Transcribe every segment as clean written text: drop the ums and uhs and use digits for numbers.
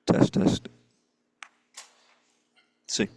Test, test. Sí.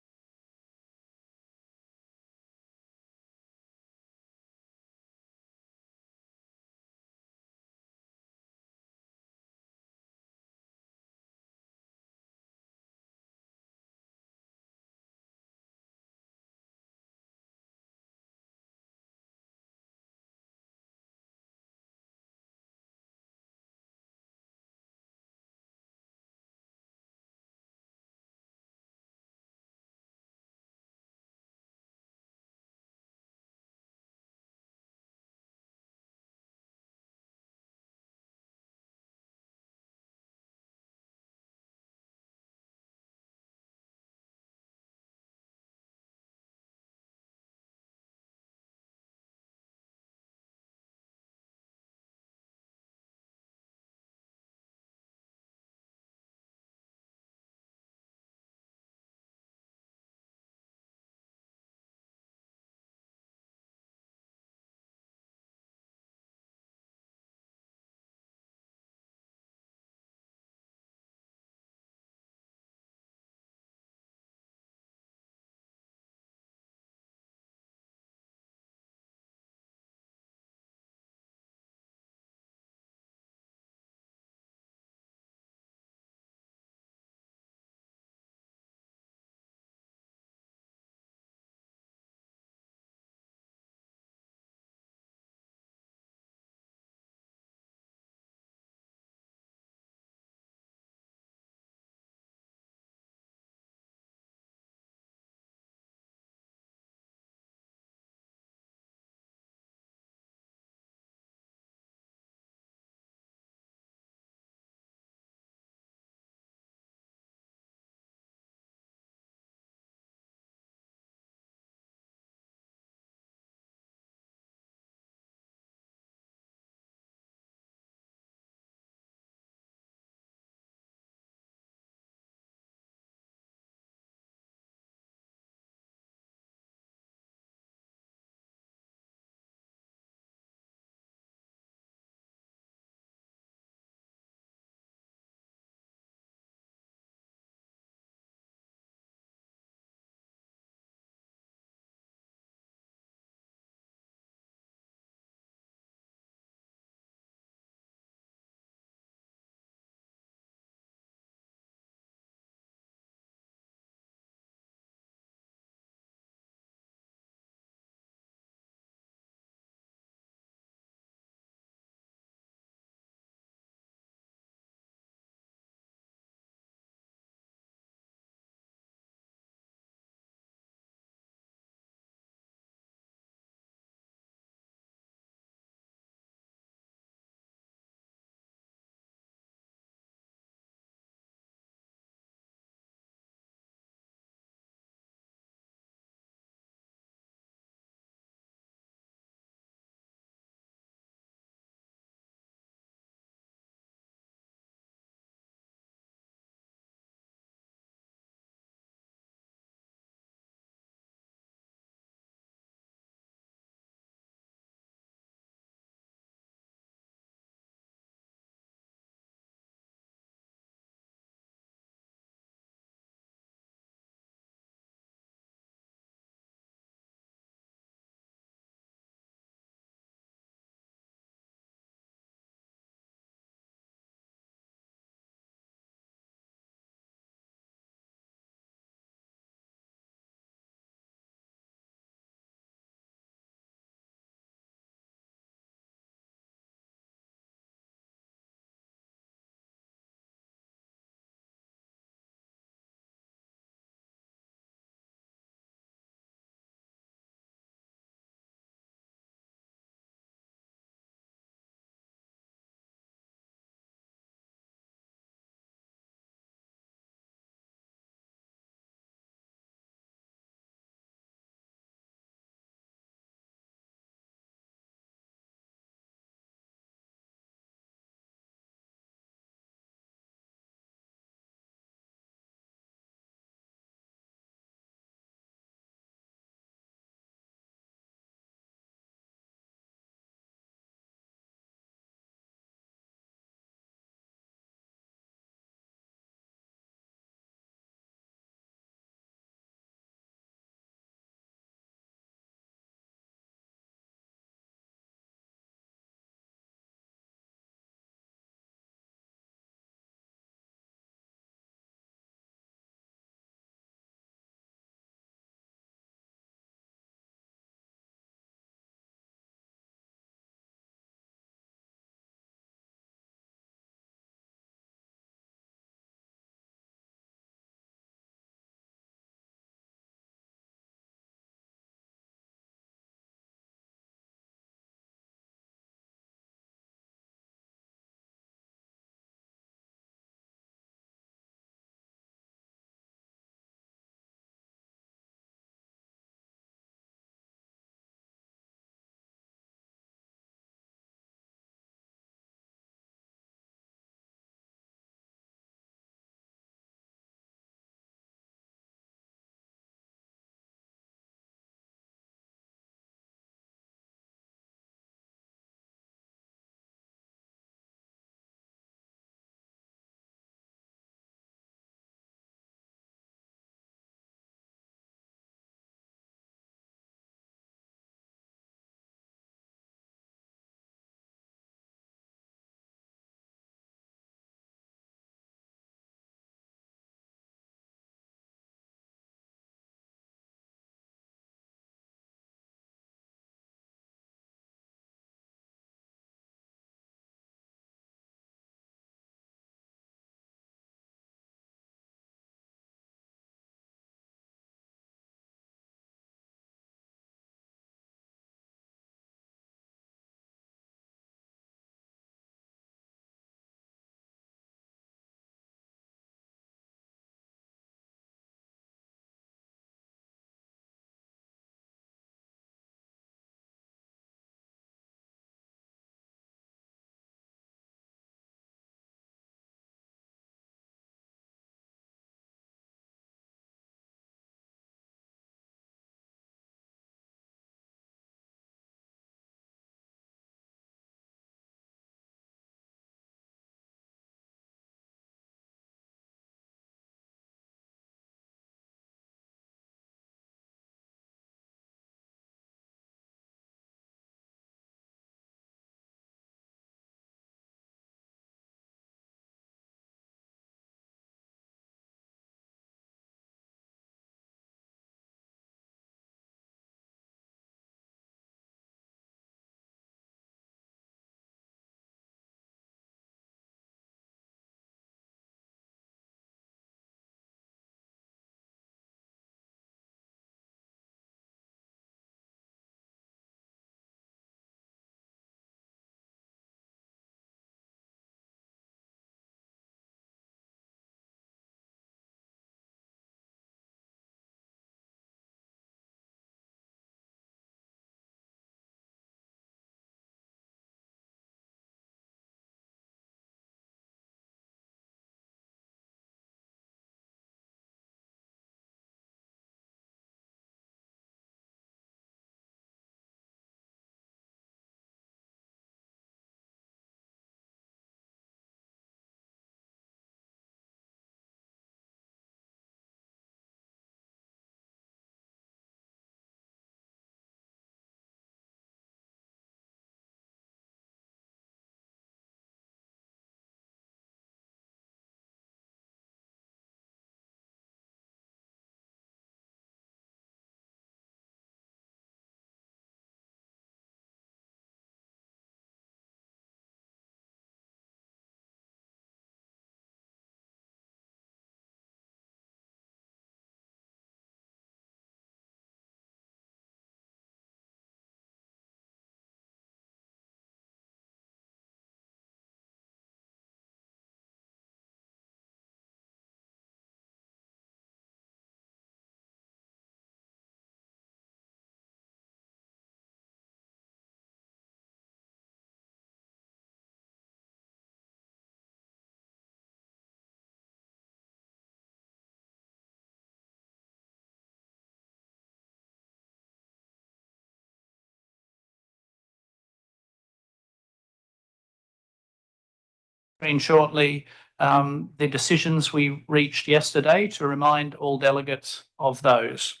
screen shortly the decisions we reached yesterday to remind all delegates of those.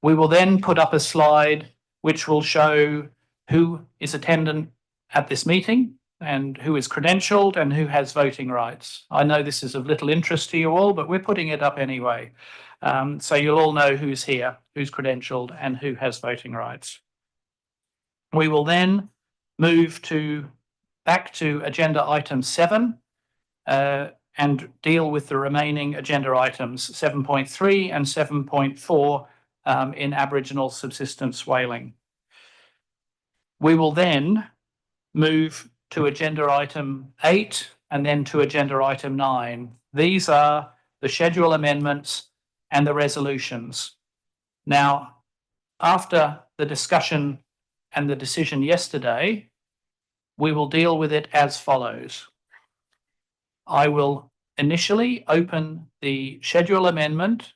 We will then put up a slide which will show who is attendant at this meeting and who is credentialed and who has voting rights. I know this is of little interest to you all, but we're putting it up anyway. So you'll all know who's here, who's credentialed and who has voting rights. We will then move back to agenda item 7 and deal with the remaining agenda items 7.3 and 7.4 in Aboriginal subsistence whaling. We will then move to agenda item 8 and then to agenda item 9. These are the schedule amendments and the resolutions. Now, after the discussion and the decision yesterday, we will deal with it as follows. I will initially open the schedule amendment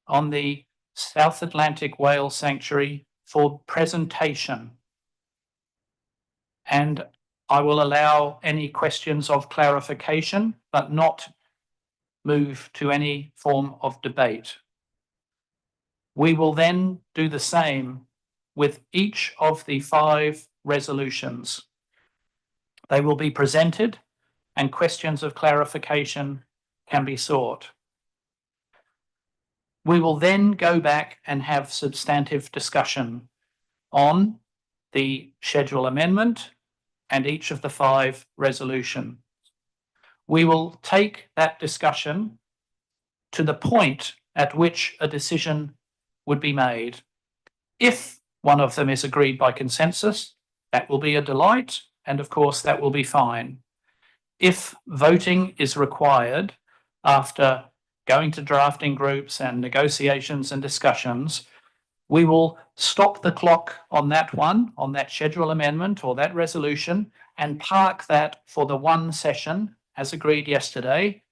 on the South Atlantic Whale Sanctuary for presentation. And I will allow any questions of clarification, but not move to any form of debate. We will then do the same with each of the 5 resolutions. They will be presented and questions of clarification can be sought. We will then go back and have substantive discussion on the schedule amendment and each of the 5 resolutions. We will take that discussion to the point at which a decision would be made. If one of them is agreed by consensus, that will be a delight, and of course that will be fine. If voting is required after going to drafting groups and negotiations and discussions, we will stop the clock on that one, on that schedule amendment or that resolution, and park that for the one session as agreed yesterday,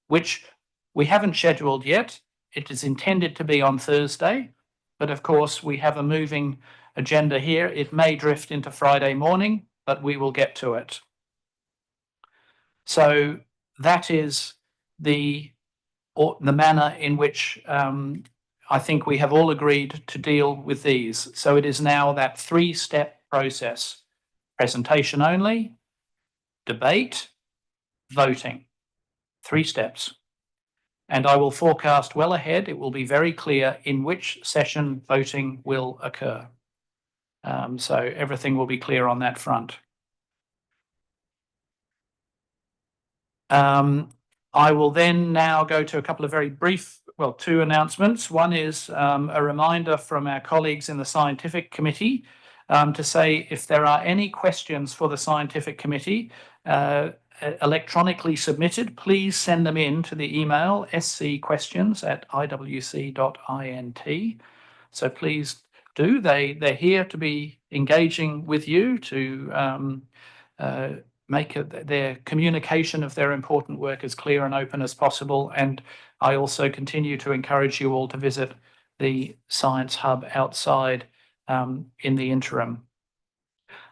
which we haven't scheduled yet. It is intended to be on Thursday, but of course we have a moving agenda here. It may drift into Friday morning, but we will get to it. So that is the manner in which I think we have all agreed to deal with these. So it is now that 3-step process: presentation only, debate, voting. 3 steps. And I will forecast well ahead. It will be very clear in which session voting will occur. So everything will be clear on that front. I will then now go to a couple of very brief, 2 announcements. One is a reminder from our colleagues in the Scientific Committee to say if there are any questions for the Scientific Committee electronically submitted, please send them in to the email scquestions@iwc.int. So please do. They're here to be engaging with you to make their communication of their important work as clear and open as possible. And I also continue to encourage you all to visit the Science Hub outside in the interim.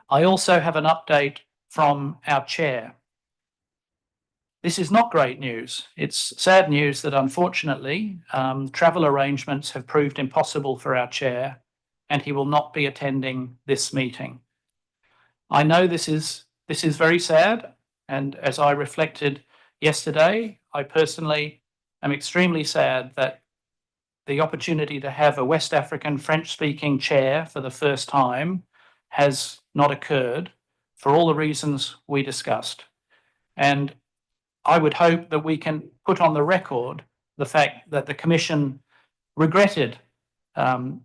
I also have an update from our chair. This is not great news. It's sad news that unfortunately travel arrangements have proved impossible for our chair and he will not be attending this meeting. I know this is very sad, and as I reflected yesterday, I personally am extremely sad that the opportunity to have a West African French-speaking chair for the first time has not occurred for all the reasons we discussed. And I would hope that we can put on the record the fact that the Commission regretted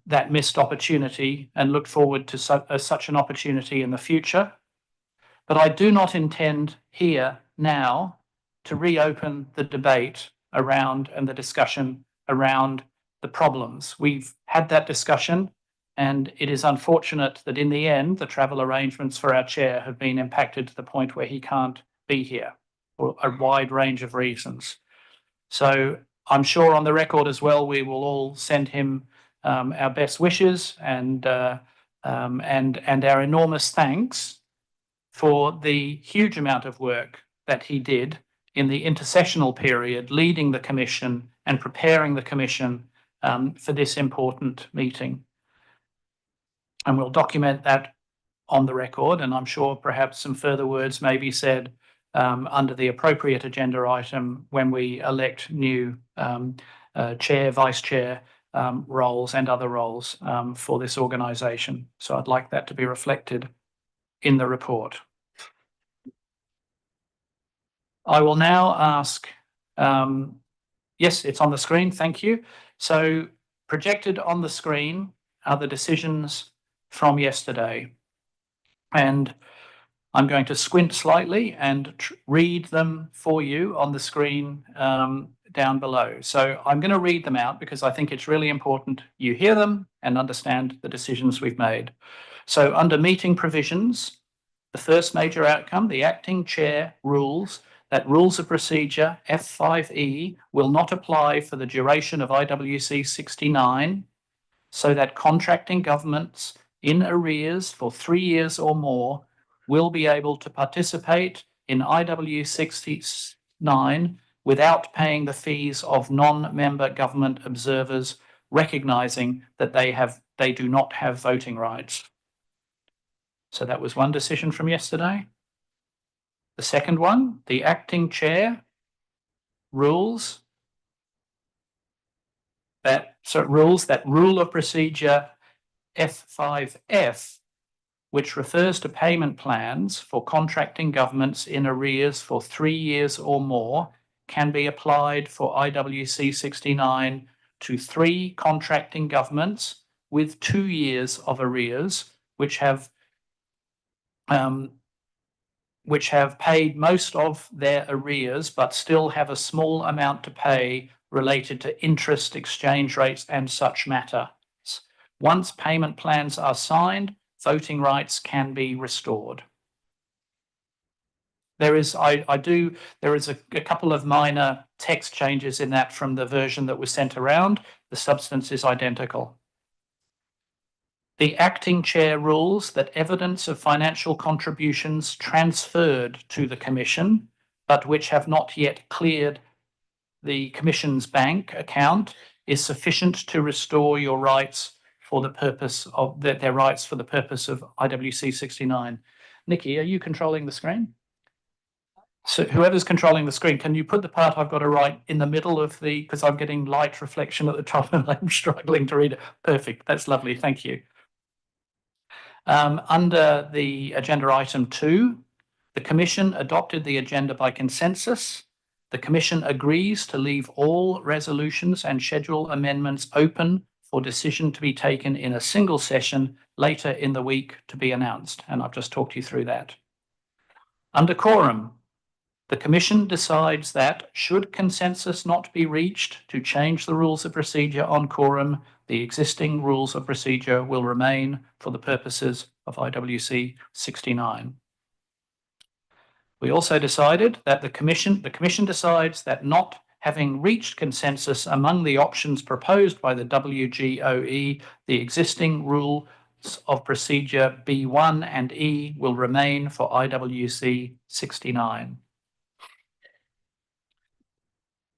that missed opportunity and looked forward to such an opportunity in the future. But I do not intend here now to reopen the debate around and the discussion around the problems. We've had that discussion, and it is unfortunate that in the end, the travel arrangements for our chair have been impacted to the point where he can't be here for a wide range of reasons. So I'm sure on the record as well, we will all send him our best wishes and our enormous thanks for the huge amount of work that he did in the intercessional period, leading the Commission and preparing the Commission for this important meeting. And we'll document that on the record, and I'm sure perhaps some further words may be said under the appropriate agenda item when we elect new chair, vice chair roles and other roles for this organisation. So I'd like that to be reflected in the report. I will now ask, yes, it's on the screen, thank you. So projected on the screen are the decisions from yesterday. And I'm going to squint slightly and read them for you on the screen down below. So I'm going to read them out because I think it's really important you hear them and understand the decisions we've made. So under meeting provisions, the first major outcome, the acting chair rules that rules of procedure F5E will not apply for the duration of IWC69, so that contracting governments in arrears for 3 years or more will be able to participate in IWC69 without paying the fees of non-member government observers, recognising that they do not have voting rights. So that was one decision from yesterday. The second one, the acting chair rules that rule of procedure F5F, which refers to payment plans for contracting governments in arrears for 3 years or more, can be applied for IWC69 to 3 contracting governments with 2 years of arrears, which have paid most of their arrears but still have a small amount to pay related to interest, exchange rates and such matters. Once payment plans are signed, voting rights can be restored. There is a couple of minor text changes in that from the version that was sent around. The substance is identical. The acting chair rules that evidence of financial contributions transferred to the Commission, but which have not yet cleared the Commission's bank account, is sufficient to restore your rights for the purpose of their rights for the purpose of IWC69. Nikki, are you controlling the screen? So whoever's controlling the screen, can you put the part I've got to write in the middle of the, because I'm getting light reflection at the top and I'm struggling to read it. Perfect, that's lovely, thank you. Under the agenda item 2, the Commission adopted the agenda by consensus. The Commission agrees to leave all resolutions and schedule amendments open for decision to be taken in a single session later in the week to be announced. And I've just talked you through that. Under quorum, the Commission decides that should consensus not be reached to change the rules of procedure on quorum, the existing rules of procedure will remain for the purposes of IWC 69. We also decided that the Commission decides that not having reached consensus among the options proposed by the WGOE, the existing rules of procedure B1 and E will remain for IWC 69.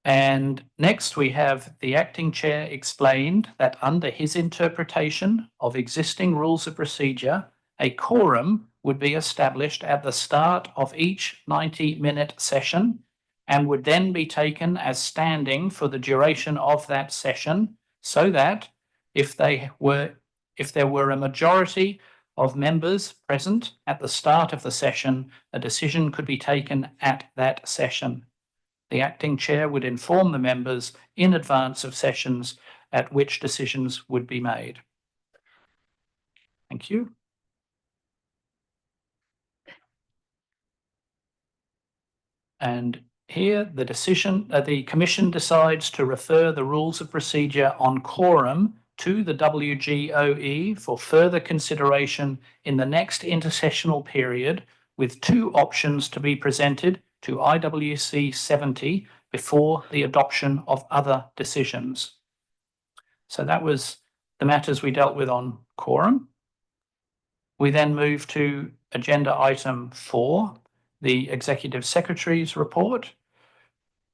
And next we have the acting chair explained that under his interpretation of existing rules of procedure, a quorum would be established at the start of each 90-minute session and would then be taken as standing for the duration of that session, so that if there were a majority of members present at the start of the session, a decision could be taken at that session. The acting chair would inform the members in advance of sessions at which decisions would be made. Thank you. And here the Commission decides to refer the rules of procedure on quorum to the WGOE for further consideration in the next intersessional period, with 2 options to be presented to IWC 70 before the adoption of other decisions. So that was the matters we dealt with on quorum. We then move to agenda item 4, the Executive Secretary's report,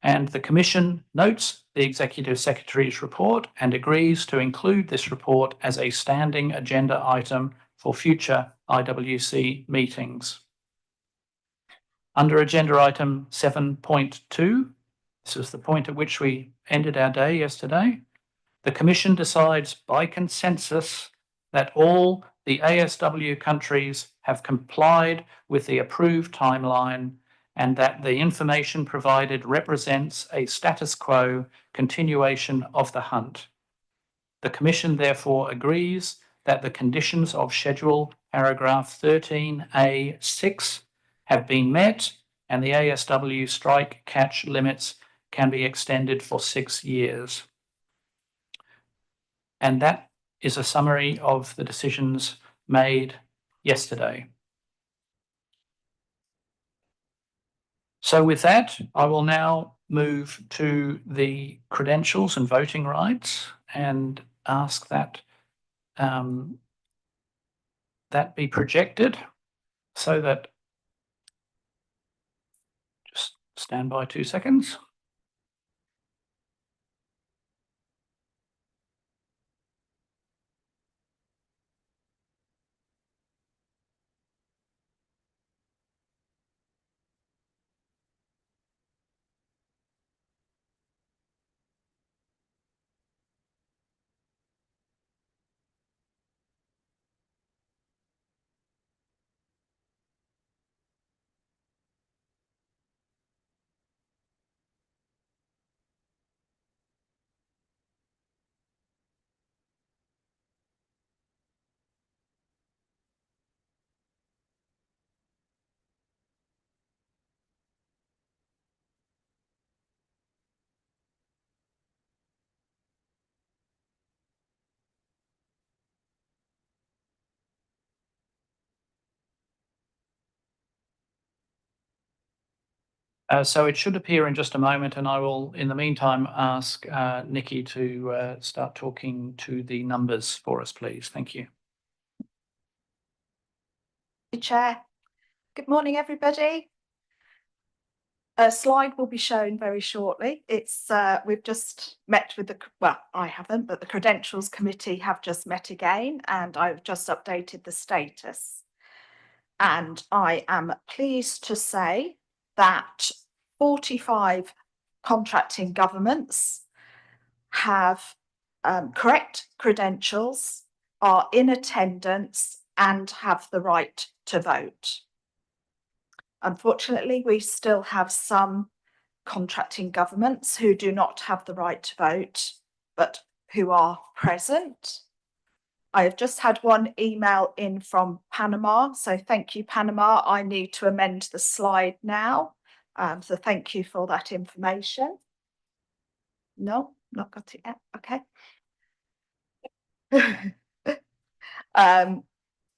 and the Commission notes the Executive Secretary's report and agrees to include this report as a standing agenda item for future IWC meetings. Under agenda item 7.2, this is the point at which we ended our day yesterday, the Commission decides by consensus that all the ASW countries have complied with the approved timeline and that the information provided represents a status quo continuation of the hunt. The Commission therefore agrees that the conditions of Schedule Paragraph 13A(6) have been met and the ASW strike catch limits can be extended for 6 years. And that is a summary of the decisions made yesterday. So with that, I will now move to the credentials and voting rights and ask that that be projected so that, just stand by 2 seconds. So it should appear in just a moment, and I will, in the meantime, ask Nikki to start talking to the numbers for us, please. Thank you. Chair. Good morning, everybody. A slide will be shown very shortly. It's we've just met with I haven't, but the Credentials Committee have just met again, and I've just updated the status. And I am pleased to say that 45 contracting governments have correct credentials, are in attendance, and have the right to vote. Unfortunately, we still have some contracting governments who do not have the right to vote, but who are present. I have just had one email in from Panama, so thank you, Panama. I need to amend the slide now, so thank you for that information. No, not got it yet. Okay.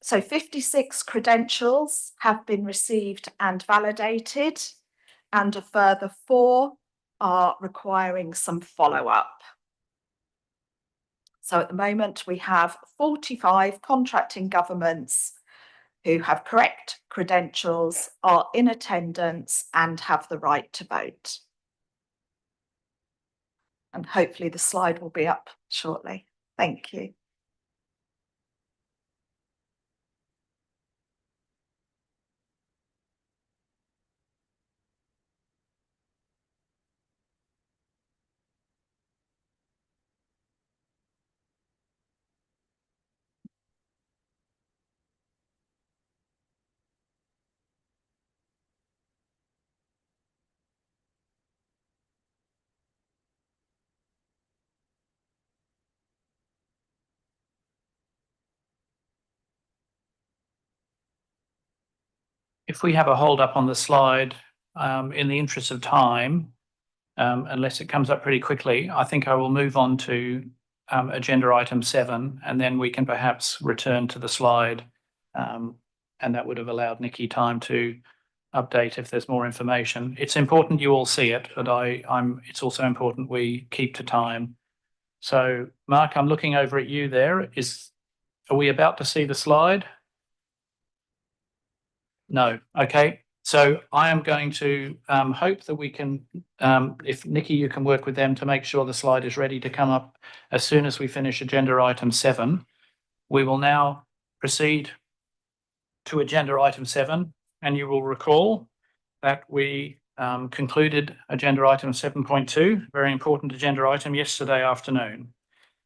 So 56 credentials have been received and validated, and a further 4 are requiring some follow-up. So at the moment, we have 45 contracting governments who have correct credentials, are in attendance, and have the right to vote. And hopefully the slide will be up shortly. Thank you. If we have a hold up on the slide, in the interest of time, unless it comes up pretty quickly, I think I will move on to agenda item 7, and then we can perhaps return to the slide, and that would have allowed Nikki time to update if there's more information. It's important you all see it, but it's also important we keep to time. So, Mark, I'm looking over at you there. Are we about to see the slide? No. Okay. So I am going to hope that we can, if Nikki, you can work with them to make sure the slide is ready to come up as soon as we finish agenda item 7. We will now proceed to agenda item 7, and you will recall that we concluded agenda item 7.2, very important agenda item, yesterday afternoon.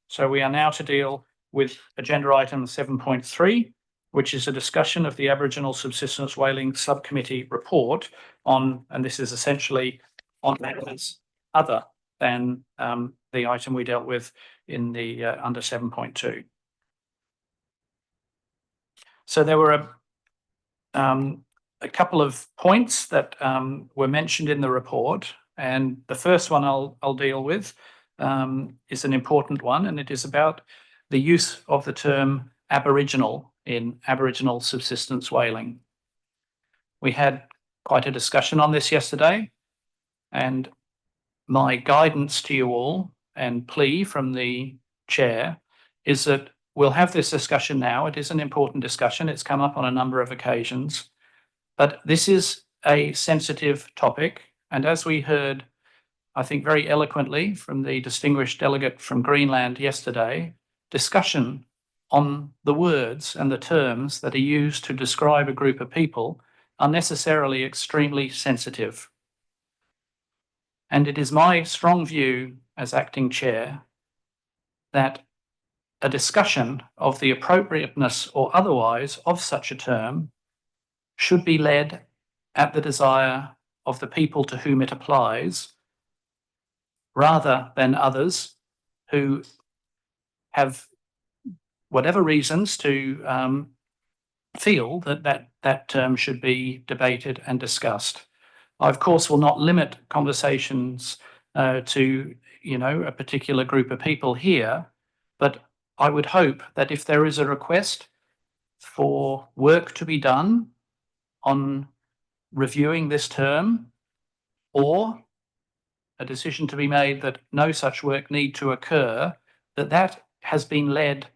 So we are now to deal with agenda item 7.3, which is a discussion of the Aboriginal Subsistence Whaling Subcommittee report on, and this is essentially on matters other than the item we dealt with in the under 7.2. So there were a couple of points that were mentioned in the report, and the first one I'll deal with is an important one, and it is about the use of the term Aboriginal in Aboriginal subsistence whaling. We had quite a discussion on this yesterday, and my guidance to you all and plea from the chair is that we'll have this discussion now. It is an important discussion. It's come up on a number of occasions, but this is a sensitive topic. And as we heard, I think very eloquently from the distinguished delegate from Greenland yesterday, discussion on the words and the terms that are used to describe a group of people are necessarily extremely sensitive. And it is my strong view as acting chair that a discussion of the appropriateness or otherwise of such a term should be led at the desire of the people to whom it applies, rather than others who have whatever reasons to feel that term should be debated and discussed. I, of course, will not limit conversations to, a particular group of people here, but I would hope that if there is a request for work to be done on reviewing this term, or a decision to be made that no such work need to occur, that has been led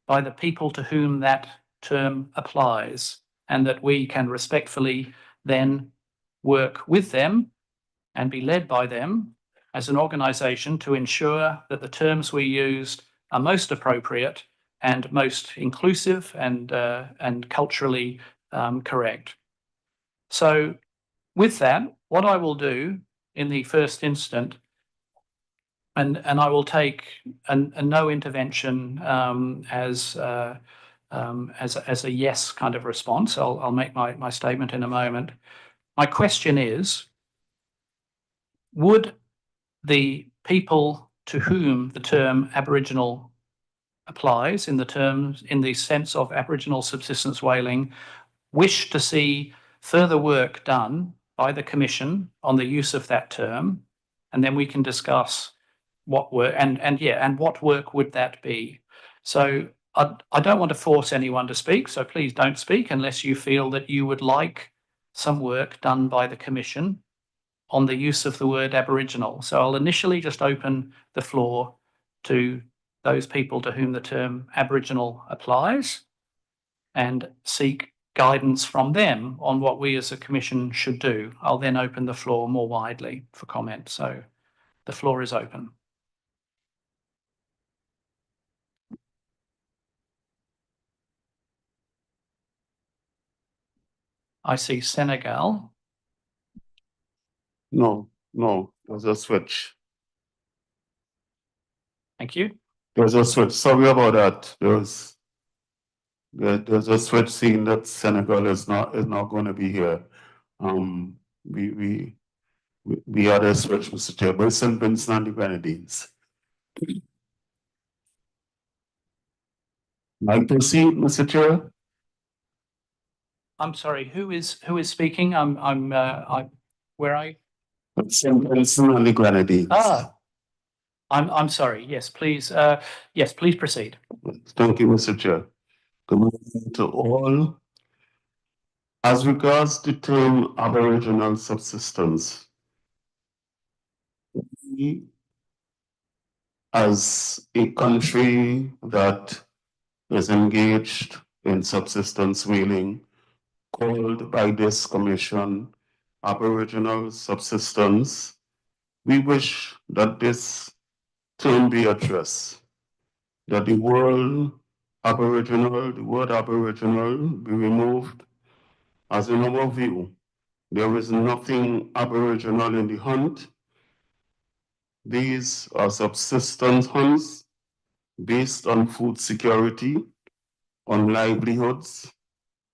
by the people to whom that term applies, and that we can respectfully then work with them and be led by them as an organisation to ensure that the terms we used are most appropriate and most inclusive and culturally correct. So with that, what I will do in the first instant, and I will take a no intervention as a yes kind of response. I'll make my statement in a moment. My question is, would the people to whom the term Aboriginal applies in the sense of Aboriginal subsistence whaling wish to see further work done by the Commission on the use of that term, and then we can discuss what work and what work would that be. So I don't want to force anyone to speak, so please don't speak unless you feel that you would like some work done by the Commission on the use of the word Aboriginal. So I'll initially just open the floor to those people to whom the term Aboriginal applies and seek guidance from them on what we as a Commission should do. I'll then open the floor more widely for comment. So the floor is open. I see Senegal. No, there's a switch. Thank you. There's a switch. Sorry about that. There's a switch saying that Senegal is not going to be here. We had a switch, Mr. Chair, but it's St. Vincent and the Grenadines. I proceed, Mr. Chair. I'm sorry. Who is speaking? Where are you? St. Vincent and the Grenadines. I'm sorry. Yes, please. Yes, please proceed. Thank you, Mr. Chair. Good morning to all. As regards the term Aboriginal subsistence, we, as a country that is engaged in subsistence whaling, called by this commission Aboriginal subsistence, we wish that this term be addressed, that the word Aboriginal be removed, as in our view, there is nothing Aboriginal in the hunt. These are subsistence hunts based on food security, on livelihoods,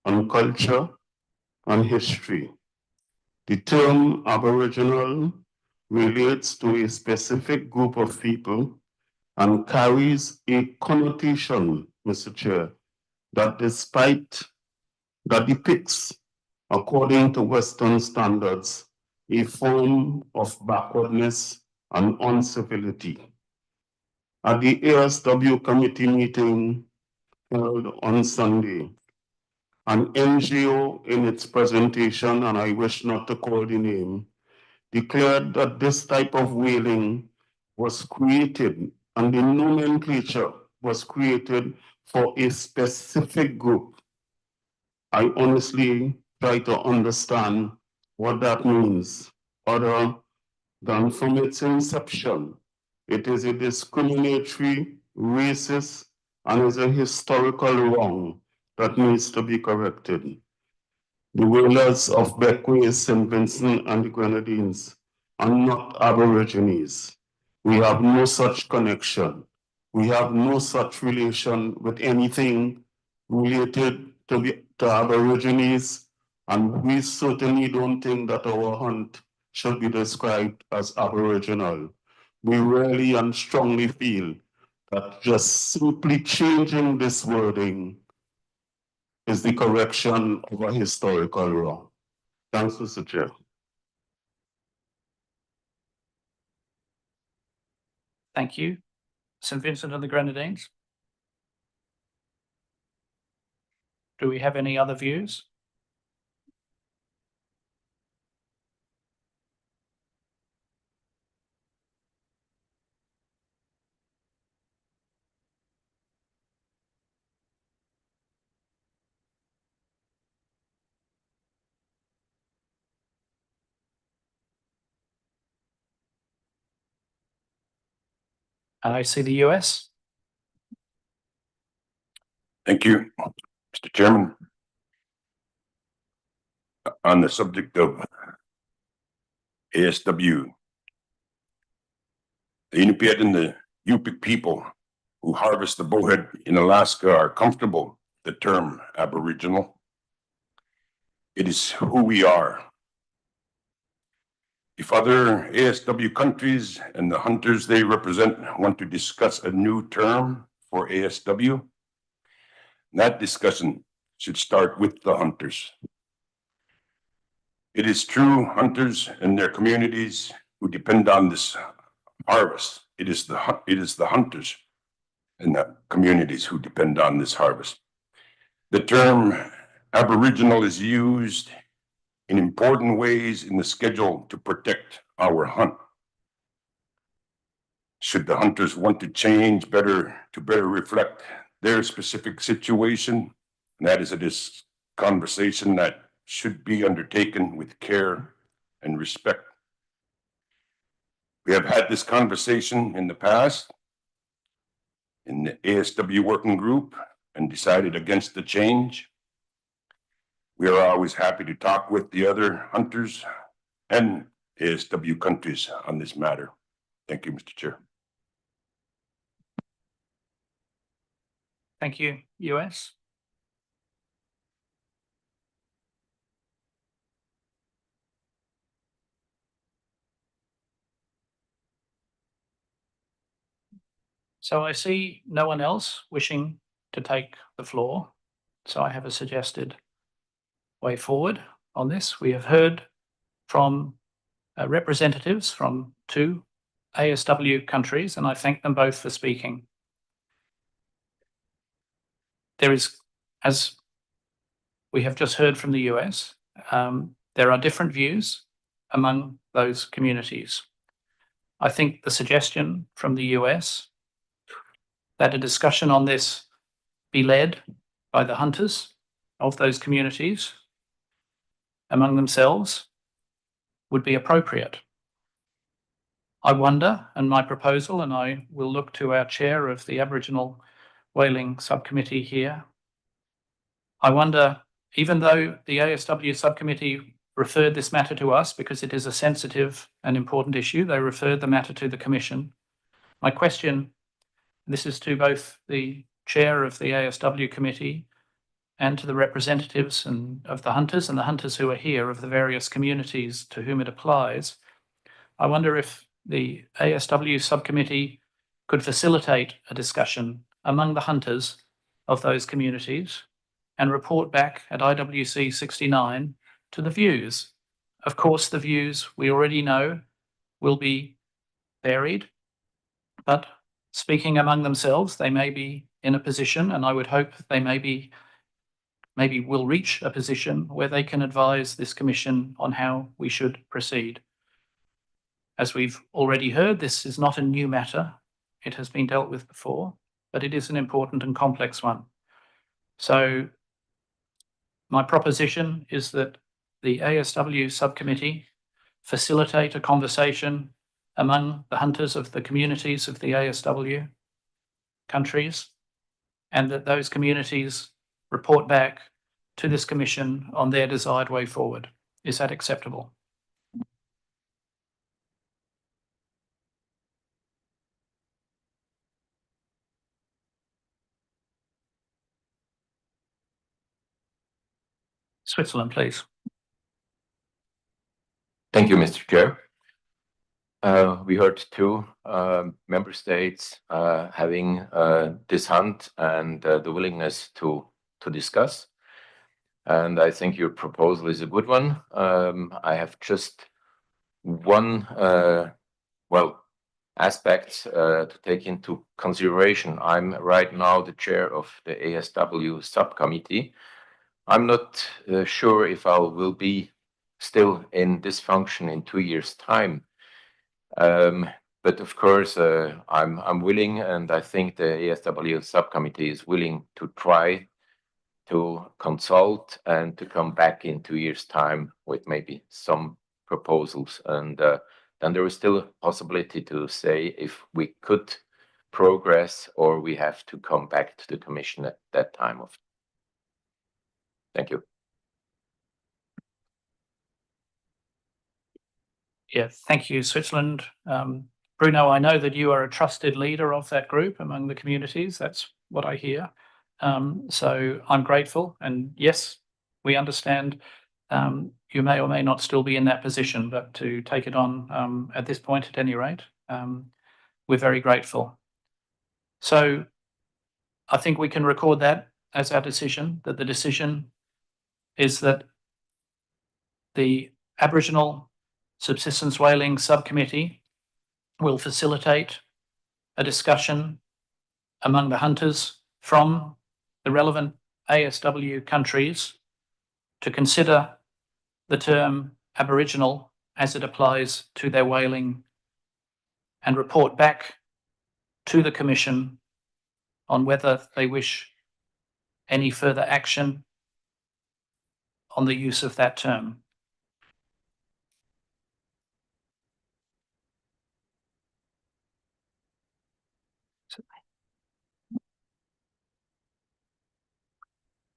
on culture, on history. The term Aboriginal relates to a specific group of people and carries a connotation, Mr. Chair, that depicts, according to Western standards, a form of backwardness and uncivility. At the ASW committee meeting held on Sunday, an NGO in its presentation, and I wish not to call the name, declared that this type of whaling was created and the nomenclature was created for a specific group. I honestly try to understand what that means, other than from its inception. It is a discriminatory, racist, and is a historical wrong that needs to be corrected. The whalers of Bequia, St. Vincent, and the Grenadines are not Aborigines. We have no such connection. We have no such relation with anything related to Aborigines, and we certainly don't think that our hunt should be described as Aboriginal. We really and strongly feel that just simply changing this wording is the correction of a historical wrong. Thanks, Mr. Chair. Thank you. St. Vincent and the Grenadines. Do we have any other views? And I see the US. Thank you, Mr. Chairman. On the subject of ASW, the Inupiat and the Yupik people who harvest the bowhead in Alaska are comfortable with the term Aboriginal. It is who we are. If other ASW countries and the hunters they represent want to discuss a new term for ASW, that discussion should start with the hunters. It is true hunters and their communities who depend on this harvest. It is the hunters and the communities who depend on this harvest. The term Aboriginal is used in important ways in the schedule to protect our hunt. Should the hunters want to change to better reflect their specific situation, that is a conversation that should be undertaken with care and respect. We have had this conversation in the past in the ASW working group and decided against the change. We are always happy to talk with the other hunters and ASW countries on this matter. Thank you, Mr. Chair. Thank you, US. So I see no one else wishing to take the floor. So I have a suggested way forward on this. We have heard from representatives from 2 ASW countries, and I thank them both for speaking. There is, as we have just heard from the US, there are different views among those communities. I think the suggestion from the US that a discussion on this be led by the hunters of those communities among themselves would be appropriate. I wonder, and my proposal, and I will look to our chair of the Aboriginal Whaling Subcommittee here. I wonder, even though the ASW Subcommittee referred this matter to us because it is a sensitive and important issue, they referred the matter to the Commission. My question, this is to both the chair of the ASW Committee and to the representatives of the hunters and the hunters who are here of the various communities to whom it applies. I wonder if the ASW Subcommittee could facilitate a discussion among the hunters of those communities and report back at IWC69 to the views. Of course, the views we already know will be varied, but speaking among themselves, they may be in a position, and I would hope they maybe will reach a position where they can advise this Commission on how we should proceed. As we've already heard, this is not a new matter. It has been dealt with before, but it is an important and complex one. So my proposition is that the ASW Subcommittee facilitate a conversation among the hunters of the communities of the ASW countries, and that those communities report back to this Commission on their desired way forward. Is that acceptable? Switzerland, please. Thank you, Mr. Chair. We heard two member states having this hunt and the willingness to discuss. And I think your proposal is a good one. I have just one, aspect to take into consideration. I'm right now the chair of the ASW subcommittee. I'm not sure if I will be still in this function in 2 years' time. But of course, I'm willing, and I think the ASW subcommittee is willing to try to consult and to come back in 2 years' time with maybe some proposals. And then there is still a possibility to say if we could progress or we have to come back to the Commission at that time. Thank you. Yeah, thank you, Switzerland. Bruno, I know that you are a trusted leader of that group among the communities. That's what I hear. So I'm grateful. And yes, we understand you may or may not still be in that position, but to take it on at this point, at any rate, we're very grateful. So I think we can record that as our decision, that the decision is that the Aboriginal Subsistence Whaling Subcommittee will facilitate a discussion among the hunters from the relevant ASW countries to consider the term Aboriginal as it applies to their whaling and report back to the Commission on whether they wish any further action on the use of that term.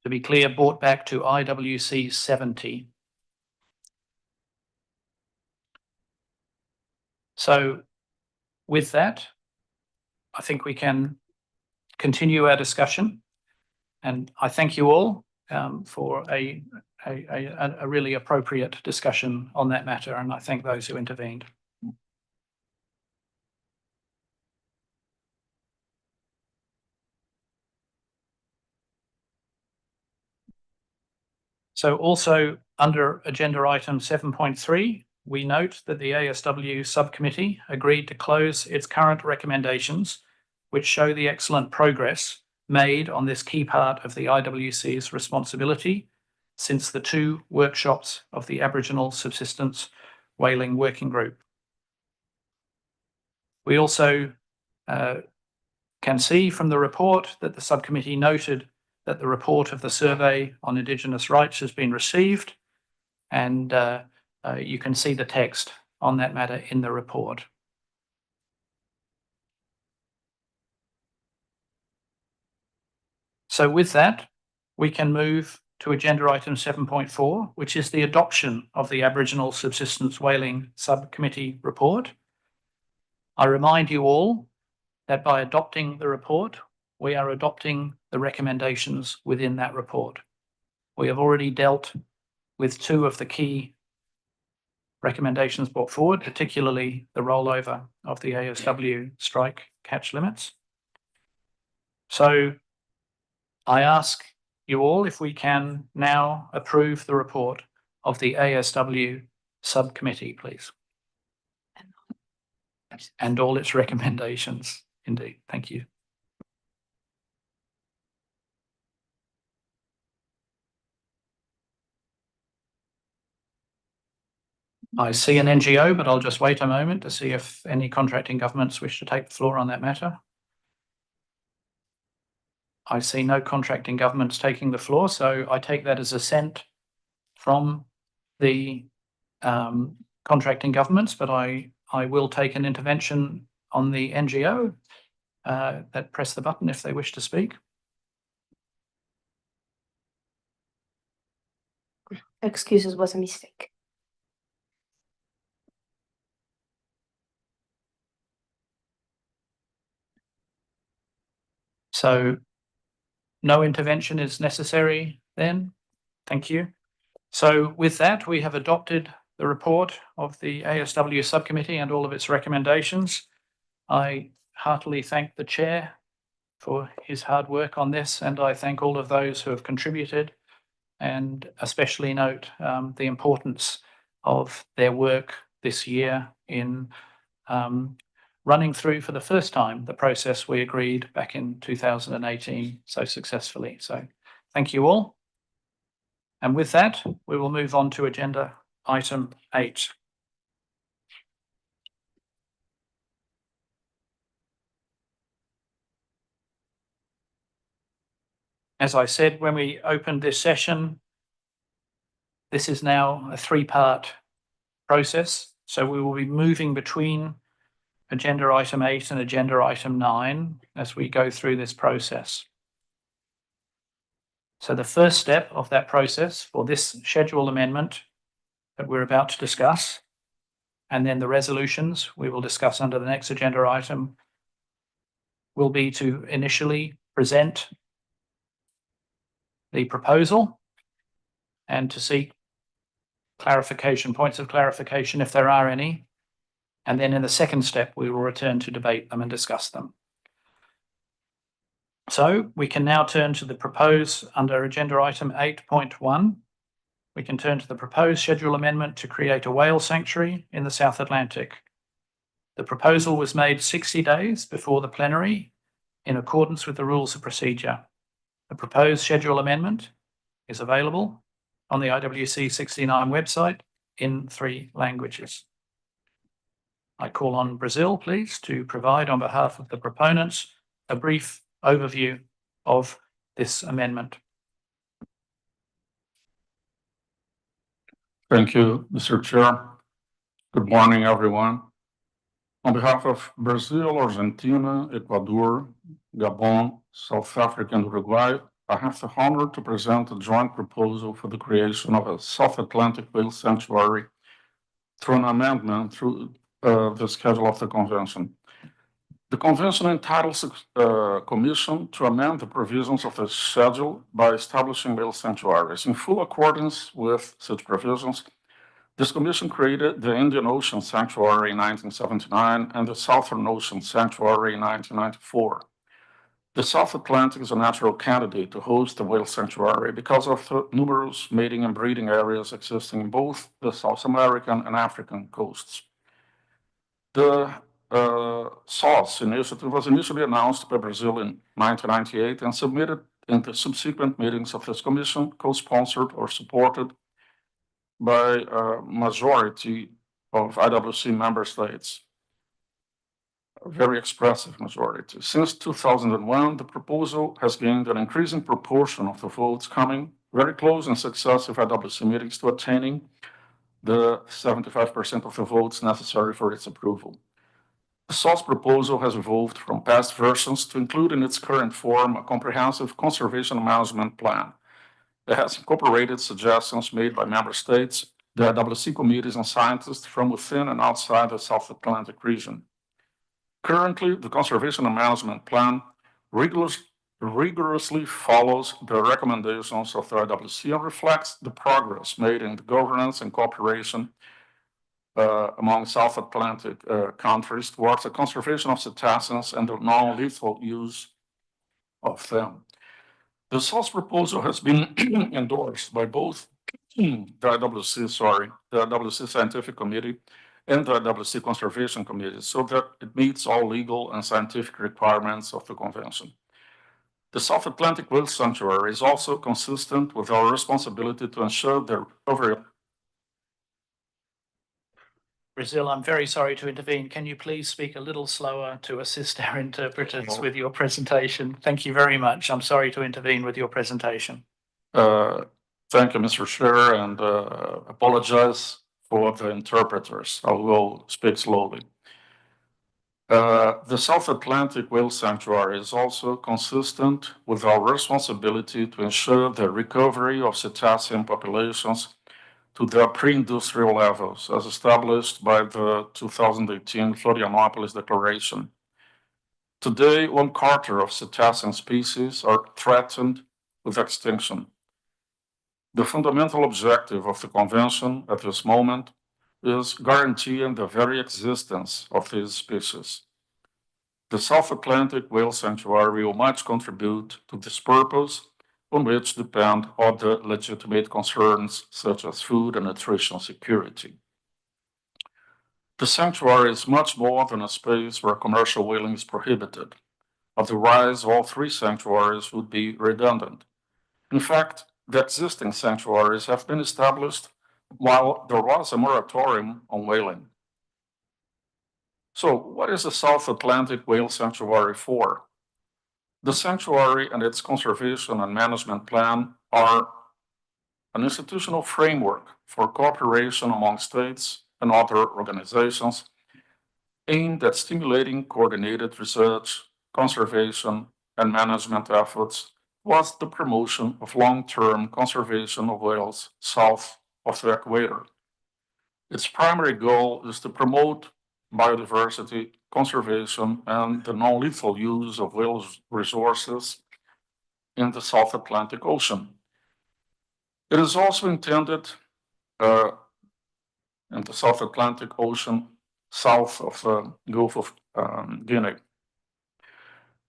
To be clear, brought back to IWC70. So with that, I think we can continue our discussion. And I thank you all for a really appropriate discussion on that matter. And I thank those who intervened. So also under agenda item 7.3, we note that the ASW subcommittee agreed to close its current recommendations, which show the excellent progress made on this key part of the IWC's responsibility since the 2 workshops of the Aboriginal Subsistence Whaling Working Group. We also can see from the report that the subcommittee noted that the report of the Survey on Indigenous Rights has been received and you can see the text on that matter in the report. So with that, we can move to agenda item 7.4, which is the adoption of the Aboriginal Subsistence Whaling Subcommittee report. I remind you all that by adopting the report, we are adopting the recommendations within that report. We have already dealt with two of the key recommendations brought forward, particularly the rollover of the ASW strike catch limits. So I ask you all if we can now approve the report of the ASW subcommittee, please. And all its recommendations, indeed. Thank you. I see an NGO, but I'll just wait a moment to see if any contracting governments wish to take the floor on that matter. I see no contracting governments taking the floor, so I take that as assent from the contracting governments, but I will take an intervention on the NGO that press the button if they wish to speak. Excuses, was a mistake. So no intervention is necessary then. Thank you. So with that, we have adopted the report of the ASW subcommittee and all of its recommendations. I heartily thank the chair for his hard work on this, and I thank all of those who have contributed, and especially note the importance of their work this year in running through for the first time the process we agreed back in 2018 so successfully. So thank you all. And with that, we will move on to agenda item 8. As I said when we opened this session, this is now a 3-part process. So we will be moving between agenda item 8 and agenda item 9 as we go through this process. So the first step of that process for this schedule amendment that we're about to discuss, and then the resolutions we will discuss under the next agenda item, will be to initially present the proposal and to seek clarification, points of clarification if there are any. And then in the second step, we will return to debate them and discuss them. So we can now turn to the proposed under agenda item 8.1. We can turn to the proposed schedule amendment to create a whale sanctuary in the South Atlantic. The proposal was made 60 days before the plenary in accordance with the rules of procedure. The proposed schedule amendment is available on the IWC69 website in 3 languages. I call on Brazil, please, to provide on behalf of the proponents a brief overview of this amendment. Thank you, Mr. Chair. Good morning, everyone. On behalf of Brazil, Argentina, Ecuador, Gabon, South Africa, and Uruguay, I have the honor to present a joint proposal for the creation of a South Atlantic whale sanctuary through an amendment through the schedule of the convention. The convention entitles the Commission to amend the provisions of the schedule by establishing whale sanctuaries. In full accordance with such provisions, this Commission created the Indian Ocean Sanctuary in 1979 and the Southern Ocean Sanctuary in 1994. The South Atlantic is a natural candidate to host the whale sanctuary because of the numerous mating and breeding areas existing in both the South American and African coasts. The SOS initiative was initially announced by Brazil in 1998 and submitted in the subsequent meetings of this Commission, co-sponsored or supported by a majority of IWC member states, a very expressive majority. Since 2001, the proposal has gained an increasing proportion of the votes coming very close and successive IWC meetings to attaining the 75% of the votes necessary for its approval. The SOS proposal has evolved from past versions to include in its current form a comprehensive conservation management plan that has incorporated suggestions made by member states, the IWC committees and scientists from within and outside the South Atlantic region. Currently, the conservation and management plan rigorously follows the recommendations of the IWC and reflects the progress made in the governance and cooperation among South Atlantic countries towards the conservation of cetaceans and the non-lethal use of them. The SOS proposal has been endorsed by both the IWC Scientific Committee and the IWC Conservation Committee, so that it meets all legal and scientific requirements of the convention. The South Atlantic Whale Sanctuary is also consistent with our responsibility to ensure the recovery. Brazil, I'm very sorry to intervene. Can you please speak a little slower to assist our interpreters with your presentation? Thank you very much. I'm sorry to intervene with your presentation. Thank you, Mr. Chair, and apologize for the interpreters. I will speak slowly. The South Atlantic Whale Sanctuary is also consistent with our responsibility to ensure the recovery of cetacean populations to their pre-industrial levels, as established by the 2018 Florianopolis Declaration. Today, 1/4 of cetacean species are threatened with extinction. The fundamental objective of the convention at this moment is guaranteeing the very existence of these species. The South Atlantic Whale Sanctuary will much contribute to this purpose, on which depend other legitimate concerns such as food and nutrition security. The sanctuary is much more than a space where commercial whaling is prohibited. Otherwise, all three sanctuaries would be redundant. In fact, the existing sanctuaries have been established while there was a moratorium on whaling. So, what is the South Atlantic Whale Sanctuary for? The sanctuary and its conservation and management plan are an institutional framework for cooperation among states and other organizations aimed at stimulating coordinated research, conservation, and management efforts towards the promotion of long-term conservation of whales south of the equator. Its primary goal is to promote biodiversity, conservation, and the non-lethal use of whale resources in the South Atlantic Ocean. It is also intended in the South Atlantic Ocean, south of the Gulf of Guinea.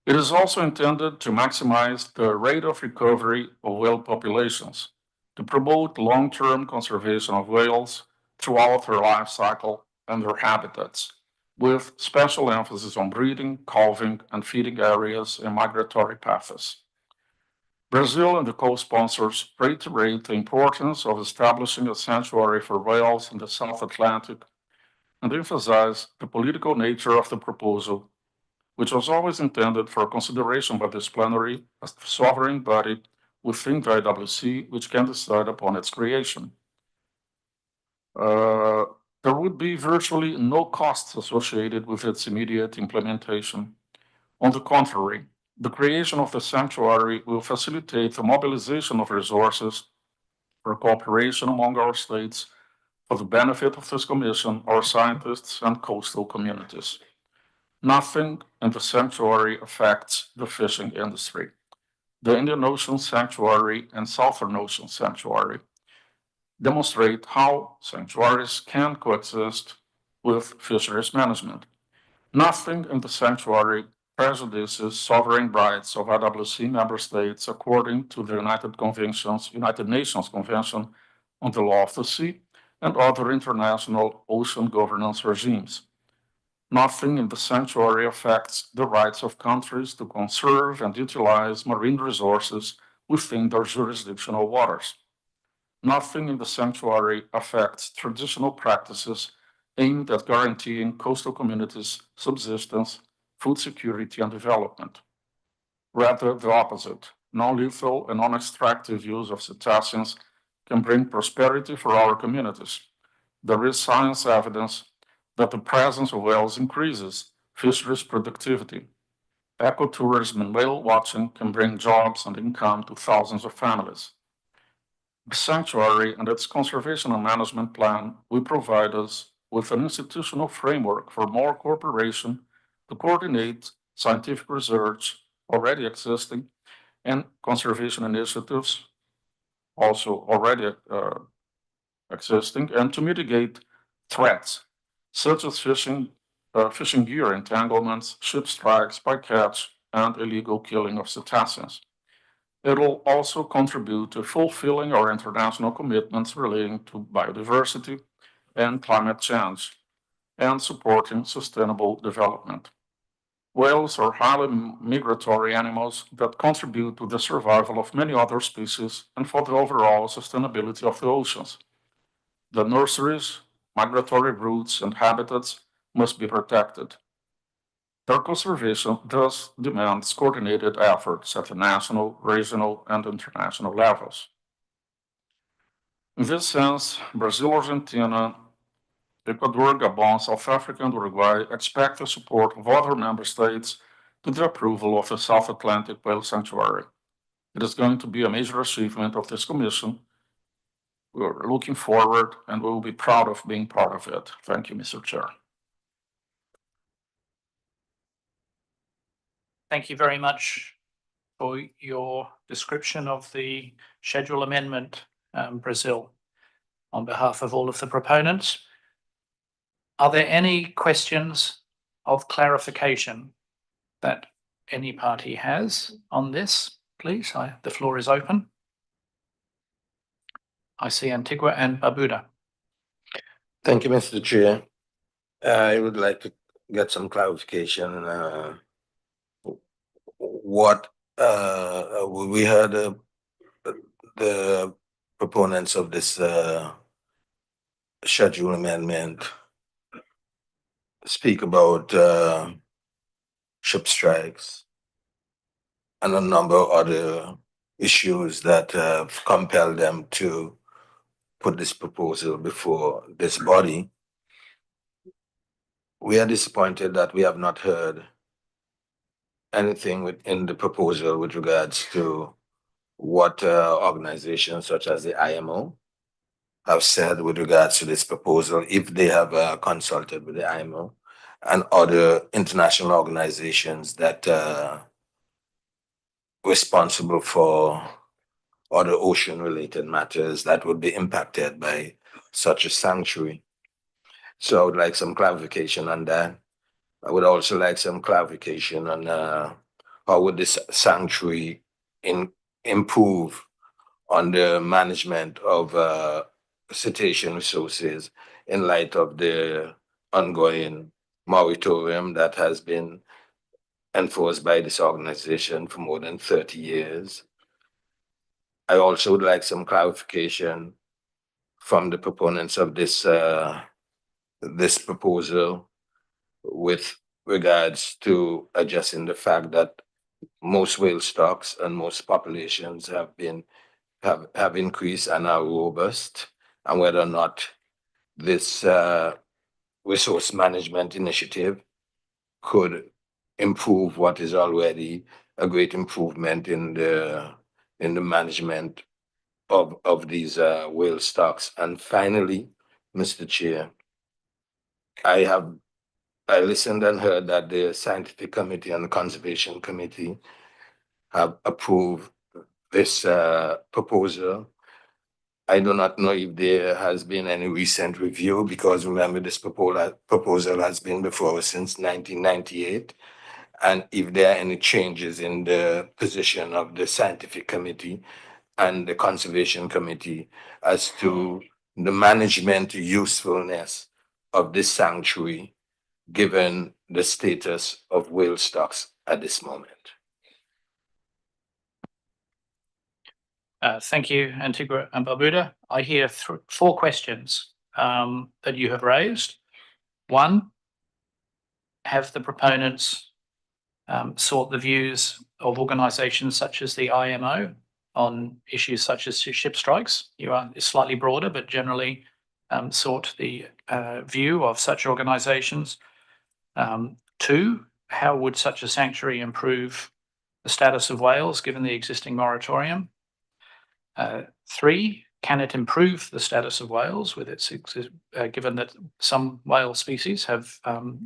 It is also intended to maximize the rate of recovery of whale populations, to promote long-term conservation of whales throughout their life cycle and their habitats, with special emphasis on breeding, calving, and feeding areas and migratory paths. Brazil and the co-sponsors reiterate the importance of establishing a sanctuary for whales in the South Atlantic and emphasize the political nature of the proposal, which was always intended for consideration by this plenary as the sovereign body within the IWC, which can decide upon its creation. There would be virtually no costs associated with its immediate implementation. On the contrary, the creation of the sanctuary will facilitate the mobilization of resources for cooperation among our states for the benefit of this commission, our scientists, and coastal communities. Nothing in the sanctuary affects the fishing industry. The Indian Ocean Sanctuary and Southern Ocean Sanctuary demonstrate how sanctuaries can coexist with fisheries management. Nothing in the sanctuary prejudices sovereign rights of IWC member states according to the United Nations Convention on the Law of the Sea and other international ocean governance regimes. Nothing in the sanctuary affects the rights of countries to conserve and utilize marine resources within their jurisdictional waters. Nothing in the sanctuary affects traditional practices aimed at guaranteeing coastal communities' subsistence, food security, and development. Rather, the opposite. non-lethal, and non-extractive use of cetaceans can bring prosperity for our communities. There is science evidence that the presence of whales increases fisheries productivity. Ecotourism and whale watching can bring jobs and income to thousands of families. The sanctuary and its conservation and management plan will provide us with an institutional framework for more cooperation to coordinate scientific research already existing and conservation initiatives also already existing, and to mitigate threats such as fishing gear entanglements, ship strikes, bycatch, and illegal killing of cetaceans. It will also contribute to fulfilling our international commitments relating to biodiversity and climate change and supporting sustainable development. Whales are highly migratory animals that contribute to the survival of many other species and for the overall sustainability of the oceans. The nurseries, migratory routes, and habitats must be protected. Their conservation thus demands coordinated efforts at the national, regional, and international levels. In this sense, Brazil, Argentina, Ecuador, Gabon, South Africa, and Uruguay expect the support of other member states to the approval of the South Atlantic Whale Sanctuary. It is going to be a major achievement of this Commission. We're looking forward and we will be proud of being part of it. Thank you, Mr. Chair. Thank you very much for your description of the schedule amendment, Brazil, on behalf of all of the proponents. Are there any questions of clarification that any party has on this? Please, the floor is open. I see Antigua and Barbuda. Thank you, Mr. Chair. I would like to get some clarification. We heard the proponents of this schedule amendment speak about ship strikes and a number of other issues that have compelled them to put this proposal before this body. We are disappointed that we have not heard anything within the proposal with regards to what organizations such as the IMO have said with regards to this proposal, if they have consulted with the IMO and other international organizations that are responsible for other ocean-related matters that would be impacted by such a sanctuary. So I would like some clarification on that. I would also like some clarification on how would this sanctuary improve on the management of cetacean resources in light of the ongoing moratorium that has been enforced by this organization for more than 30 years. I also would like some clarification from the proponents of this this proposal with regards to addressing the fact that most whale stocks and most populations have increased and are robust, and whether or not this resource management initiative could improve what is already a great improvement in the management of these whale stocks. And finally, Mr. Chair, I listened and heard that the Scientific Committee and the Conservation Committee have approved this proposal. I do not know if there has been any recent review, because remember, this proposal has been before us since 1998. And if there are any changes in the position of the Scientific Committee and the Conservation Committee as to the management usefulness of this sanctuary, given the status of whale stocks at this moment. Thank you, Antigua and Barbuda. I hear 4 questions that you have raised. 1, have the proponents sought the views of organisations such as the IMO on issues such as ship strikes. It's slightly broader, but generally sought the view of such organisations. 2, how would such a sanctuary improve the status of whales given the existing moratorium? 3, can it improve the status of whales with its given that some whale species have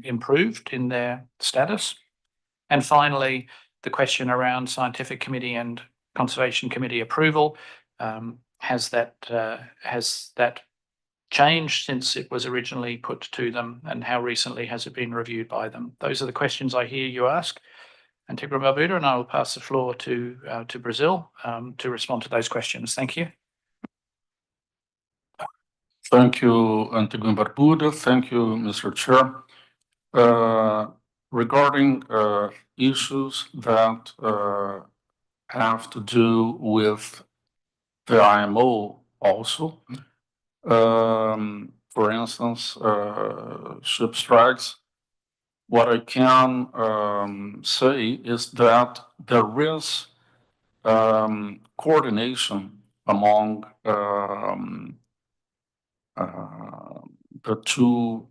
improved in their status? And finally, the question around scientific committee and conservation committee approval, has that changed since it was originally put to them, and how recently has it been reviewed by them? Those are the questions I hear you ask, Antigua and Barbuda, and I will pass the floor to Brazil to respond to those questions. Thank you. Thank you, Antigua and Barbuda. Thank you, Mr. Chair. Regarding issues that have to do with the IMO also, for instance, ship strikes, what I can say is that there is coordination among the two,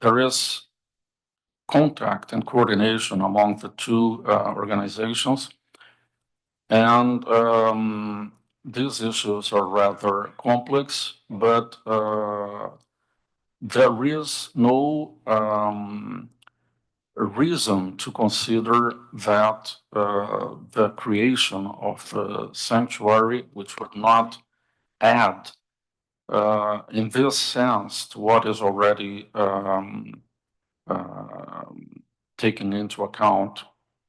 there is contact and coordination among the two organizations, and these issues are rather complex, but there is no reason to consider that the creation of the sanctuary, which would not add in this sense to what is already taken into account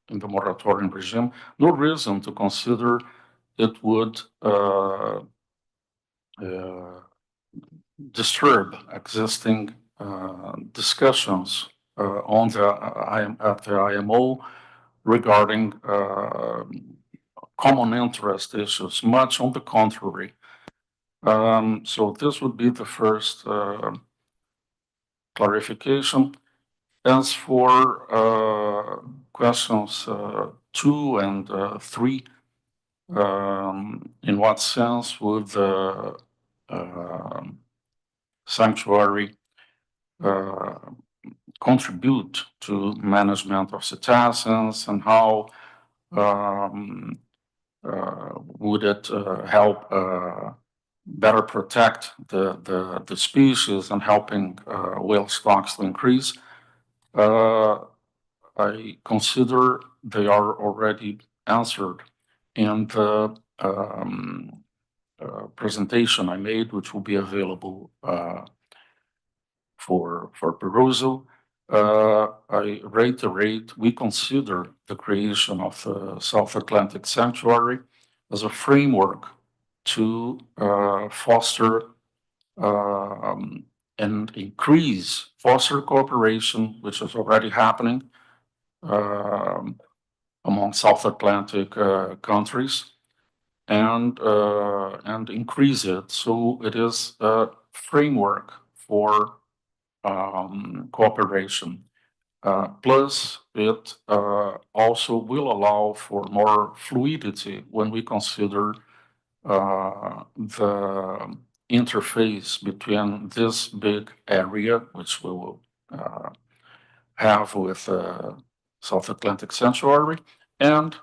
in the moratorium regime, no reason to consider it would disturb existing discussions at the IMO regarding common interest issues. Much on the contrary. So this would be the first clarification. As for questions 2 and 3, in what sense would the sanctuary contribute to management of cetaceans, and how would it help better protect the species and helping whale stocks to increase? I consider they are already answered in the presentation I made, which will be available for perusal. I reiterate, we consider the creation of the South Atlantic Sanctuary as a framework to foster and increase foster cooperation, which is already happening among South Atlantic countries, and increase it so it is a framework for cooperation. Plus, it also will allow for more fluidity when we consider the interface between this big area, which we will have with South Atlantic Sanctuary, and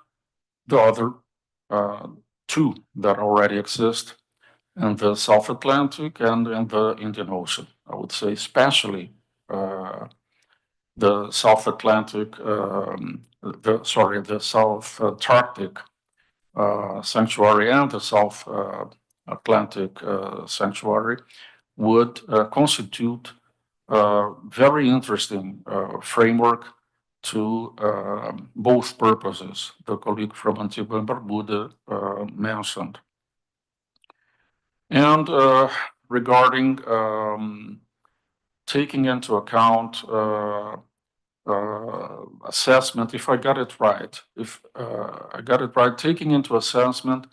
the other 2 that already exist in the South Atlantic and in the Indian Ocean. I would say especially the South Atlantic, the South Antarctic Sanctuary and the South Atlantic Sanctuary would constitute a very interesting framework to both purposes the colleague from Antigua and Barbuda mentioned. And regarding taking into account assessment, if I got it right, taking into assessment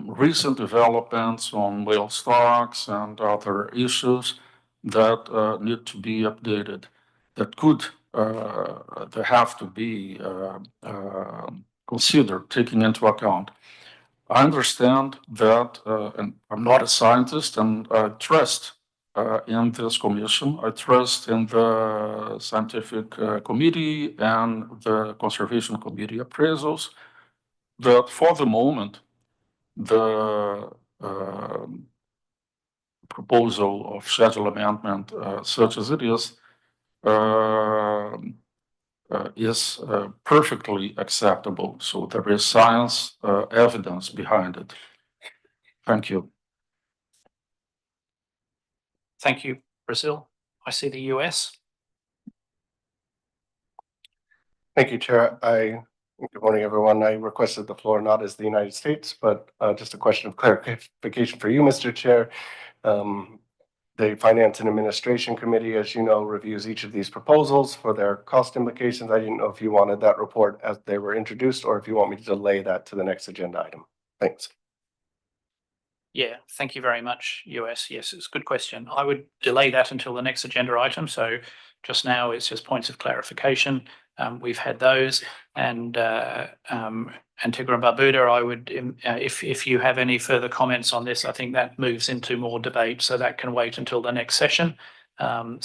recent developments on whale stocks and other issues that need to be updated, that could they have to be considered, taking into account. I understand that, and I'm not a scientist, and I trust in this commission. I trust in the scientific committee and the conservation committee appraisals that for the moment, the proposal of schedule amendment, such as it is perfectly acceptable. So there is science evidence behind it. Thank you. Thank you, Brazil. I see the US. Thank you, Chair. Good morning, everyone. I requested the floor not as the United States, but just a question of clarification for you, Mr. Chair. The Finance and Administration Committee, as you know, reviews each of these proposals for their cost implications. I didn't know if you wanted that report as they were introduced, or if you want me to delay that to the next agenda item. Thanks. Yeah, thank you very much, US. Yes, it's a good question. I would delay that until the next agenda item. So just now it's just points of clarification. We've had those, and Antigua and Barbuda, I would, if you have any further comments on this, I think that moves into more debate, so that can wait until the next session. I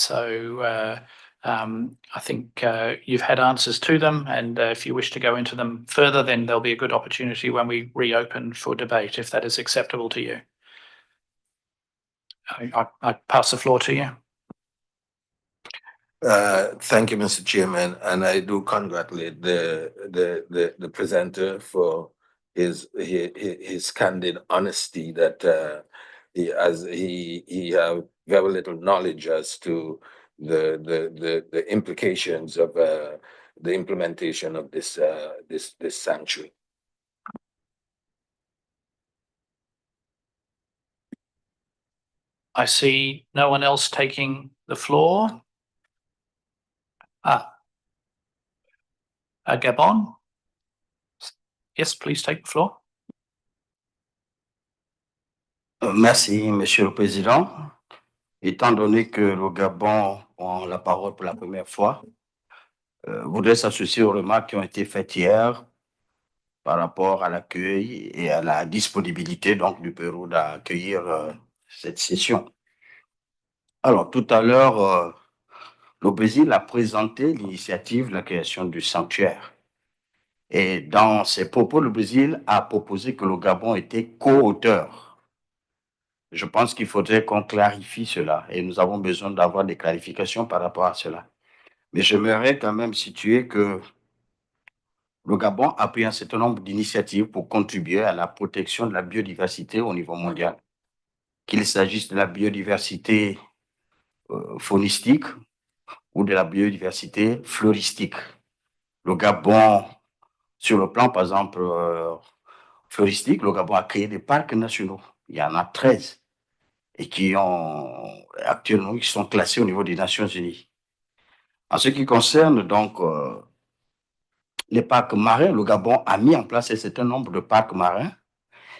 think you've had answers to them, and if you wish to go into them further, then there'll be a good opportunity when we reopen for debate, if that is acceptable to you. I pass the floor to you. Thank you, Mr. Chairman, and I do congratulate the presenter for his candid honesty that he have very little knowledge as to the implications of the implementation of this sanctuary. I see no one else taking the floor. Gabon. Yes, please take the floor. Merci, Monsieur le Président. Étant donné que le Gabon prend la parole pour la première fois, voudrais s'associer aux remarques qui ont été faites hier par rapport à l'accueil et à la disponibilité donc du Pérou d'accueillir cette session. Alors, tout à l'heure, le Brésil a présenté l'initiative de la création du sanctuaire. Et dans ses propos, le Brésil a proposé que le Gabon était co-auteur. Je pense qu'il faudrait qu'on clarifie cela et nous avons besoin d'avoir des clarifications par rapport à cela. Mais j'aimerais quand même situer que le Gabon a pris un certain nombre d'initiatives pour contribuer à la protection de la biodiversité au niveau mondial. Qu'il s'agisse de la biodiversité faunistique ou de la biodiversité floristique. Le Gabon, sur le plan, par exemple, floristique, le Gabon a créé des parcs nationaux. Il y en a 13 et qui sont classés au niveau des Nations Unies. En ce qui concerne donc les parcs marins, le Gabon a mis en place un certain nombre de parcs marins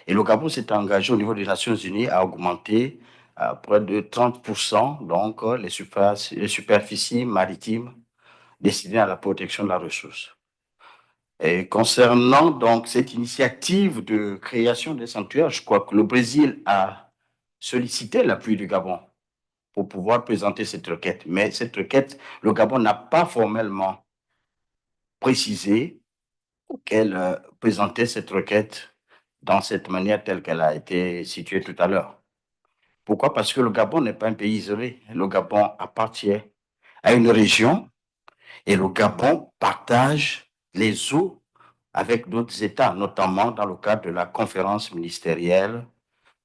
et le Gabon s'est engagé au niveau des Nations Unies à augmenter à près de 30% donc les superficies maritimes destinées à la protection de la ressource. Et concernant donc cette initiative de création des sanctuaires, je crois que le Brésil a sollicité l'appui du Gabon pour pouvoir présenter cette requête. Mais cette requête, le Gabon n'a pas formellement précisé qu'elle présentait cette requête dans cette manière telle qu'elle a été située tout à l'heure. Pourquoi? Parce que le Gabon n'est pas un pays isolé. Le Gabon appartient à une région et le Gabon partage les eaux avec d'autres États, notamment dans le cadre de la conférence ministérielle,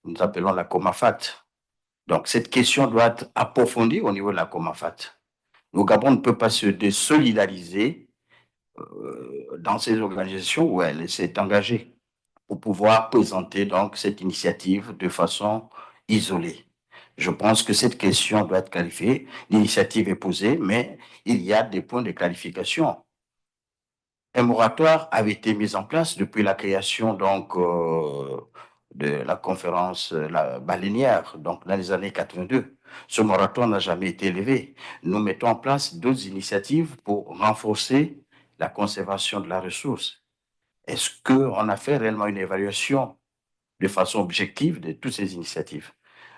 nous appelons la COMAFAT. Donc, cette question doit être approfondie au niveau de la COMAFAT. Le Gabon ne peut pas se désolidariser dans ces organisations où elle s'est engagée pour pouvoir présenter donc cette initiative de façon isolée. Je pense que cette question doit être clarifiée. L'initiative est posée, mais il y a des points de clarification. Un moratoire avait été mis en place depuis la création donc de la conférence la baleinière, donc dans les années 82. Ce moratoire n'a jamais été levé. Nous mettons en place d'autres initiatives pour renforcer la conservation de la ressource. Est-ce qu'on a fait réellement une évaluation de façon objective de toutes ces initiatives?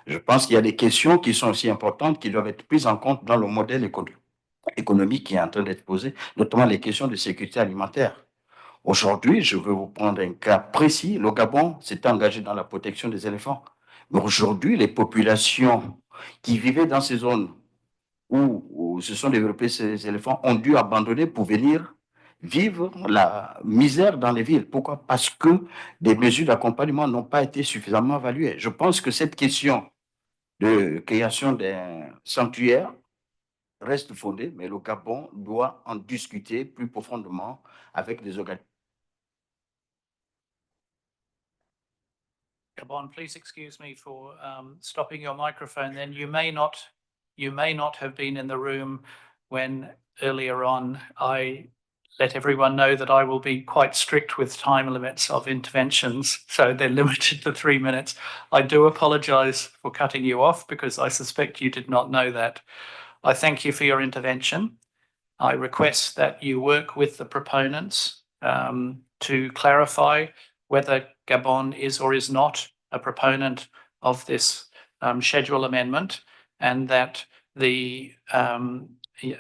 Je pense qu'il y a des questions qui sont aussi importantes qui doivent être prises en compte dans le modèle économique qui est en train d'être posé, notamment les questions de sécurité alimentaire. Aujourd'hui, je veux vous prendre un cas précis. Le Gabon s'est engagé dans la protection des éléphants. Mais aujourd'hui, les populations qui vivaient dans ces zones où se sont développés ces éléphants ont dû abandonner pour venir vivre la misère dans les villes. Pourquoi? Parce que des mesures d'accompagnement n'ont pas été suffisamment évaluées. Je pense que cette question de création d'un sanctuaire reste fondée, mais le Gabon doit en discuter plus profondément avec les organismes. Gabon, please excuse me for stopping your microphone. Then you may not have been in the room when earlier on I let everyone know that I will be quite strict with time limits of interventions, so they're limited to 3 minutes. I do apologise for cutting you off because I suspect you did not know that. I thank you for your intervention. I request that you work with the proponents to clarify whether Gabon is or is not a proponent of this schedule amendment, and that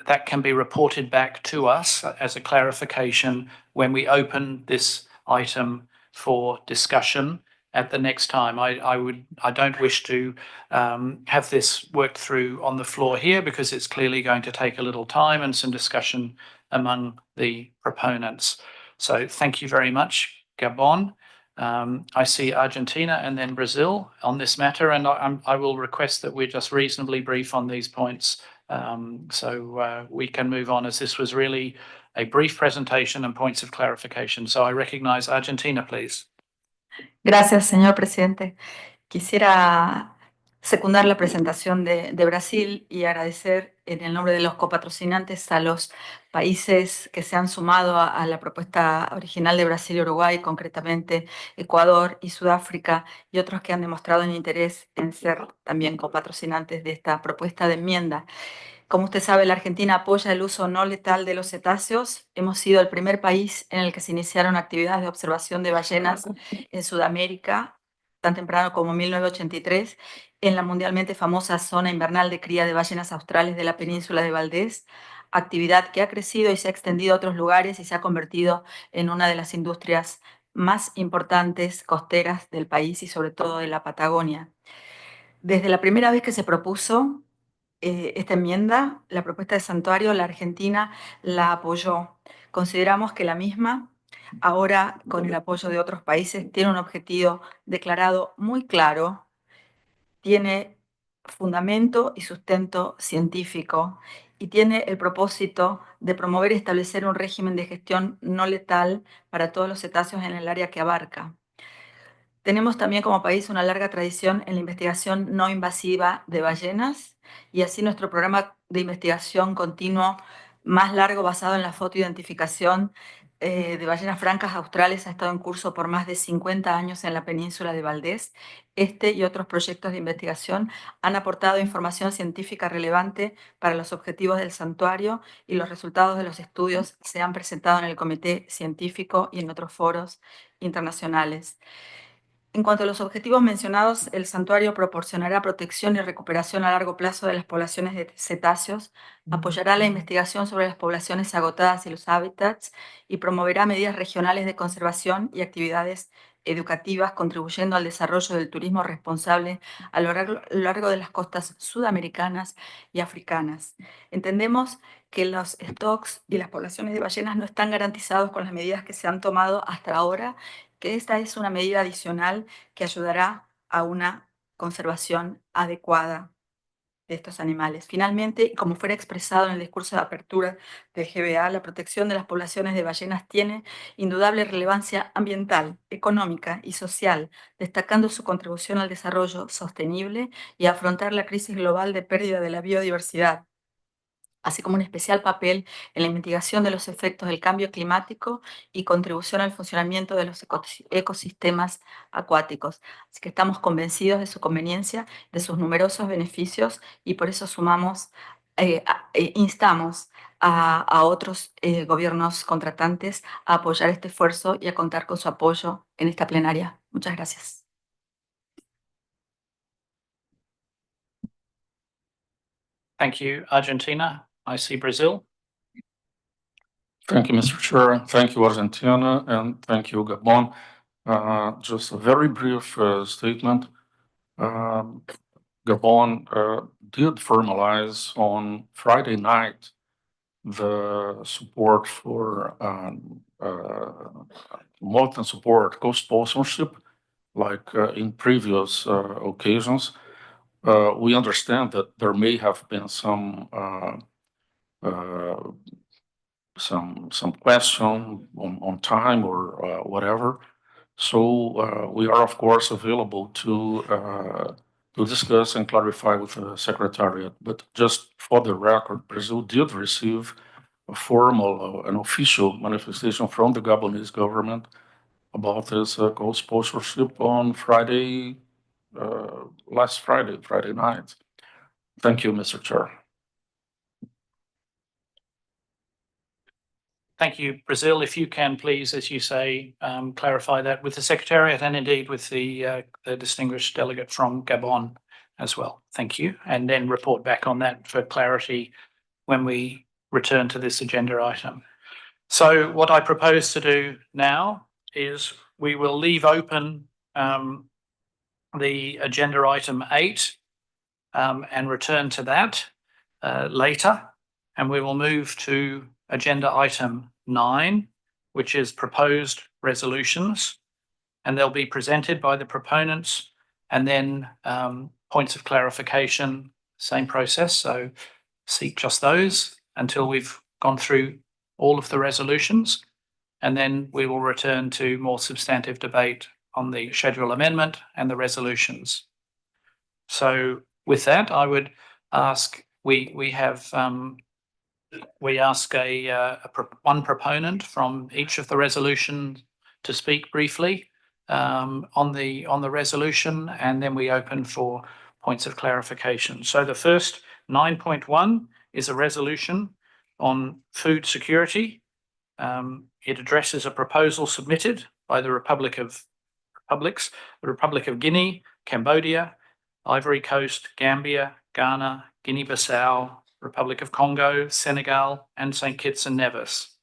that can be reported back to us as a clarification when we open this item for discussion at the next time. I don't wish to have this worked through on the floor here because it's clearly going to take a little time and some discussion among the proponents. So thank you very much, Gabon. I see Argentina and then Brazil on this matter, and I will request that we're just reasonably brief on these points so we can move on, as this was really a brief presentation and points of clarification. So I recognize Argentina, please. Gracias, señor presidente. Quisiera secundar la presentación de Brasil y agradecer en el nombre de los copatrocinantes a los países que se han sumado a la propuesta original de Brasil y Uruguay, concretamente Ecuador y Sudáfrica, y otros que han demostrado un interés en ser también copatrocinantes de esta propuesta de enmienda. Como usted sabe, la Argentina apoya el uso no letal de los cetáceos. Hemos sido el primer país en el que se iniciaron actividades de observación de ballenas en Sudamérica, tan temprano como 1983, en la mundialmente famosa zona invernal de cría de ballenas australes de la península de Valdés, actividad que ha crecido y se ha extendido a otros lugares y se ha convertido en una de las industrias más importantes costeras del país y sobre todo de la Patagonia. Desde la primera vez que se propuso esta enmienda, la propuesta de santuario, la Argentina la apoyó. Consideramos que la misma, ahora con el apoyo de otros países, tiene un objetivo declarado muy claro, tiene fundamento y sustento científico y tiene el propósito de promover y establecer un régimen de gestión no letal para todos los cetáceos en el área que abarca. Tenemos también como país una larga tradición en la investigación no invasiva de ballenas y así nuestro programa de investigación continuo más largo basado en la fotoidentificación de ballenas francas australes ha estado en curso por más de 50 años en la península de Valdés. Este y otros proyectos de investigación han aportado información científica relevante para los objetivos del santuario y los resultados de los estudios se han presentado en el comité científico y en otros foros internacionales. En cuanto a los objetivos mencionados, el santuario proporcionará protección y recuperación a largo plazo de las poblaciones de cetáceos, apoyará la investigación sobre las poblaciones agotadas y los hábitats y promoverá medidas regionales de conservación y actividades educativas, contribuyendo al desarrollo del turismo responsable a lo largo de las costas sudamericanas y africanas. Entendemos que los stocks y las poblaciones de ballenas no están garantizados con las medidas que se han tomado hasta ahora, que esta es una medida adicional que ayudará a una conservación adecuada de estos animales. Finalmente, como fuera expresado en el discurso de apertura del GBA, la protección de las poblaciones de ballenas tiene indudable relevancia ambiental, económica y social, destacando su contribución al desarrollo sostenible y a afrontar la crisis global de pérdida de la biodiversidad. así como un especial papel en la mitigación de los efectos del cambio climático y contribución al funcionamiento de los ecosistemas acuáticos. Así que estamos convencidos de su conveniencia, de sus numerosos beneficios y por eso instamos a otros gobiernos contratantes a apoyar este esfuerzo y a contar con su apoyo en esta plenaria. Muchas gracias. Thank you, Argentina. I see Brazil. Thank you, Mr. Chair. Thank you, Argentina, and thank you, Gabon. Just a very brief statement. Gabon did formalize on Friday night the support for multi-support co-sponsorship, like in previous occasions. We understand that there may have been some question on time or whatever. So we are, of course, available to discuss and clarify with the Secretariat. But just for the record, Brazil did receive a formal, an official manifestation from the Gabonese government about this co-sponsorship on Friday, last Friday night. Thank you, Mr. Chair. Thank you, Brazil. If you can, please, as you say, clarify that with the Secretariat and indeed with the distinguished delegate from Gabon as well. Thank you. And then report back on that for clarity when we return to this agenda item. So what I propose to do now is we will leave open the agenda item 8 and return to that later. And we will move to agenda item 9, which is proposed resolutions, and they'll be presented by the proponents, and then points of clarification, same process. So seek just those until we've gone through all of the resolutions, and then we will return to more substantive debate on the schedule amendment and the resolutions. So with that, I would ask, we ask one proponent from each of the resolutions to speak briefly on the resolution, and then we open for points of clarification. So the first 9.1 is a resolution on food security. It addresses a proposal submitted by the Republic of Guinea, Cambodia, Ivory Coast, Gambia, Ghana, Guinea-Bissau, Republic of Congo, Senegal, and St. Kitts and Nevis.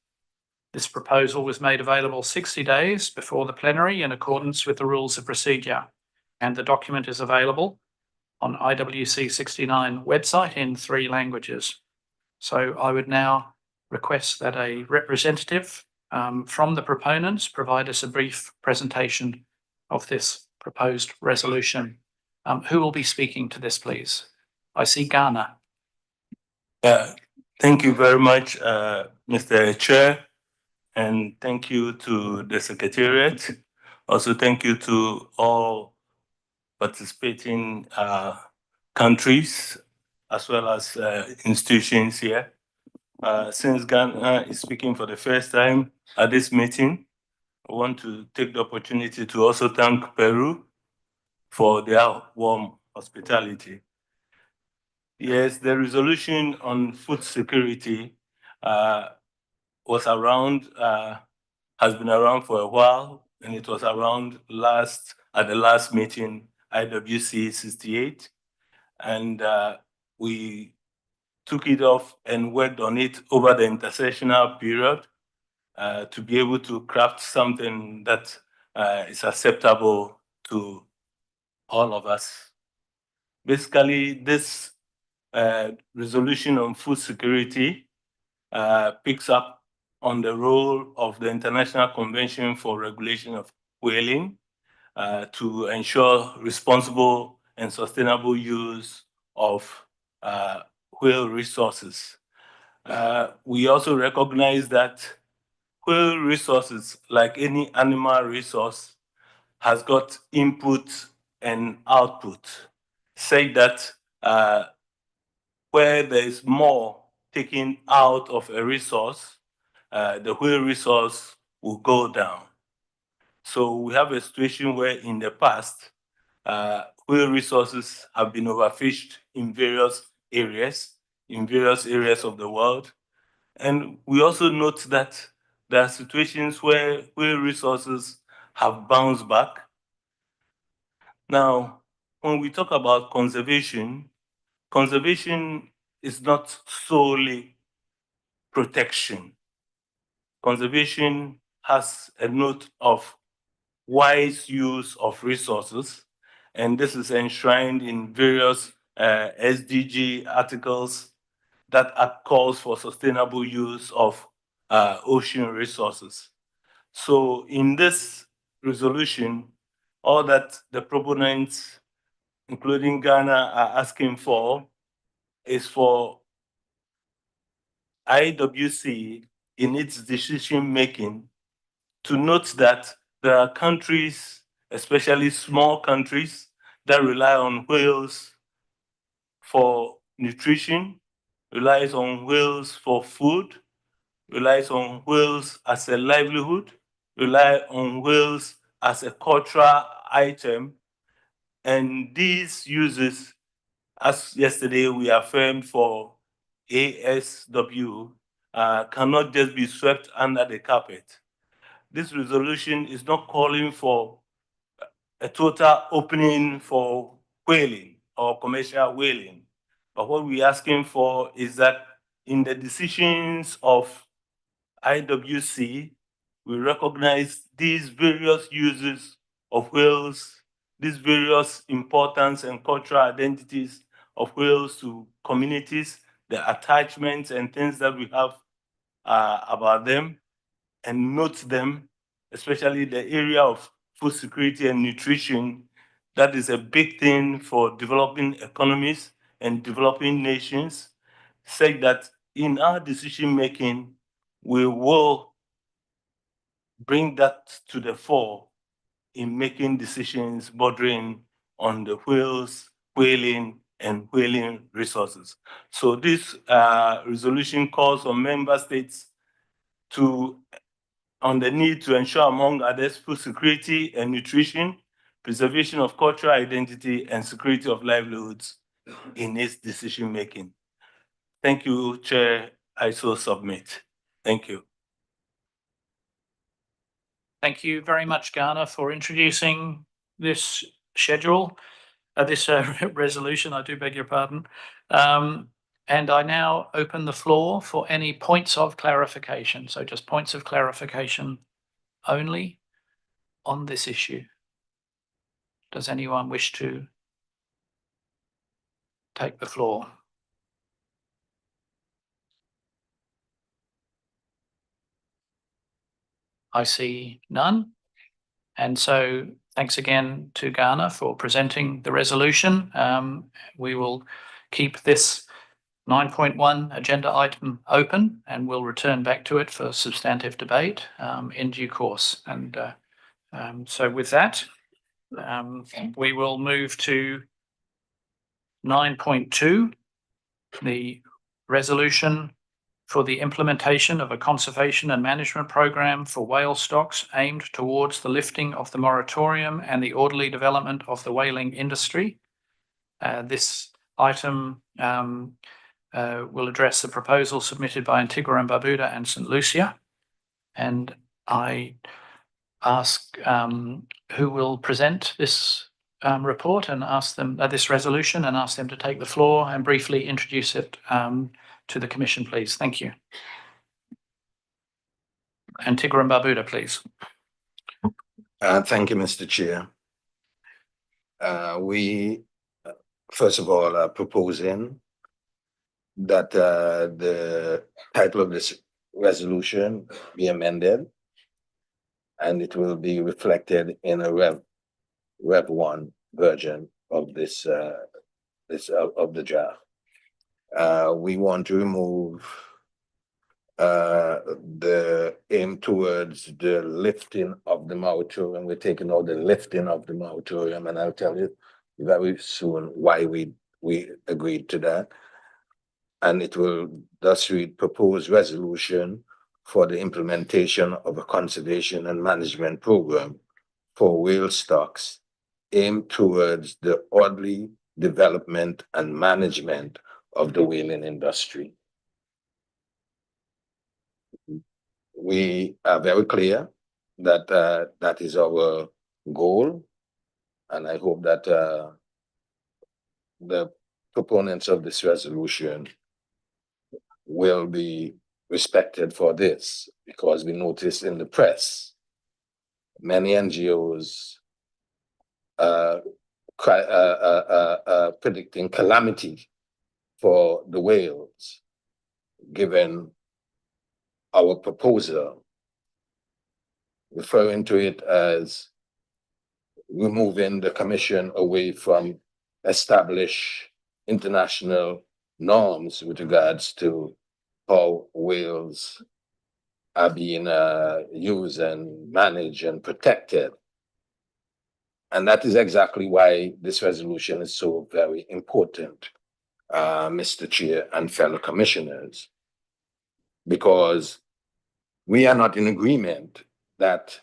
This proposal was made available 60 days before the plenary in accordance with the rules of procedure, and the document is available on IWC69 website in 3 languages. So I would now request that a representative from the proponents provide us a brief presentation of this proposed resolution. Who will be speaking to this, please? I see Ghana. Thank you very much, Mr. Chair, and thank you to the Secretariat. Also, thank you to all participating countries as well as institutions here. Since Ghana is speaking for the first time at this meeting, I want to take the opportunity to also thank Peru for their warm hospitality. Yes, the resolution on food security was around, has been around for a while, and it was around at the last meeting, IWC68, and we took it off and worked on it over the intersessional period to be able to craft something that is acceptable to all of us. Basically, this resolution on food security picks up on the role of the International Convention for Regulation of Whaling to ensure responsible and sustainable use of whale resources. We also recognize that whale resources, like any animal resource, has got input and output. Say that where there is more taken out of a resource, the whale resource will go down. So we have a situation where in the past, whale resources have been overfished in various areas of the world. And we also note that there are situations where whale resources have bounced back. Now, when we talk about conservation, conservation is not solely protection. Conservation has a note of wise use of resources, and this is enshrined in various SDG articles that calls for sustainable use of ocean resources. So in this resolution, all that the proponents, including Ghana, are asking for is for IWC in its decision-making to note that there are countries, especially small countries, that rely on whales for nutrition, relies on whales for food, relies on whales as a livelihood, rely on whales as a cultural item. And these uses, as yesterday we affirmed for ASW, cannot just be swept under the carpet. This resolution is not calling for a total opening for whaling or commercial whaling. But what we're asking for is that in the decisions of IWC, we recognize these various uses of whales, these various importance and cultural identities of whales to communities, the attachments and things that we have about them, and note them, especially the area of food security and nutrition. That is a big thing for developing economies and developing nations. Say that in our decision making, we will bring that to the fore in making decisions bordering on the whales, whaling, and whaling resources. So this resolution calls on member states on the need to ensure, among others, food security and nutrition, preservation of cultural identity, and security of livelihoods in its decision making. Thank you, Chair. I so submit. Thank you. Thank you very much, Ghana, for introducing this schedule, this resolution, I do beg your pardon. And I now open the floor for any points of clarification. So just points of clarification only on this issue. Does anyone wish to take the floor? I see none. And so thanks again to Ghana for presenting the resolution. We will keep this 9.1 agenda item open and we'll return back to it for substantive debate in due course. And so with that, we will move to 9.2, the resolution for the implementation of a conservation and management program for whale stocks aimed towards the lifting of the moratorium and the orderly development of the whaling industry. This item will address the proposal submitted by Antigua and Barbuda and St. Lucia. And I ask who will present this report and ask them this resolution and ask them to take the floor and briefly introduce it to the Commission, please. Thank you. Antigua and Barbuda, please. Thank you, Mr. Chair. We, first of all, are proposing that the title of this resolution be amended and it will be reflected in a Rev 1 version of this of the draft. We want to remove the aim towards the lifting of the moratorium. We're taking out the lifting of the moratorium, and I'll tell you very soon why we agreed to that. And it will thus read proposed resolution for the implementation of a conservation and management program for whale stocks aimed towards the orderly development and management of the whaling industry. We are very clear that that is our goal, and I hope that the proponents of this resolution will be respected for this, because we noticed in the press many NGOs predicting calamity for the whales, given our proposal, referring to it as removing the commission away from established international norms with regards to how whales are being used and managed and protected. And that is exactly why this resolution is so very important, Mr. Chair and fellow commissioners, because we are not in agreement that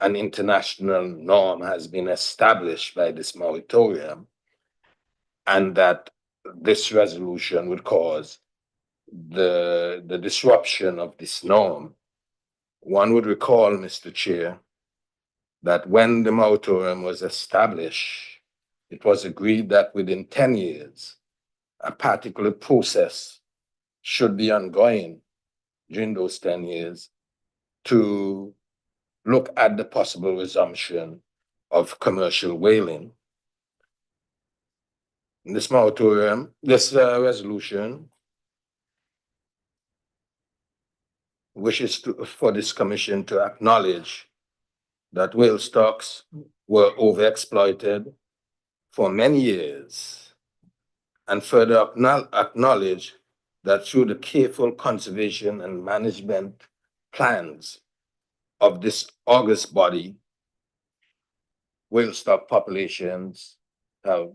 an international norm has been established by this moratorium and that this resolution would cause the disruption of this norm. One would recall, Mr. Chair, that when the moratorium was established, it was agreed that within 10 years, a particular process should be ongoing during those 10 years to look at the possible resumption of commercial whaling. This moratorium, this resolution wishes for this commission to acknowledge that whale stocks were overexploited for many years, and further acknowledge that through the careful conservation and management plans of this august body, whale stock populations have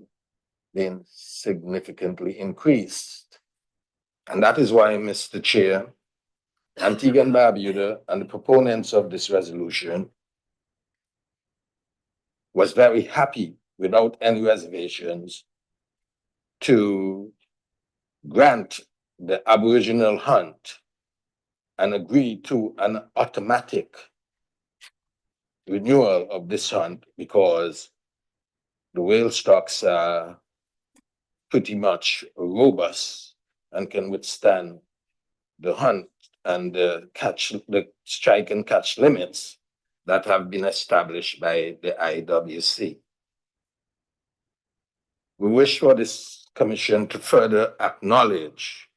been significantly increased. And that is why, Mr. Chair, Antigua and Barbuda and the proponents of this resolution was very happy, without any reservations, to grant the Aboriginal hunt and agree to an automatic renewal of this hunt, because the whale stocks are pretty much robust and can withstand the hunt and the strike and catch limits that have been established by the IWC. We wish for this commission to further acknowledge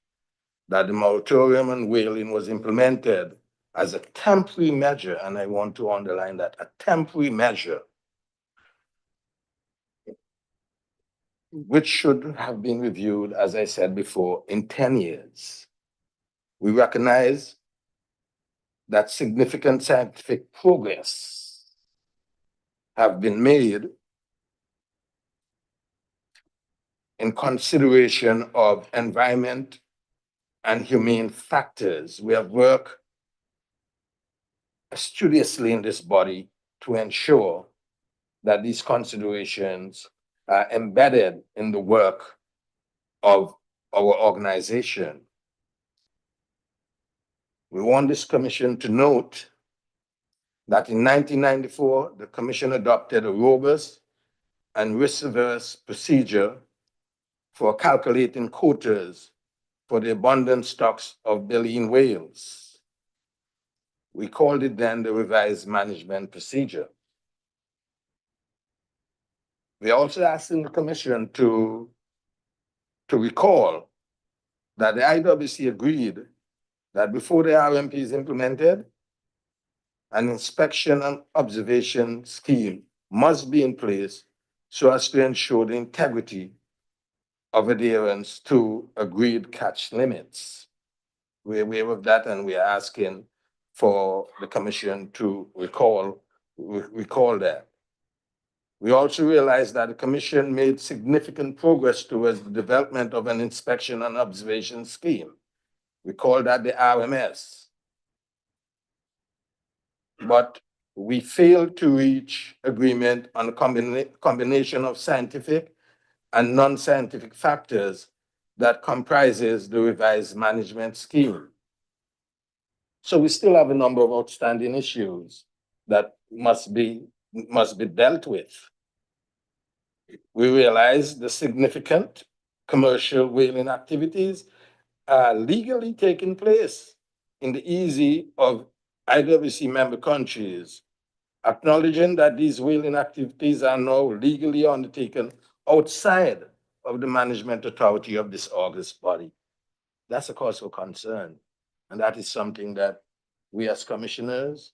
that the moratorium on whaling was implemented as a temporary measure, and I want to underline that, a temporary measure, which should have been reviewed, as I said before, in 10 years. We recognize that significant scientific progress have been made in consideration of environment and humane factors. We have worked studiously in this body to ensure that these considerations are embedded in the work of our organization. We want this commission to note that in 1994, the commission adopted a robust and risk-averse procedure for calculating quotas for the abundant stocks of baleen whales. We called it then the revised management procedure. We are also asking the commission to recall that the IWC agreed that before the RMP is implemented, an inspection and observation scheme must be in place so as to ensure the integrity of adherence to agreed catch limits. We're aware of that, and we are asking for the commission to recall that. We also realized that the Commission made significant progress towards the development of an inspection and observation scheme. We call that the RMS. But we failed to reach agreement on a combination of scientific and non-scientific factors that comprises the revised management scheme. So we still have a number of outstanding issues that must be dealt with. We realize the significant commercial whaling activities are legally taking place in the EZ of IWC member countries, acknowledging that these whaling activities are now legally undertaken outside of the management authority of this august body. That's a cause for concern. And that is something that we as commissioners,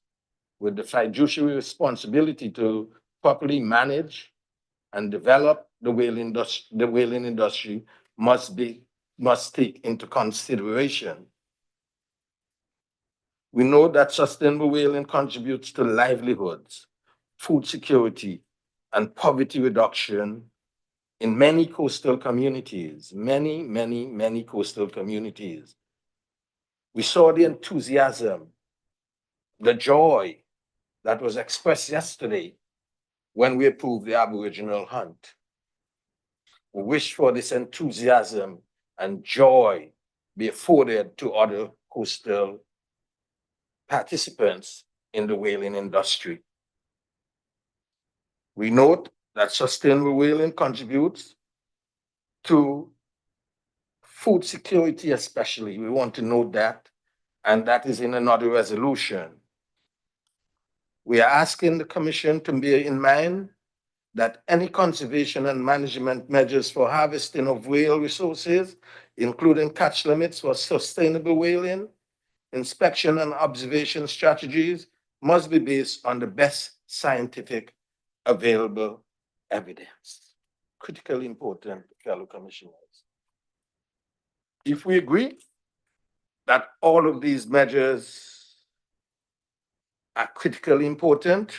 with the fiduciary responsibility to properly manage and develop the whaling industry must take into consideration. We know that sustainable whaling contributes to livelihoods, food security, and poverty reduction in many coastal communities, many coastal communities. We saw the enthusiasm, the joy that was expressed yesterday when we approved the Aboriginal hunt. We wish for this enthusiasm and joy be afforded to other coastal participants in the whaling industry. We note that sustainable whaling contributes to food security especially. We want to note that, and that is in another resolution. We are asking the Commission to bear in mind that any conservation and management measures for harvesting of whale resources, including catch limits for sustainable whaling, inspection and observation strategies, must be based on the best scientific available evidence. Critically important, fellow commissioners. If we agree that all of these measures are critically important,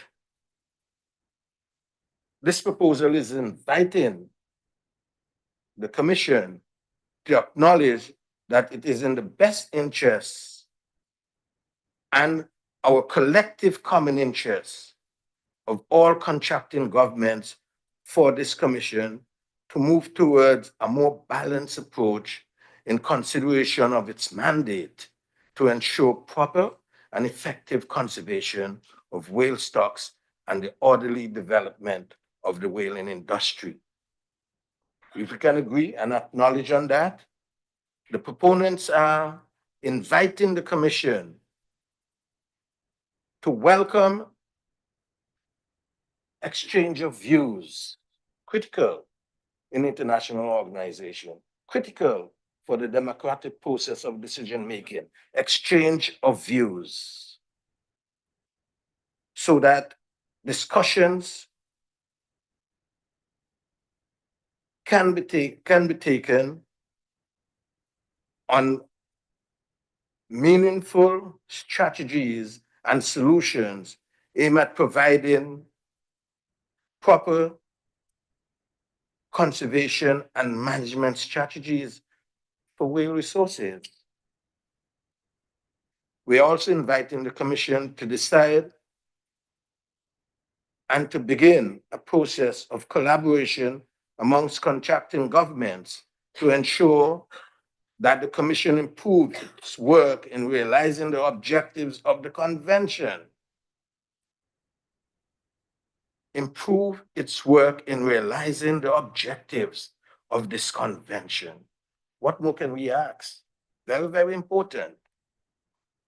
this proposal is inviting the Commission to acknowledge that it is in the best interests and our collective common interests of all contracting governments for this Commission to move towards a more balanced approach in consideration of its mandate to ensure proper and effective conservation of whale stocks and the orderly development of the whaling industry. If we can agree and acknowledge on that, the proponents are inviting the Commission to welcome exchange of views, critical in international organization, critical for the democratic process of decision-making, exchange of views, so that discussions can be taken on meaningful strategies and solutions aimed at providing proper conservation and management strategies for whale resources. We are also inviting the Commission to decide and to begin a process of collaboration amongst contracting governments to ensure that the Commission improves its work in realizing the objectives of the Convention. Improve its work in realizing the objectives of this Convention. What more can we ask? Very, very important.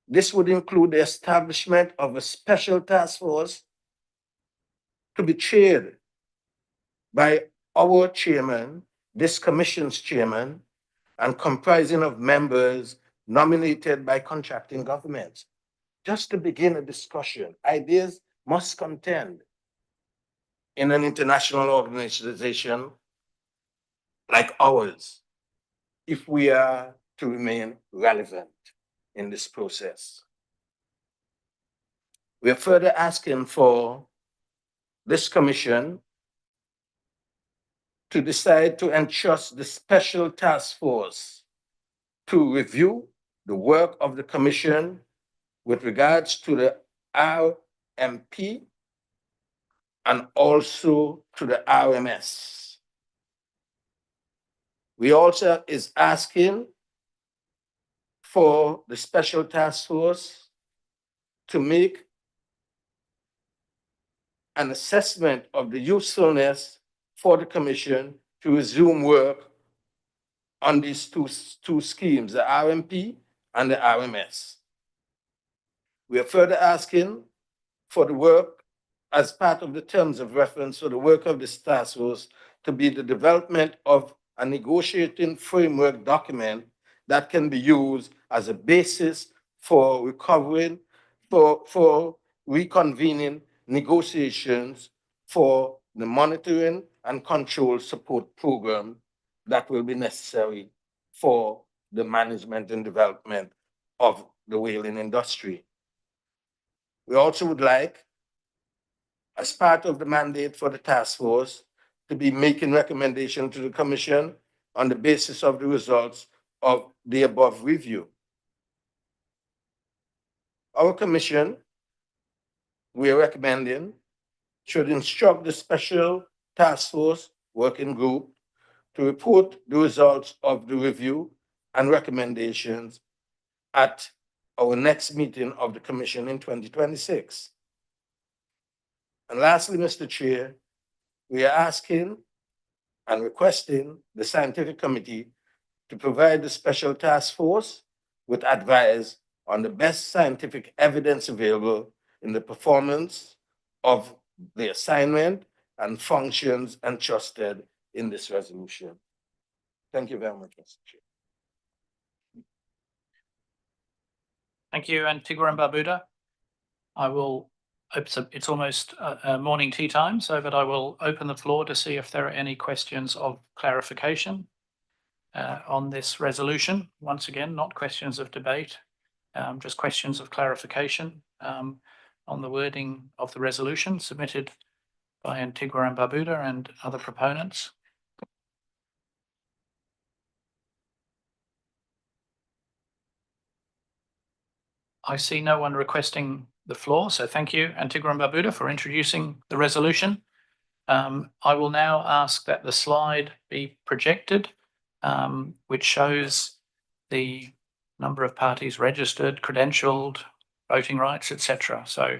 This would include the establishment of a special task force to be chaired by our chairman, this Commission's chairman, and comprising of members nominated by contracting governments. Just to begin a discussion, ideas must contend in an international organization like ours if we are to remain relevant in this process. We are further asking for this Commission to decide to entrust the special task force to review the work of the commission with regards to the RMP and also to the RMS. We also is asking for the special task force to make an assessment of the usefulness for the commission to resume work on these two schemes, the RMP and the RMS. We are further asking for the work as part of the terms of reference for the work of this task force to be the development of a negotiating framework document that can be used as a basis for recovering, for reconvening negotiations for the monitoring and control support program that will be necessary for the management and development of the whaling industry. We also would like, as part of the mandate for the task force, to be making recommendation to the commission on the basis of the results of the above review. Our commission, we are recommending, should instruct the special task force working group to report the results of the review and recommendations at our next meeting of the commission in 2026. And lastly, Mr. Chair, we are asking and requesting the scientific committee to provide the special task force with advice on the best scientific evidence available in the performance of the assignment and functions entrusted in this resolution. Thank you very much, Mr. Chair. Thank you, Antigua and Barbuda. I will, it's almost morning tea time, but I will open the floor to see if there are any questions of clarification on this resolution. Once again, not questions of debate, just questions of clarification on the wording of the resolution submitted by Antigua and Barbuda and other proponents. I see no one requesting the floor, so thank you, Antigua and Barbuda, for introducing the resolution. I will now ask that the slide be projected, which shows the number of parties registered, credentialed, voting rights, etc. So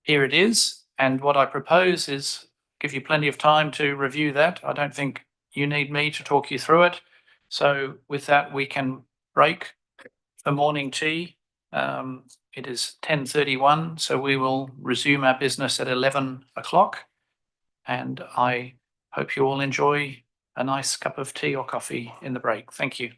here it is, and what I propose is give you plenty of time to review that. I don't think you need me to talk you through it. So with that, we can break for morning tea. It is 10:31, so we will resume our business at 11 o'clock. And I hope you all enjoy a nice cup of tea or coffee in the break. Thank you.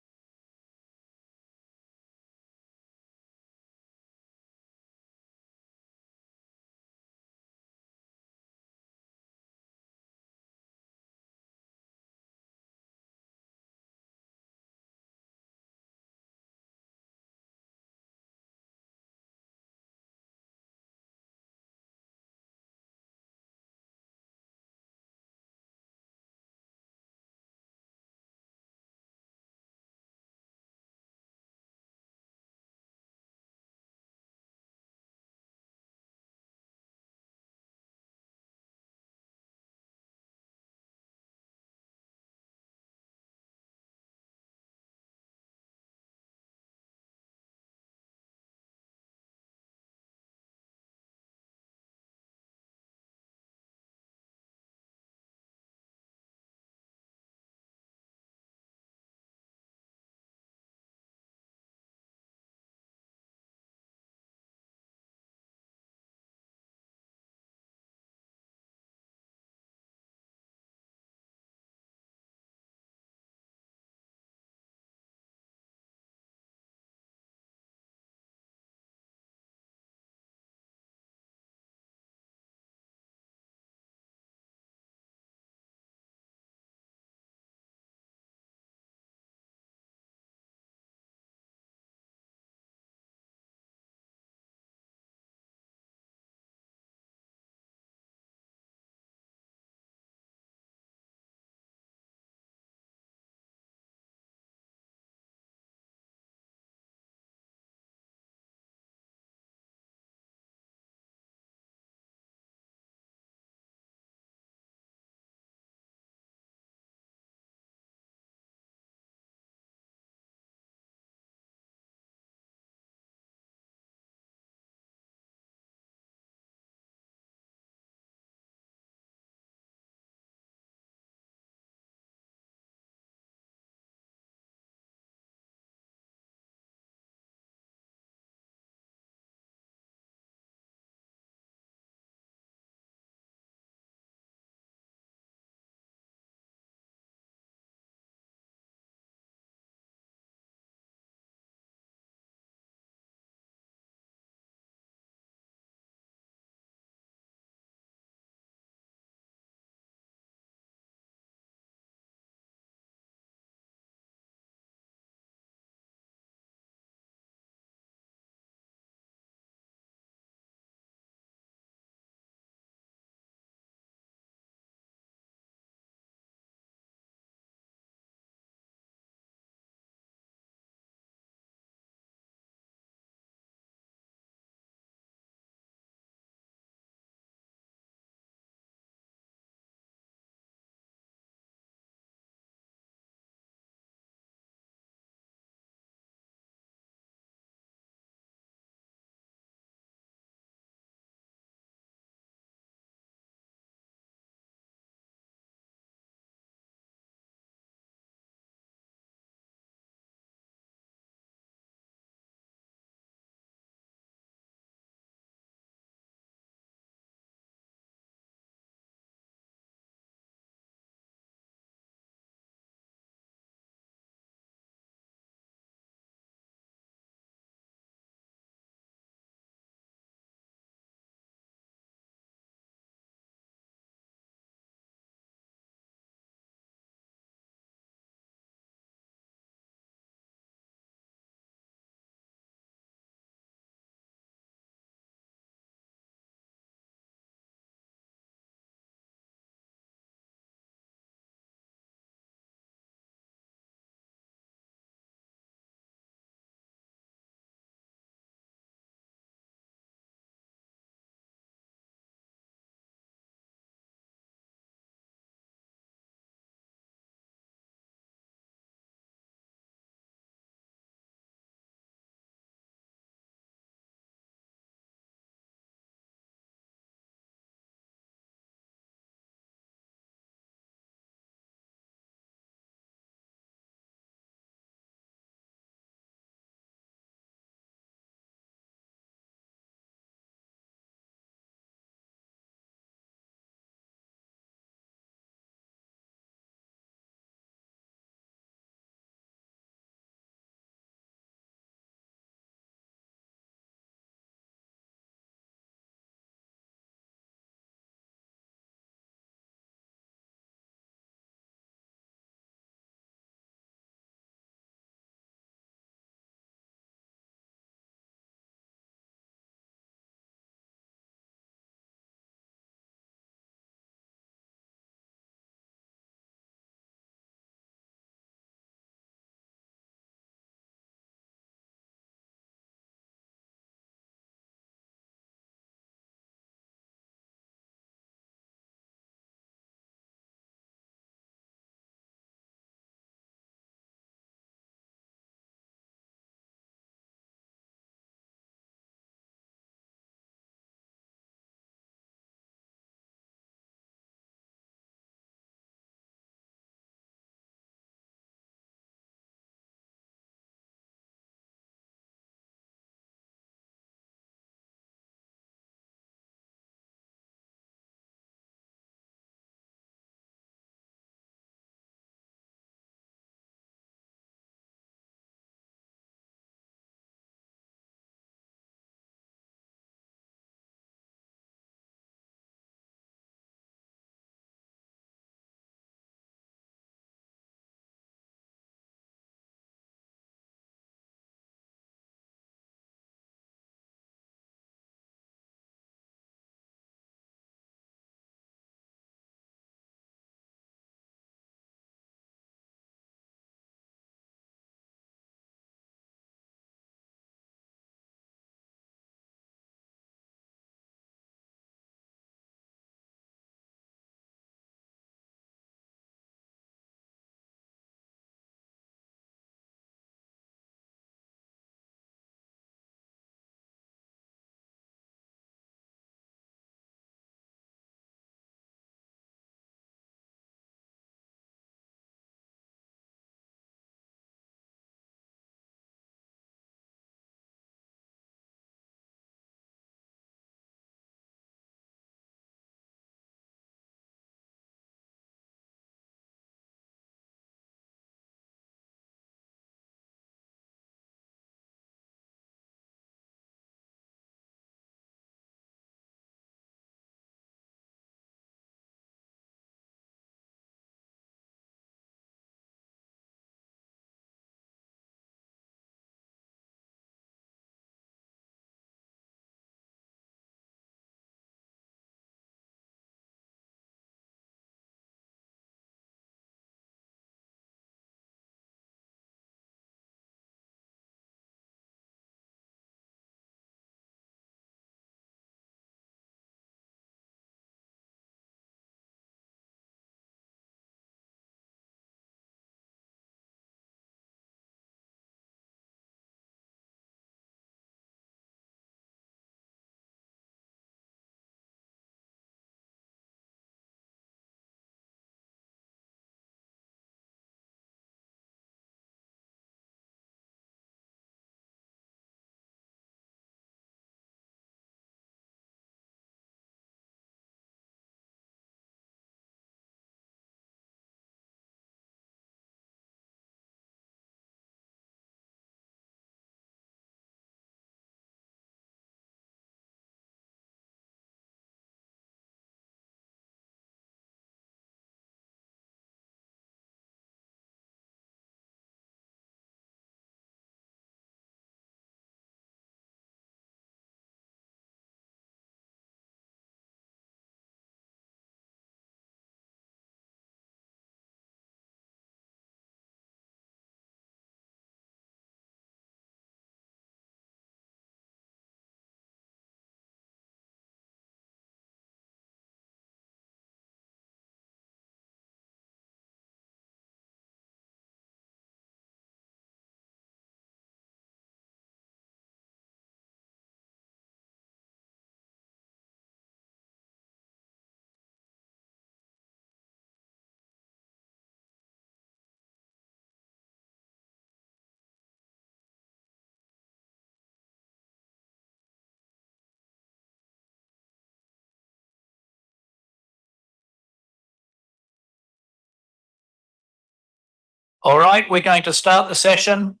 All right, we're going to start the session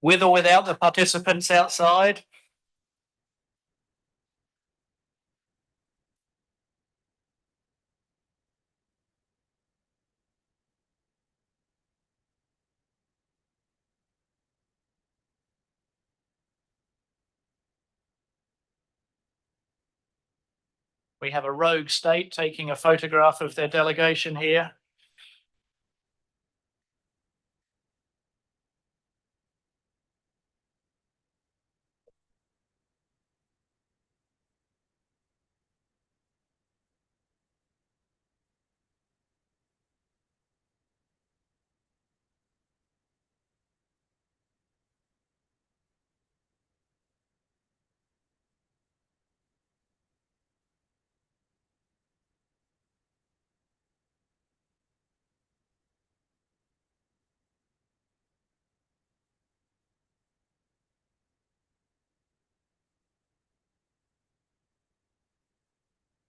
with or without the participants outside. We have a rogue state taking a photograph of their delegation here.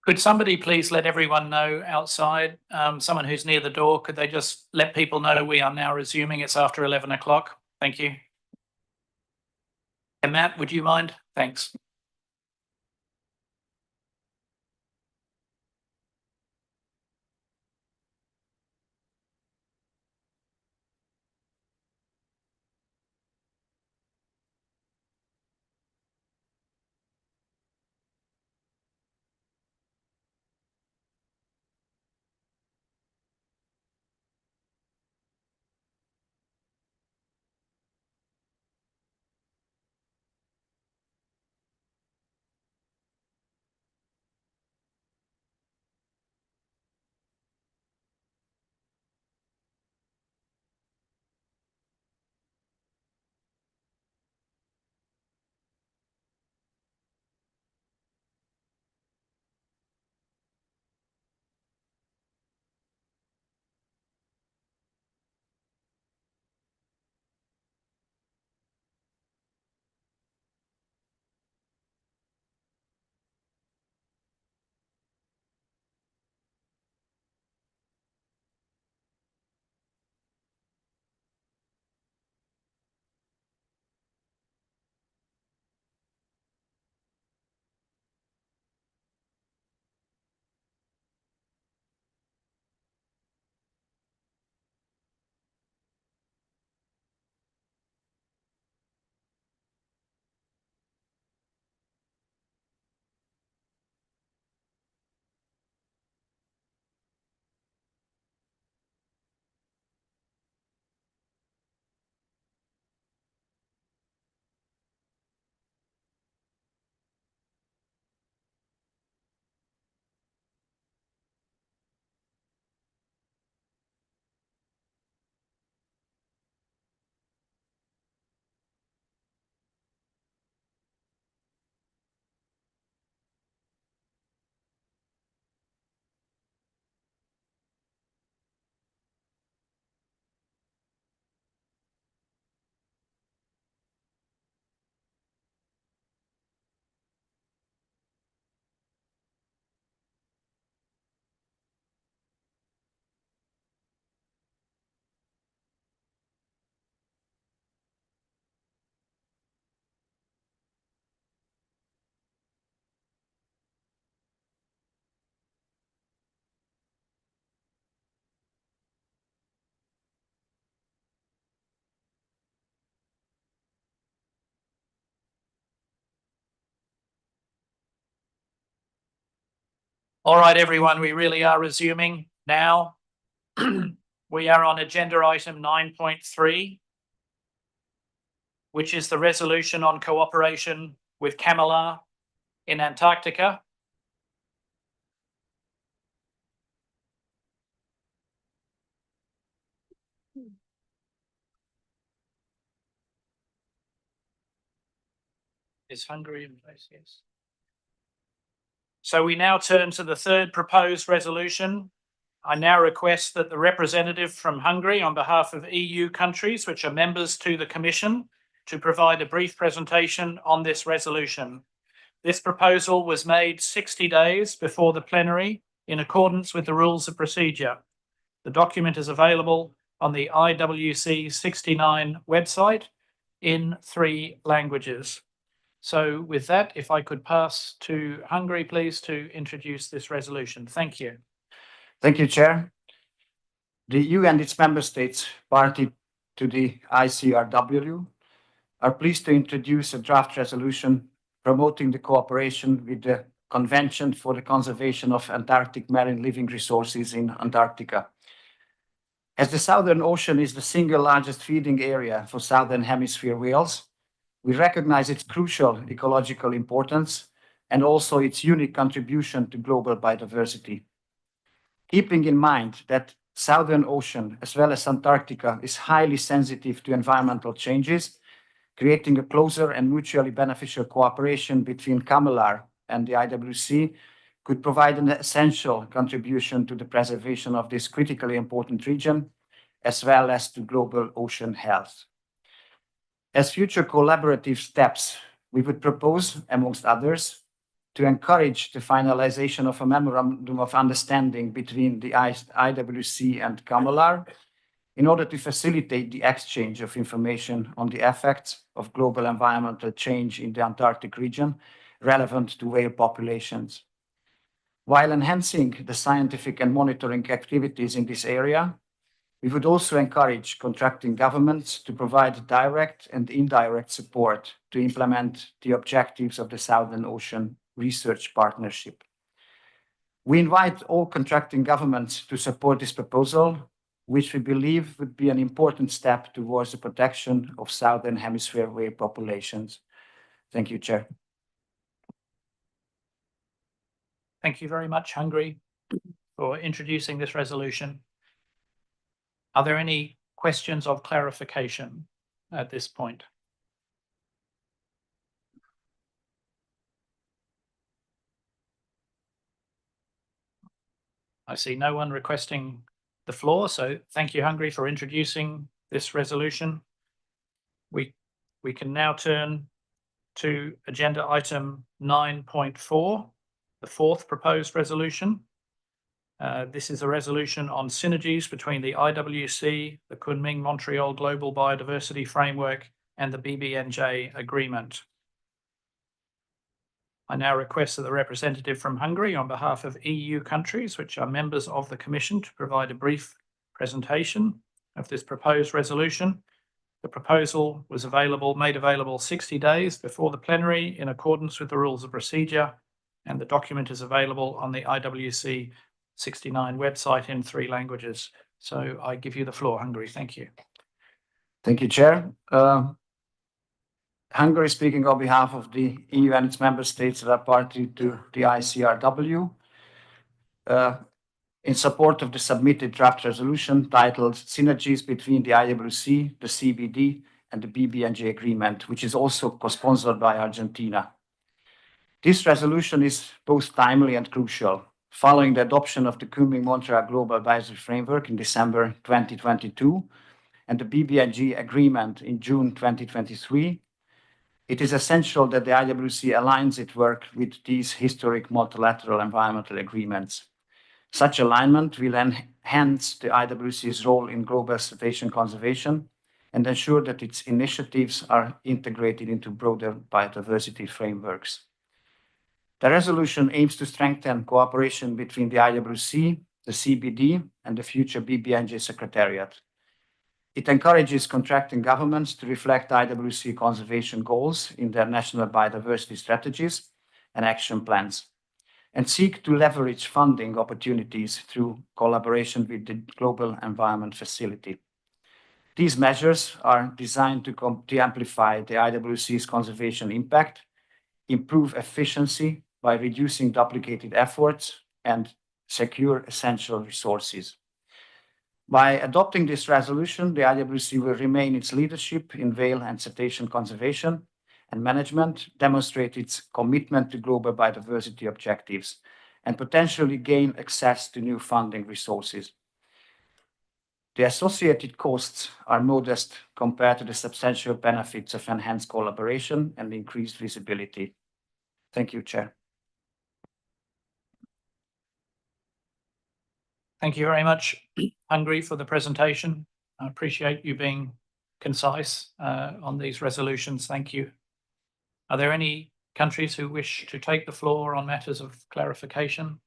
Could somebody please let everyone know outside, someone who's near the door, could they just let people know we are now resuming? It's after 11 o'clock. Thank you. And Matt, would you mind? Thanks. All right, everyone, we really are resuming now. We are on agenda item 9.3, which is the resolution on cooperation with CAMLR in Antarctica. Is Hungary in place? Yes. So we now turn to the third proposed resolution. I now request that the representative from Hungary on behalf of EU countries which are members to the Commission to provide a brief presentation on this resolution. This proposal was made 60 days before the plenary in accordance with the rules of procedure. The document is available on the IWC69 website in 3 languages. So with that, if I could pass to Hungary, please, to introduce this resolution. Thank you. Thank you, Chair. The EU and its member states, party to the ICRW, are pleased to introduce a draft resolution promoting the cooperation with the Convention for the Conservation of Antarctic Marine Living Resources in Antarctica. As the Southern Ocean is the single largest feeding area for Southern Hemisphere whales, we recognize its crucial ecological importance and also its unique contribution to global biodiversity. Keeping in mind that Southern Ocean, as well as Antarctica, is highly sensitive to environmental changes, creating a closer and mutually beneficial cooperation between CAMLR and the IWC could provide an essential contribution to the preservation of this critically important region, as well as to global ocean health. As future collaborative steps, we would propose, amongst others, to encourage the finalization of a memorandum of understanding between the IWC and CAMLR in order to facilitate the exchange of information on the effects of global environmental change in the Antarctic region relevant to whale populations. While enhancing the scientific and monitoring activities in this area, we would also encourage contracting governments to provide direct and indirect support to implement the objectives of the Southern Ocean Research Partnership. We invite all contracting governments to support this proposal, which we believe would be an important step towards the protection of Southern Hemisphere whale populations. Thank you, Chair. Thank you very much, Hungary, for introducing this resolution. Are there any questions of clarification at this point? I see no one requesting the floor, so thank you, Hungary, for introducing this resolution. We can now turn to agenda item 9.4, the 4th proposed resolution. This is a resolution on synergies between the IWC, the Kunming-Montreal Global Biodiversity Framework, and the BBNJ agreement. I now request that the representative from Hungary, on behalf of EU countries which are members of the Commission, to provide a brief presentation of this proposed resolution. The proposal was made available 60 days before the plenary in accordance with the rules of procedure, and the document is available on the IWC69 website in 3 languages. So I give you the floor, Hungary. Thank you. Thank you, Chair. Hungary, speaking on behalf of the EU and its member states that are party to the ICRW, in support of the submitted draft resolution titled Synergies between the IWC, the CBD, and the BBNJ agreement, which is also co-sponsored by Argentina. This resolution is both timely and crucial. Following the adoption of the Kunming-Montreal Global Biodiversity Framework in December 2022 and the BBNJ agreement in June 2023, it is essential that the IWC aligns its work with these historic multilateral environmental agreements. Such alignment will enhance the IWC's role in global cetacean conservation and ensure that its initiatives are integrated into broader biodiversity frameworks. The resolution aims to strengthen cooperation between the IWC, the CBD, and the future BBNJ Secretariat. It encourages contracting governments to reflect IWC conservation goals in their national biodiversity strategies and action plans, and seek to leverage funding opportunities through collaboration with the Global Environment Facility. These measures are designed to amplify the IWC's conservation impact, improve efficiency by reducing duplicated efforts, and secure essential resources. By adopting this resolution, the IWC will remain its leadership in whale and cetacean conservation and management, demonstrate its commitment to global biodiversity objectives, and potentially gain access to new funding resources. The associated costs are modest compared to the substantial benefits of enhanced collaboration and increased visibility. Thank you, Chair. Thank you very much, Hungary, for the presentation. I appreciate you being concise on these resolutions. Thank you. Are there any countries who wish to take the floor on matters of clarification?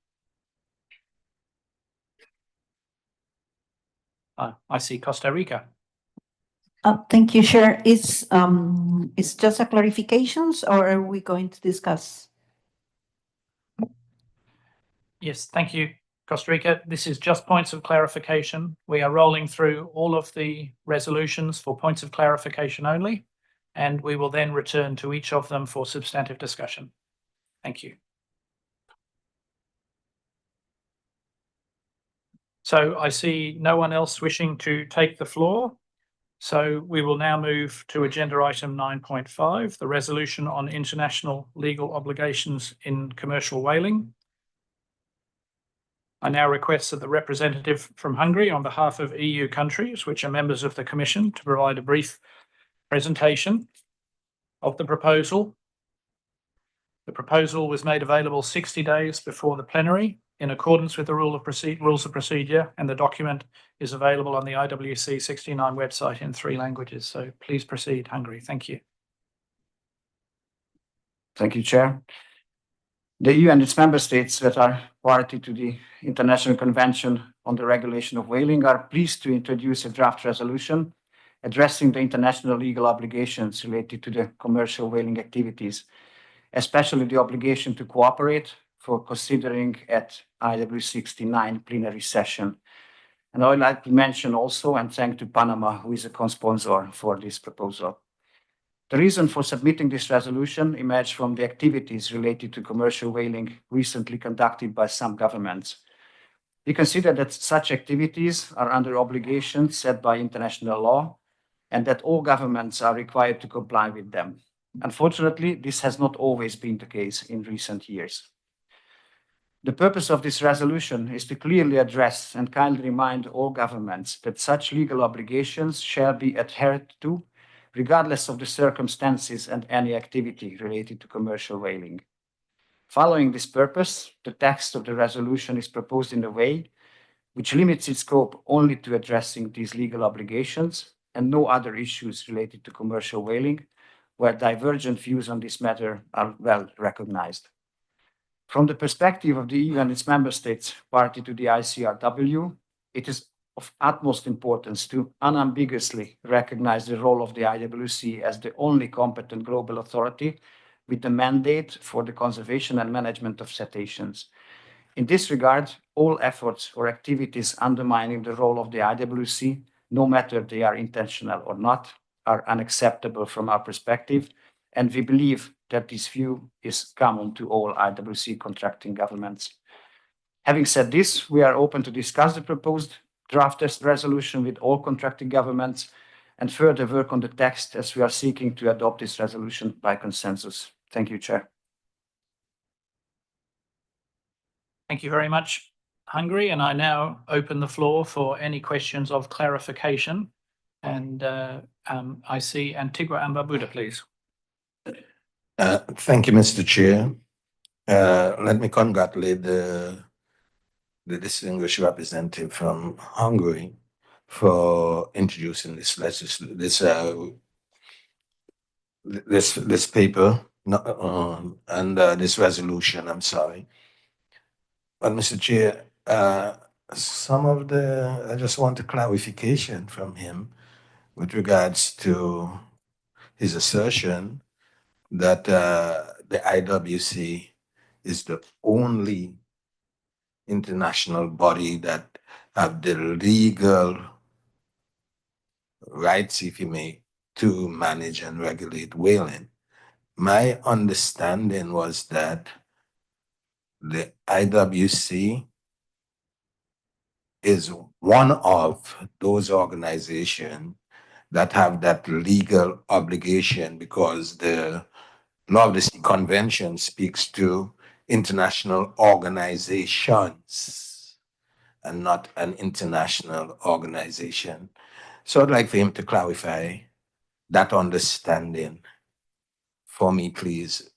I see Costa Rica. Thank you, Chair. It's just a clarifications, or are we going to discuss? Yes, thank you, Costa Rica. This is just points of clarification. We are rolling through all of the resolutions for points of clarification only, and we will then return to each of them for substantive discussion. Thank you. So I see no one else wishing to take the floor. So we will now move to agenda item 9.5, the resolution on international legal obligations in commercial whaling. I now request that the representative from Hungary on behalf of EU countries, which are members of the Commission, to provide a brief presentation of the proposal. The proposal was made available 60 days before the plenary in accordance with the rules of procedure, and the document is available on the IWC69 website in 3 languages. So please proceed, Hungary. Thank you. Thank you, Chair. The EU and its member states that are party to the International Convention on the Regulation of Whaling are pleased to introduce a draft resolution addressing the international legal obligations related to the commercial whaling activities, especially the obligation to cooperate for considering at IWC69 plenary session. And I would like to mention also and thank to Panama, who is a co-sponsor for this proposal. The reason for submitting this resolution emerged from the activities related to commercial whaling recently conducted by some governments. We consider that such activities are under obligations set by international law and that all governments are required to comply with them. Unfortunately, this has not always been the case in recent years. The purpose of this resolution is to clearly address and kindly remind all governments that such legal obligations shall be adhered to, regardless of the circumstances and any activity related to commercial whaling. Following this purpose, the text of the resolution is proposed in a way which limits its scope only to addressing these legal obligations and no other issues related to commercial whaling, where divergent views on this matter are well recognized. From the perspective of the EU and its member states party to the ICRW, it is of utmost importance to unambiguously recognize the role of the IWC as the only competent global authority with the mandate for the conservation and management of cetaceans. In this regard, all efforts or activities undermining the role of the IWC, no matter they are intentional or not, are unacceptable from our perspective, and we believe that this view is common to all IWC contracting governments. Having said this, we are open to discuss the proposed draft resolution with all contracting governments and further work on the text as we are seeking to adopt this resolution by consensus. Thank you, Chair. Thank you very much, Hungary. And I now open the floor for any questions of clarification. And I see Antigua and Barbuda, please. Thank you, Mr. Chair. Let me congratulate the distinguished representative from Hungary for introducing this paper and this resolution. I'm sorry, but Mr. Chair, I just want a clarification from him with regards to his assertion that the IWC is the only international body that have the legal rights, if you may, to manage and regulate whaling. My understanding was that the IWC is one of those organizations that have that legal obligation because the Law of the Sea Convention speaks to international organizations and not an international organization. So I'd like for him to clarify that understanding for me, please.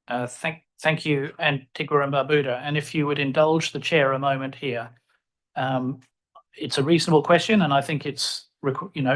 Thank you, Antigua and Barbuda. And if you would indulge the chair a moment here, it's a reasonable question, and I think it's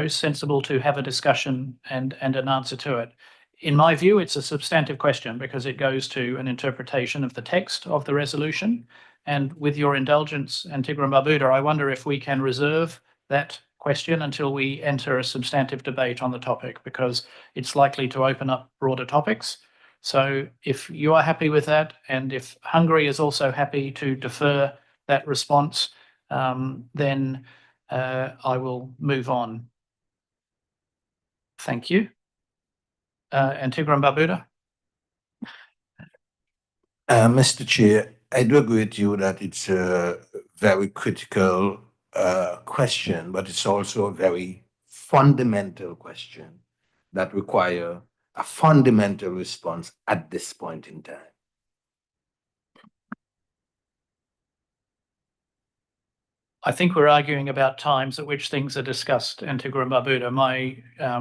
sensible to have a discussion and an answer to it. In my view, it's a substantive question because it goes to an interpretation of the text of the resolution. And with your indulgence, Antigua and Barbuda, I wonder if we can reserve that question until we enter a substantive debate on the topic, because it's likely to open up broader topics. So if you are happy with that, and if Hungary is also happy to defer that response, then I will move on. Thank you. Antigua and Barbuda? Mr. Chair, I do agree with you that it's a very critical question, but it's also a very fundamental question that require a fundamental response at this point in time. I think we're arguing about times at which things are discussed, Antigua and Barbuda. My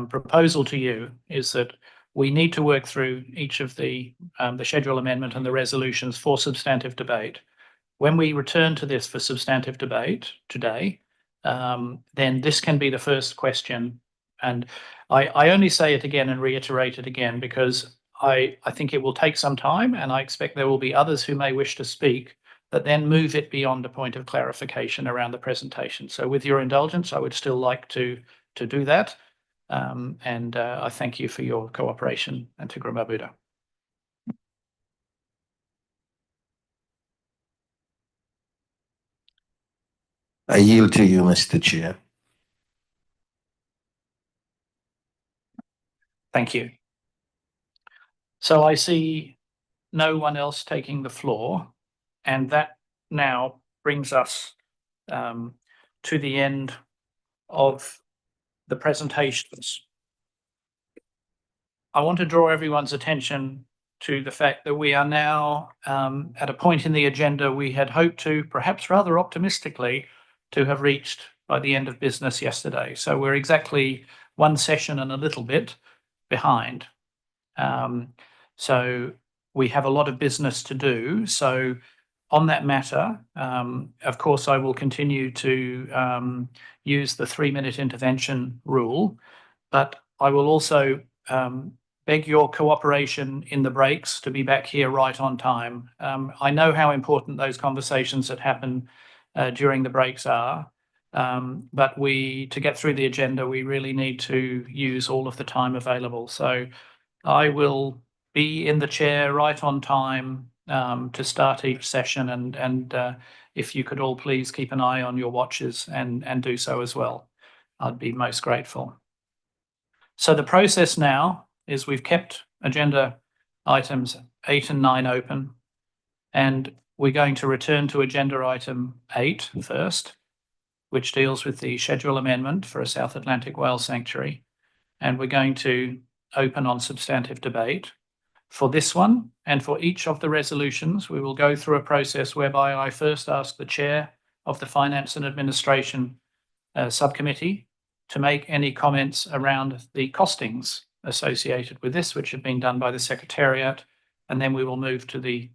proposal to you is that we need to work through each of the schedule amendment and the resolutions for substantive debate. When we return to this for substantive debate today, then this can be the first question. And I only say it again and reiterate it again because I think it will take some time, and I expect there will be others who may wish to speak that then move it beyond a point of clarification around the presentation. So with your indulgence, I would still like to do that. And I thank you for your cooperation, Antigua and Barbuda. I yield to you, Mr. Chair. Thank you. So I see no one else taking the floor, and that now brings us to the end of the presentations. I want to draw everyone's attention to the fact that we are now at a point in the agenda we had hoped to, perhaps rather optimistically, to have reached by the end of business yesterday. So we're exactly one session and a little bit behind. So we have a lot of business to do. So on that matter, of course, I will continue to use the 3-minute intervention rule, but I will also beg your cooperation in the breaks to be back here right on time. I know how important those conversations that happen during the breaks are, but to get through the agenda, we really need to use all of the time available. So I will be in the chair right on time to start each session, and if you could all please keep an eye on your watches and do so as well, I'd be most grateful. So the process now is we've kept agenda items 8 and 9 open, and we're going to return to agenda item 8 first, which deals with the schedule amendment for a South Atlantic whale sanctuary, and we're going to open on substantive debate. For this one and for each of the resolutions, we will go through a process whereby I first ask the chair of the Finance and Administration subcommittee to make any comments around the costings associated with this, which have been done by the Secretariat, and then we will move to the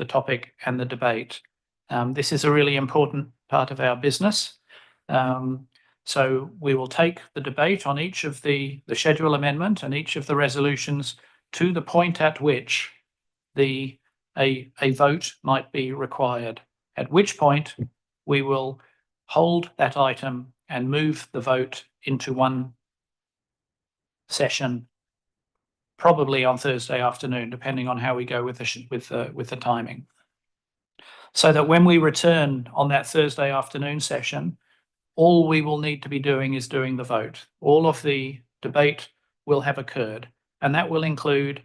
topic and the debate. This is a really important part of our business. So we will take the debate on each of the schedule amendment and each of the resolutions to the point at which a vote might be required, at which point we will hold that item and move the vote into one session, probably on Thursday afternoon, depending on how we go with the timing. So that when we return on that Thursday afternoon session, all we will need to be doing is doing the vote. All of the debate will have occurred, and that will include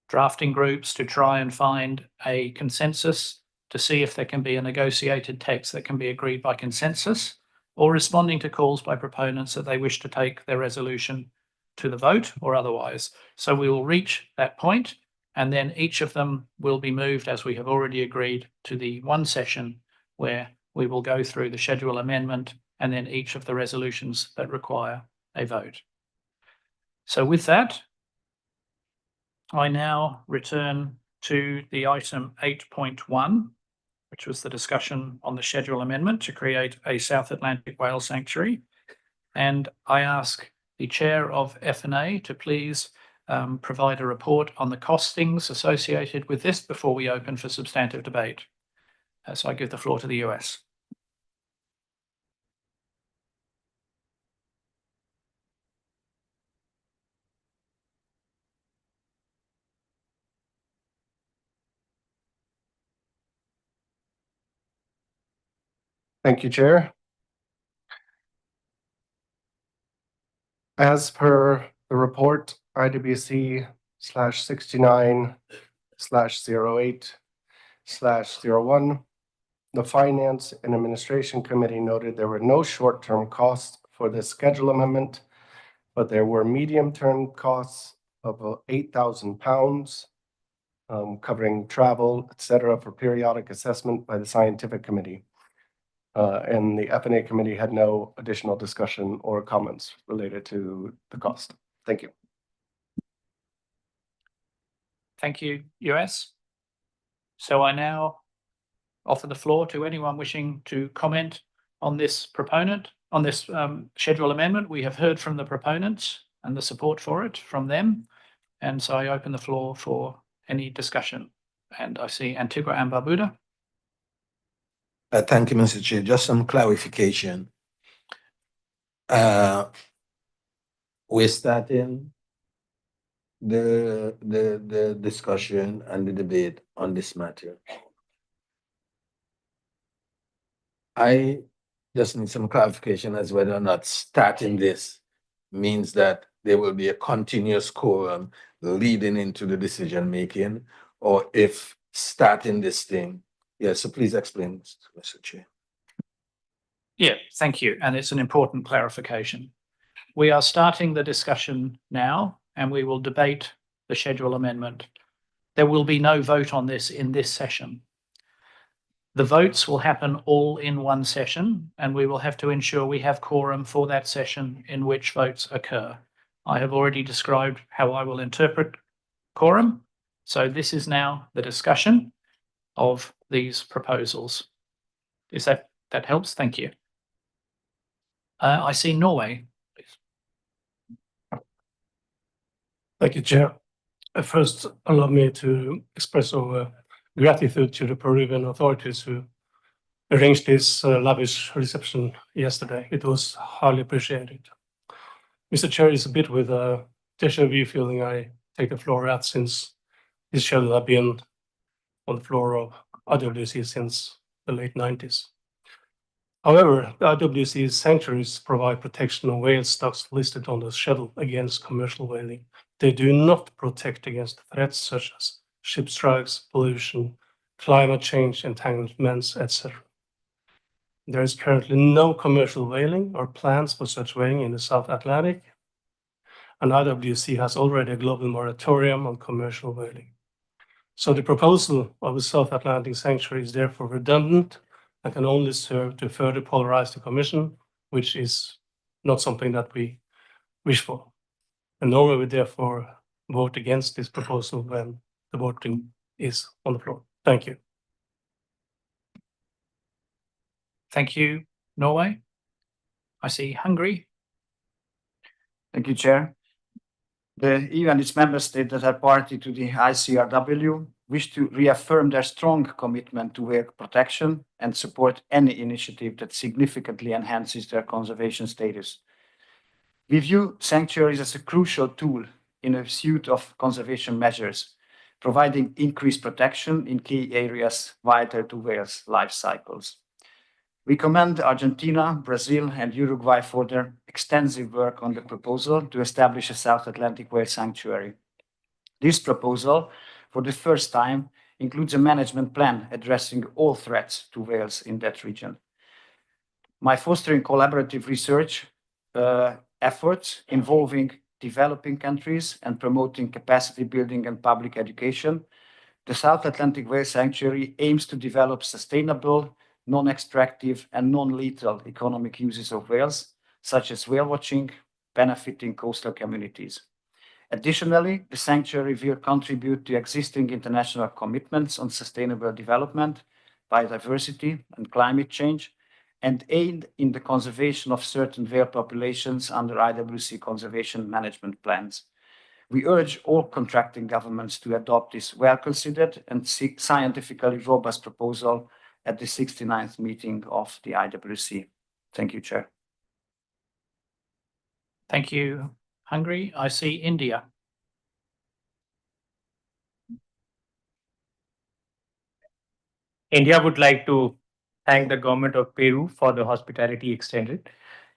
drafting groups to try and find a consensus to see if there can be a negotiated text that can be agreed by consensus, or responding to calls by proponents that they wish to take their resolution to the vote or otherwise. So we will reach that point, and then each of them will be moved, as we have already agreed, to the one session where we will go through the schedule amendment and then each of the resolutions that require a vote. So with that, I now return to the item 8.1, which was the discussion on the schedule amendment to create a South Atlantic whale sanctuary. And I ask the chair of F&A to please provide a report on the costings associated with this before we open for substantive debate. So I give the floor to the US. Thank you, Chair. As per the report, IWC/69/08/01, the Finance and Administration Committee noted there were no short-term costs for this schedule amendment, but there were medium-term costs of £8,000, covering travel, etc., for periodic assessment by the Scientific Committee. And the F&A Committee had no additional discussion or comments related to the cost. Thank you. Thank you, US. So I now offer the floor to anyone wishing to comment on this schedule amendment. We have heard from the proponents and the support for it from them. And so I open the floor for any discussion. And I see Antigua and Barbuda. Thank you, Mr. Chair. Just some clarification. We're starting the discussion and the debate on this matter. I just need some clarification as whether or not starting this means that there will be a continuous quorum leading into the decision making, or if starting this thing. Yes, so please explain, Mr. Chair. Yeah, thank you. And it's an important clarification. We are starting the discussion now, and we will debate the schedule amendment. There will be no vote on this in this session. The votes will happen all in one session, and we will have to ensure we have quorum for that session in which votes occur. I have already described how I will interpret quorum. So this is now the discussion of these proposals. Is that helps? Thank you. I see Norway. Thank you, Chair. First, allow me to express our gratitude to the Peruvian authorities who arranged this lavish reception yesterday. It was highly appreciated. Mr. Chair, it's a bit with a deja vu feeling I take the floor out, since this schedule has been on the floor of IWC since the late 90s. However, the IWC sanctuaries provide protection of whale stocks listed on the schedule against commercial whaling. They do not protect against threats such as ship strikes, pollution, climate change, entanglements, etc. There is currently no commercial whaling or plans for such whaling in the South Atlantic, and IWC has already a global moratorium on commercial whaling. So the proposal of a South Atlantic sanctuary is therefore redundant and can only serve to further polarize the Commission, which is not something that we wish for. And Norway will therefore vote against this proposal when the voting is on the floor. Thank you. Thank you, Norway. I see Hungary. Thank you, Chair. The EU and its member states that are party to the ICRW wish to reaffirm their strong commitment to whale protection and support any initiative that significantly enhances their conservation status. We view sanctuaries as a crucial tool in a suite of conservation measures, providing increased protection in key areas vital to whales' life cycles. We commend Argentina, Brazil, and Uruguay for their extensive work on the proposal to establish a South Atlantic whale sanctuary. This proposal, for the first time, includes a management plan addressing all threats to whales in that region. My fostering collaborative research efforts involving developing countries and promoting capacity building and public education, the South Atlantic Whale Sanctuary aims to develop sustainable, non-extractive and non-lethal economic uses of whales, such as whale watching, benefiting coastal communities. Additionally, the sanctuary will contribute to existing international commitments on sustainable development biodiversity, and climate change, and aid in the conservation of certain whale populations under IWC conservation management plans. We urge all contracting governments to adopt this well-considered and scientifically robust proposal at the 69th meeting of the IWC. Thank you, Chair. Thank you, Hungary. I see India. India would like to thank the government of Peru for the hospitality extended.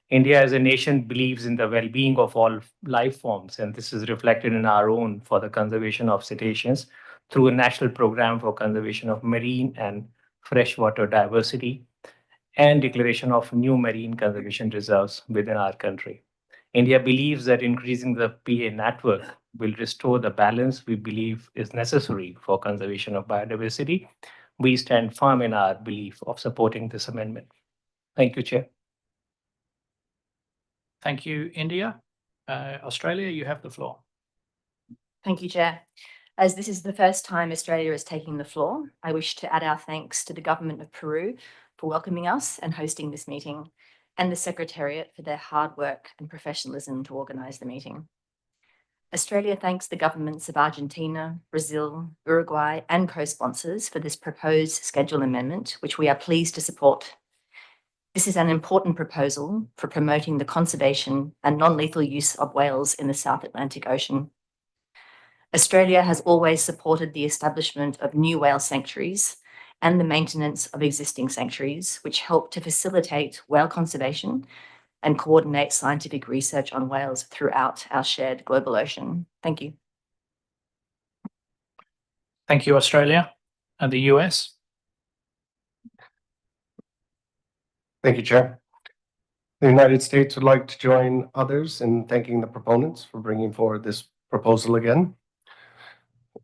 India as a nation believes in the well-being of all life forms, and this is reflected in our own for the conservation of cetaceans through a national program for conservation of marine and freshwater diversity and declaration of new marine conservation reserves within our country. India believes that increasing the PA network will restore the balance we believe is necessary for conservation of biodiversity. We stand firm in our belief of supporting this amendment. Thank you, Chair. Thank you, India. Australia, you have the floor. Thank you, Chair. As this is the first time Australia is taking the floor, I wish to add our thanks to the Government of Peru for welcoming us and hosting this meeting, and the Secretariat for their hard work and professionalism to organise the meeting. Australia thanks the governments of Argentina, Brazil, Uruguay, and co-sponsors for this proposed schedule amendment, which we are pleased to support. This is an important proposal for promoting the conservation and non-lethal use of whales in the South Atlantic Ocean. Australia has always supported the establishment of new whale sanctuaries and the maintenance of existing sanctuaries, which help to facilitate whale conservation and coordinate scientific research on whales throughout our shared global ocean. Thank you. Thank you, Australia. And the US? Thank you, Chair. The United States would like to join others in thanking the proponents for bringing forward this proposal again.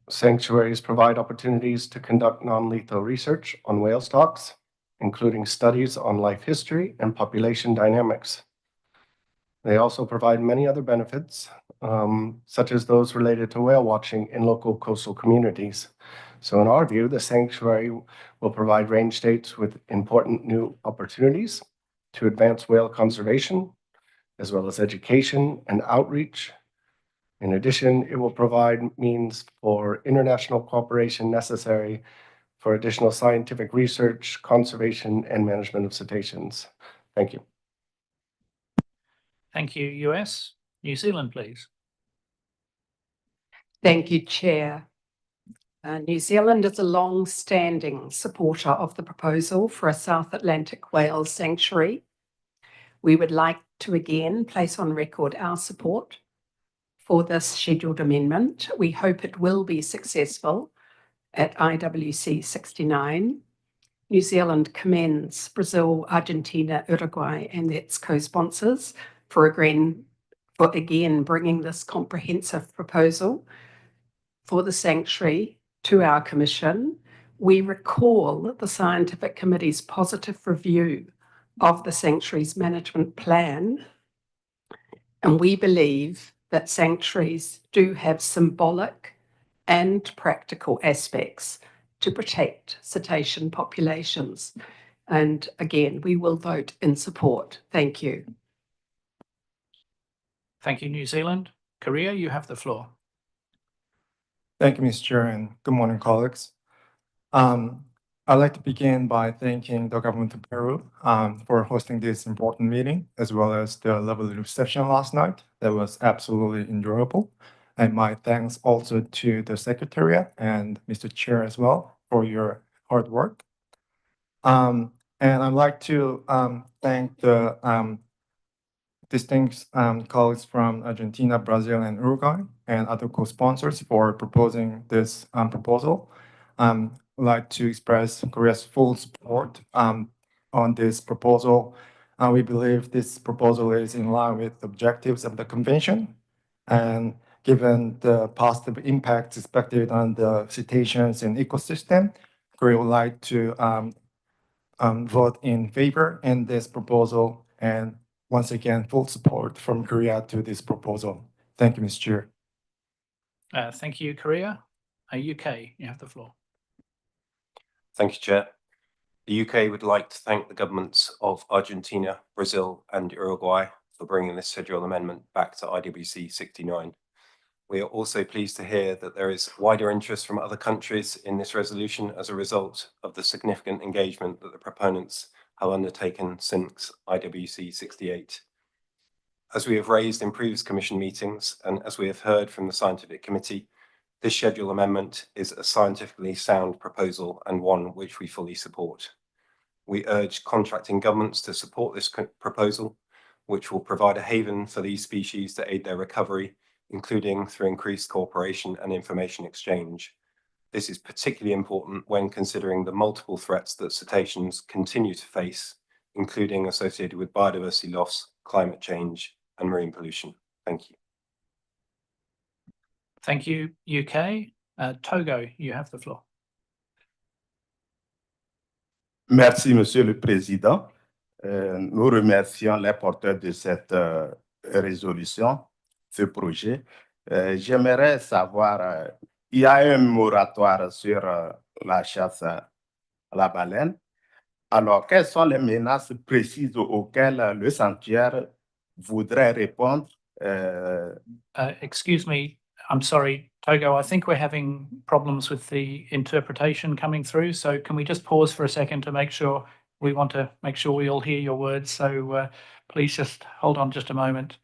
Sanctuaries provide opportunities to conduct non-lethal research on whale stocks, including studies on life history and population dynamics. They also provide many other benefits, such as those related to whale watching in local coastal communities. So in our view, the sanctuary will provide range states with important new opportunities to advance whale conservation, as well as education and outreach. In addition, it will provide means for international cooperation necessary for additional scientific research, conservation, and management of cetaceans. Thank you. Thank you, US. New Zealand, please. Thank you, Chair. New Zealand is a long-standing supporter of the proposal for a South Atlantic whale sanctuary. We would like to again place on record our support for this scheduled amendment. We hope it will be successful at IWC69. New Zealand commends Brazil, Argentina, Uruguay, and its co-sponsors for again bringing this comprehensive proposal for the sanctuary to our Commission. We recall the Scientific Committee's positive review of the sanctuary's management plan, and we believe that sanctuaries do have symbolic and practical aspects to protect cetacean populations. And again, we will vote in support. Thank you. Thank you, New Zealand. Korea, you have the floor. Thank you, Mr. Chair, and good morning, colleagues. I'd like to begin by thanking the government of Peru for hosting this important meeting, as well as the lovely reception last night. That was absolutely enjoyable. And my thanks also to the Secretariat and Mr. Chair as well for your hard work. And I'd like to thank the distinguished colleagues from Argentina, Brazil, and Uruguay, and other co-sponsors for proposing this proposal. I'd like to express Korea's full support on this proposal. We believe this proposal is in line with the objectives of the convention, and given the positive impacts expected on the cetaceans and ecosystem, Korea would like to vote in favor in this proposal, and once again, full support from Korea to this proposal. Thank you, Mr. Chair. Thank you, Korea. UK, you have the floor. Thank you, Chair. The UK would like to thank the governments of Argentina, Brazil, and Uruguay for bringing this schedule amendment back to IWC 69. We are also pleased to hear that there is wider interest from other countries in this resolution as a result of the significant engagement that the proponents have undertaken since IWC 68. As we have raised in previous Commission meetings, and as we have heard from the Scientific Committee, this schedule amendment is a scientifically sound proposal and one which we fully support. We urge contracting governments to support this proposal, which will provide a haven for these species to aid their recovery, including through increased cooperation and information exchange. This is particularly important when considering the multiple threats that cetaceans continue to face, including associated with biodiversity loss, climate change, and marine pollution. Thank you. Thank you, UK. Togo, you have the floor. Merci, Monsieur le Président. Nous remercions les porteurs de cette résolution, ce projet. J'aimerais savoir, il y a un moratoire sur la chasse à la baleine. Alors, quelles sont les menaces précises auxquelles le sanctuaire voudrait répondre? Excuse me, I'm sorry, Togo, I think we're having problems with the interpretation coming through. So can we just pause for a second to make sure we want to make sure we all hear your words. So please just hold on just a moment.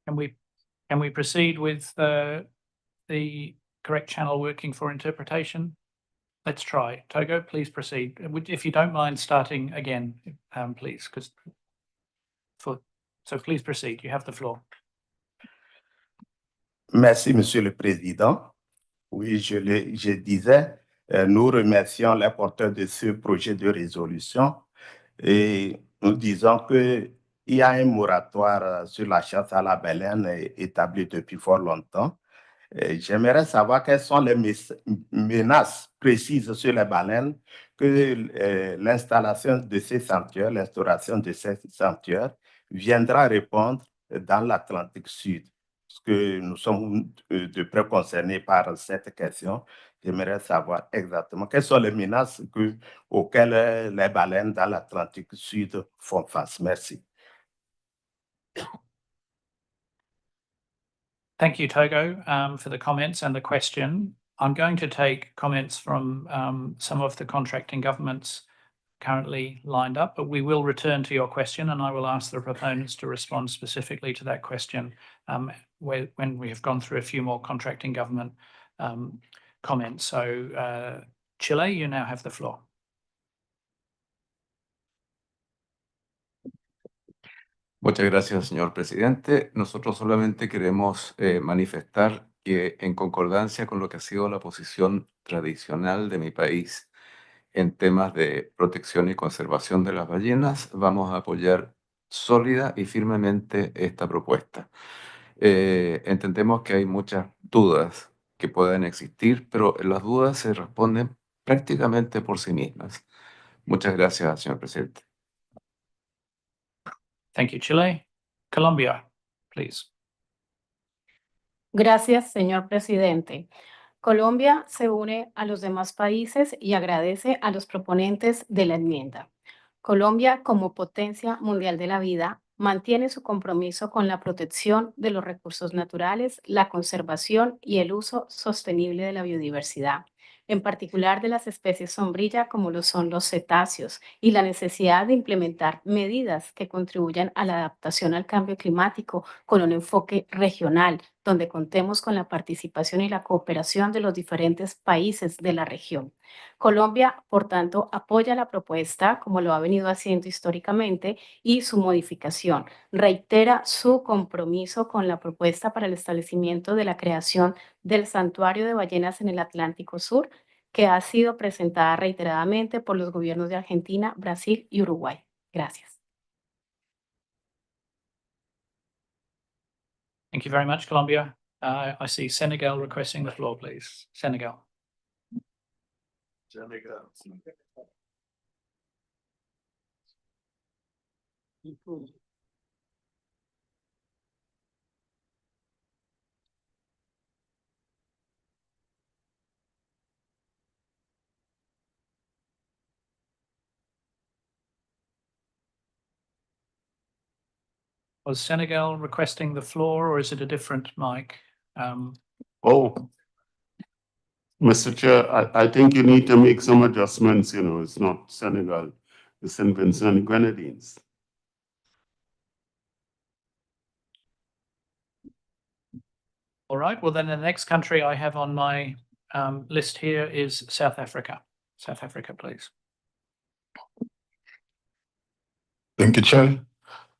Can we proceed with the correct channel working for interpretation? Let's try. Togo, please proceed. If you don't mind starting again, please, so please proceed. You have the floor. Merci, Monsieur le Président. Oui, je disais, nous remercions les porteurs de ce projet de résolution et nous disons qu'il y a un moratoire sur la chasse à la baleine établi depuis fort longtemps. J'aimerais savoir quelles sont les menaces précises sur les baleines que l'installation de ces sanctuaires, l'instauration de ces sanctuaires viendra répondre dans l'Atlantique Sud. Parce que nous sommes de près concernés par cette question. J'aimerais savoir exactement quelles sont les menaces auxquelles les baleines dans l'Atlantique Sud font face. Merci. Thank you, Togo, for the comments and the question. I'm going to take comments from some of the contracting governments currently lined up, but we will return to your question and I will ask the proponents to respond specifically to that question when we have gone through a few more contracting government comments. So Chile, you now have the floor. Muchas gracias, señor presidente. Nosotros solamente queremos manifestar que en concordancia con lo que ha sido la posición tradicional de mi país en temas de protección y conservación de las ballenas, vamos a apoyar sólida y firmemente esta propuesta. Entendemos que hay muchas dudas que pueden existir, pero las dudas se responden prácticamente por sí mismas. Muchas gracias, señor presidente. Thank you, Chile. Colombia, please. Gracias, señor presidente. Colombia se une a los demás países y agradece a los proponentes de la enmienda. Colombia, como potencia mundial de la vida, mantiene su compromiso con la protección de los recursos naturales, la conservación y el uso sostenible de la biodiversidad, en particular de las especies sombrilla como lo son los cetáceos, y la necesidad de implementar medidas que contribuyan a la adaptación al cambio climático con un enfoque regional, donde contemos con la participación y la cooperación de los diferentes países de la región. Colombia, por tanto, apoya la propuesta, como lo ha venido haciendo históricamente, y su modificación. Reitera su compromiso con la propuesta para el establecimiento de la creación del Santuario de Ballenas en el Atlántico Sur, que ha sido presentada reiteradamente por los gobiernos de Argentina, Brasil y Uruguay. Gracias. Thank you very much, Colombia. I see Senegal requesting the floor, please. Senegal. Was Senegal requesting the floor, or is it a different mic? Oh, Mr. Chair, I think you need to make some adjustments, you know, it's not Senegal, it's St. Vincent and the Grenadines. All right, well then the next country I have on my list here is South Africa. South Africa, please. Thank you, Chair.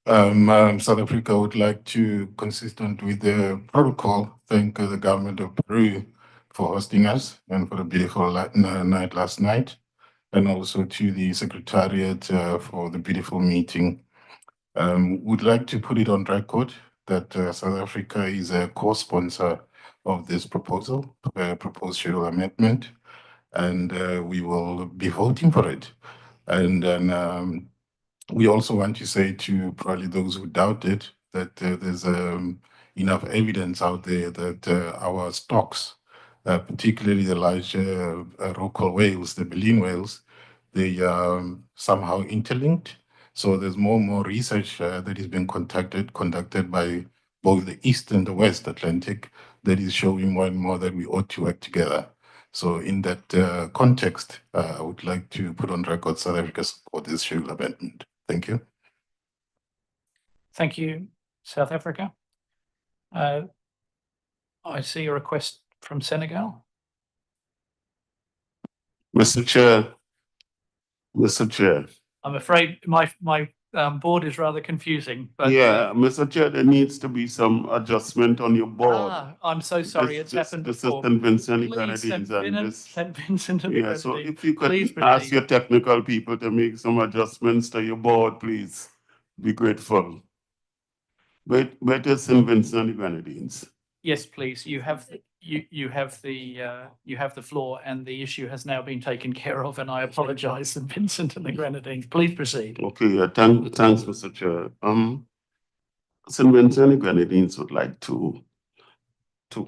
South Africa would like to, consistent with the protocol, thank the government of Peru for hosting us and for the beautiful night last night, and also to the Secretariat for the beautiful meeting. Would like to put it on record that South Africa is a co-sponsor of this proposal, proposed schedule amendment, and we will be voting for it. And then we also want to say to probably those who doubt it that there's enough evidence out there that our stocks, particularly the large rorqual whales, the baleen whales, they somehow interlinked. So there's more and more research that is being conducted by both the East and the West Atlantic that is showing more and more that we ought to work together. So in that context, I would like to put on record South Africa support this schedule amendment. Thank you. Thank you, South Africa. I see a request from Senegal. Mr. Chair. I'm afraid my board is rather confusing. But, yeah, Mr. Chair, there needs to be some adjustment on your board. I'm so sorry, it's happened this before. Is St. Vincent and Please, Grenadines St. Vincent and the yeah, so Grenadines. if you could Please ask proceed. your technical people to make some adjustments to your board, please. Be grateful. Where is St. Vincent and the Grenadines? Yes, please. You have the floor, and the issue has now been taken care of. And I apologise, St. Vincent and the Grenadines. Please proceed. Okay, thanks, Mr. Chair. St. Vincent and the Grenadines would like to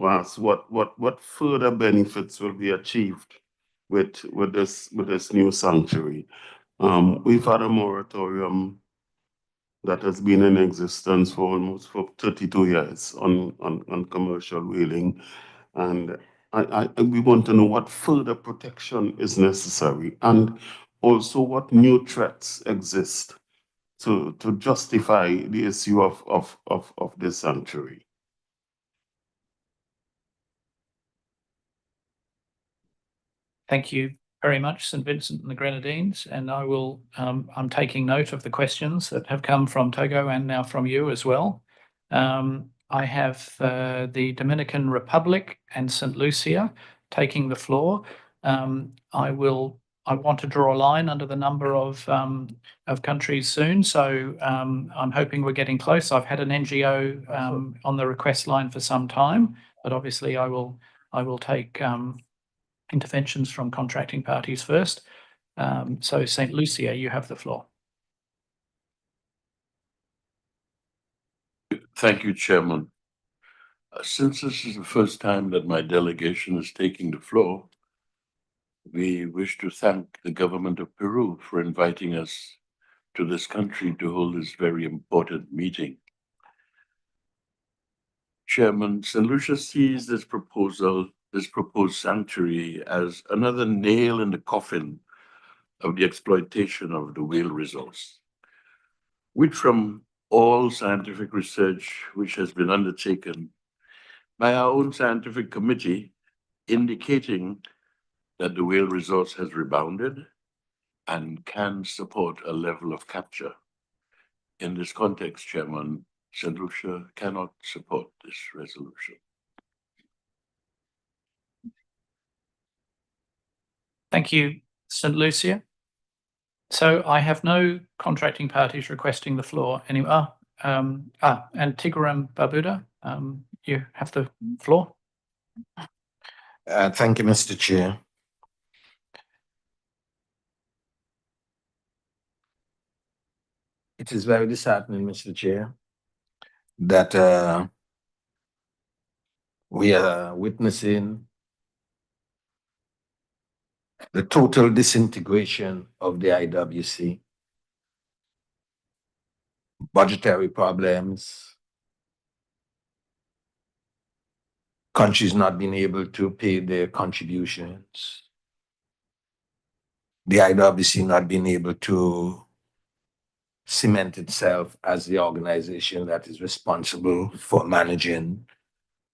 ask what further benefits will be achieved with this new sanctuary. We've had a moratorium that has been in existence for almost 32 years on commercial whaling, and we want to know what further protection is necessary, and also what new threats exist to justify the issue of this sanctuary. Thank you very much, St. Vincent and the Grenadines, and I will. I'm taking note of the questions that have come from Togo and now from you as well. I have the Dominican Republic and St. Lucia taking the floor. I want to draw a line under the number of countries soon, so I'm hoping we're getting close. I've had an NGO on the request line for some time, but obviously I will take interventions from contracting parties first. So St. Lucia, you have the floor. Thank you, Chairman. Since this is the first time that my delegation is taking the floor, we wish to thank the government of Peru for inviting us to this country to hold this very important meeting. Chairman, St. Lucia sees this proposed sanctuary as another nail in the coffin of the exploitation of the whale resource, which from all scientific research which has been undertaken by our own scientific committee indicating that the whale resource has rebounded and can support a level of capture. In this context, Chairman, St. Lucia cannot support this resolution. Thank you, St. Lucia. So I have no contracting parties requesting the floor. Anyway, and Tigran Barbuda, you have the floor. Thank you, Mr. Chair. It is very disheartening, Mr. Chair, that we are witnessing the total disintegration of the IWC. budgetary problems, countries not being able to pay their contributions, the IWC not being able to cement itself as the organization that is responsible for managing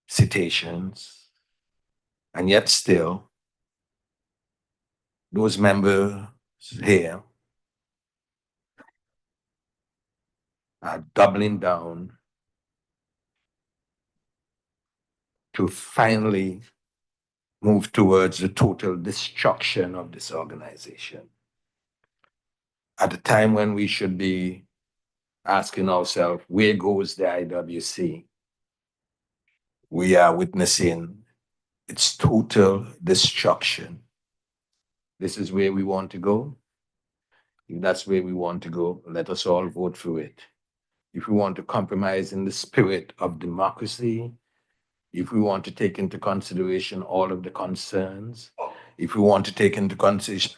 cetaceans. And yet still, those members here are doubling down to finally move towards the total destruction of this organization. At a time when we should be asking ourselves, where goes the IWC? We are witnessing its total destruction. This is where we want to go. If that's where we want to go, let us all vote for it. If we want to compromise in the spirit of democracy, if we want to take into consideration all of the concerns, if we want to take into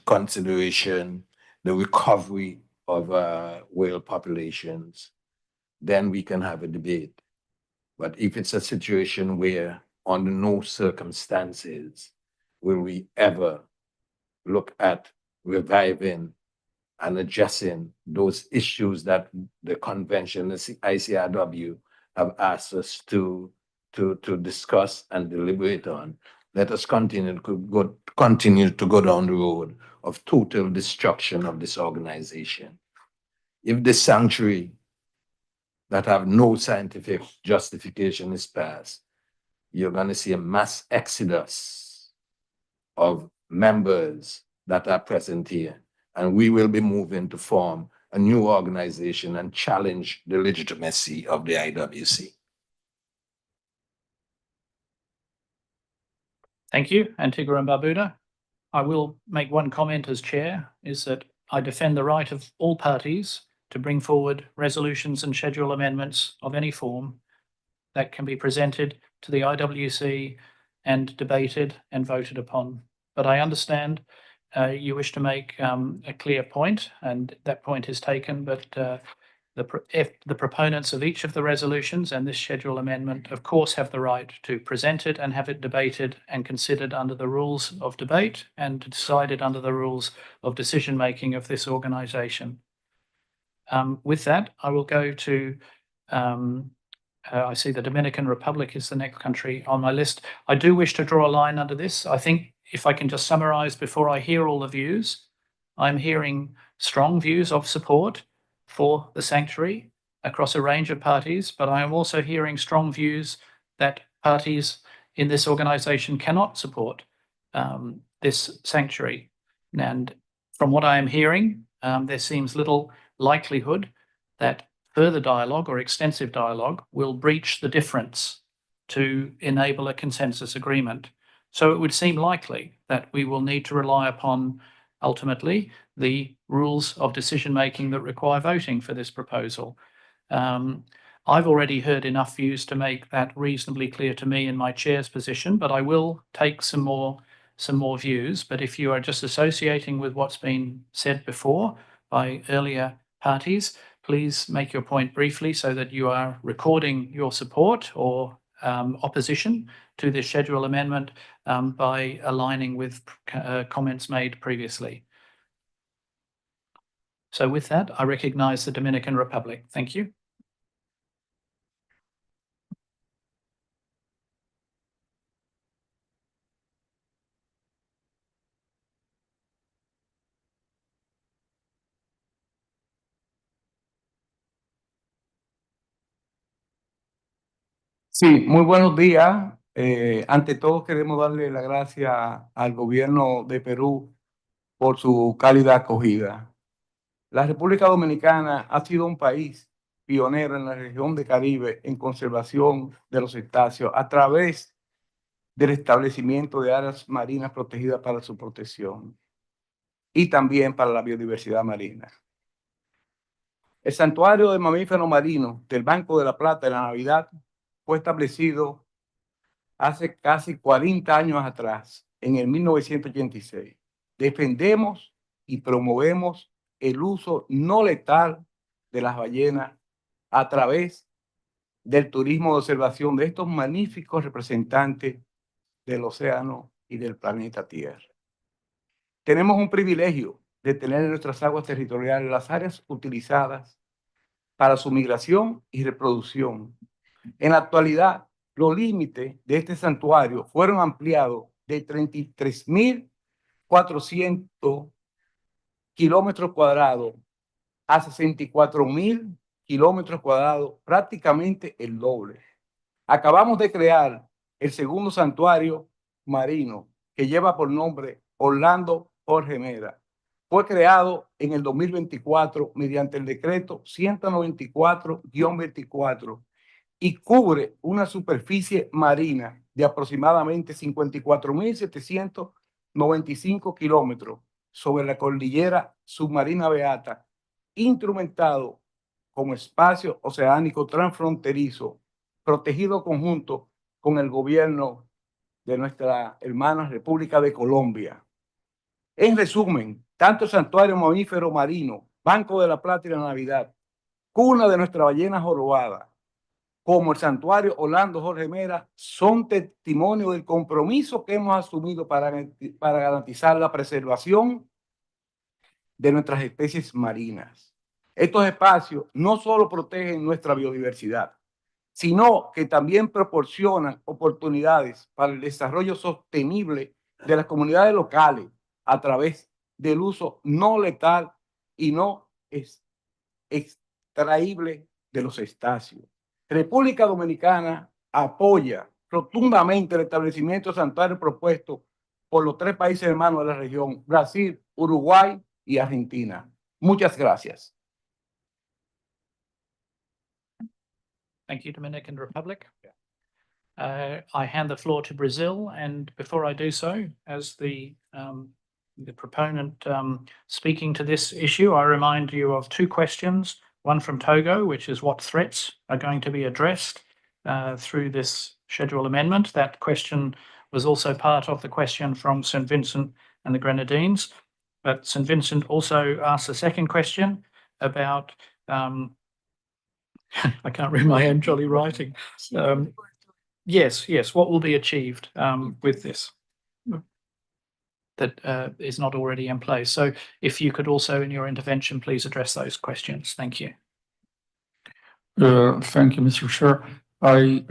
consideration the recovery of whale populations, then we can have a debate. But if it's a situation where under no circumstances will we ever look at reviving and addressing those issues that the convention, the ICRW, have asked us to discuss and deliberate on, let us continue to go down the road of total destruction of this organization. If this sanctuary that have no scientific justification is passed, you're going to see a mass exodus of members that are present here. And we will be moving to form a new organization and challenge the legitimacy of the IWC. Thank you, Antigua and Barbuda. I will make one comment as chair, is that I defend the right of all parties to bring forward resolutions and schedule amendments of any form that can be presented to the IWC and debated and voted upon. But I understand you wish to make a clear point, and that point is taken, but if the proponents of each of the resolutions and this schedule amendment, of course, have the right to present it and have it debated and considered under the rules of debate and decided under the rules of decision-making of this organisation. With that, I will go to, I see the Dominican Republic is the next country on my list. I do wish to draw a line under this. I think if I can just summarise before I hear all the views, I'm hearing strong views of support for the sanctuary across a range of parties, but I am also hearing strong views that parties in this organisation cannot support this sanctuary. And from what I am hearing, there seems little likelihood that further dialogue or extensive dialogue will breach the difference to enable a consensus agreement. So it would seem likely that we will need to rely upon ultimately the rules of decision-making that require voting for this proposal. I've already heard enough views to make that reasonably clear to me in my chair's position, but I will take some more views. But if you are just associating with what's been said before by earlier parties, please make your point briefly so that you are recording your support or opposition to this schedule amendment by aligning with comments made previously. So with that, I recognise the Dominican Republic. Thank you. Sí, muy buenos días. Ante todo queremos darle las gracias al gobierno de Perú por su cálida acogida. La República Dominicana ha sido un país pionero en la región del Caribe en conservación de los cetáceos a través del establecimiento de áreas marinas protegidas para su protección y también para la biodiversidad marina. El santuario de mamíferos marinos del Banco de la Plata de la Navidad fue establecido hace casi 40 años atrás, en el 1986. Defendemos y promovemos el uso no letal de las ballenas a través del turismo de observación de estos magníficos representantes del océano y del planeta Tierra. Tenemos un privilegio de tener en nuestras aguas territoriales las áreas utilizadas para su migración y reproducción. En la actualidad, los límites de este santuario fueron ampliados de 33.400 kilómetros cuadrados a 64.000 kilómetros cuadrados, prácticamente el doble. Acabamos de crear el segundo santuario marino que lleva por nombre Orlando Jorge Mera. Fue creado en el 2024 mediante el decreto 194-24 y cubre una superficie marina de aproximadamente 54.795 kilómetros sobre la cordillera submarina Beata, instrumentado como espacio oceánico transfronterizo, protegido conjunto con el gobierno de nuestra hermana República de Colombia. En resumen, tanto el Santuario Mamífero Marino, Banco de la Plata y la Navidad, cuna de nuestra ballena jorobada, como el Santuario Orlando Jorge Mera, son testimonio del compromiso que hemos asumido para garantizar la preservación de nuestras especies marinas. Estos espacios no solo protegen nuestra biodiversidad, sino que también proporcionan oportunidades para el desarrollo sostenible de las comunidades locales a través del uso no letal y no extraíble de los cetáceos. República Dominicana apoya rotundamente el establecimiento de santuarios propuesto por los 3 países hermanos de la región, Brasil, Uruguay y Argentina. Muchas gracias. Thank you, Dominican Republic. I hand the floor to Brazil, and before I do so, as the proponent speaking to this issue, I remind you of 2 questions, one from Togo, which is what threats are going to be addressed through this schedule amendment. That question was also part of the question from St. Vincent and the Grenadines, but St. Vincent also asked a second question about I can't read my own jolly writing. Yes, what will be achieved with this that is not already in place? So if you could also in your intervention, please address those questions. Thank you. Thank you, Mr. Chair. I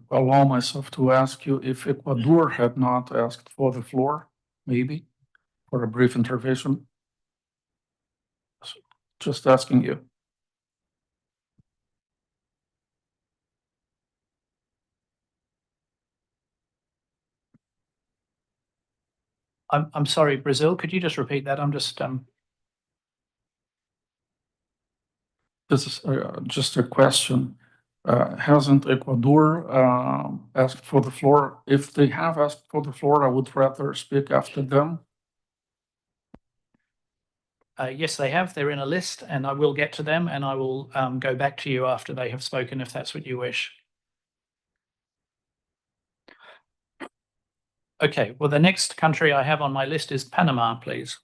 allow myself to ask you if Ecuador had not asked for the floor, maybe, for a brief intervention. Just asking you. I'm sorry, Brazil, could you just repeat that? I'm just This is just a question. Hasn't Ecuador asked for the floor? If they have asked for the floor, I would rather speak after them. Yes, they have. They're in a list, and I will get to them, and I will go back to you after they have spoken, if that's what you wish. Okay, well, the next country I have on my list is Panama, please.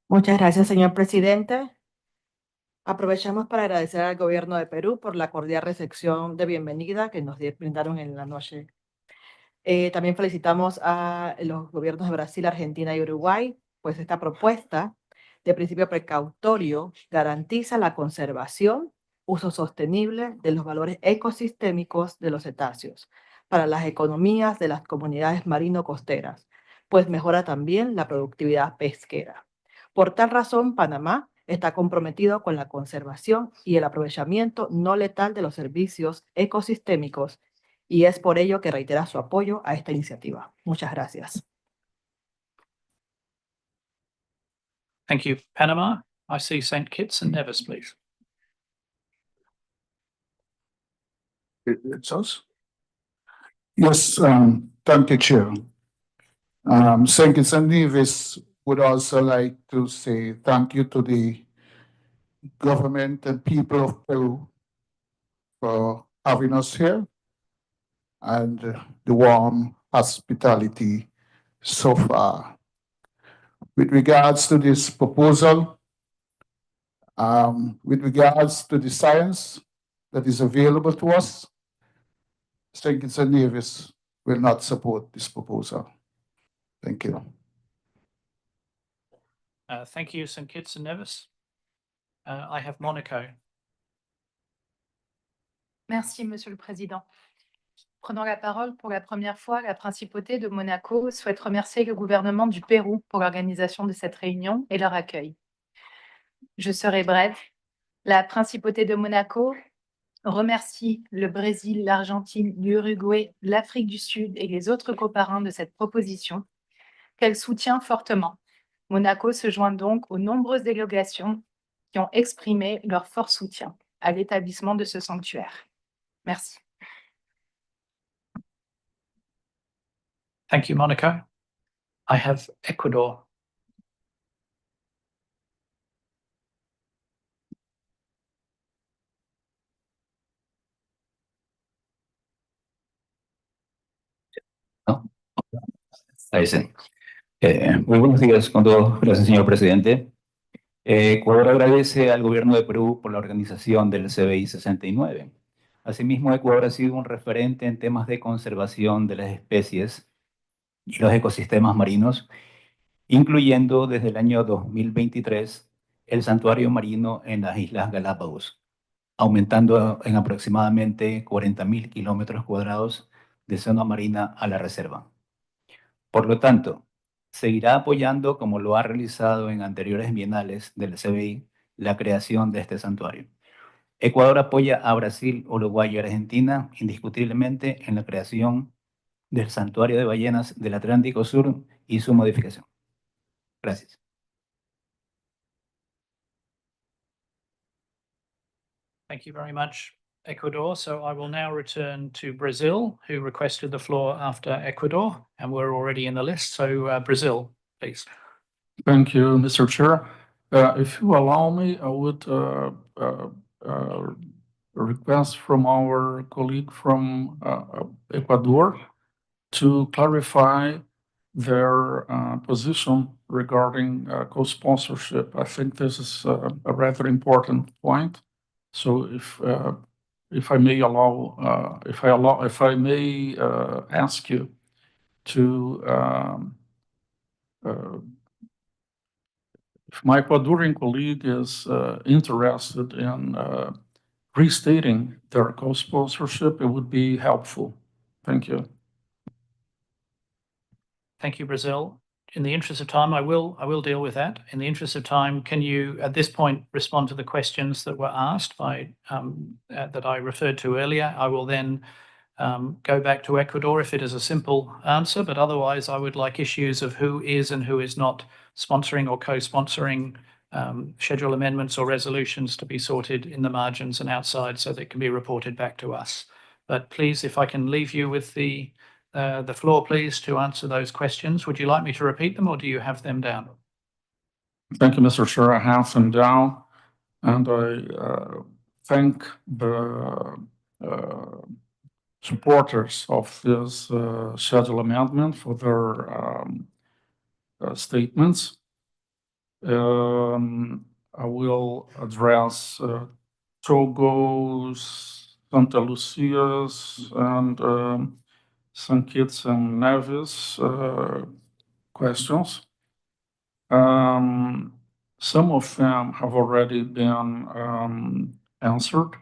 Muchas gracias, señor presidente. Aprovechamos para agradecer al gobierno de Perú por la cordial recepción de bienvenida que nos brindaron en la noche. También felicitamos a los gobiernos de Brasil, Argentina y Uruguay, pues esta propuesta de principio precautorio garantiza la conservación, uso sostenible de los valores ecosistémicos de los cetáceos para las economías de las comunidades marino-costeras, pues mejora también la productividad pesquera. Por tal razón, Panamá está comprometido con la conservación y el aprovechamiento no letal de los servicios ecosistémicos y es por ello que reitera su apoyo a esta iniciativa. Muchas gracias. Thank you. Panama, I see St. Kitts and Nevis, please. It's us? Yes, thank you, Chair. St. Kitts and Nevis would also like to say thank you to the government and people of Peru for having us here and the warm hospitality so far. With regards to this proposal, With regards to the science that is available to us, St. Kitts and Nevis will not support this proposal. Thank you. Thank you, St. Kitts and Nevis. I have Monaco. Merci, Monsieur le Président. Prenant la parole pour la première fois, la Principauté de Monaco souhaite remercier le gouvernement du Pérou pour l'organisation de cette réunion et leur accueil. Je serai brève. La Principauté de Monaco remercie le Brésil, l'Argentine, l'Uruguay, l'Afrique du Sud et les autres coparrains de cette proposition, qu'elle soutient fortement. Monaco se joint donc aux nombreuses délégations qui ont exprimé leur fort soutien à l'établissement de ce sanctuaire. Merci. Thank you, Monaco. I have Ecuador. Ahí sí. Muy buenos días con todos. Gracias, señor presidente. Ecuador agradece al gobierno de Perú por la organización del CBI 69. Asimismo, Ecuador ha sido un referente en temas de conservación de las especies y los ecosistemas marinos, incluyendo desde el año 2023 el santuario marino en las Islas Galápagos, aumentando en aproximadamente 40.000 kilómetros cuadrados de zona marina a la reserva. Por lo tanto, seguirá apoyando, como lo ha realizado en anteriores bienales del CBI, la creación de este santuario. Ecuador apoya a Brasil, Uruguay y Argentina indiscutiblemente en la creación del santuario de ballenas del Atlántico Sur y su modificación. Gracias. Thank you very much, Ecuador. So I will now return to Brazil, who requested the floor after Ecuador, and we're already in the list. So Brazil, please. Thank you, Mr. Chair. If you allow me, I would request from our colleague from Ecuador to clarify their position regarding co-sponsorship. I think this is a rather important point. So if I may ask you to if my Ecuadorian colleague is interested in restating their co-sponsorship, it would be helpful. Thank you. Thank you, Brazil. In the interest of time, I will deal with that. In the interest of time, can you, at this point, respond to the questions that were asked by that I referred to earlier? I will then go back to Ecuador if it is a simple answer, but otherwise I would like issues of who is and who is not sponsoring or co-sponsoring schedule amendments or resolutions to be sorted in the margins and outside so that it can be reported back to us. But please, if I can leave you with the floor, please, to answer those questions. Would you like me to repeat them or do you have them down? Thank you, Mr. Chair. I have them down, and I thank the supporters of this schedule amendment for their statements. I will address Togo, Santa Lucia's, and St. Kitts and Nevis questions. Some of them have already been answered.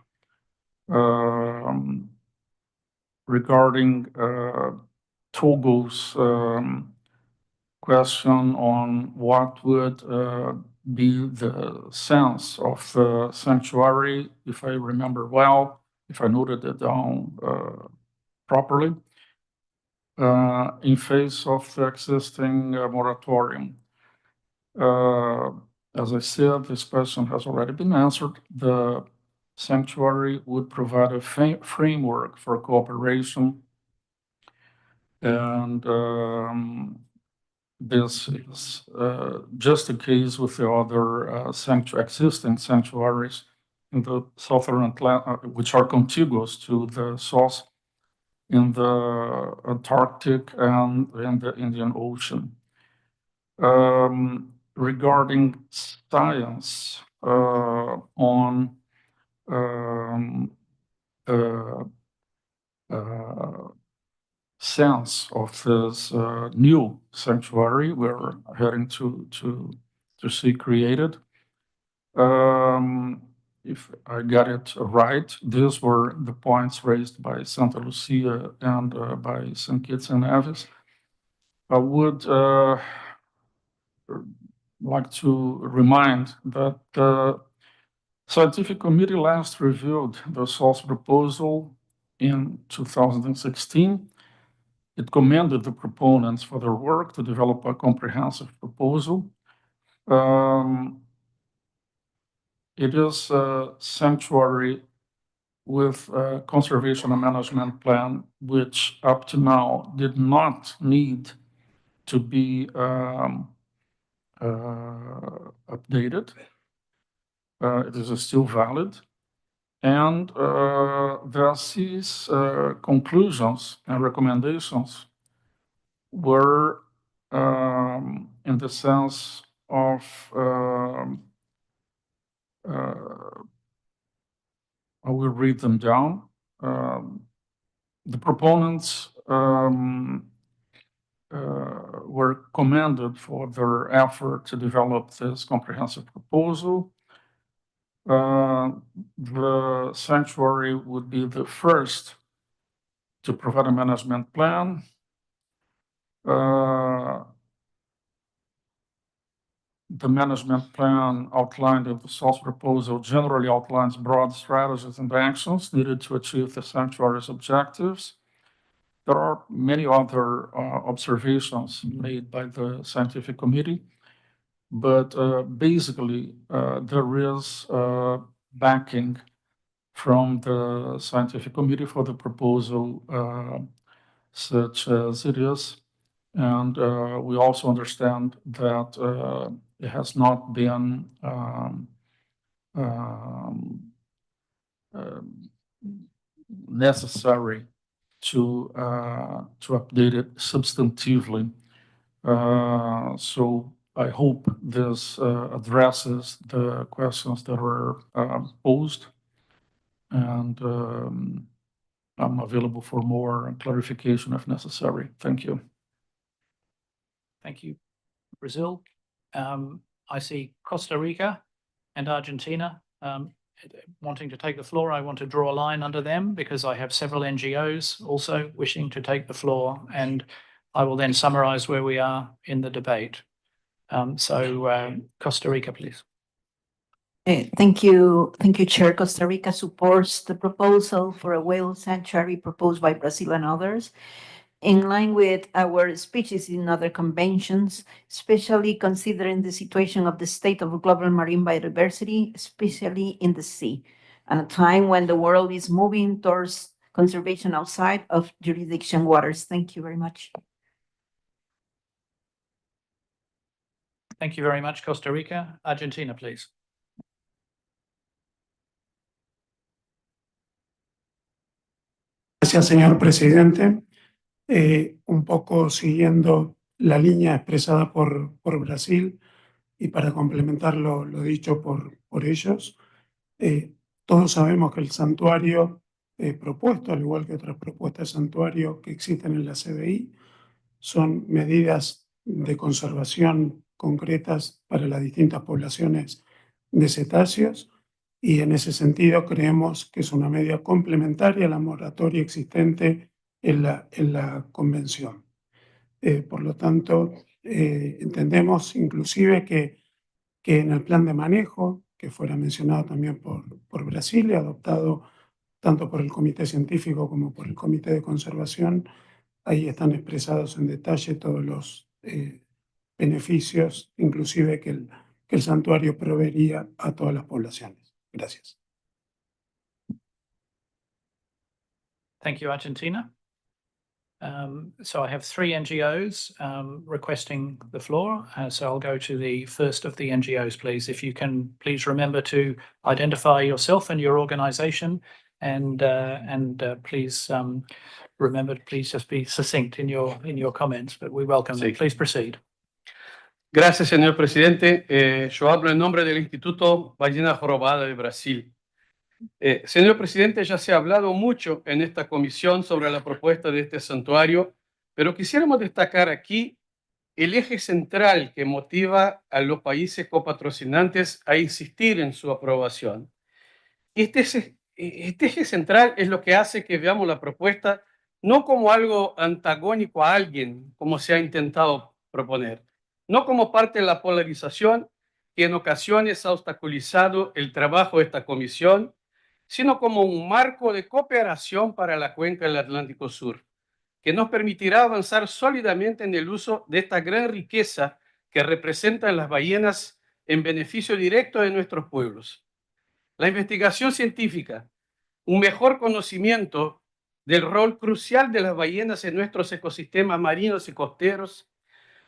Regarding Togo's question on what would be the sense of the sanctuary, if I remember well, if I noted it down properly, in face of the existing moratorium. As I said, this question has already been answered. The sanctuary would provide a framework for cooperation, and this is just the case with the other existing sanctuaries in the southern Atlantic, which are contiguous to the source in the Antarctic and in the Indian Ocean. Regarding science, on sense of this new sanctuary we're heading to see created. If I got it right, these were the points raised by Santa Lucia and by St. Kitts and Nevis. I would like to remind that the Scientific Committee last reviewed the source proposal in 2016. It commended the proponents for their work to develop a comprehensive proposal. It is a sanctuary with a conservation and management plan, which up to now did not need to be updated. It is still valid. And these conclusions and recommendations were in the sense of I will read them down. The proponents were commended for their effort to develop this comprehensive proposal. The sanctuary would be the first to provide a management plan. The management plan outlined in the source proposal generally outlines broad strategies and actions needed to achieve the sanctuary's objectives. There are many other observations made by the scientific committee, but basically there is backing from the scientific committee for the proposal such as it is. And we also understand that it has not been necessary to update it substantively. So I hope this addresses the questions that were posed, and I'm available for more clarification if necessary. Thank you. Thank you, Brazil. I see Costa Rica and Argentina wanting to take the floor. I want to draw a line under them because I have several NGOs also wishing to take the floor, and I will then summarize where we are in the debate. Costa Rica, please. Thank you, Chair. Costa Rica supports the proposal for a whale sanctuary proposed by Brazil and others, in line with our speeches in other conventions, especially considering the situation of the state of global marine biodiversity, especially in the sea, at a time when the world is moving towards conservation outside of jurisdiction waters. Thank you very much. Thank you very much, Costa Rica. Argentina, please. Gracias, señor presidente. Un poco siguiendo la línea expresada por Brasil y para complementar lo dicho por ellos, todos sabemos que el santuario propuesto, al igual que otras propuestas de santuario que existen en la CBI, son medidas de conservación concretas para las distintas poblaciones de cetáceos, y en ese sentido creemos que es una medida complementaria a la moratoria existente en la convención. Por lo tanto, entendemos inclusive que en el plan de manejo, que fuera mencionado también por Brasil y adoptado tanto por el Comité Científico como por el Comité de Conservación, ahí están expresados en detalle todos los beneficios, inclusive que el santuario proveería a todas las poblaciones. Gracias. Thank you, Argentina. So I have three NGOs requesting the floor. So I'll go to the first of the NGOs, please. If you can, please remember to identify yourself and your organization, and please remember to please just be succinct in your comments, but we welcome them. Please proceed. Gracias, señor presidente. Yo hablo en nombre del Instituto Ballena Jorobada de Brasil. Señor presidente, ya se ha hablado mucho en esta comisión sobre la propuesta de este santuario, pero quisiéramos destacar aquí el eje central que motiva a los países copatrocinantes a insistir en su aprobación. Este eje central es lo que hace que veamos la propuesta no como algo antagónico a alguien, como se ha intentado proponer, no como parte de la polarización que en ocasiones ha obstaculizado el trabajo de esta comisión, sino como un marco de cooperación para la cuenca del Atlántico Sur, que nos permitirá avanzar sólidamente en el uso de esta gran riqueza que representan las ballenas en beneficio directo de nuestros pueblos. La investigación científica, un mejor conocimiento del rol crucial de las ballenas en nuestros ecosistemas marinos y costeros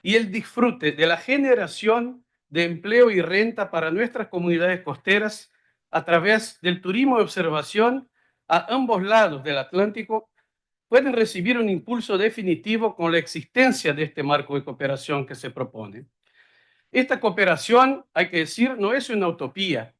y el disfrute de la generación de empleo y renta para nuestras comunidades costeras a través del turismo de observación a ambos lados del Atlántico pueden recibir un impulso definitivo con la existencia de este marco de cooperación que se propone. Esta cooperación, hay que decir, no es una utopía.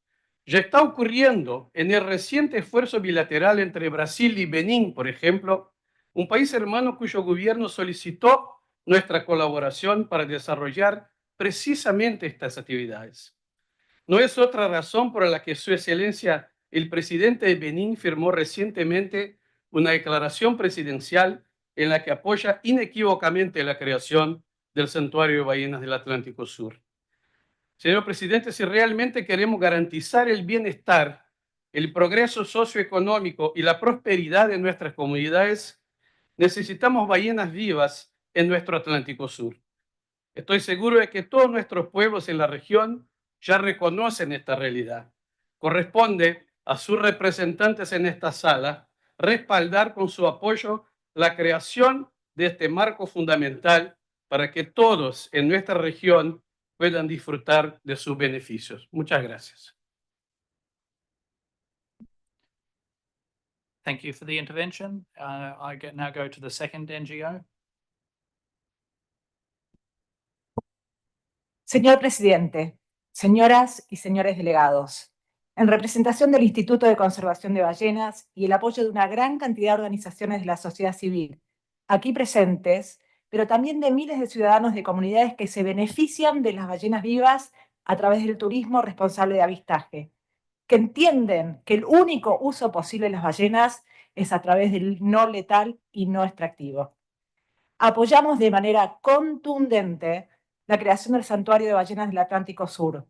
Ya está ocurriendo en el reciente esfuerzo bilateral entre Brasil y Benín, por ejemplo, un país hermano cuyo gobierno solicitó nuestra colaboración para desarrollar precisamente estas actividades. No es otra razón por la que Su Excelencia, el presidente de Benín, firmó recientemente una declaración presidencial en la que apoya inequívocamente la creación del Santuario de Ballenas del Atlántico Sur. Señor presidente, si realmente queremos garantizar el bienestar, el progreso socioeconómico y la prosperidad de nuestras comunidades, necesitamos ballenas vivas en nuestro Atlántico Sur. Estoy seguro de que todos nuestros pueblos en la región ya reconocen esta realidad. Corresponde a sus representantes en esta sala respaldar con su apoyo la creación de este marco fundamental para que todos en nuestra región puedan disfrutar de sus beneficios. Muchas gracias. Thank you for the intervention. Now go to the second NGO. Señor presidente, señoras y señores delegados, en representación del Instituto de Conservación de Ballenas y el apoyo de una gran cantidad de organizaciones de la sociedad civil aquí presentes, pero también de miles de ciudadanos de comunidades que se benefician de las ballenas vivas a través del turismo responsable de avistaje, que entienden que el único uso posible de las ballenas es a través del no letal y no extractivo. Apoyamos de manera contundente la creación del Santuario de Ballenas del Atlántico Sur,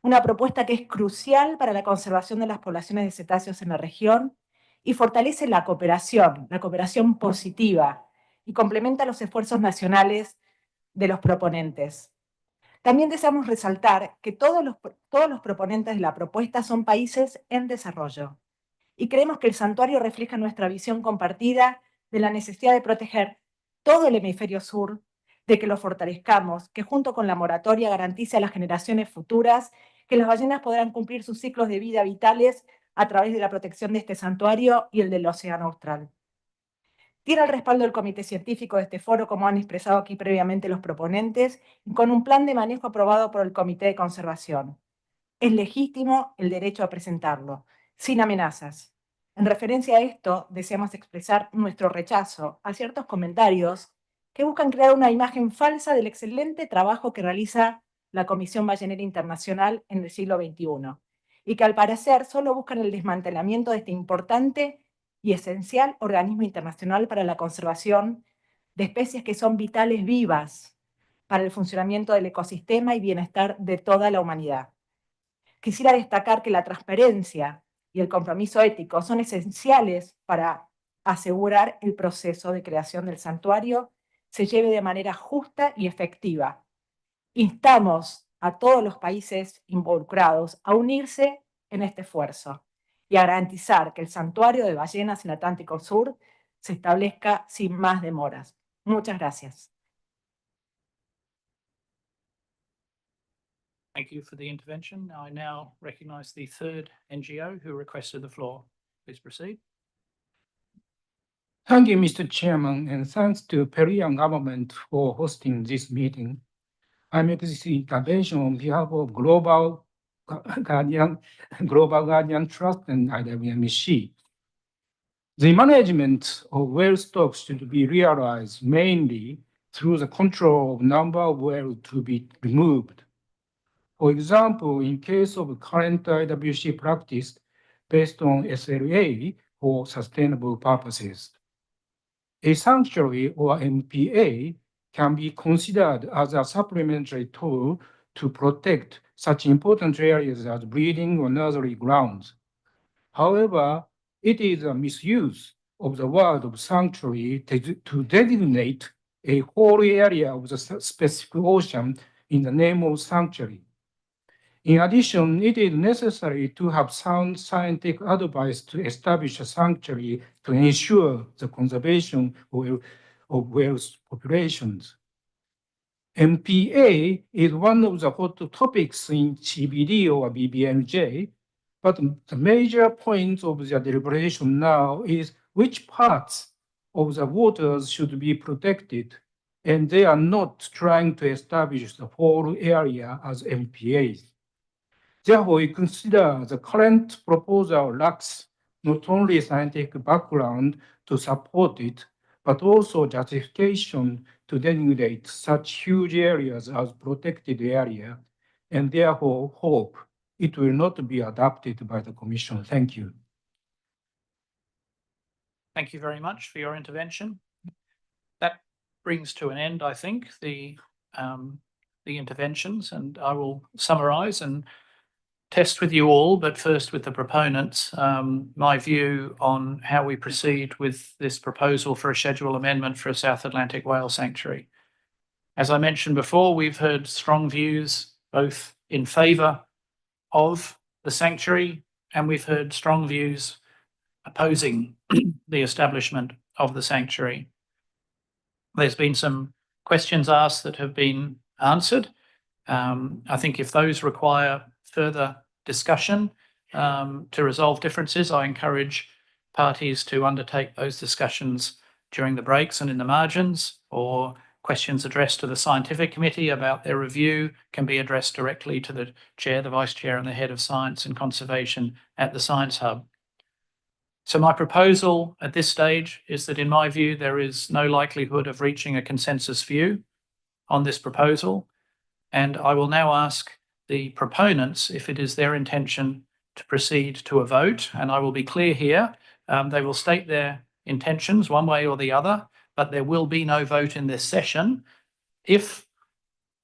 una propuesta que es crucial para la conservación de las poblaciones de cetáceos en la región y fortalece la cooperación positiva, y complementa los esfuerzos nacionales de los proponentes. También deseamos resaltar que todos los proponentes de la propuesta son países en desarrollo, y creemos que el santuario refleja nuestra visión compartida de la necesidad de proteger todo el hemisferio sur, de que lo fortalezcamos, que junto con la moratoria garantice a las generaciones futuras que las ballenas podrán cumplir sus ciclos de vida vitales a través de la protección de este santuario y el del océano austral. Tiene el respaldo del comité científico de este foro, como han expresado aquí previamente los proponentes, y con un plan de manejo aprobado por el comité de conservación. Es legítimo el derecho a presentarlo, sin amenazas. En referencia a esto, deseamos expresar nuestro rechazo a ciertos comentarios que buscan crear una imagen falsa del excelente trabajo que realiza la Comisión Ballenera Internacional en el siglo XXI, y que al parecer solo buscan el desmantelamiento de este importante y esencial organismo internacional para la conservación de especies que son vitales vivas para el funcionamiento del ecosistema y bienestar de toda la humanidad. Quisiera destacar que la transparencia y el compromiso ético son esenciales para asegurar el proceso de creación del santuario se lleve de manera justa y efectiva. Instamos a todos los países involucrados a unirse en este esfuerzo y a garantizar que el santuario de ballenas en el Atlántico Sur se establezca sin más demoras. Muchas gracias. Thank you for the intervention. I now recognize the third NGO who requested the floor. Please proceed. Thank you, Mr. Chairman, and thanks to Peruvian government for hosting this meeting. I make this intervention on behalf of Global Guardian Trust and IWC. The management of whale stocks should be realized mainly through the control of number of whales to be removed. For example, in case of current IWC practice based on SLA for sustainable purposes, a sanctuary or MPA can be considered as a supplementary tool to protect such important areas as breeding or nursery grounds. However, it is a misuse of the word of sanctuary to designate a whole area of the specific ocean in the name of sanctuary. In addition, it is necessary to have sound scientific advice to establish a sanctuary to ensure the conservation of whale populations. MPA is one of the hot topics in CBD or BBNJ, but the major point of the deliberation now is which parts of the waters should be protected, and they are not trying to establish the whole area as MPAs. Therefore, we consider the current proposal lacks not only scientific background to support it, but also justification to designate such huge areas as protected area, and therefore hope it will not be adopted by the Commission. Thank you. Thank you very much for your intervention. That brings to an end, I think, the interventions, and I will summarize and test with you all, but first with the proponents, my view on how we proceed with this proposal for a schedule amendment for a South Atlantic whale sanctuary. As I mentioned before, we've heard strong views both in favour of the sanctuary, and we've heard strong views opposing the establishment of the sanctuary. There's been some questions asked that have been answered. I think if those require further discussion to resolve differences, I encourage parties to undertake those discussions during the breaks and in the margins, or questions addressed to the scientific committee about their review can be addressed directly to the chair, the vice chair, and the head of science and conservation at the Science Hub. So my proposal at this stage is that, in my view, there is no likelihood of reaching a consensus view on this proposal, and I will now ask the proponents if it is their intention to proceed to a vote, and I will be clear here. They will state their intentions one way or the other, but there will be no vote in this session. If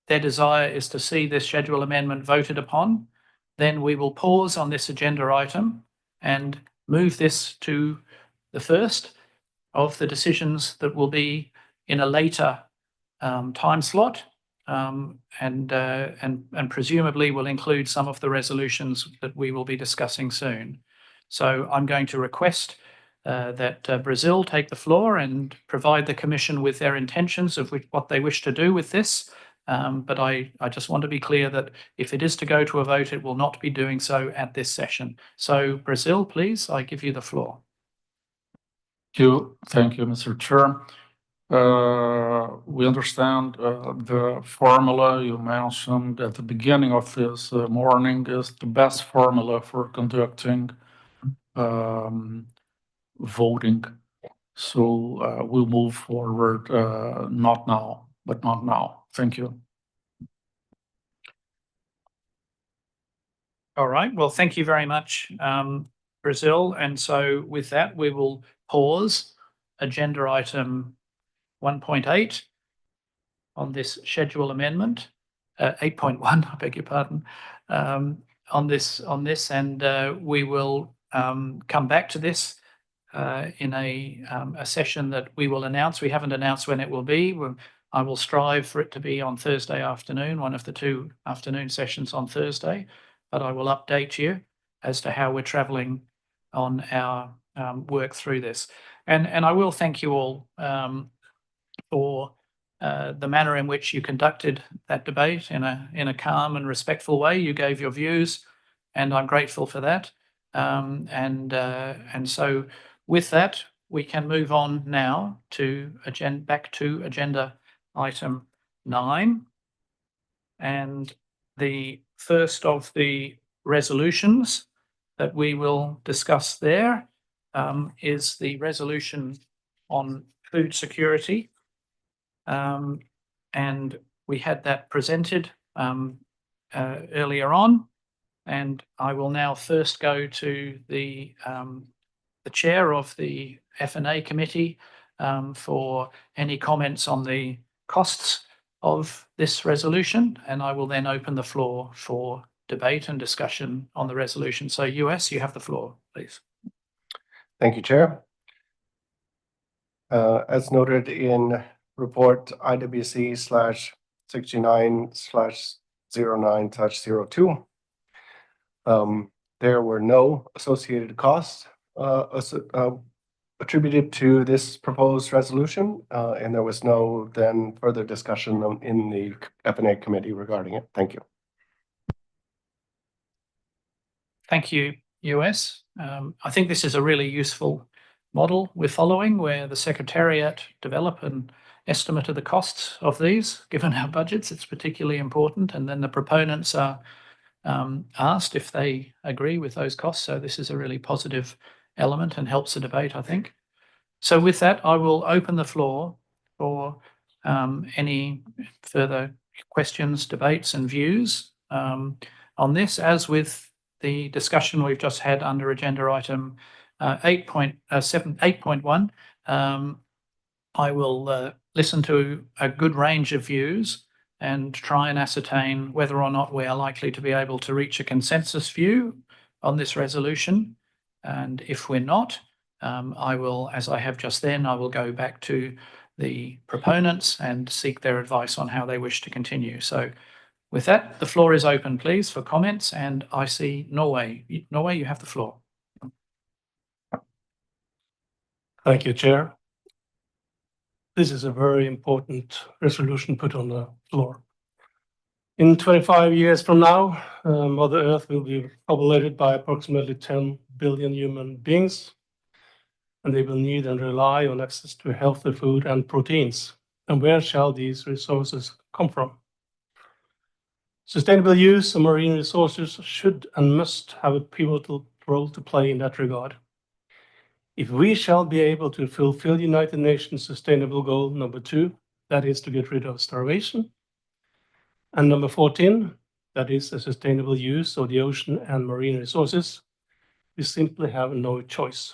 their desire is to see this schedule amendment voted upon, then we will pause on this agenda item and move this to the first of the decisions that will be in a later time slot, and presumably will include some of the resolutions that we will be discussing soon. So I'm going to request that Brazil take the floor and provide the Commission with their intentions of what they wish to do with this. But I just want to be clear that if it is to go to a vote, it will not be doing so at this session. So Brazil, please, I give you the floor. Thank you, Mr. Chair. We understand the formula you mentioned at the beginning of this morning is the best formula for conducting voting. So we'll move forward, not now, but not now. Thank you. All right. Well, thank you very much, Brazil. And so with that, we will pause agenda item 1.8 on this schedule amendment, 8.1, I beg your pardon, on this, and we will come back to this in a session that we will announce. We haven't announced when it will be. I will strive for it to be on Thursday afternoon, one of the 2 afternoon sessions on Thursday, but I will update you as to how we're travelling on our work through this. And I will thank you all for the manner in which you conducted that debate in a calm and respectful way. You gave your views, and I'm grateful for that. And so with that, we can move on now to back to agenda item 9. And the first of the resolutions that we will discuss there is the resolution on food security. And we had that presented earlier on. And I will now first go to the chair of the F&A committee for any comments on the costs of this resolution, and I will then open the floor for debate and discussion on the resolution. So US, you have the floor, please. Thank you, Chair. As noted in report IWC/69/09/02, there were no associated costs attributed to this proposed resolution, and there was no then further discussion in the F&A committee regarding it. Thank you. Thank you, US. I think this is a really useful model we're following, where the Secretariat develop an estimate of the costs of these. Given our budgets, it's particularly important, and then the proponents are asked if they agree with those costs. So this is a really positive element and helps the debate, I think. So with that, I will open the floor for any further questions, debates and views on this. As with the discussion we've just had under agenda item 8.1, I will listen to a good range of views and try and ascertain whether or not we are likely to be able to reach a consensus view on this resolution. And if we're not, I will, as I have just then, I will go back to the proponents and seek their advice on how they wish to continue. So with that, the floor is open, please, for comments. And I see Norway. Norway, you have the floor. Thank you, Chair. This is a very important resolution put on the floor. In 25 years from now, Mother Earth will be populated by approximately 10 billion human beings, and they will need and rely on access to healthy food and proteins. And where shall these resources come from? Sustainable use of marine resources should and must have a pivotal role to play in that regard. If we shall be able to fulfill United Nations Sustainable Goal number 2, that is to get rid of starvation, and number 14, that is a sustainable use of the ocean and marine resources, we simply have no choice.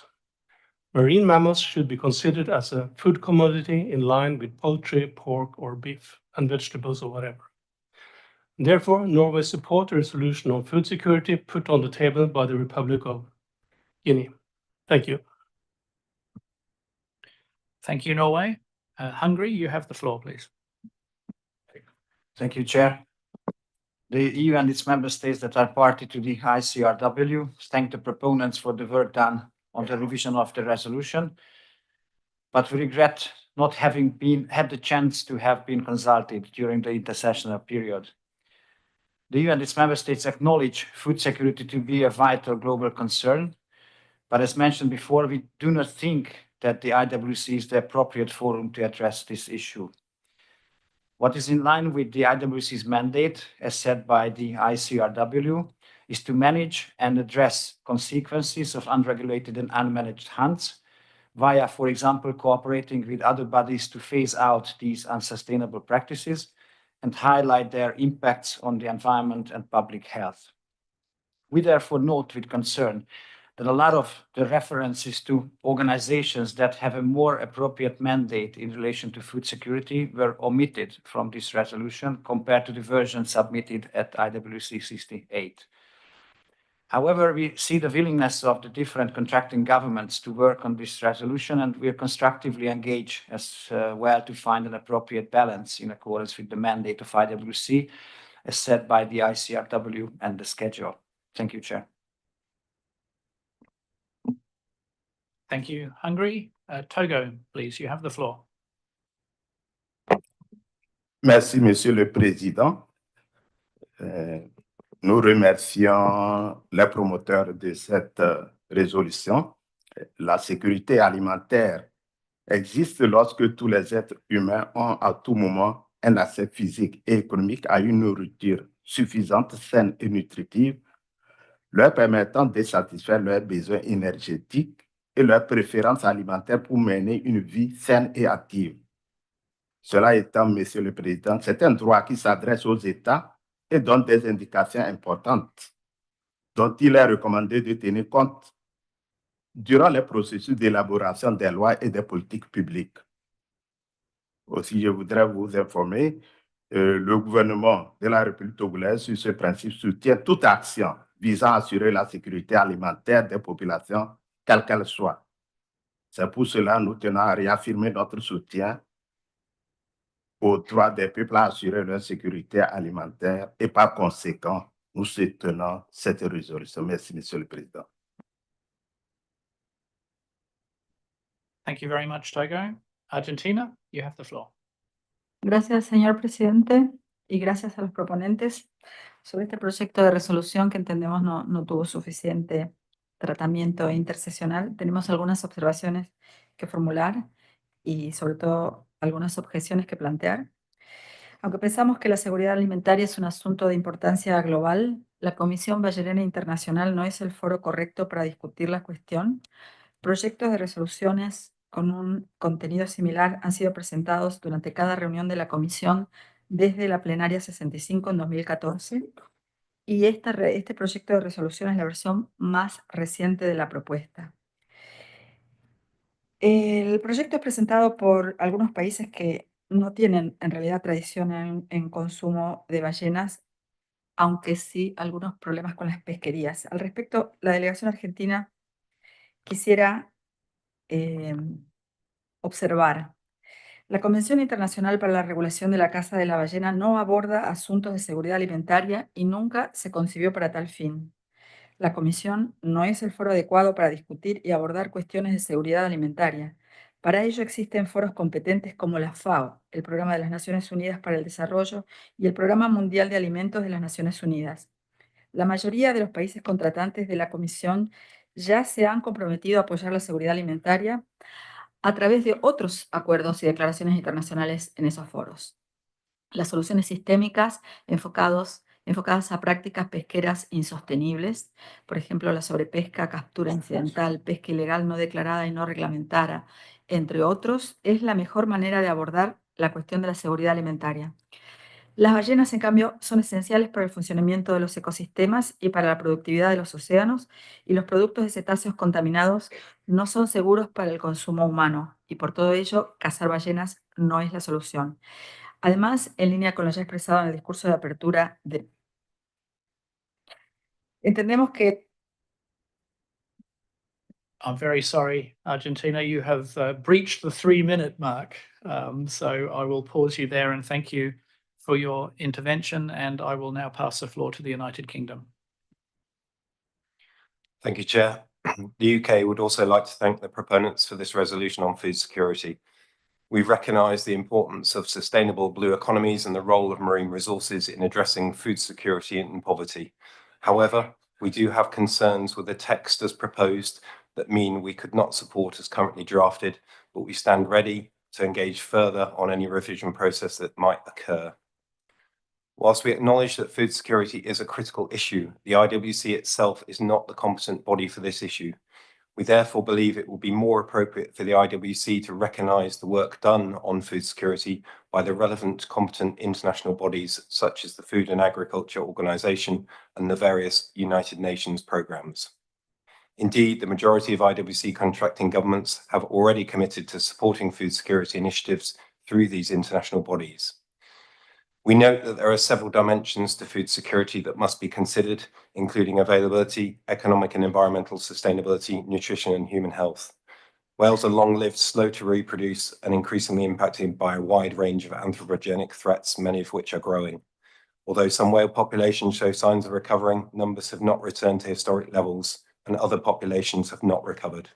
Marine mammals should be considered as a food commodity in line with poultry, pork, or beef, and vegetables or whatever. Therefore, Norway supports a resolution on food security put on the table by the Republic of Guinea. Thank you. Thank you, Norway. Hungary, you have the floor, please. Thank you, Chair. The EU and its member states that are party to the ICRW thank the proponents for the work done on the revision of the resolution, but we regret not having had the chance to have been consulted during the intersessional period. The EU and its member states acknowledge food security to be a vital global concern, but as mentioned before, we do not think that the IWC is the appropriate forum to address this issue. What is in line with the IWC's mandate, as said by the ICRW, is to manage and address consequences of unregulated and unmanaged hunts via, for example, cooperating with other bodies to phase out these unsustainable practices and highlight their impacts on the environment and public health. We therefore note with concern that a lot of the references to organizations that have a more appropriate mandate in relation to food security were omitted from this resolution compared to the version submitted at IWC68. However, we see the willingness of the different contracting governments to work on this resolution, and we are constructively engaged as well to find an appropriate balance in accordance with the mandate of IWC as set by the ICRW and the schedule. Thank you, Chair. Thank you, Hungary. Togo, please, you have the floor. Merci, Monsieur le Président. Nous remercions les promoteurs de cette résolution. La sécurité alimentaire existe lorsque tous les êtres humains ont à tout moment un accès physique et économique à une nourriture suffisante, saine et nutritive, leur permettant de satisfaire leurs besoins énergétiques et leurs préférences alimentaires pour mener une vie saine et active. Cela étant, Monsieur le Président, c'est un droit qui s'adresse aux États et donne des indications importantes dont il est recommandé de tenir compte durant les processus d'élaboration des lois et des politiques publiques. Aussi, je voudrais vous informer, le gouvernement de la République togolaise, sur ce principe, soutient toute action visant à assurer la sécurité alimentaire des populations, quelle qu'elle soit. C'est pour cela que nous tenons à réaffirmer notre soutien au droit des peuples à assurer leur sécurité alimentaire et par conséquent, nous soutenons cette résolution. Merci, Monsieur le Président. Thank you very much, Togo. Argentina, you have the floor. Gracias, señor presidente, y gracias a los proponentes sobre este proyecto de resolución que entendemos no tuvo suficiente tratamiento interseccional. Tenemos algunas observaciones que formular y sobre todo algunas objeciones que plantear. Aunque pensamos que la seguridad alimentaria es un asunto de importancia global, la Comisión Ballenera Internacional no es el foro correcto para discutir la cuestión. Proyectos de resoluciones con un contenido similar han sido presentados durante cada reunión de la Comisión desde la Plenaria 65 en 2014 y este proyecto de resolución es la versión más reciente de la propuesta. El proyecto es presentado por algunos países que no tienen en realidad tradición en consumo de ballenas, aunque sí algunos problemas con las pesquerías. Al respecto, la delegación argentina quisiera observar. La Convención Internacional para la Regulación de la Caza de la Ballena no aborda asuntos de seguridad alimentaria y nunca se concibió para tal fin. La Comisión no es el foro adecuado para discutir y abordar cuestiones de seguridad alimentaria. Para ello existen foros competentes como la FAO, el Programa de las Naciones Unidas para el Desarrollo y el Programa Mundial de Alimentos de las Naciones Unidas. La mayoría de los países contratantes de la Comisión ya se han comprometido a apoyar la seguridad alimentaria a través de otros acuerdos y declaraciones internacionales en esos foros. Las soluciones sistémicas enfocadas a prácticas pesqueras insostenibles, por ejemplo, la sobrepesca, captura incidental, pesca ilegal no declarada y no reglamentada, entre otros, es la mejor manera de abordar la cuestión de la seguridad alimentaria. Las ballenas, en cambio, son esenciales para el funcionamiento de los ecosistemas y para la productividad de los océanos, y los productos de cetáceos contaminados no son seguros para el consumo humano, y por todo ello, cazar ballenas no es la solución. Además, en línea con lo ya expresado en el discurso de apertura, entendemos que I'm very sorry, Argentina, you have breached the 3-minute mark. So I will pause you there and thank you for your intervention, and I will now pass the floor to the United Kingdom. Thank you, Chair. The UK would also like to thank the proponents for this resolution on food security. We recognise the importance of sustainable blue economies and the role of marine resources in addressing food security and poverty. However, we do have concerns with the text as proposed that mean we could not support as currently drafted, but we stand ready to engage further on any revision process that might occur. Whilst we acknowledge that food security is a critical issue, the IWC itself is not the competent body for this issue. We therefore believe it will be more appropriate for the IWC to recognise the work done on food security by the relevant competent international bodies such as the Food and Agriculture Organisation and the various United Nations programmes. Indeed, the majority of IWC contracting governments have already committed to supporting food security initiatives through these international bodies. We note that there are several dimensions to food security that must be considered, including availability, economic and environmental sustainability, nutrition and human health. Whales are long-lived, slow to reproduce, and increasingly impacted by a wide range of anthropogenic threats, many of which are growing. Although some whale populations show signs of recovering, numbers have not returned to historic levels, and other populations have not recovered.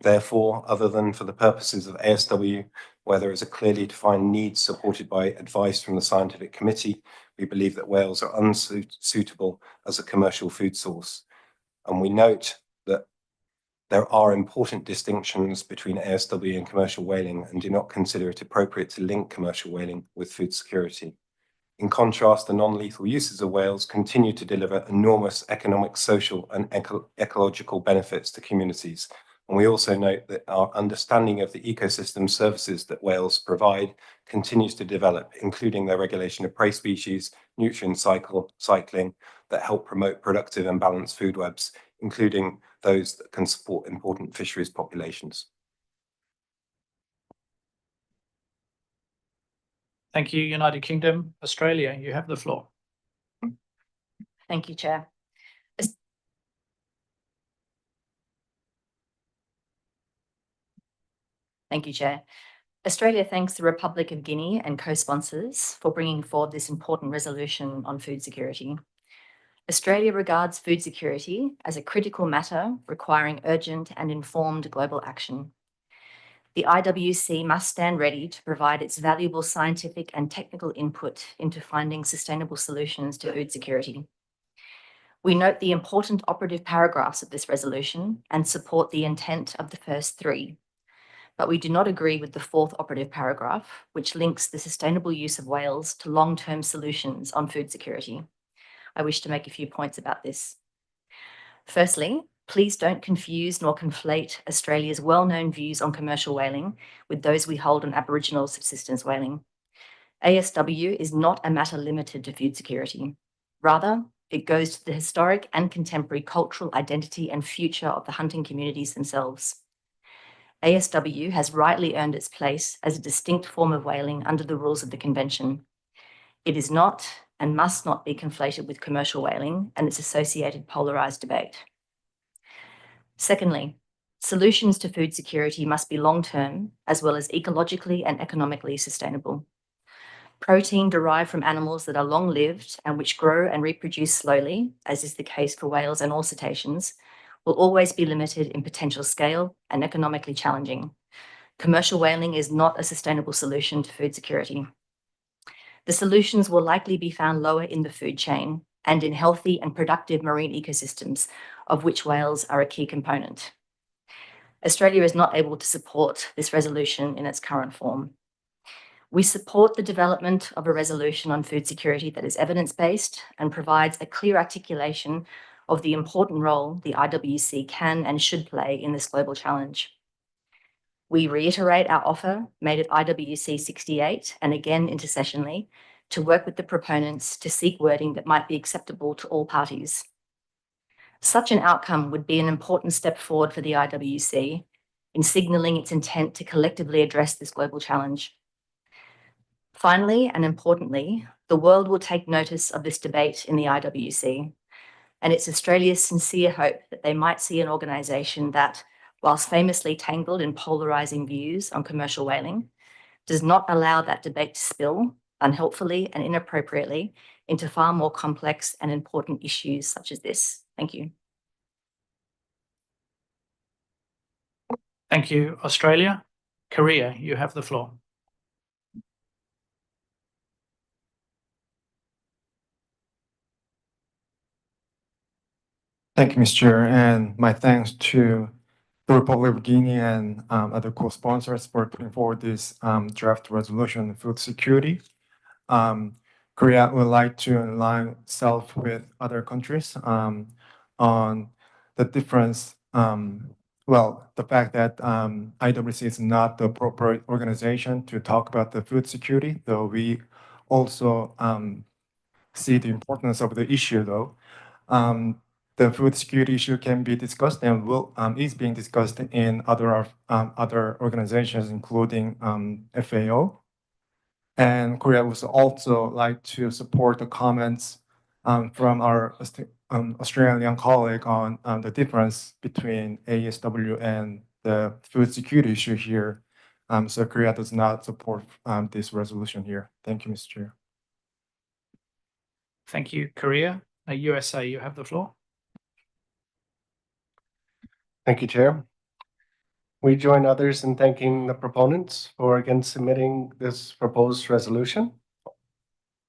Therefore, other than for the purposes of ASW, where there is a clearly defined need supported by advice from the scientific committee, we believe that whales are unsuitable as a commercial food source. And we note that there are important distinctions between ASW and commercial whaling and do not consider it appropriate to link commercial whaling with food security. In contrast, the non-lethal uses of whales continue to deliver enormous economic, social, and ecological benefits to communities. And we also note that our understanding of the ecosystem services that whales provide continues to develop, including their regulation of prey species, nutrient cycling that help promote productive and balanced food webs, including those that can support important fisheries populations. Thank you, United Kingdom. Australia, you have the floor. Thank you, Chair. Thank you, Chair. Australia thanks the Republic of Guinea and co-sponsors for bringing forward this important resolution on food security. Australia regards food security as a critical matter requiring urgent and informed global action. The IWC must stand ready to provide its valuable scientific and technical input into finding sustainable solutions to food security. We note the important operative paragraphs of this resolution and support the intent of the first three, but we do not agree with the fourth operative paragraph, which links the sustainable use of whales to long-term solutions on food security. I wish to make a few points about this. Firstly, please don't confuse nor conflate Australia's well-known views on commercial whaling with those we hold on Aboriginal subsistence whaling. ASW is not a matter limited to food security. Rather, it goes to the historic and contemporary cultural identity and future of the hunting communities themselves. ASW has rightly earned its place as a distinct form of whaling under the rules of the Convention. It is not and must not be conflated with commercial whaling and its associated polarised debate. Secondly, solutions to food security must be long-term as well as ecologically and economically sustainable. Protein derived from animals that are long-lived and which grow and reproduce slowly, as is the case for whales and all cetaceans, will always be limited in potential scale and economically challenging. Commercial whaling is not a sustainable solution to food security. The solutions will likely be found lower in the food chain and in healthy and productive marine ecosystems, of which whales are a key component. Australia is not able to support this resolution in its current form. We support the development of a resolution on food security that is evidence-based and provides a clear articulation of the important role the IWC can and should play in this global challenge. We reiterate our offer made at IWC68 and again intersessionally to work with the proponents to seek wording that might be acceptable to all parties. Such an outcome would be an important step forward for the IWC in signalling its intent to collectively address this global challenge. Finally, and importantly, the world will take notice of this debate in the IWC, and it's Australia's sincere hope that they might see an organisation that, whilst famously tangled in polarising views on commercial whaling, does not allow that debate to spill unhelpfully and inappropriately into far more complex and important issues such as this. Thank you. Thank you, Australia. Korea, you have the floor. Thank you, Mr. Chair, and my thanks to the Republic of Guinea and other co-sponsors for putting forward this draft resolution on food security. Korea would like to align itself with other countries on the difference, the fact that IWC is not the appropriate organization to talk about the food security, though we also see the importance of the issue, though. The food security issue can be discussed and is being discussed in other organizations, including FAO. And Korea would also like to support the comments from our Australian colleague on the difference between ASW and the food security issue here. So Korea does not support this resolution here. Thank you, Mr. Chair. Thank you, Korea. USA, you have the floor. Thank you, Chair. We join others in thanking the proponents for again submitting this proposed resolution.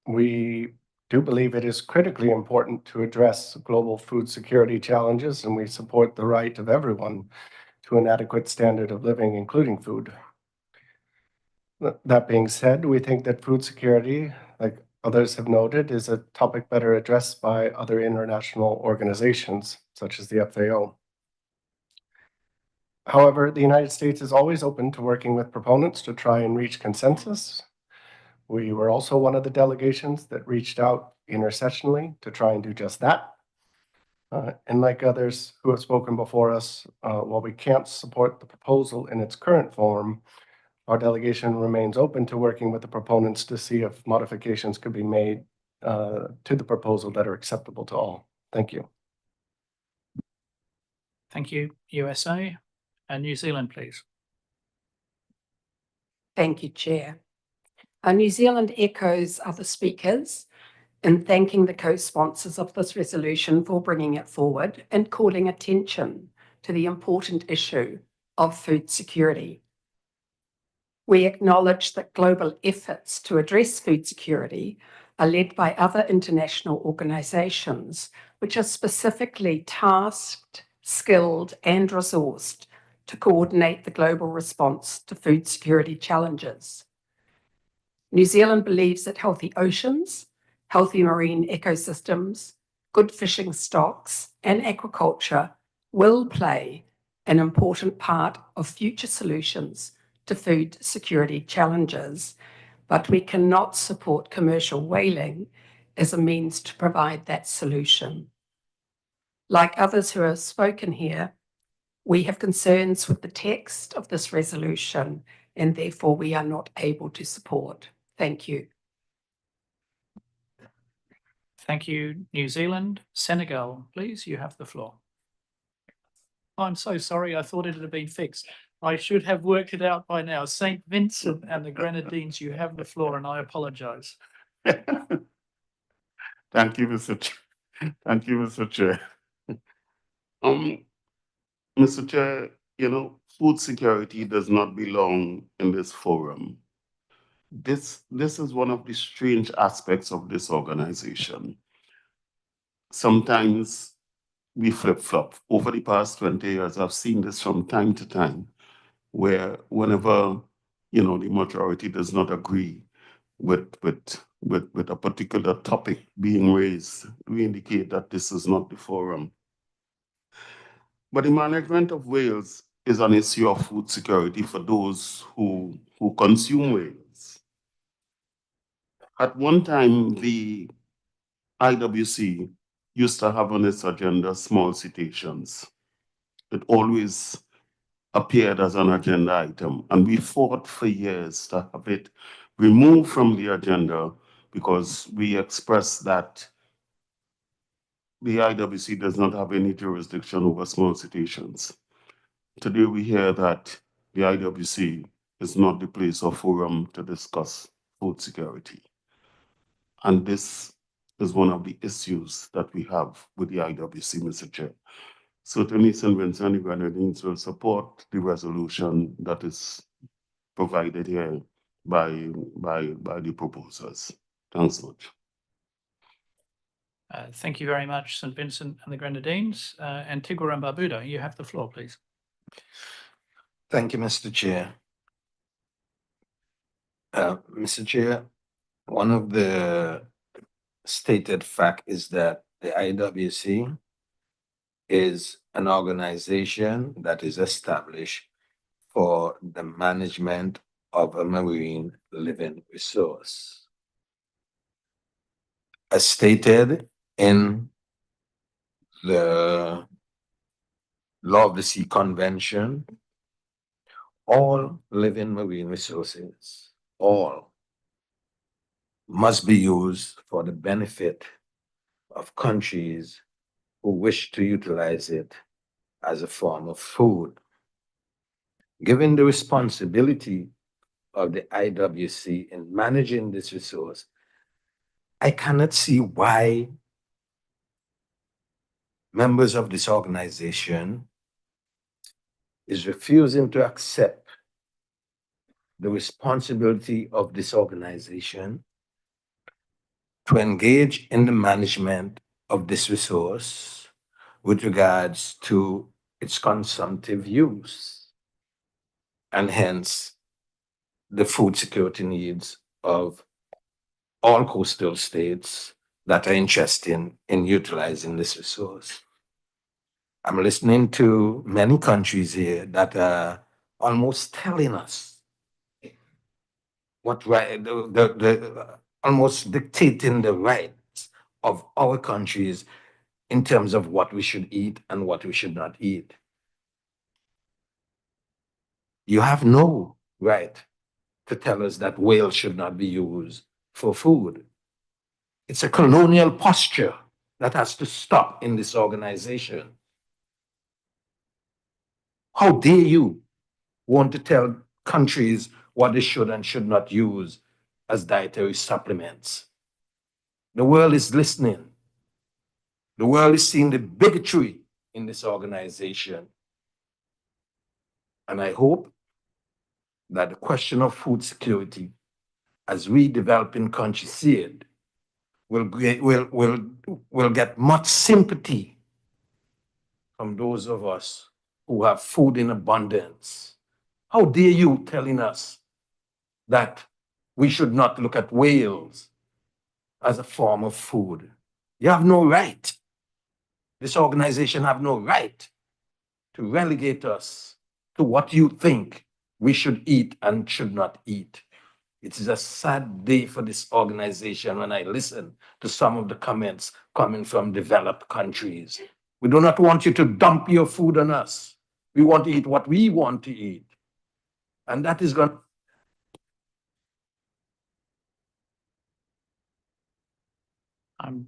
We do believe it is critically important to address global food security challenges, and we support the right of everyone to an adequate standard of living, including food. That being said, we think that food security, like others have noted, is a topic better addressed by other international organizations, such as the FAO. However, the United States is always open to working with proponents to try and reach consensus. We were also one of the delegations that reached out intersessionally to try and do just that. And like others who have spoken before us, while we can't support the proposal in its current form, our delegation remains open to working with the proponents to see if modifications could be made to the proposal that are acceptable to all. Thank you. Thank you, USA. And New Zealand, please. Thank you, Chair. New Zealand echoes other speakers in thanking the co-sponsors of this resolution for bringing it forward and calling attention to the important issue of food security. We acknowledge that global efforts to address food security are led by other international organisations which are specifically tasked, skilled and resourced to coordinate the global response to food security challenges. New Zealand believes that healthy oceans, healthy marine ecosystems, good fishing stocks and aquaculture will play an important part of future solutions to food security challenges, but we cannot support commercial whaling as a means to provide that solution. Like others who have spoken here, we have concerns with the text of this resolution and therefore we are not able to support. Thank you. Thank you, New Zealand. Senegal, please, you have the floor. I'm so sorry, I thought it had been fixed. I should have worked it out by now. St. Vincent and the Grenadines, you have the floor and I apologise. Thank you, Mr. Chair. Thank you, Mr. Chair. Mr. Chair, you know, food security does not belong in this forum. This is one of the strange aspects of this organization. Sometimes we flip-flop. Over the past 20 years, I've seen this from time to time, where whenever, you know, the majority does not agree with a particular topic being raised, we indicate that this is not the forum. But the management of whales is an issue of food security for those who consume whales. At one time, the IWC used to have on its agenda small cetaceans. It always appeared as an agenda item, and we fought for years to have it removed from the agenda because we expressed that the IWC does not have any jurisdiction over small cetaceans. Today we hear that the IWC is not the place or forum to discuss food security. And this is one of the issues that we have with the IWC, Mr. Chair. Certainly, St. Vincent and the Grenadines will support the resolution that is provided here by the proposers. Thanks much. Thank you very much, St. Vincent and the Grenadines. Antigua and Barbuda, you have the floor, please. Thank you, Mr. Chair. Mr. Chair, one of the stated fact is that the IWC is an organization that is established for the management of a marine living resource. As stated in the Law of the Sea Convention, all living marine resources, all, must be used for the benefit of countries who wish to utilize it as a form of food. Given the responsibility of the IWC in managing this resource, I cannot see why members of this organization is refusing to accept the responsibility of this organization to engage in the management of this resource with regards to its consumptive use, and hence the food security needs of all coastal states that are interested in utilizing this resource. I'm listening to many countries here that are almost telling us what right, almost dictating the rights of our countries in terms of what we should eat and what we should not eat. You have no right to tell us that whales should not be used for food. It's a colonial posture that has to stop in this organization. How dare you want to tell countries what they should and should not use as dietary supplements? The world is listening. The world is seeing the bigotry in this organization. And I hope that the question of food security, as we developing countries see it, will get much sympathy from those of us who have food in abundance. How dare you telling us that we should not look at whales as a form of food? You have no right. This organization have no right to relegate us to what you think we should eat and should not eat. It is a sad day for this organization when I listen to some of the comments coming from developed countries. We do not want you to dump your food on us. We want to eat what we want to eat. And that is going. I'm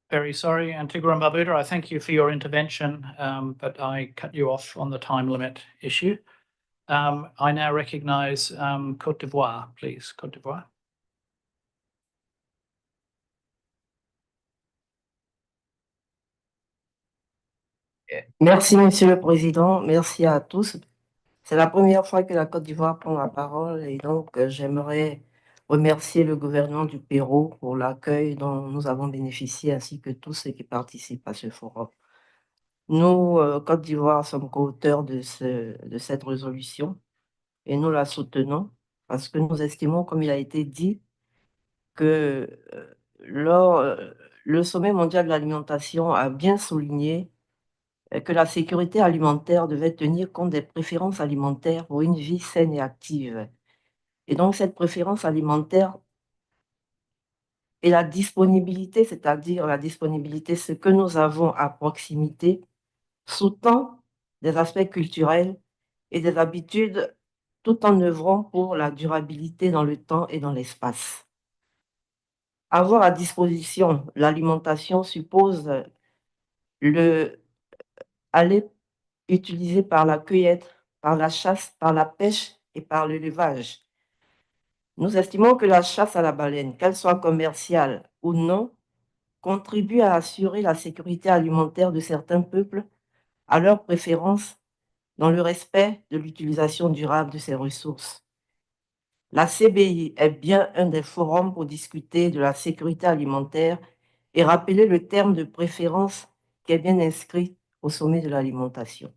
very sorry, Antigua and Barbuda. I thank you for your intervention, but I cut you off on the time limit issue. I now recognize Côte d'Ivoire, please. Côte d'Ivoire. Merci, Monsieur le Président. Merci à tous. C'est la première fois que la Côte d'Ivoire prend la parole et donc j'aimerais remercier le gouvernement du Pérou pour l'accueil dont nous avons bénéficié ainsi que tous ceux qui participent à ce forum. Nous, Côte d'Ivoire, sommes co-auteurs de cette résolution et nous la soutenons parce que nous estimons, comme il a été dit, que le sommet mondial de l'alimentation a bien souligné que la sécurité alimentaire devait tenir compte des préférences alimentaires pour une vie saine et active. Et donc, cette préférence alimentaire et la disponibilité, c'est-à-dire la disponibilité, ce que nous avons à proximité, sous-tend des aspects culturels et des habitudes tout en œuvrant pour la durabilité dans le temps et dans l'espace. Avoir à disposition l'alimentation suppose aller utilisé par la cueillette, par la chasse, par la pêche et par l'élevage. Nous estimons que la chasse à la baleine, qu'elle soit commerciale ou non, contribue à assurer la sécurité alimentaire de certains peuples à leur préférence dans le respect de l'utilisation durable de ces ressources. La CBI est bien un des forums pour discuter de la sécurité alimentaire et rappeler le terme de préférence qui est bien inscrit au sommet de l'alimentation.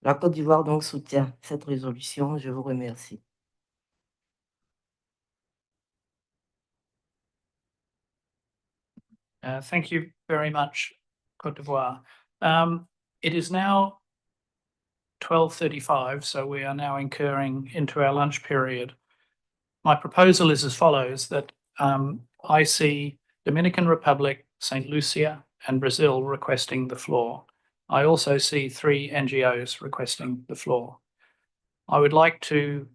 La Côte d'Ivoire donc soutient cette résolution. Je vous remercie. Thank you very much, Côte d'Ivoire. It is now 12:35, so we are now incurring into our lunch period. My proposal is as follows, that I see Dominican Republic, St. Lucia, and Brazil requesting the floor. I also see 3 NGOs requesting the floor. I would like to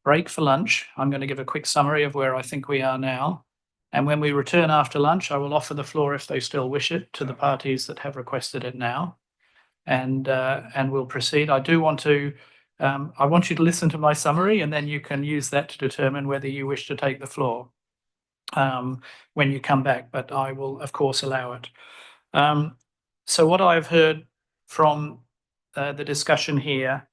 break for lunch. I'm going to give a quick summary of where I think we are now. And when we return after lunch, I will offer the floor, if they still wish it, to the parties that have requested it now. And we'll proceed. I do want to, I want you to listen to my summary, and then you can use that to determine whether you wish to take the floor when you come back, but I will, of course, allow it. So what I've heard from the discussion here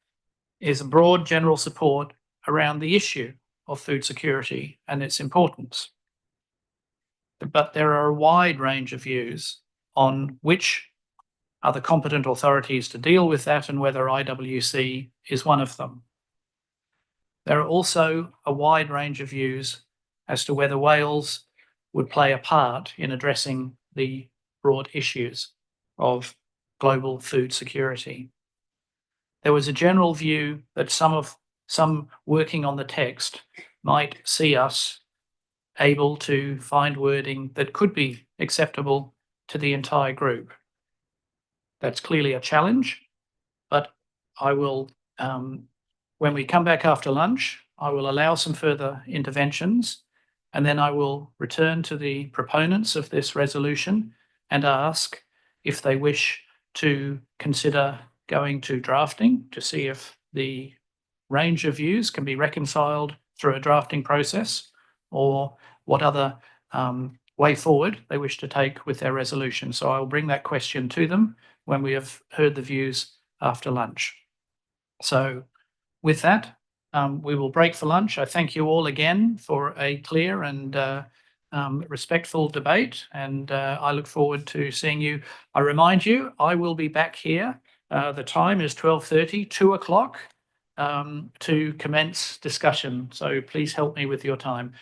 is a broad general support around the issue of food security and its importance. but there are a wide range of views on which are the competent authorities to deal with that and whether IWC is one of them. There are also a wide range of views as to whether Wales would play a part in addressing the broad issues of global food security. There was a general view that some working on the text might see us able to find wording that could be acceptable to the entire group. That's clearly a challenge, but I will, when we come back after lunch, I will allow some further interventions, and then I will return to the proponents of this resolution and ask if they wish to consider going to drafting to see if the range of views can be reconciled through a drafting process, or what other way forward they wish to take with their resolution. So I'll bring that question to them when we have heard the views after lunch. So with that, we will break for lunch. I thank you all again for a clear and respectful debate, and I look forward to seeing you. I remind you, I will be back here. The time is 12:30, 2 o'clock, to commence discussion. So please help me with your time.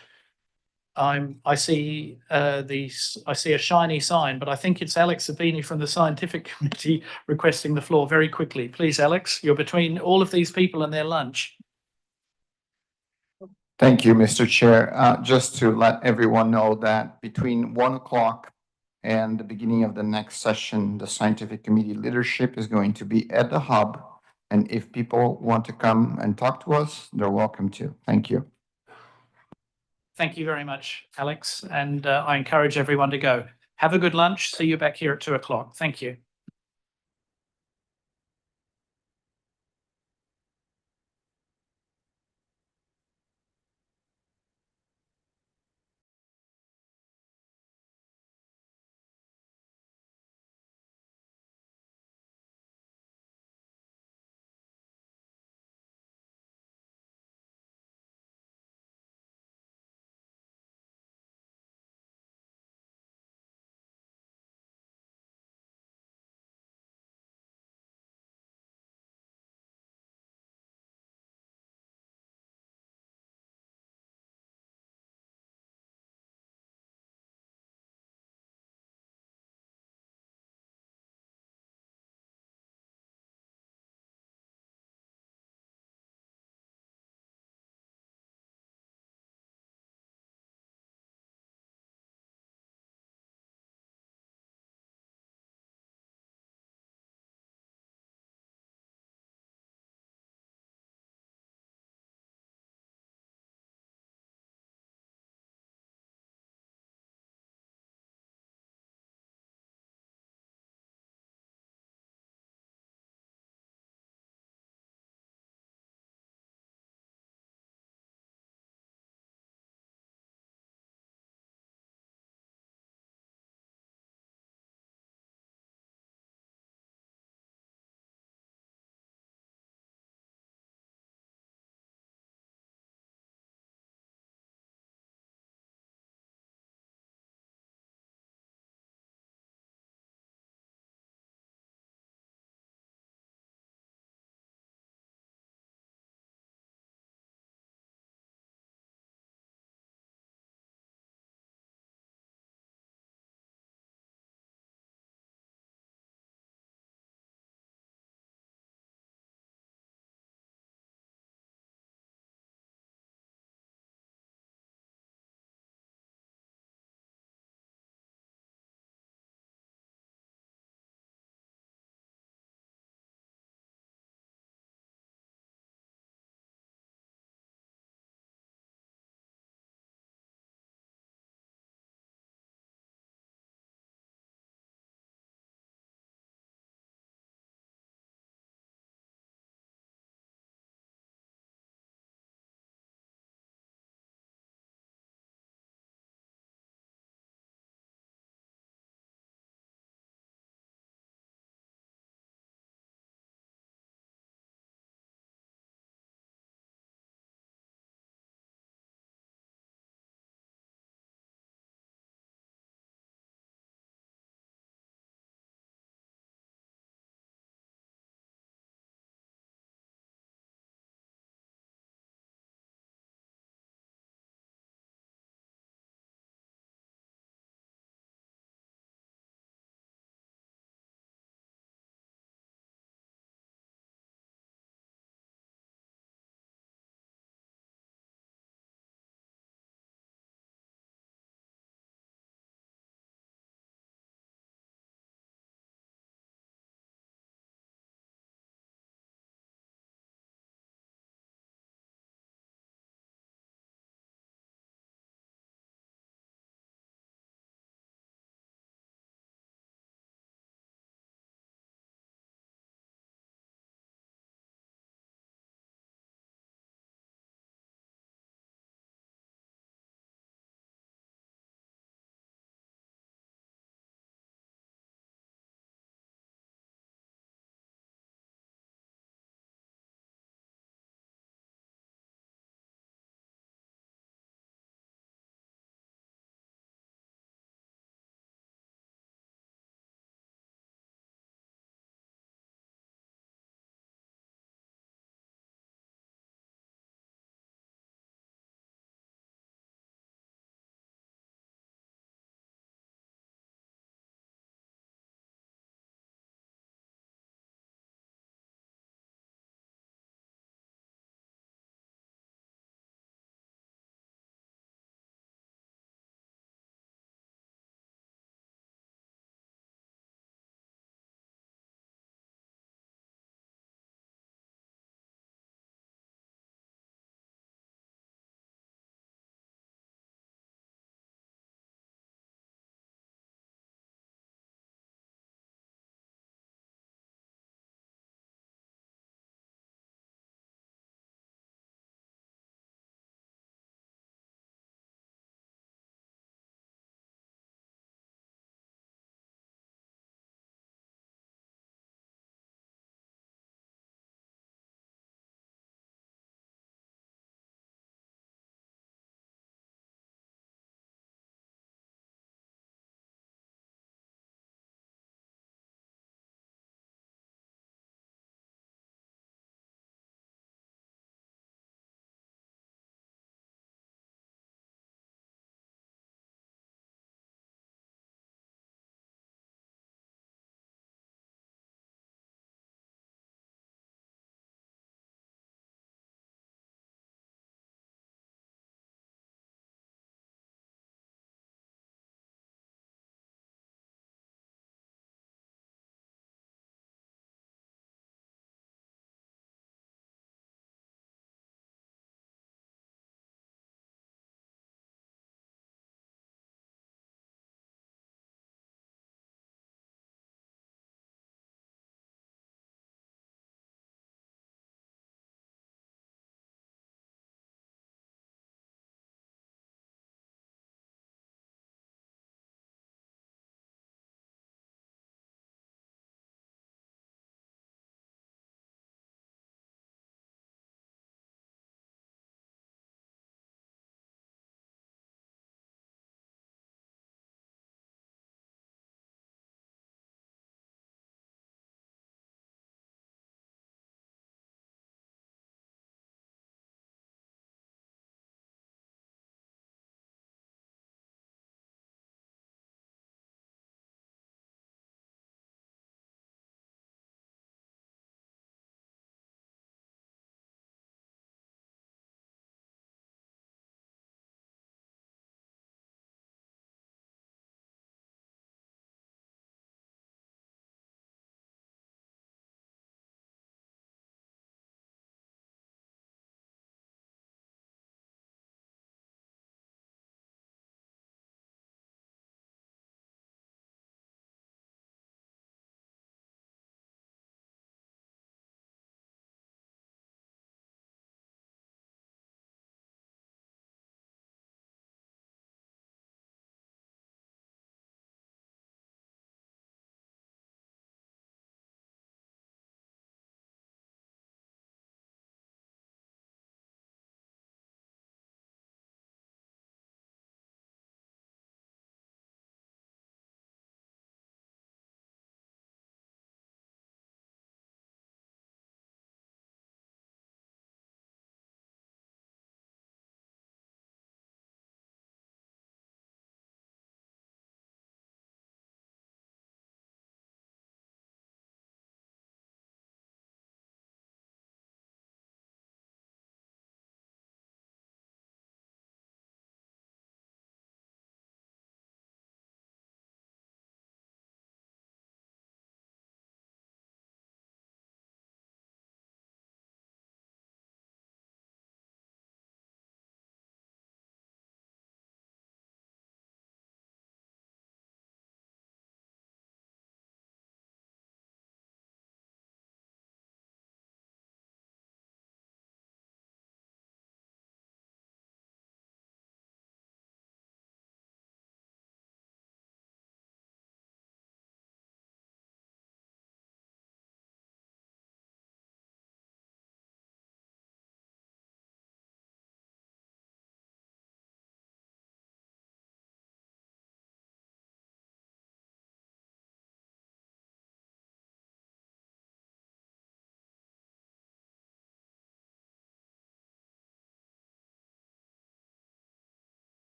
I see a shiny sign, but I think it's Alex Sabini from the Scientific Committee requesting the floor very quickly. Please, Alex, you're between all of these people and their lunch. Thank you, Mr. Chair. Just to let everyone know that between 1 o'clock and the beginning of the next session, the Scientific Committee leadership is going to be at the hub. And if people want to come and talk to us, they're welcome to. Thank you. Thank you very much, Alex. And I encourage everyone to go. Have a good lunch. See you back here at 2 o'clock. Thank you.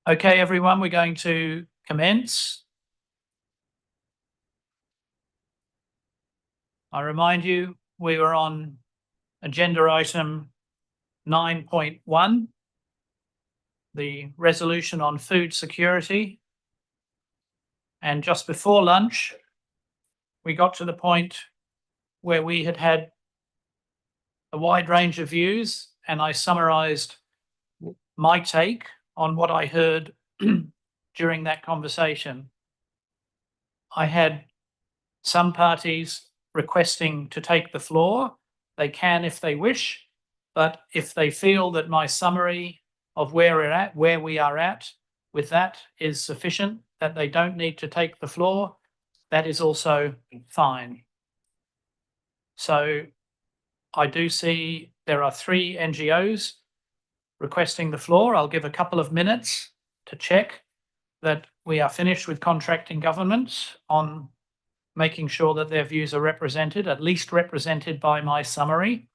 Okay, everyone, we're going to commence. I remind you, we were on agenda item 9.1, the resolution on food security. And just before lunch, we got to the point where we had a wide range of views, and I summarised my take on what I heard during that conversation. I had some parties requesting to take the floor. They can if they wish, but if they feel that my summary of where we are at with that is sufficient, that they don't need to take the floor, that is also fine. So I do see there are 3 NGOs requesting the floor. I'll give a couple of minutes to check that we are finished with contracting governments on making sure that their views are represented, at least represented by my summary.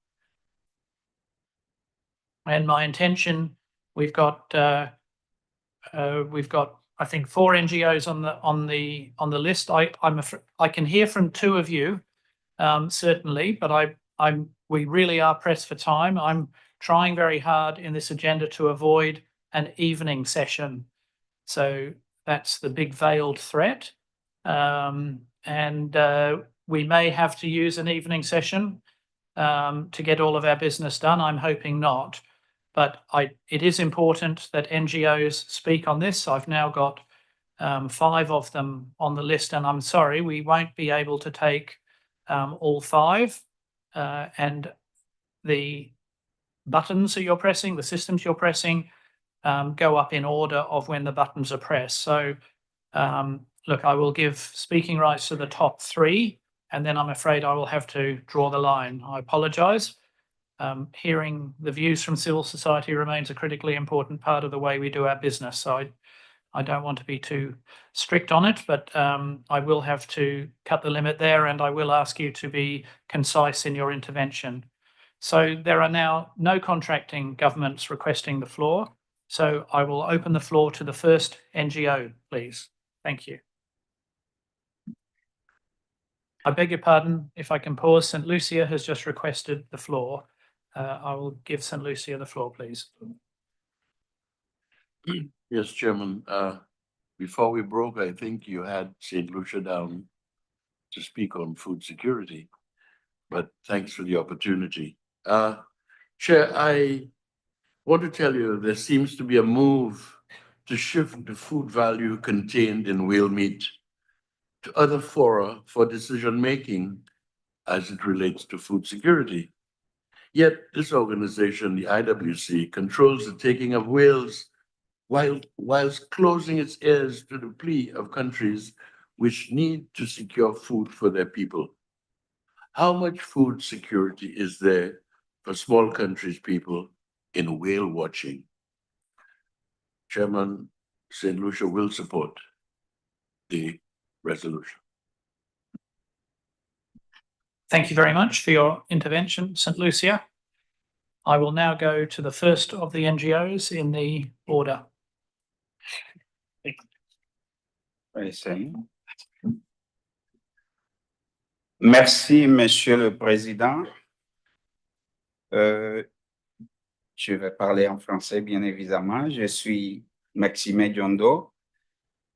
And my intention, we've got I think 4 NGOs on the list. I can hear from 2 of you, certainly, but we really are pressed for time. I'm trying very hard in this agenda to avoid an evening session. So that's the big veiled threat. We may have to use an evening session to get all of our business done. I'm hoping not. But it is important that NGOs speak on this. I've now got 5 of them on the list, and I'm sorry, we won't be able to take all 5. And the buttons that you're pressing, the systems you're pressing, go up in order of when the buttons are pressed. So look, I will give speaking rights to the top 3, and then I'm afraid I will have to draw the line. I apologise. Hearing the views from civil society remains a critically important part of the way we do our business. So I don't want to be too strict on it, but I will have to cut the limit there, and I will ask you to be concise in your intervention. So there are now no contracting governments requesting the floor. So I will open the floor to the first NGO, please. Thank you. I beg your pardon, if I can pause. St. Lucia has just requested the floor. I will give St. Lucia the floor, please. Yes, Chairman. Before we broke, I think you had St. Lucia down to speak on food security, but thanks for the opportunity. Chair, I want to tell you there seems to be a move to shift the food value contained in whale meat to other fora for decision-making as it relates to food security. Yet this organization, the IWC, controls the taking of whales whilst closing its ears to the plea of countries which need to secure food for their people. How much food security is there for small countries' people in whale watching? Chairman, St. Lucia will support the resolution. Thank you very much for your intervention, St. Lucia. I will now go to the first of the NGOs in the order. Merci, Monsieur le Président. Je vais parler en français, bien évidemment. Je suis Maxime Diondo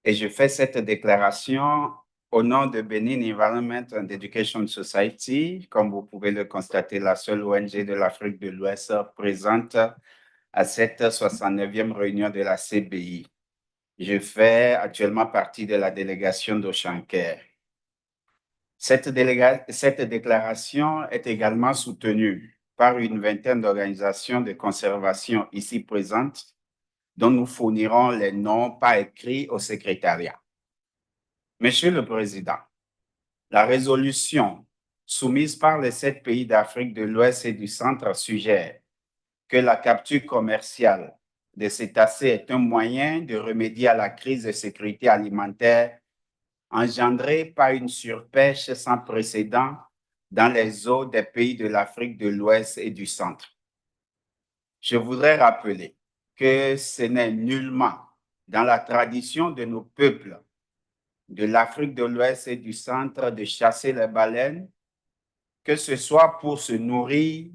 et je fais cette déclaration au nom de Benin Environment and Education Society. Comme vous pouvez le constater, la seule ONG de l'Afrique de l'Ouest présente à cette 69e réunion de la CBI. Je fais actuellement partie de la délégation d'Oshanker. Cette déclaration est également soutenue par une vingtaine d'organisations de conservation ici présentes, dont nous fournirons les noms par écrit au secrétariat. Monsieur le Président, la résolution soumise par les 7 pays d'Afrique de l'Ouest et du Centre suggère que la capture commerciale de cétacés est un moyen de remédier à la crise de sécurité alimentaire engendrée par une surpêche sans précédent dans les eaux des pays de l'Afrique de l'Ouest et du Centre. Je voudrais rappeler que ce n'est nullement dans la tradition de nos peuples de l'Afrique de l'Ouest et du Centre de chasser les baleines, que ce soit pour se nourrir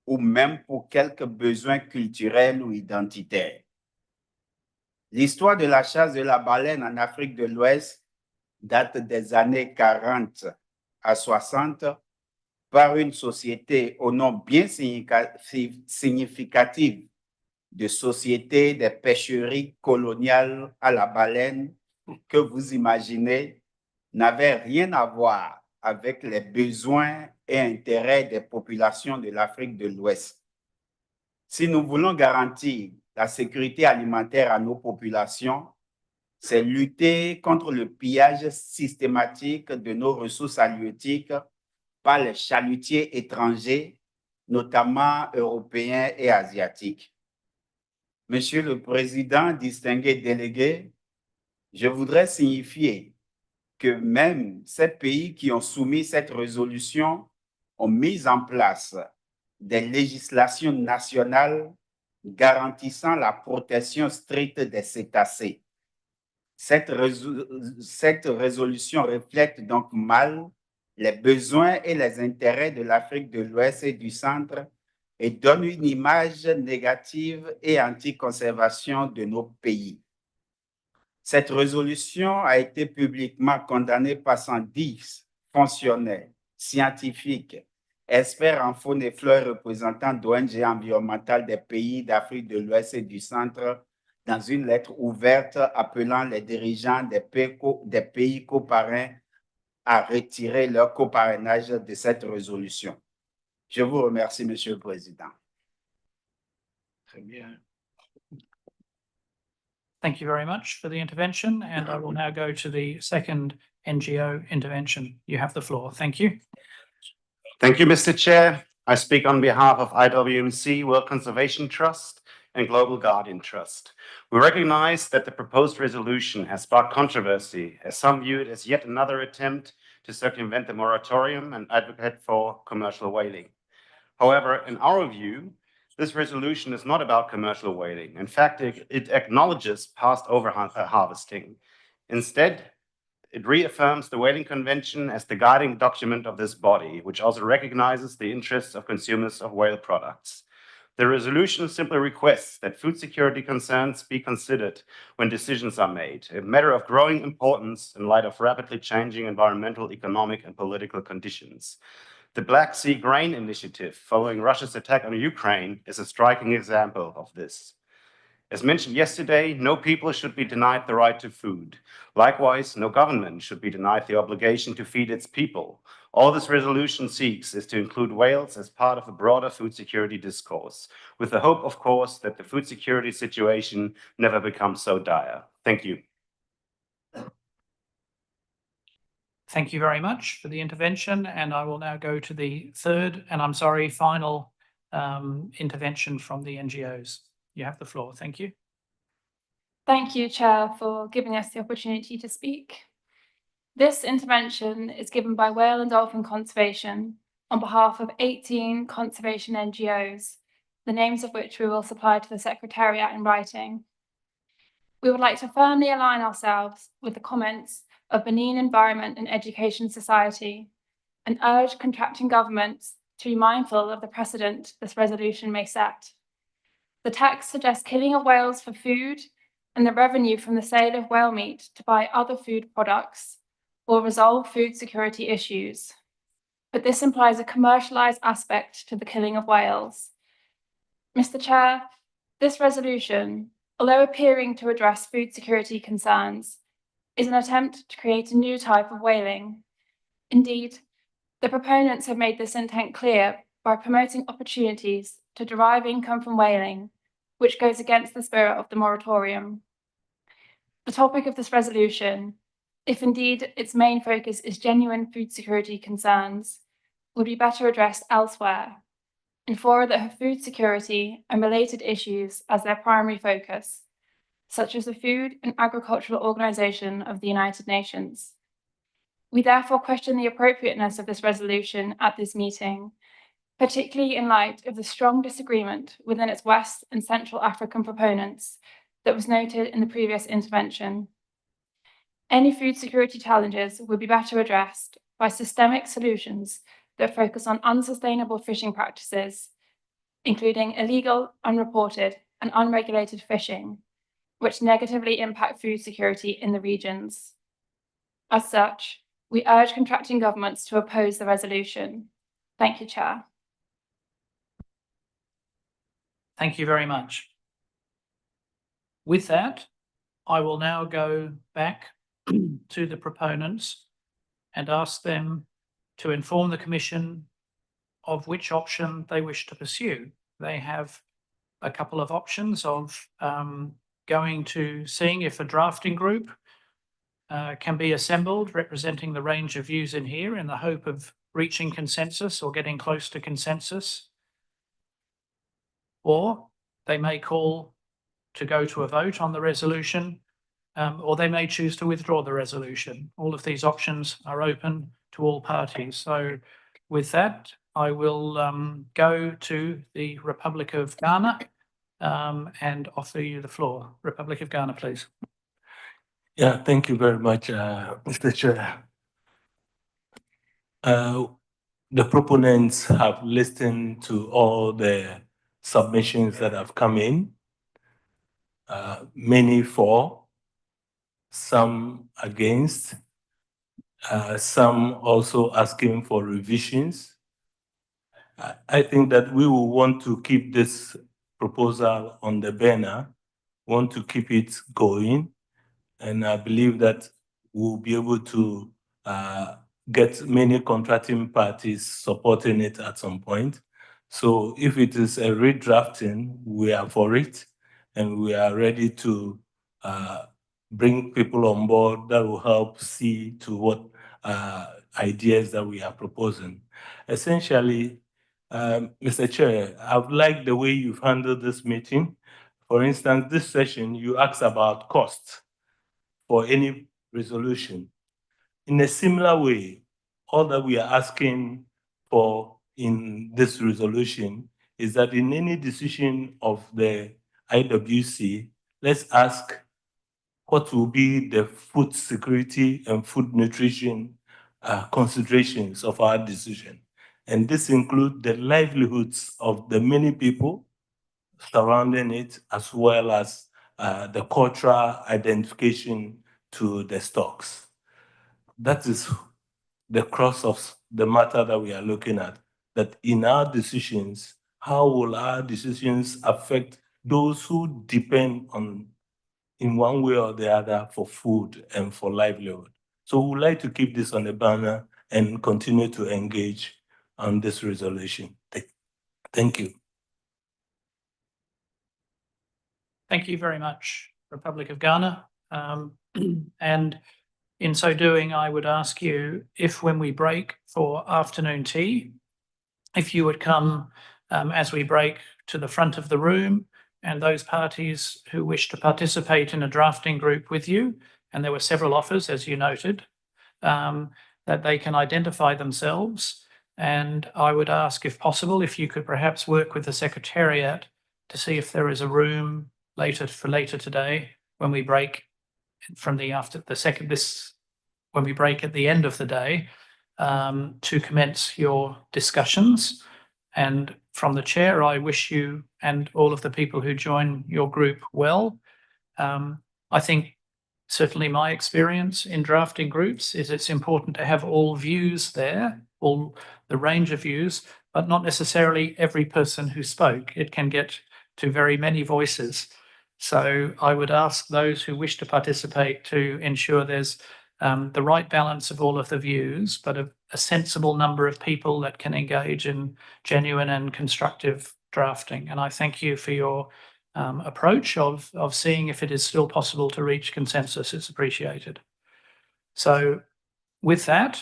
ou même pour quelques besoins culturels ou identitaires. L'histoire de la chasse de la baleine en Afrique de l'Ouest date des années 40 à 60 par une société au nom bien significatif de Société des pêcheries coloniales à la baleine que vous imaginez n'avait rien à voir avec les besoins et intérêts des populations de l'Afrique de l'Ouest. Si nous voulons garantir la sécurité alimentaire à nos populations, c'est lutter contre le pillage systématique de nos ressources halieutiques par les chalutiers étrangers, notamment européens et asiatiques. Monsieur le Président, distingué délégué, je voudrais signifier que même ces pays qui ont soumis cette résolution ont mis en place des législations nationales garantissant la protection stricte des cétacés. Cette résolution reflète donc mal les besoins et les intérêts de l'Afrique de l'Ouest et du Centre et donne une image négative et anti-conservation de nos pays. Cette résolution a été publiquement condamnée par 110 fonctionnaires, scientifiques, experts en faune et flore, représentants d'ONG environnementales des pays d'Afrique de l'Ouest et du Centre dans une lettre ouverte appelant les dirigeants des pays coparrains à retirer leur coparrainage de cette résolution. Je vous remercie, Monsieur le Président. Très bien. Thank you very much for the intervention, and I will now go to the second NGO intervention. You have the floor. Thank you. Thank you, Mr. Chair. I speak on behalf of IWC World Conservation Trust and Global Guardian Trust. We recognize that the proposed resolution has sparked controversy, as some view it as yet another attempt to circumvent the moratorium and advocate for commercial whaling. However, in our view, this resolution is not about commercial whaling. In fact, it acknowledges past overharvesting. Instead, it reaffirms the Whaling Convention as the guiding document of this body, which also recognizes the interests of consumers of whale products. The resolution simply requests that food security concerns be considered when decisions are made, a matter of growing importance in light of rapidly changing environmental, economic, and political conditions. The Black Sea Grain Initiative, following Russia's attack on Ukraine, is a striking example of this. As mentioned yesterday, no people should be denied the right to food. Likewise, no government should be denied the obligation to feed its people. All this resolution seeks is to include whales as part of a broader food security discourse, with the hope, of course, that the food security situation never becomes so dire. Thank you. Thank you very much for the intervention, and I will now go to the third, and I'm sorry, final intervention from the NGOs. You have the floor. Thank you. Thank you, Chair, for giving us the opportunity to speak. This intervention is given by Whale and Dolphin Conservation on behalf of 18 conservation NGOs, the names of which we will supply to the Secretariat in writing. We would like to firmly align ourselves with the comments of Benin Environment and Education Society and urge contracting governments to be mindful of the precedent this resolution may set. The text suggests killing of whales for food and the revenue from the sale of whale meat to buy other food products will resolve food security issues. But this implies a commercialized aspect to the killing of whales. Mr. Chair, this resolution, although appearing to address food security concerns, is an attempt to create a new type of whaling. Indeed, the proponents have made this intent clear by promoting opportunities to derive income from whaling, which goes against the spirit of the moratorium. The topic of this resolution, if indeed its main focus is genuine food security concerns, would be better addressed elsewhere, and for that have food security and related issues as their primary focus, such as the Food and Agricultural Organization of the United Nations. We therefore question the appropriateness of this resolution at this meeting, particularly in light of the strong disagreement within its West and Central African proponents that was noted in the previous intervention. Any food security challenges would be better addressed by systemic solutions that focus on unsustainable fishing practices, including illegal, unreported, and unregulated fishing, which negatively impact food security in the regions. As such, we urge contracting governments to oppose the resolution. Thank you, Chair. Thank you very much. With that, I will now go back to the proponents and ask them to inform the Commission of which option they wish to pursue. They have a couple of options of going to seeing if a drafting group can be assembled representing the range of views in here in the hope of reaching consensus or getting close to consensus. Or they may call to go to a vote on the resolution, or they may choose to withdraw the resolution. All of these options are open to all parties. So with that, I will go to the Republic of Ghana and offer you the floor. Republic of Ghana, please. Yeah, thank you very much, Mr. Chair. The proponents have listened to all the submissions that have come in, many for, some against, some also asking for revisions. I think that we will want to keep this proposal on the burner, want to keep it going, and I believe that we'll be able to get many contracting parties supporting it at some point. So if it is a redrafting, we are for it, and we are ready to bring people on board that will help see to what ideas that we are proposing. Essentially, Mr. Chair, I've liked the way you've handled this meeting. For instance, this session, you asked about costs for any resolution. In a similar way, all that we are asking for in this resolution is that in any decision of the IWC, let's ask what will be the food security and food nutrition considerations of our decision. And this includes the livelihoods of the many people surrounding it, as well as the cultural identification to the stocks. That is the crux of the matter that we are looking at, that in our decisions, how will our decisions affect those who depend on, in one way or the other, for food and for livelihood. So we would like to keep this on the banner and continue to engage on this resolution. Thank you. Thank you very much, Republic of Ghana. And in so doing, I would ask you if when we break for afternoon tea, if you would come as we break to the front of the room, and those parties who wish to participate in a drafting group with you, and there were several offers, as you noted, that they can identify themselves. And I would ask, if possible, if you could perhaps work with the Secretariat to see if there is a room later today when we break from when we break at the end of the day to commence your discussions. And from the chair, I wish you and all of the people who join your group well. I think certainly my experience in drafting groups is it's important to have all views there, all the range of views, but not necessarily every person who spoke. It can get to very many voices. So I would ask those who wish to participate to ensure there's the right balance of all of the views, but a sensible number of people that can engage in genuine and constructive drafting. And I thank you for your approach of seeing if it is still possible to reach consensus. It's appreciated. So with that,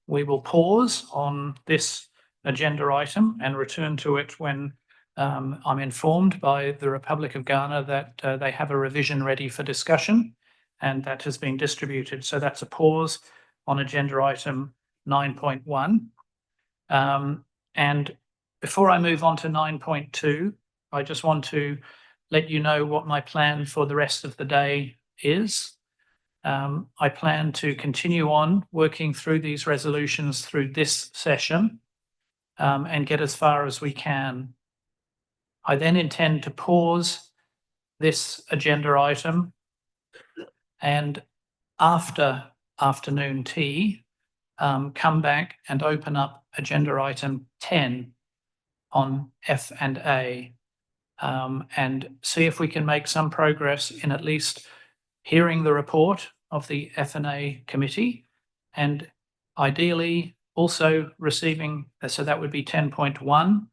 we will pause on this agenda item and return to it when I'm informed by the Republic of Ghana that they have a revision ready for discussion, and that has been distributed. So that's a pause on agenda item 9.1. And before I move on to 9.2, I just want to let you know what my plan for the rest of the day is. I plan to continue on working through these resolutions through this session and get as far as we can. I then intend to pause this agenda item and after afternoon tea, come back and open up agenda item 10 on F and A and see if we can make some progress in at least hearing the report of the F&A committee and ideally also receiving, so that would be 10.1,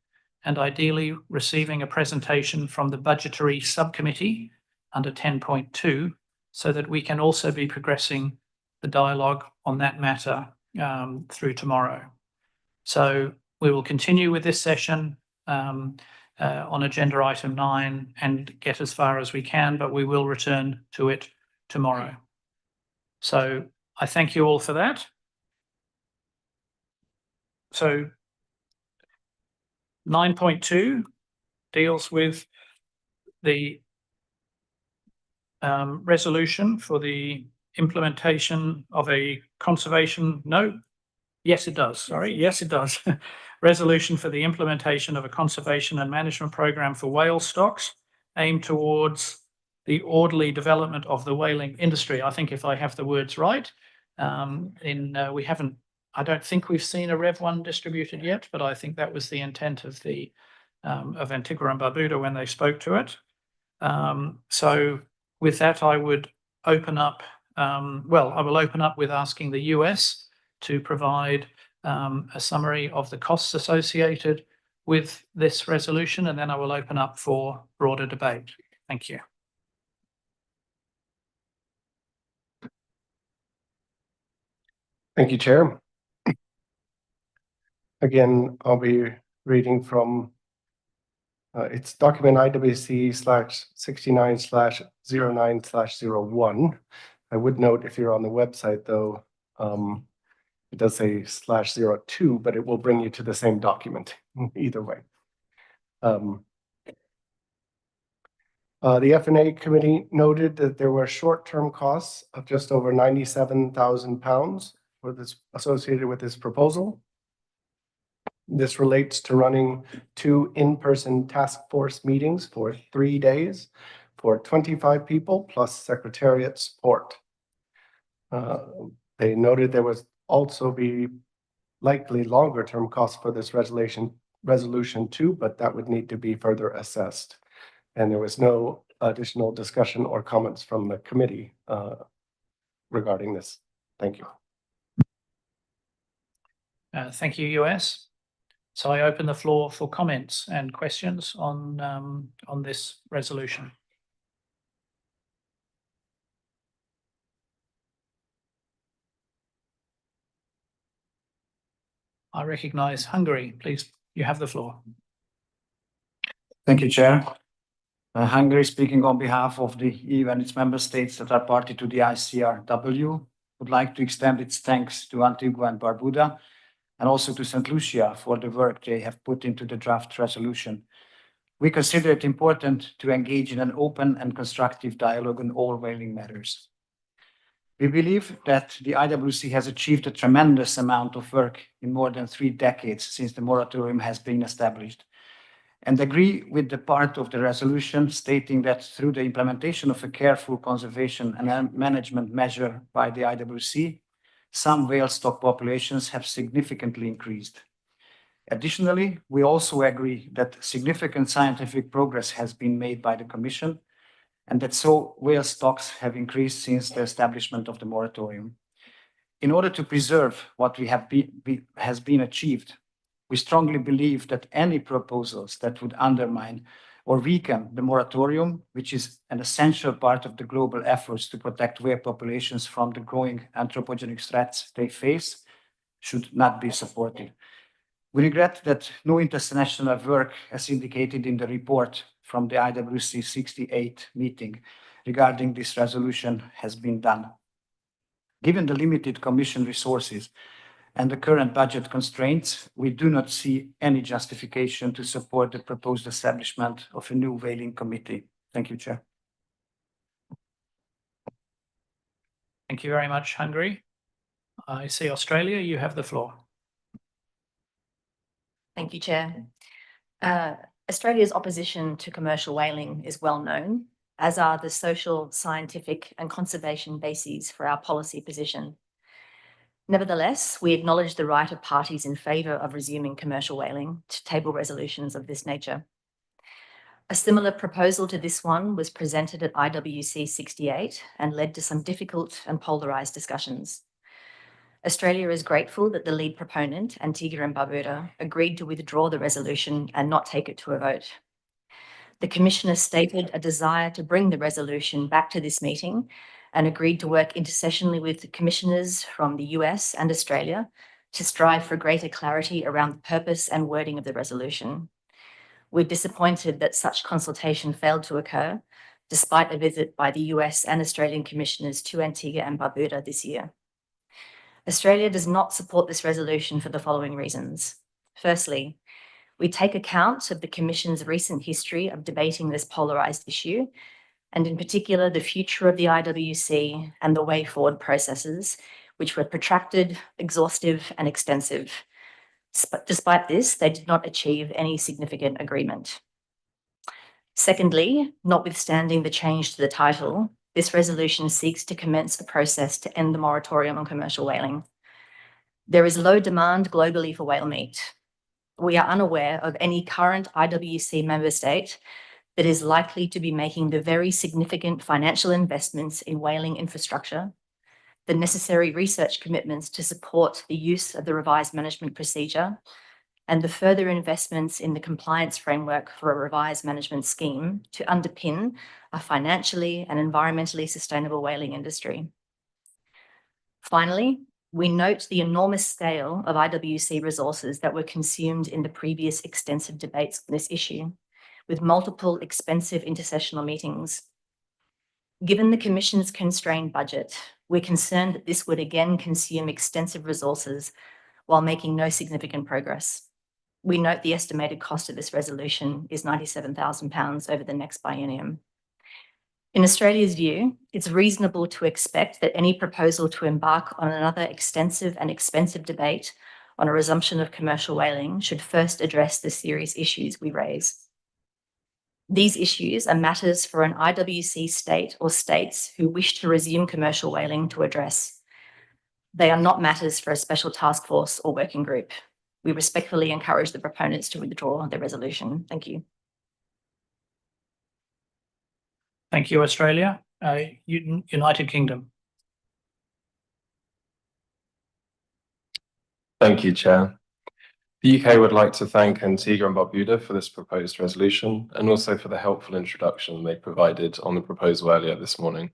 and ideally receiving a presentation from the budgetary subcommittee under 10.2 so that we can also be progressing the dialogue on that matter through tomorrow. So we will continue with this session on agenda item 9 and get as far as we can, but we will return to it tomorrow. So I thank you all for that. So 9.2 deals with the resolution for the implementation of a conservation, no, yes it does, sorry, yes it does. Resolution for the implementation of a conservation and management program for whale stocks aimed towards the orderly development of the whaling industry. I think if I have the words right, we haven't, I don't think we've seen a Rev 1 distributed yet, but I think that was the intent of the of Antigua and Barbuda when they spoke to it. So with that, I would open up, I will open up with asking the US to provide a summary of the costs associated with this resolution, and then I will open up for broader debate. Thank you. Thank you, Chair. Again, I'll be reading from it's document IWC69/09/01. I would note if you're on the website, though, it does say /02, but it will bring you to the same document either way. The F&A committee noted that there were short-term costs of just over £97,000 for this associated with this proposal. This relates to running 2 in-person task force meetings for 3 days for 25 people plus secretariat support. They noted there was also be likely longer-term costs for this resolution too, but that would need to be further assessed. And there was no additional discussion or comments from the committee regarding this. Thank you. Thank you, US. So I open the floor for comments and questions on this resolution. I recognise Hungary. Please, you have the floor. Thank you, Chair. Hungary, speaking on behalf of the EU and its member states that are party to the ICRW, would like to extend its thanks to Antigua and Barbuda and also to St. Lucia for the work they have put into the draft resolution. We consider it important to engage in an open and constructive dialogue on all whaling matters. We believe that the IWC has achieved a tremendous amount of work in more than 3 decades since the moratorium has been established, and agree with the part of the resolution stating that through the implementation of a careful conservation and management measure by the IWC, some whale stock populations have significantly increased. Additionally, we also agree that significant scientific progress has been made by the Commission and that so whale stocks have increased since the establishment of the moratorium. In order to preserve what has been achieved, we strongly believe that any proposals that would undermine or weaken the moratorium, which is an essential part of the global efforts to protect whale populations from the growing anthropogenic threats they face, should not be supported. We regret that no international work, as indicated in the report from the IWC68 meeting regarding this resolution, has been done. Given the limited Commission resources and the current budget constraints, we do not see any justification to support the proposed establishment of a new whaling committee. Thank you, Chair. Thank you very much, Hungary. I see Australia, you have the floor. Thank you, Chair. Australia's opposition to commercial whaling is well known, as are the social, scientific and conservation bases for our policy position. Nevertheless, we acknowledge the right of parties in favour of resuming commercial whaling to table resolutions of this nature. A similar proposal to this one was presented at IWC68 and led to some difficult and polarised discussions. Australia is grateful that the lead proponent, Antigua and Barbuda, agreed to withdraw the resolution and not take it to a vote. The Commissioner stated a desire to bring the resolution back to this meeting and agreed to work intercessionally with the commissioners from the US and Australia to strive for greater clarity around the purpose and wording of the resolution. We're disappointed that such consultation failed to occur, despite a visit by the US and Australian commissioners to Antigua and Barbuda this year. Australia does not support this resolution for the following reasons. Firstly, we take account of the Commission's recent history of debating this polarised issue, and in particular the future of the IWC and the way forward processes, which were protracted, exhaustive and extensive. Despite this, they did not achieve any significant agreement. Secondly, notwithstanding the change to the title, this resolution seeks to commence a process to end the moratorium on commercial whaling. There is low demand globally for whale meat. We are unaware of any current IWC member state that is likely to be making the very significant financial investments in whaling infrastructure, the necessary research commitments to support the use of the revised management procedure, and the further investments in the compliance framework for a revised management scheme to underpin a financially and environmentally sustainable whaling industry. Finally, we note the enormous scale of IWC resources that were consumed in the previous extensive debates on this issue, with multiple expensive intersessional meetings. Given the Commission's constrained budget, we're concerned that this would again consume extensive resources while making no significant progress. We note the estimated cost of this resolution is £97,000 over the next biennium. In Australia's view, it's reasonable to expect that any proposal to embark on another extensive and expensive debate on a resumption of commercial whaling should first address the serious issues we raise. These issues are matters for an IWC state or states who wish to resume commercial whaling to address. They are not matters for a special task force or working group. We respectfully encourage the proponents to withdraw their resolution. Thank you. Thank you, Australia. United Kingdom. Thank you, Chair. The UK would like to thank Antigua and Barbuda for this proposed resolution and also for the helpful introduction they provided on the proposal earlier this morning.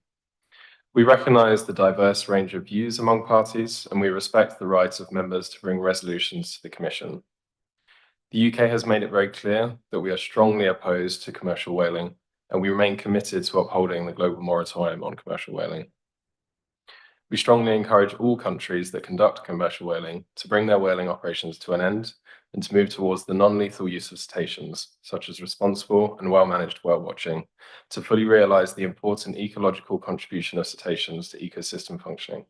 We recognise the diverse range of views among parties and we respect the right of members to bring resolutions to the Commission. The UK has made it very clear that we are strongly opposed to commercial whaling and we remain committed to upholding the global moratorium on commercial whaling. We strongly encourage all countries that conduct commercial whaling to bring their whaling operations to an end and to move towards the non-lethal use of cetaceans, such as responsible and well-managed whale watching, to fully realise the important ecological contribution of cetaceans to ecosystem functioning.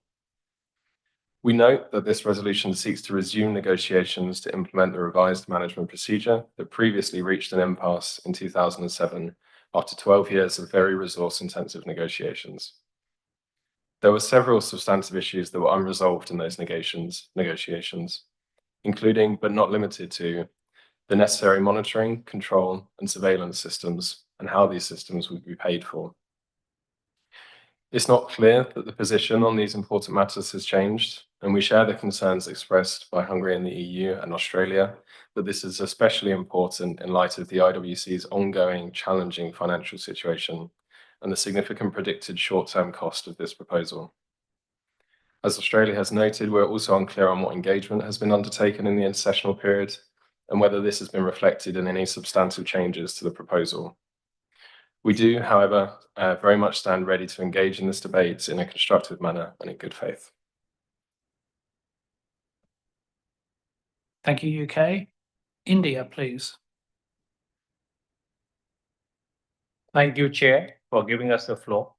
We note that this resolution seeks to resume negotiations to implement the revised management procedure that previously reached an impasse in 2007 after 12 years of very resource-intensive negotiations. There were several substantive issues that were unresolved in those negotiations, including, but not limited to, the necessary monitoring, control, and surveillance systems, and how these systems would be paid for. It's not clear that the position on these important matters has changed, and we share the concerns expressed by Hungary and the EU and Australia that this is especially important in light of the IWC's ongoing challenging financial situation and the significant predicted short-term cost of this proposal. As Australia has noted, we're also unclear on what engagement has been undertaken in the intersessional period and whether this has been reflected in any substantive changes to the proposal. We do, however, very much stand ready to engage in this debate in a constructive manner and in good faith. Thank you, UK. India, please. Thank you, Chair, for giving us the floor.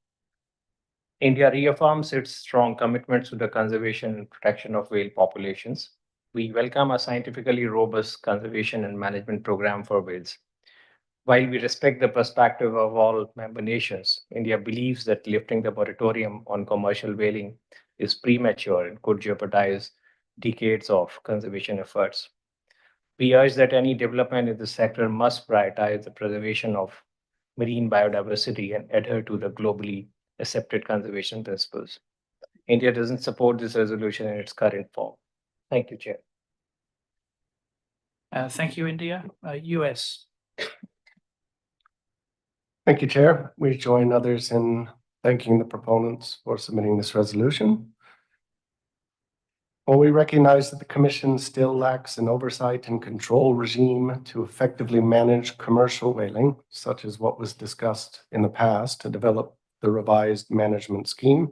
India reaffirms its strong commitment to the conservation and protection of whale populations. We welcome a scientifically robust conservation and management program for whales. While we respect the perspective of all member nations, India believes that lifting the moratorium on commercial whaling is premature and could jeopardize decades of conservation efforts. We urge that any development in the sector must prioritize the preservation of marine biodiversity and adhere to the globally accepted conservation principles. India doesn't support this resolution in its current form. Thank you, Chair. Thank you, India. US. Thank you, Chair. We join others in thanking the proponents for submitting this resolution. While we recognize that the Commission still lacks an oversight and control regime to effectively manage commercial whaling, such as what was discussed in the past to develop the revised management scheme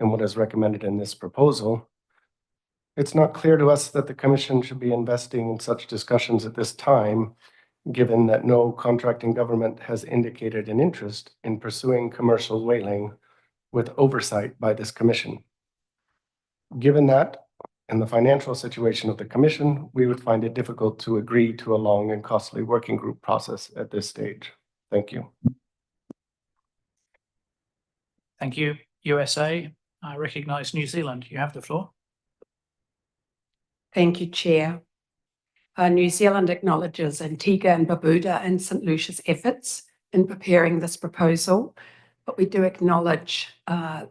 and what is recommended in this proposal, it's not clear to us that the Commission should be investing in such discussions at this time, given that no contracting government has indicated an interest in pursuing commercial whaling with oversight by this Commission. Given that, in the financial situation of the Commission, we would find it difficult to agree to a long and costly working group process at this stage. Thank you. Thank you, USA. I recognise New Zealand. You have the floor. Thank you, Chair. New Zealand acknowledges Antigua and Barbuda and St. Lucia's efforts in preparing this proposal, but we do acknowledge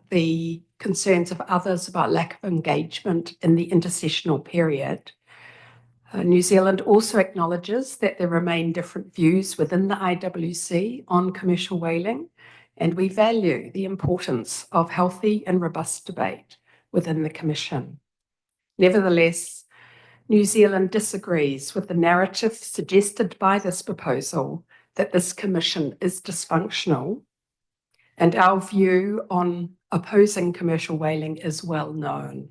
the concerns of others about lack of engagement in the intercessional period. New Zealand also acknowledges that there remain different views within the IWC on commercial whaling, and we value the importance of healthy and robust debate within the Commission. Nevertheless, New Zealand disagrees with the narrative suggested by this proposal that this Commission is dysfunctional, and our view on opposing commercial whaling is well known.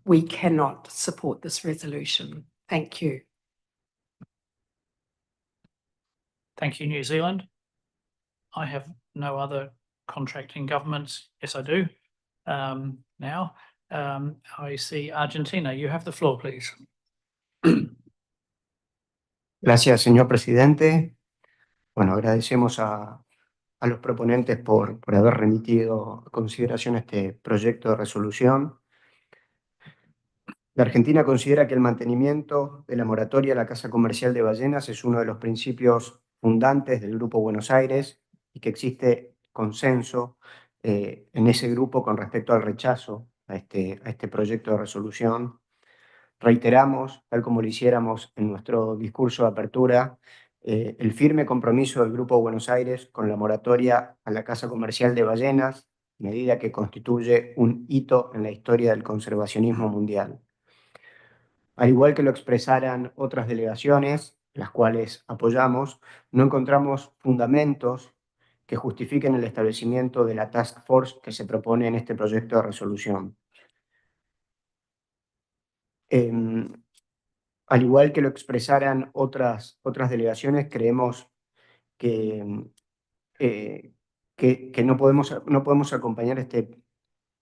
We cannot support this resolution. Thank you. Thank you, New Zealand. I have no other contracting governments. Yes, I do. Now, I see Argentina. You have the floor, please. Gracias, señor presidente. Bueno, agradecemos a los proponentes por haber remitido a consideración este proyecto de resolución. La Argentina considera que el mantenimiento de la moratoria a la caza comercial de ballenas es uno de los principios fundantes del Grupo Buenos Aires y que existe consenso en ese grupo con respecto al rechazo a este proyecto de resolución. Reiteramos, tal como lo hiciéramos en nuestro discurso de apertura, el firme compromiso del Grupo Buenos Aires con la moratoria a la caza comercial de ballenas, medida que constituye un hito en la historia del conservacionismo mundial. Al igual que lo expresaran otras delegaciones, las cuales apoyamos, no encontramos fundamentos que justifiquen el establecimiento de la task force que se propone en este proyecto de resolución. Al igual que lo expresaran otras delegaciones, creemos que no podemos acompañar este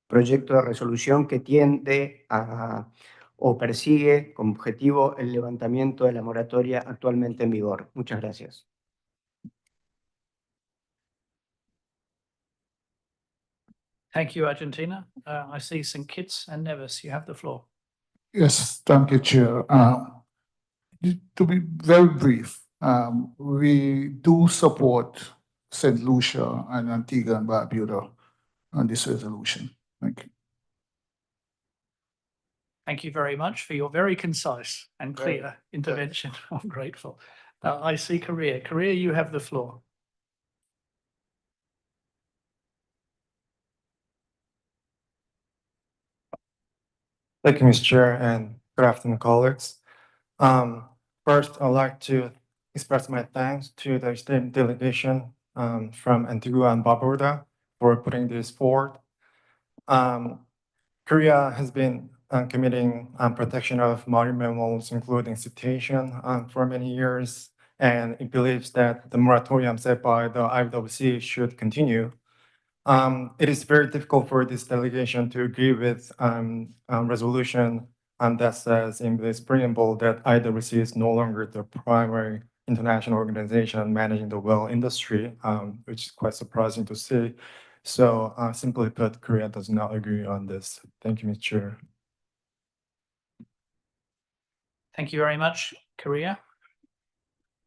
proyecto de resolución que tiende a o persigue como objetivo el levantamiento de la moratoria actualmente en vigor. Muchas gracias. Thank you, Argentina. I see St. Kitts and Nevis. You have the floor. Yes, thank you, Chair. To be very brief, we do support St. Lucia and Antigua and Barbuda on this resolution. Thank you. Thank you very much for your very concise and clear intervention. I'm grateful. I see Korea. Korea, you have the floor. Thank you, Mr. Chair, and good afternoon, colleagues. First, I'd like to express my thanks to the state delegation from Antigua and Barbuda for putting this forward. Korea has been committing protection of marine mammals, including cetacean, for many years, and it believes that the moratorium set by the IWC should continue. It is very difficult for this delegation to agree with resolution that says in this preamble that IWC is no longer the primary international organization managing the whale industry, which is quite surprising to see. So simply put, Korea does not agree on this. Thank you, Mr. Chair. Thank you very much, Korea.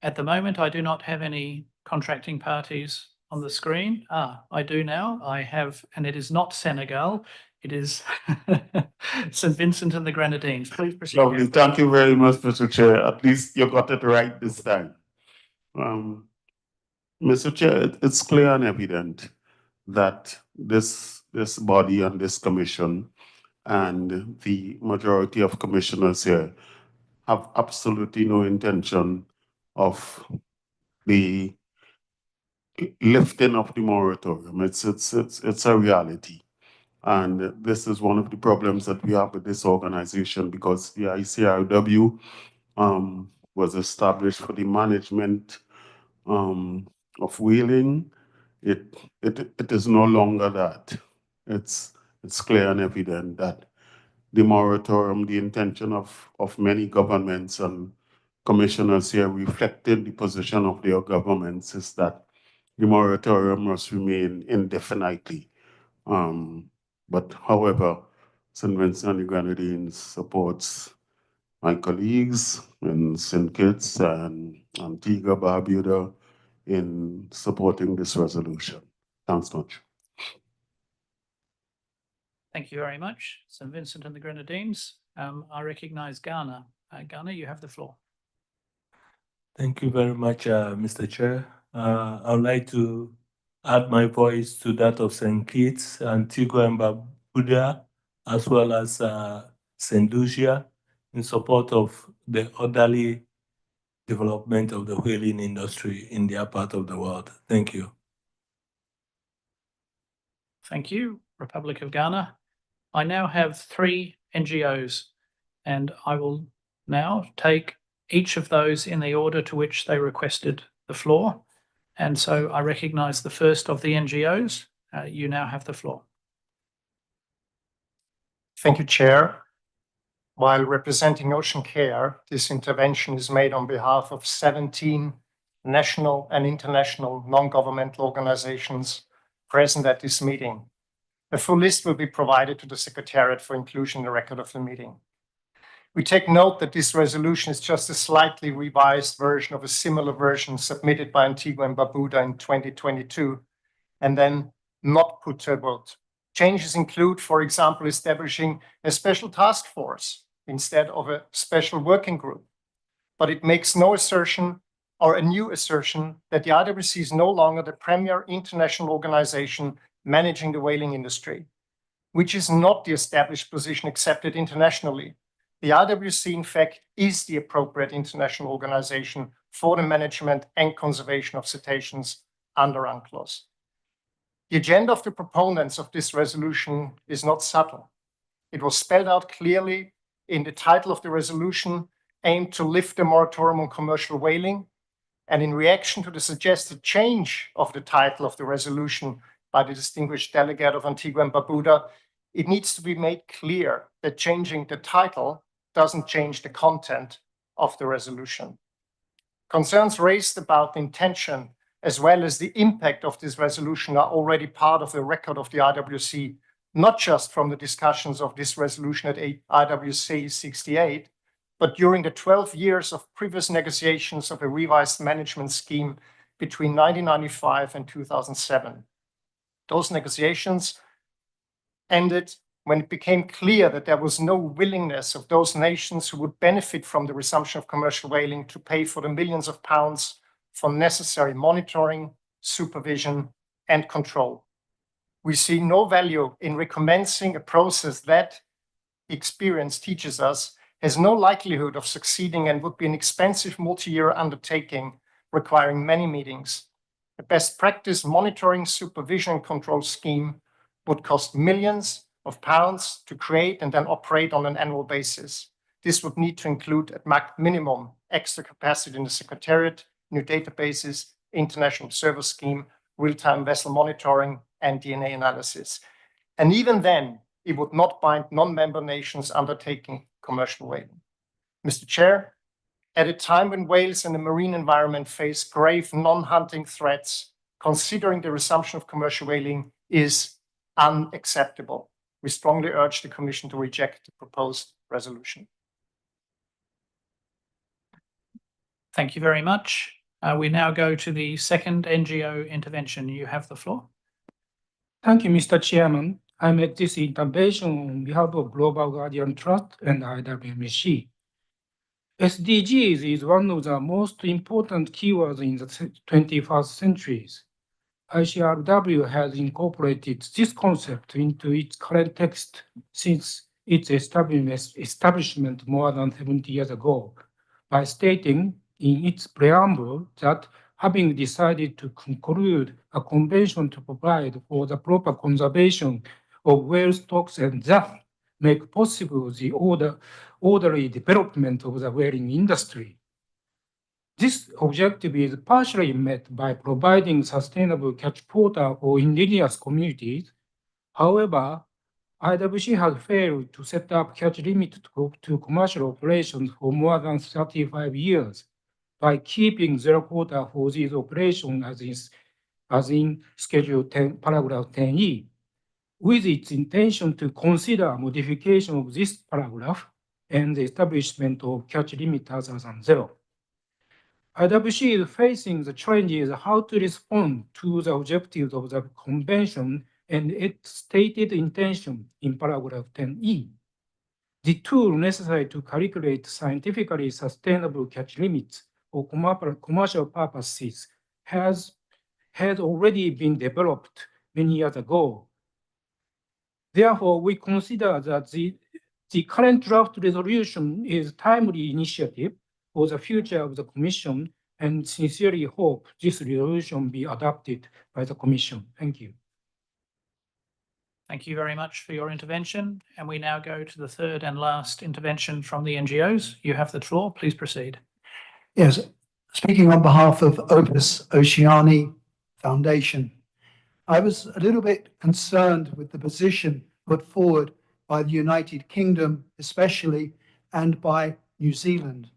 At the moment, I do not have any contracting parties on the screen. I do now. I have, and it is not Senegal. It is St. Vincent and the Grenadines. Please proceed. Lovely. Thank you very much, Mr. Chair. At least you got it right this time. Mr. Chair, it's clear and evident that this body and this commission and the majority of commissioners here have absolutely no intention of the lifting of the moratorium. It's a reality. And this is one of the problems that we have with this organization, because the ICRW was established for the management of whaling. It is no longer that. It's clear and evident that the moratorium, the intention of many governments and commissioners here reflecting the position of their governments is that the moratorium must remain indefinitely. But however, St. Vincent and the Grenadines supports my colleagues in St. Kitts and Antigua, Barbuda in supporting this resolution. Thanks much. Thank you very much, St. Vincent and the Grenadines. I recognize Ghana. Ghana, you have the floor. Thank you very much, Mr. Chair. I would like to add my voice to that of St. Kitts, Antigua and Barbuda, as well as St. Lucia, in support of the orderly development of the whaling industry in their part of the world. Thank you. Thank you, Republic of Ghana. I now have 3 NGOs, and I will now take each of those in the order to which they requested the floor. And so I recognize the first of the NGOs. You now have the floor. Thank you, Chair. While representing Ocean Care, this intervention is made on behalf of 17 national and international non-governmental organizations present at this meeting. A full list will be provided to the Secretariat for inclusion in the record of the meeting. We take note that this resolution is just a slightly revised version of a similar version submitted by Antigua and Barbuda in 2022, and then not put to a vote. Changes include, for example, establishing a special task force instead of a special working group. But it makes no assertion or a new assertion that the IWC is no longer the premier international organization managing the whaling industry, which is not the established position accepted internationally. The IWC, in fact, is the appropriate international organization for the management and conservation of cetaceans under UNCLOS. The agenda of the proponents of this resolution is not subtle. It was spelled out clearly in the title of the resolution, aimed to lift the moratorium on commercial whaling, and in reaction to the suggested change of the title of the resolution by the distinguished delegate of Antigua and Barbuda, it needs to be made clear that changing the title doesn't change the content of the resolution. Concerns raised about the intention as well as the impact of this resolution are already part of the record of the IWC, not just from the discussions of this resolution at IWC68, but during the 12 years of previous negotiations of a revised management scheme between 1995 and 2007. Those negotiations ended when it became clear that there was no willingness of those nations who would benefit from the resumption of commercial whaling to pay for the millions of pounds for necessary monitoring, supervision, and control. We see no value in recommencing a process that, experience teaches us, has no likelihood of succeeding and would be an expensive multi-year undertaking requiring many meetings. A best practice monitoring, supervision, and control scheme would cost millions of pounds to create and then operate on an annual basis. This would need to include at minimum extra capacity in the Secretariat new databases, international server scheme, real-time vessel monitoring, and DNA analysis. And even then, it would not bind non-member nations undertaking commercial whaling. Mr. Chair, at a time when whales and the marine environment face grave non-hunting threats, considering the resumption of commercial whaling is unacceptable. We strongly urge the Commission to reject the proposed resolution. Thank you very much. We now go to the second NGO intervention. You have the floor. Thank you, Mr. Chairman. I make this intervention on behalf of Global Guardian Trust and IWC. SDGs is one of the most important keywords in the 21st century. ICRW has incorporated this concept into its current text since its establishment more than 70 years ago by stating in its preamble that having decided to conclude a convention to provide for the proper conservation of whale stocks and thus make possible the orderly development of the whaling industry. This objective is partially met by providing sustainable catch quota for indigenous communities. However, IWC has failed to set up catch limit to commercial operations for more than 35 years by keeping zero quota for these operations as in Schedule 10, Paragraph 10E, with its intention to consider a modification of this paragraph and the establishment of catch limit other than zero. IWC is facing the challenges how to respond to the objectives of the convention and its stated intention in paragraph 10E. The tool necessary to calculate scientifically sustainable catch limits for commercial purposes has already been developed many years ago. Therefore, we consider that the current draft resolution is a timely initiative for the future of the Commission and sincerely hope this resolution be adopted by the Commission. Thank you. Thank you very much for your intervention. And we now go to the third and last intervention from the NGOs. You have the floor. Please proceed. Yes, speaking on behalf of Opus Oceani Foundation, I was a little bit concerned with the position put forward by the United Kingdom, especially, and by New Zealand.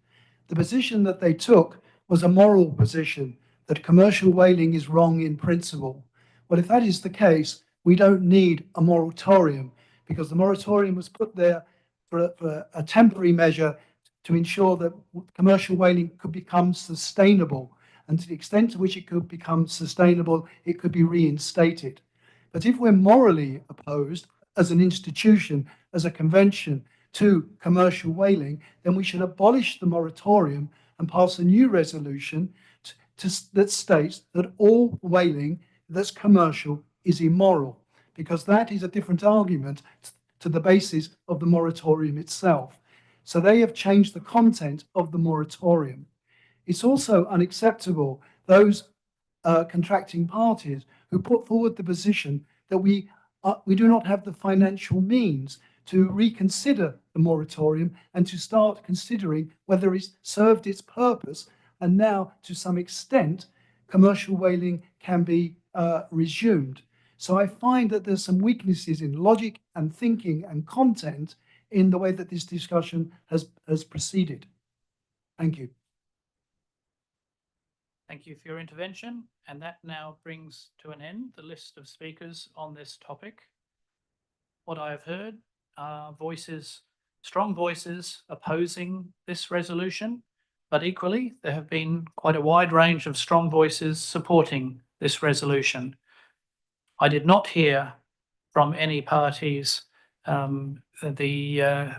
The position that they took was a moral position that commercial whaling is wrong in principle. Well, if that is the case, we don't need a moratorium because the moratorium was put there for a temporary measure to ensure that commercial whaling could become sustainable. And to the extent to which it could become sustainable, it could be reinstated. But if we're morally opposed as an institution, as a convention to commercial whaling, then we should abolish the moratorium and pass a new resolution that states that all whaling that's commercial is immoral, because that is a different argument to the basis of the moratorium itself. So they have changed the content of the moratorium. It's also unacceptable, those contracting parties who put forward the position that we do not have the financial means to reconsider the moratorium and to start considering whether it's served its purpose, and now, to some extent, commercial whaling can be resumed. So I find that there's some weaknesses in logic and thinking and content in the way that this discussion has proceeded. Thank you. Thank you for your intervention. And that now brings to an end the list of speakers on this topic. What I have heard are strong voices opposing this resolution, but equally there have been quite a wide range of strong voices supporting this resolution. I did not hear from any parties the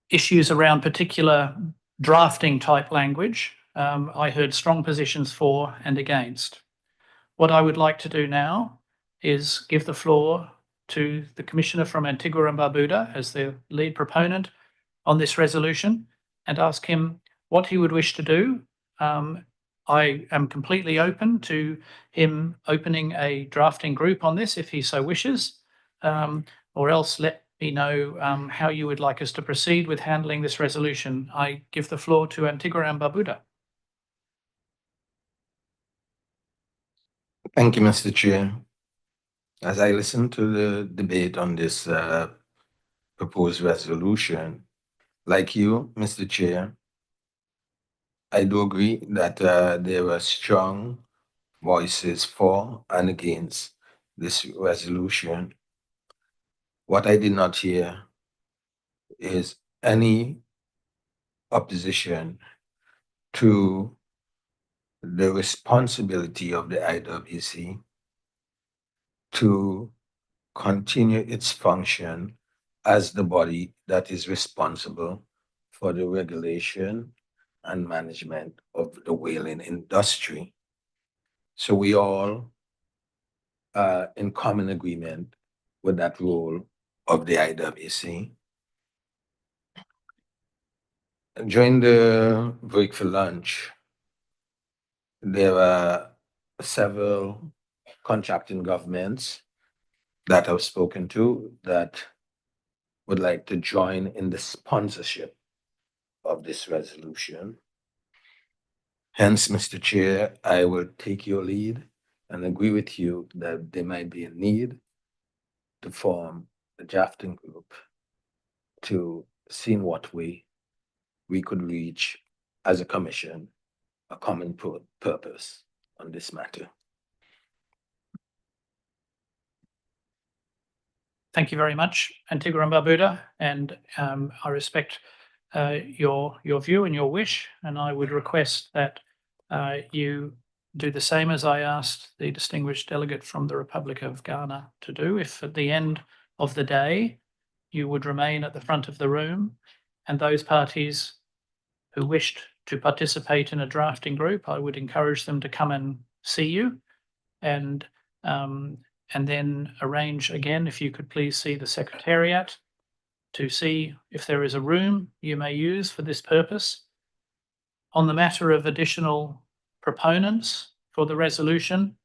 issues around particular drafting type language. I heard strong positions for and against. What I would like to do now is give the floor to the Commissioner from Antigua and Barbuda as the lead proponent on this resolution and ask him what he would wish to do. I am completely open to him opening a drafting group on this if he so wishes, or else let me know how you would like us to proceed with handling this resolution. I give the floor to Antigua and Barbuda. Thank you, Mr. Chair. As I listen to the debate on this proposed resolution, like you, Mr. Chair, I do agree that there were strong voices for and against this resolution. What I did not hear is any opposition to the responsibility of the IWC to continue its function as the body that is responsible for the regulation and management of the whaling industry. So we all are in common agreement with that role of the IWC. During the break for lunch, there are several contracting governments that I've spoken to that would like to join in the sponsorship of this resolution. Hence, Mr. Chair, I will take your lead and agree with you that there might be a need to form a drafting group to see in what way we could reach as a commission a common purpose on this matter. Thank you very much, Antigua and Barbuda, and I respect your view and your wish, and I would request that you do the same as I asked the distinguished delegate from the Republic of Ghana to do. If at the end of the day you would remain at the front of the room, and those parties who wished to participate in a drafting group, I would encourage them to come and see you, and then arrange again, if you could please see the Secretariat to see if there is a room you may use for this purpose. On the matter of additional proponents for the resolution,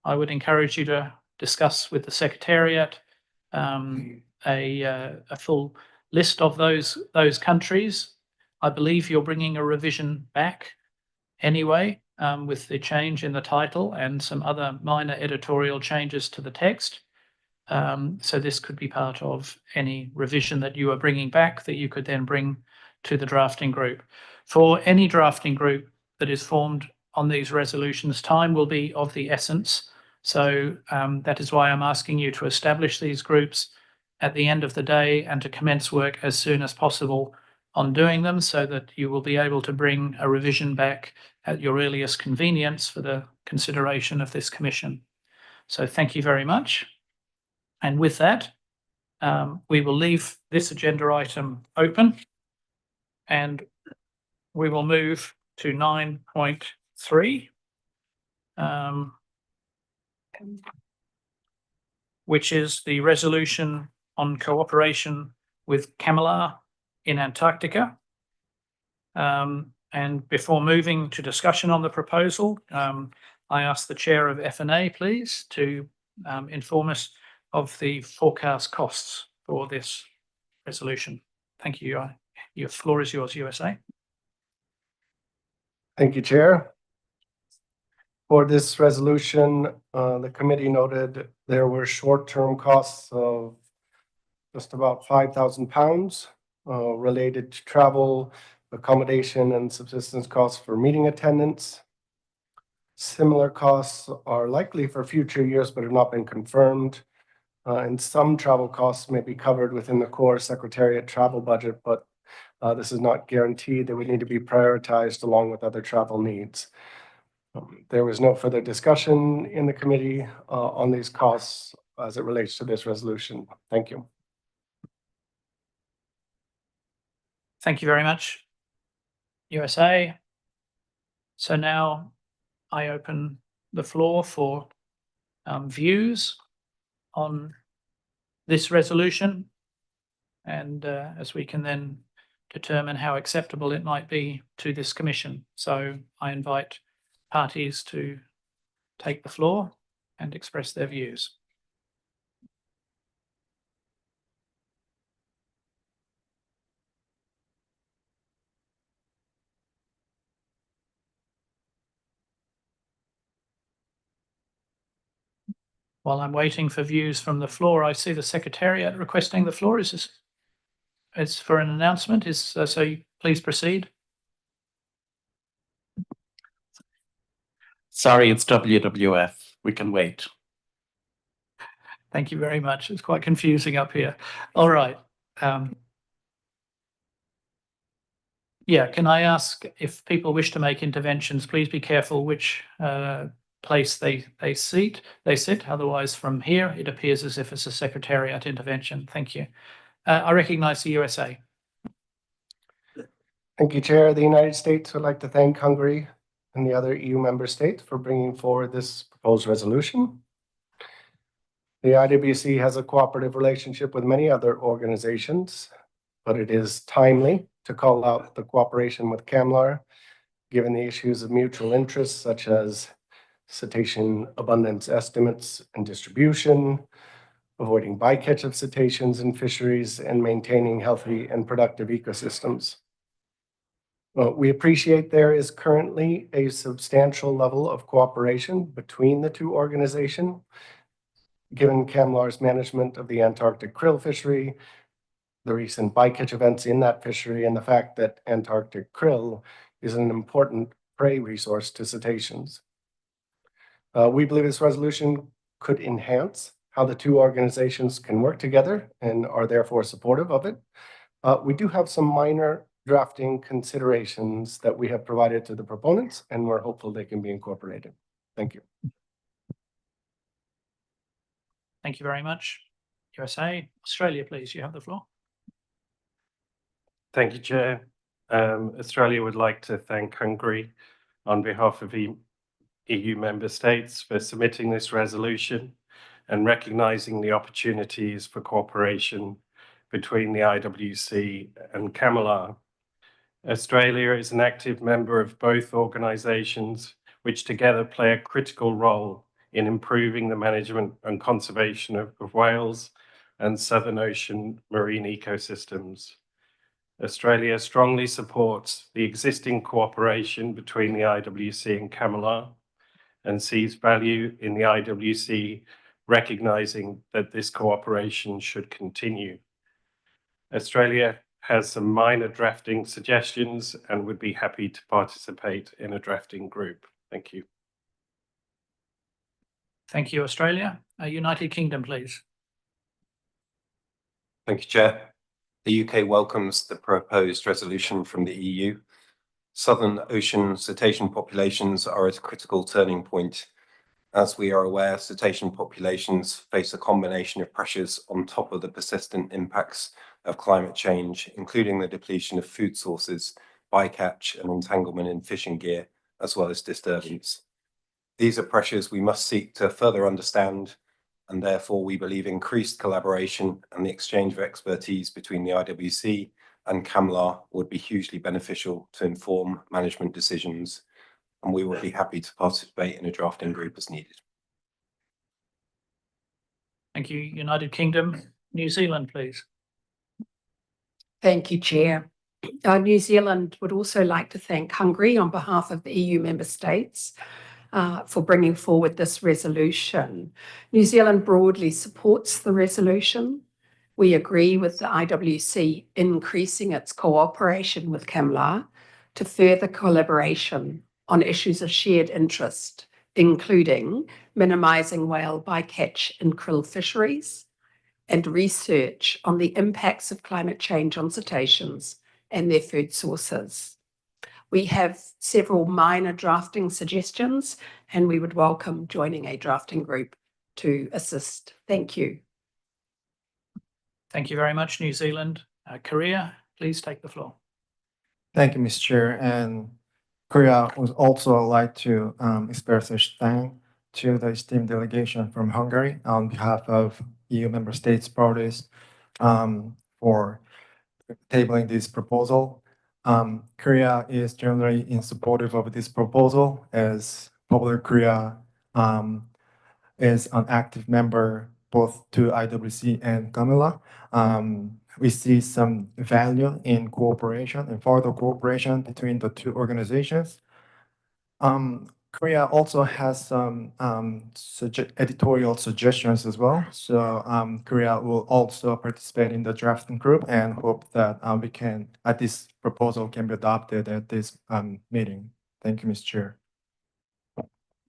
I would encourage you to discuss with the Secretariat a full list of those countries. I believe you're bringing a revision back anyway, with the change in the title and some other minor editorial changes to the text. So this could be part of any revision that you are bringing back that you could then bring to the drafting group. For any drafting group that is formed on these resolutions, time will be of the essence. So that is why I'm asking you to establish these groups at the end of the day and to commence work as soon as possible on doing them, so that you will be able to bring a revision back at your earliest convenience for the consideration of this commission. So thank you very much. And with that, we will leave this agenda item open and we will move to 9.3, which is the resolution on cooperation with CAMLR in Antarctica. And before moving to discussion on the proposal, I ask the chair of F&A, please, to inform us of the forecast costs for this resolution. Thank you. Your floor is yours, USA. Thank you, Chair. For this resolution, the committee noted there were short-term costs of just about £5,000 related to travel, accommodation, and subsistence costs for meeting attendance. Similar costs are likely for future years but have not been confirmed. And some travel costs may be covered within the core Secretariat travel budget, but this is not guaranteed. They would need to be prioritized along with other travel needs. There was no further discussion in the committee on these costs as it relates to this resolution. Thank you. Thank you very much, USA. So now I open the floor for views on this resolution, and as we can then determine how acceptable it might be to this commission. So I invite parties to take the floor and express their views. While I'm waiting for views from the floor, I see the Secretariat requesting the floor. Is this? It's for an announcement. So please proceed. Sorry, it's WWF. We can wait. Thank you very much. It's quite confusing up here. All right. Yeah, can I ask if people wish to make interventions, please be careful which place they sit. Otherwise, from here, it appears as if it's a Secretariat intervention. Thank you. I recognize the USA. Thank you, Chair. The United States would like to thank Hungary and the other EU member states for bringing forward this proposed resolution. The IWC has a cooperative relationship with many other organizations, but it is timely to call out the cooperation with CAMLR, given the issues of mutual interest such as cetacean abundance estimates and distribution, avoiding bycatch of cetaceans in fisheries, and maintaining healthy and productive ecosystems. We appreciate there is currently a substantial level of cooperation between the two organizations, given CAMLR's management of the Antarctic krill fishery, the recent bycatch events in that fishery, and the fact that Antarctic krill is an important prey resource to cetaceans. We believe this resolution could enhance how the two organizations can work together and are therefore supportive of it. We do have some minor drafting considerations that we have provided to the proponents, and we're hopeful they can be incorporated. Thank you. Thank you very much. USA, Australia, please, you have the floor. Thank you, Chair. Australia would like to thank Hungary on behalf of EU member states for submitting this resolution and recognising the opportunities for cooperation between the IWC and CAMLR. Australia is an active member of both organisations, which together play a critical role in improving the management and conservation of whales and Southern Ocean marine ecosystems. Australia strongly supports the existing cooperation between the IWC and CAMLR and sees value in the IWC recognising that this cooperation should continue. Australia has some minor drafting suggestions and would be happy to participate in a drafting group. Thank you. Thank you, Australia. United Kingdom, please. Thank you, Chair. The UK welcomes the proposed resolution from the EU. Southern Ocean cetacean populations are at a critical turning point. As we are aware, cetacean populations face a combination of pressures on top of the persistent impacts of climate change, including the depletion of food sources, bycatch and entanglement in fishing gear, as well as disturbance. These are pressures we must seek to further understand, and therefore we believe increased collaboration and the exchange of expertise between the IWC and CAMLR would be hugely beneficial to inform management decisions, and we will be happy to participate in a drafting group as needed. Thank you, United Kingdom. New Zealand, please. Thank you, Chair. New Zealand would also like to thank Hungary on behalf of the EU member states for bringing forward this resolution. New Zealand broadly supports the resolution. We agree with the IWC increasing its cooperation with CAMLR to further collaboration on issues of shared interest, including minimising whale bycatch in krill fisheries and research on the impacts of climate change on cetaceans and their food sources. We have several minor drafting suggestions, and we would welcome joining a drafting group to assist. Thank you. Thank you very much, New Zealand. Korea, please take the floor. Thank you, Mr. Chair. And Korea would also like to express its thanks to the esteemed delegation from Hungary on behalf of EU member states parties for tabling this proposal. Korea is generally in supportive of this proposal, as Popular Korea is an active member both to IWC and CAMLR. We see some value in cooperation and further cooperation between the two organizations. Korea also has some editorial suggestions as well. So Korea will also participate in the drafting group and hope that this proposal can be adopted at this meeting. Thank you, Mr. Chair.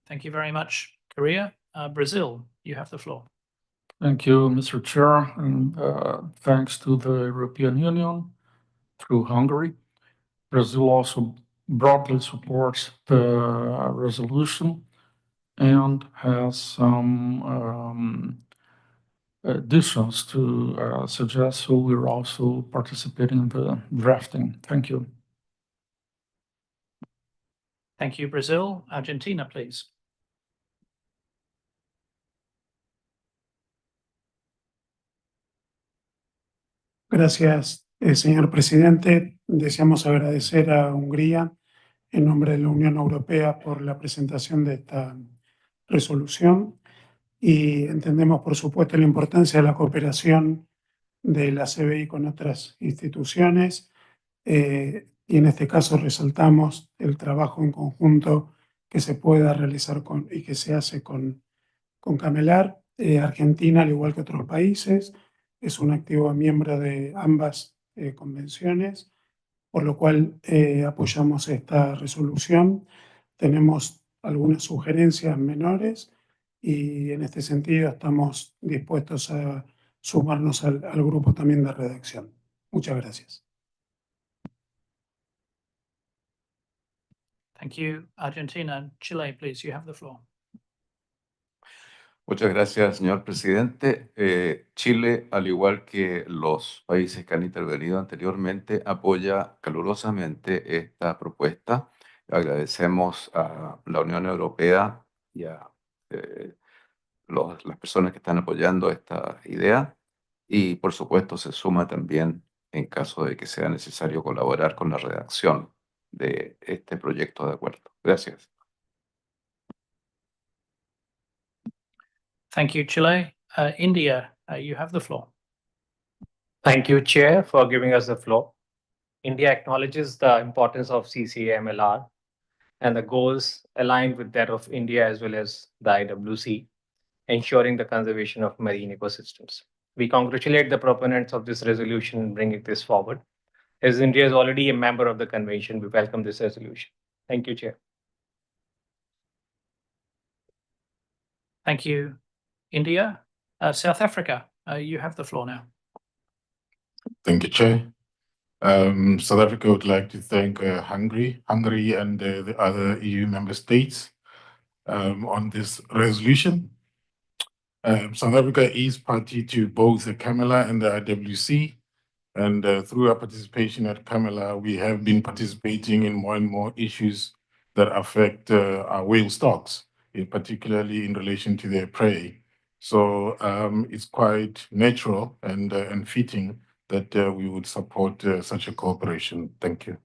Thank you very much, Korea. Brazil, you have the floor. Thank you, Mr. Chair, and thanks to the European Union through Hungary. Brazil also broadly supports the resolution and has some additions to suggest, so we're also participating in the drafting. Thank you. Thank you, Brazil. Argentina, please. Gracias, señor presidente. Deseamos agradecer a Hungría en nombre de la Unión Europea por la presentación de esta resolución y entendemos, por supuesto, la importancia de la cooperación de la CBI con otras instituciones y en este caso resaltamos el trabajo en conjunto que se pueda realizar y que se hace con CAMLR. Argentina, al igual que otros países, es un activo miembro de ambas convenciones, por lo cual apoyamos esta resolución. Tenemos algunas sugerencias menores y en este sentido estamos dispuestos a sumarnos al grupo también de redacción. Muchas gracias. Thank you, Argentina. Chile, please, you have the floor. Muchas gracias, señor presidente. Chile, al igual que los países que han intervenido anteriormente, apoya calurosamente esta propuesta. Agradecemos a la Unión Europea y a las personas que están apoyando esta idea y, por supuesto, se suma también en caso de que sea necesario colaborar con la redacción de este proyecto de acuerdo. Gracias. Thank you, Chile. India, you have the floor. Thank you, Chair, for giving us the floor. India acknowledges the importance of CAMLR and the goals aligned with that of India as well as the IWC, ensuring the conservation of marine ecosystems. We congratulate the proponents of this resolution in bringing this forward. As India is already a member of the convention, we welcome this resolution. Thank you, Chair. Thank you, India. South Africa, you have the floor now. Thank you, Chair. South Africa would like to thank Hungary and the other EU member states on this resolution. South Africa is party to both the CAMLR and the IWC, and through our participation at CAMLR, we have been participating in more and more issues that affect our whale stocks, particularly in relation to their prey. So it's quite natural and fitting that we would support such a cooperation. Thank you.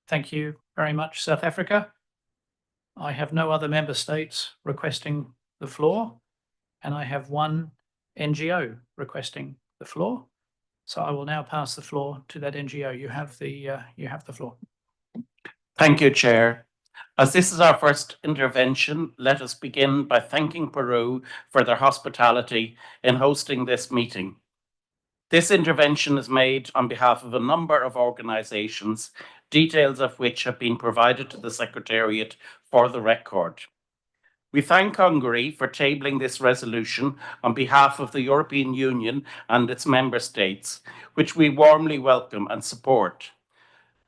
Thank you very much, South Africa. I have no other member states requesting the floor, and I have one NGO requesting the floor. So I will now pass the floor to that NGO. You have the floor. Thank you, Chair. As this is our first intervention, let us begin by thanking Peru for their hospitality in hosting this meeting. This intervention is made on behalf of a number of organizations, details of which have been provided to the Secretariat for the record. We thank Hungary for tabling this resolution on behalf of the European Union and its member states, which we warmly welcome and support.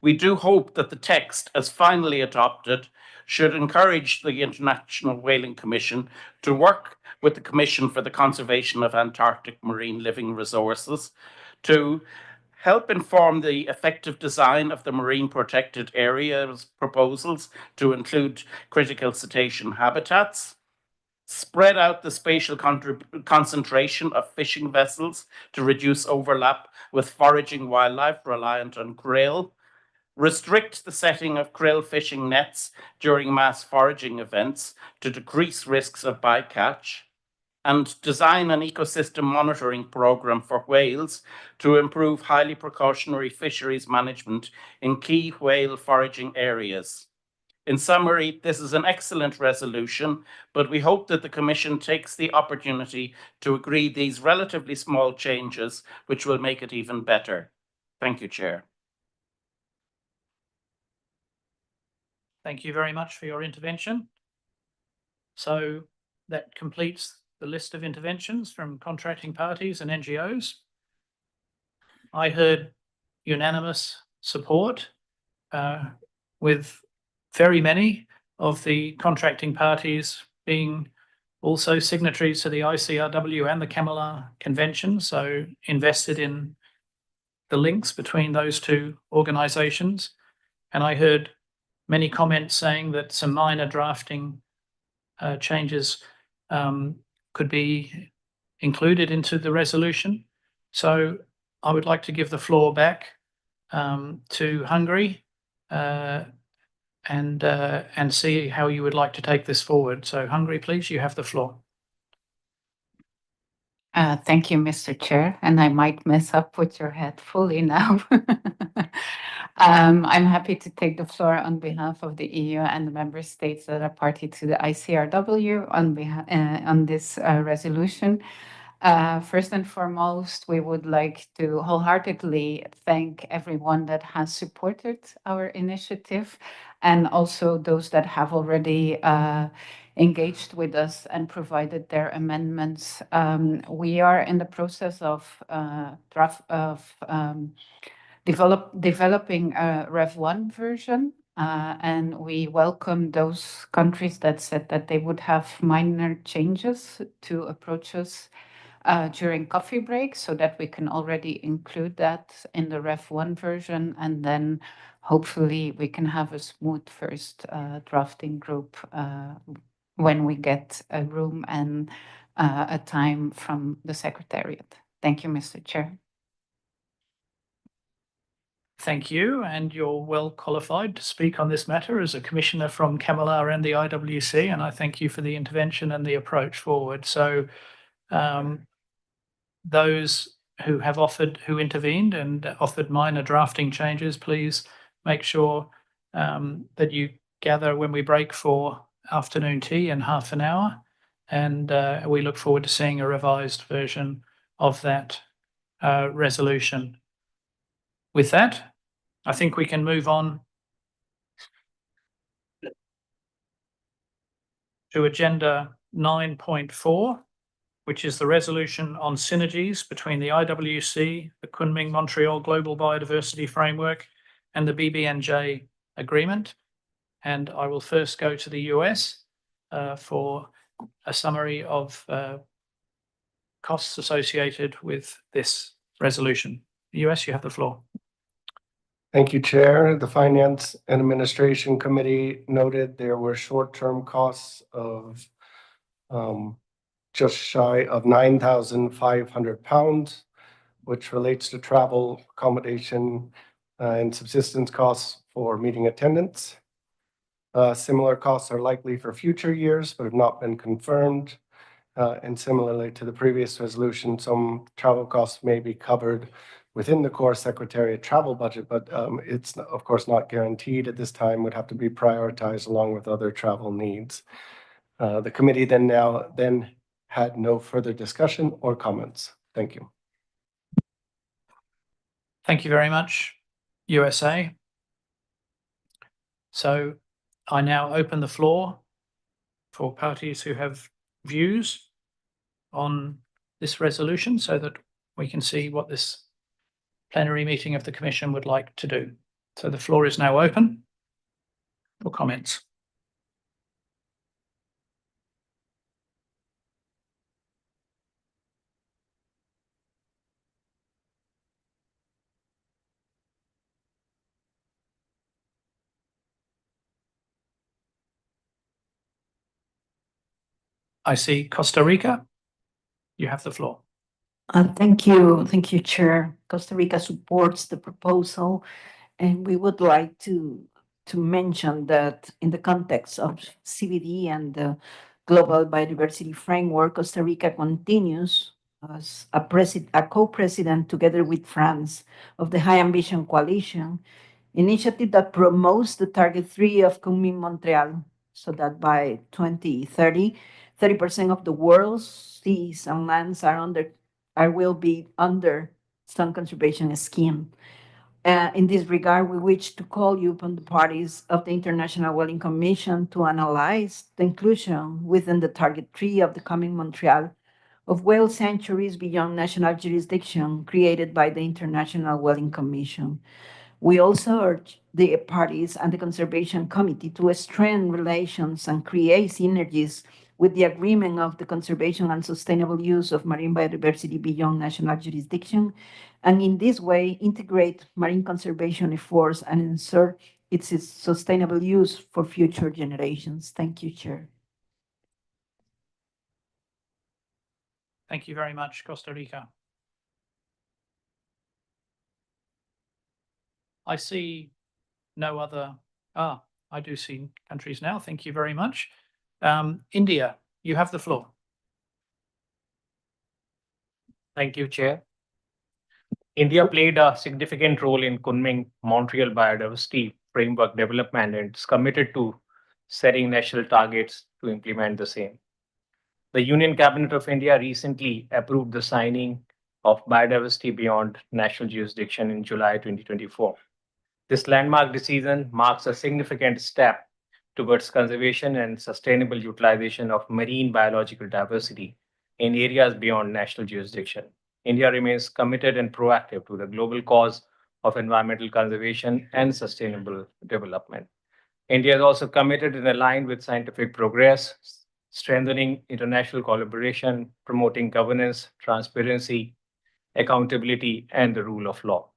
We do hope that the text, as finally adopted, should encourage the International Whaling Commission to work with the Commission for the Conservation of Antarctic Marine Living Resources to help inform the effective design of the marine protected areas proposals to include critical cetacean habitats, spread out the spatial concentration of fishing vessels to reduce overlap with foraging wildlife reliant on krill, restrict the setting of krill fishing nets during mass foraging events to decrease risks of bycatch, and design an ecosystem monitoring program for whales to improve highly precautionary fisheries management in key whale foraging areas. In summary, this is an excellent resolution, but we hope that the Commission takes the opportunity to agree these relatively small changes, which will make it even better. Thank you, Chair. Thank you very much for your intervention. So that completes the list of interventions from contracting parties and NGOs. I heard unanimous support with very many of the contracting parties being also signatories to the ICRW and the CAMLR Convention, so invested in the links between those two organisations. And I heard many comments saying that some minor drafting changes could be included into the resolution. So I would like to give the floor back to Hungary and see how you would like to take this forward. So Hungary, please, you have the floor. Thank you, Mr. Chair, and I might mess up with your head fully now. I'm happy to take the floor on behalf of the EU and the member states that are party to the ICRW on this resolution. First and foremost, we would like to wholeheartedly thank everyone that has supported our initiative and also those that have already engaged with us and provided their amendments. We are in the process of developing a Rev 1 version, and we welcome those countries that said that they would have minor changes to approach us during coffee break so that we can already include that in the Rev 1 version, and then hopefully we can have a smooth first drafting group when we get a room and a time from the Secretariat. Thank you, Mr. Chair. Thank you, and you're well qualified to speak on this matter as a commissioner from CAMLR and the IWC, and I thank you for the intervention and the approach forward. So those who intervened and offered minor drafting changes, please make sure that you gather when we break for afternoon tea in half an hour, and we look forward to seeing a revised version of that resolution. With that, I think we can move on to agenda 9.4, which is the resolution on synergies between the IWC, the Kunming-Montreal Global Biodiversity Framework, and the BBNJ agreement. And I will first go to the US for a summary of costs associated with this resolution. The US, you have the floor. Thank you, Chair. The Finance and Administration Committee noted there were short-term costs of just shy of £9,500, which relates to travel, accommodation, and subsistence costs for meeting attendance. Similar costs are likely for future years, but have not been confirmed. And similarly to the previous resolution, some travel costs may be covered within the core Secretariat travel budget, but it's of course not guaranteed at this time, would have to be prioritized along with other travel needs. The committee then had no further discussion or comments. Thank you. Thank you very much, USA. So I now open the floor for parties who have views on this resolution so that we can see what this plenary meeting of the Commission would like to do. So the floor is now open for comments. I see Costa Rica. You have the floor. Thank you, Chair. Costa Rica supports the proposal, and we would like to mention that in the context of CBD and the Global Biodiversity Framework, Costa Rica continues as a co-president together with France of the High Ambition Coalition initiative that promotes the Target 3 of Kunming-Montreal, so that by 2030, 30% of the world's seas and lands will be under some conservation scheme. In this regard, we wish to call you upon the parties of the International Whaling Commission to analyze the inclusion within the Target 3 of the Kunming-Montreal of whale sanctuaries beyond national jurisdiction created by the International Whaling Commission. We also urge the parties and the Conservation Committee to strengthen relations and create synergies with the agreement of the conservation and sustainable use of marine biodiversity beyond national jurisdiction, and in this way integrate marine conservation efforts and ensure its sustainable use for future generations. Thank you, Chair. Thank you very much, Costa Rica. I see no other, I do see countries now. Thank you very much. India, you have the floor. Thank you, Chair. India played a significant role in Kunming-Montreal biodiversity framework development and is committed to setting national targets to implement the same. The Union Cabinet of India recently approved the signing of biodiversity beyond national jurisdiction in July 2024. This landmark decision marks a significant step towards conservation and sustainable utilization of marine biological diversity in areas beyond national jurisdiction. India remains committed and proactive to the global cause of environmental conservation and sustainable development. India is also committed and aligned with scientific progress, strengthening international collaboration, promoting governance, transparency, accountability, and the rule of law.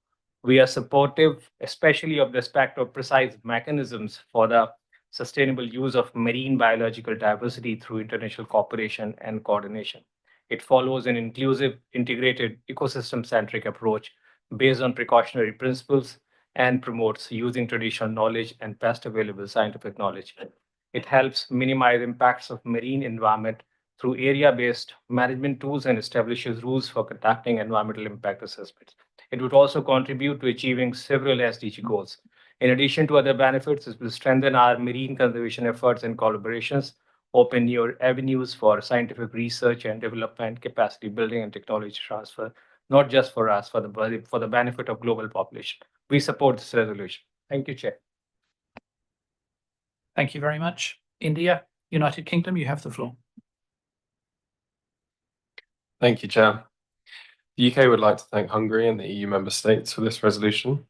We are supportive, especially of the aspect of precise mechanisms for the sustainable use of marine biological diversity through international cooperation and coordination. It follows an inclusive, integrated, ecosystem-centric approach based on precautionary principles and promotes using traditional knowledge and best available scientific knowledge. It helps minimize impacts of marine environment through area-based management tools and establishes rules for conducting environmental impact assessments. It would also contribute to achieving several SDG goals. In addition to other benefits, it will strengthen our marine conservation efforts and collaborations, open new avenues for scientific research and development, capacity building, and technology transfer, not just for us, for the benefit of global population. We support this resolution. Thank you, Chair. Thank you very much. India, United Kingdom, you have the floor. Thank you, Chair. The UK would like to thank Hungary and the EU member states for this resolution.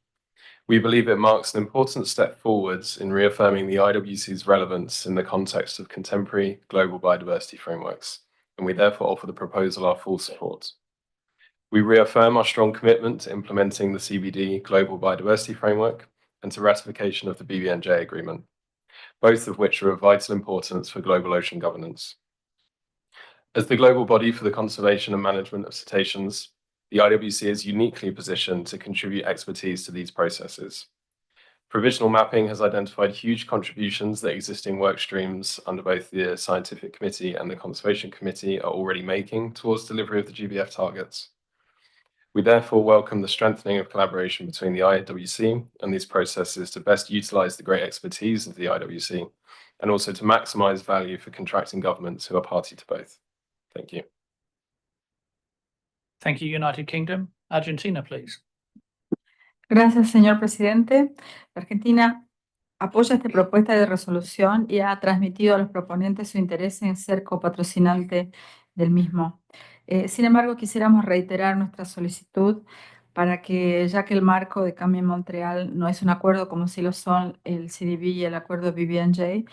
We believe it marks an important step forwards in reaffirming the IWC's relevance in the context of contemporary global biodiversity frameworks, and we therefore offer the proposal our full support. We reaffirm our strong commitment to implementing the CBD Global Biodiversity Framework and to ratification of the BBNJ agreement, both of which are of vital importance for global ocean governance. As the global body for the conservation and management of cetaceans, the IWC is uniquely positioned to contribute expertise to these processes. Provisional mapping has identified huge contributions that existing work streams under both the Scientific Committee and the Conservation Committee are already making towards delivery of the GBF targets. We therefore welcome the strengthening of collaboration between the IWC and these processes to best utilize the great expertise of the IWC and also to maximize value for contracting governments who are party to both. Thank you. Thank you, United Kingdom. Argentina, please. Gracias, señor presidente. Argentina apoya esta propuesta de resolución y ha transmitido a los proponentes su interés en ser copatrocinante del mismo. Sin embargo, quisiéramos reiterar nuestra solicitud para que, ya que el marco de Kunming-Montreal no es un acuerdo como sí lo son el CDB y el acuerdo BBNJ,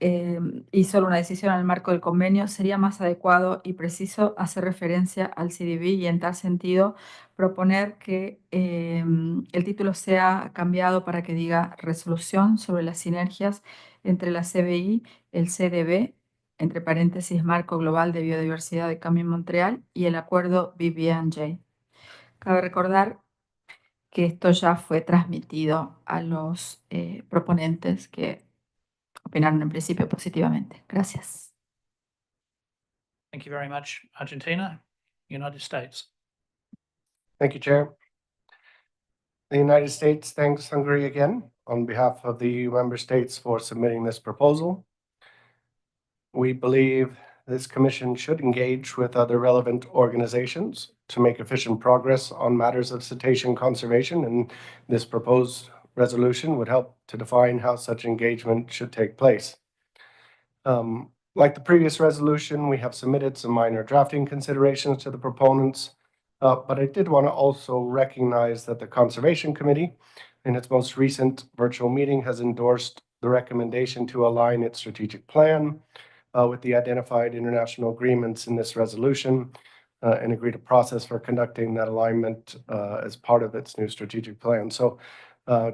y solo una decisión en el marco del convenio, sería más adecuado y preciso hacer referencia al CDB y en tal sentido proponer que el título sea cambiado para que diga resolución sobre las sinergias entre la CBI, el CDB, entre paréntesis marco global de biodiversidad de Kunming-Montreal y el acuerdo BBNJ. Cabe recordar que esto ya fue transmitido a los proponentes que opinaron en principio positivamente. Gracias. Thank you very much. Argentina, United States. Thank you, Chair. The United States thanks Hungary again on behalf of the EU member states for submitting this proposal. We believe this commission should engage with other relevant organizations to make efficient progress on matters of cetacean conservation, and this proposed resolution would help to define how such engagement should take place. Like the previous resolution, we have submitted some minor drafting considerations to the proponents, but I did want to also recognize that the Conservation Committee, in its most recent virtual meeting, has endorsed the recommendation to align its strategic plan with the identified international agreements in this resolution and agreed a process for conducting that alignment as part of its new strategic plan. So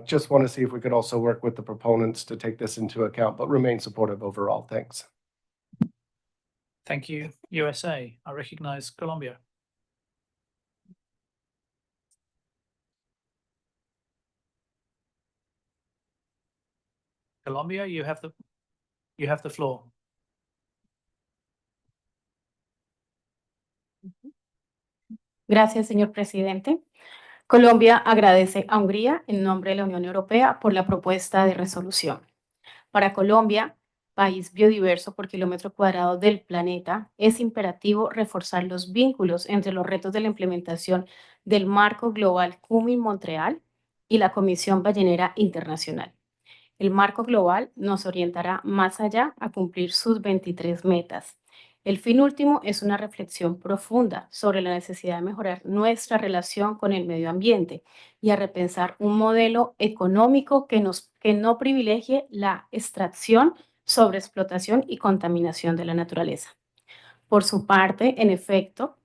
just want to see if we could also work with the proponents to take this into account, but remain supportive overall. Thanks. Thank you, USA. I recognize Colombia. Colombia, you have the floor. Gracias, señor presidente. Colombia agradece a Hungría en nombre de la Unión Europea por la propuesta de resolución. Para Colombia, país biodiverso por kilómetro cuadrado del planeta, es imperativo reforzar los vínculos entre los retos de la implementación del marco global Cumming-Montreal y la Comisión Ballenera Internacional. El marco global nos orientará más allá a cumplir sus 23 metas. El fin último es una reflexión profunda sobre la necesidad de mejorar nuestra relación con el medio ambiente y a repensar un modelo económico que no privilegie la extracción, sobreexplotación y contaminación de la naturaleza. Por su parte, en efecto,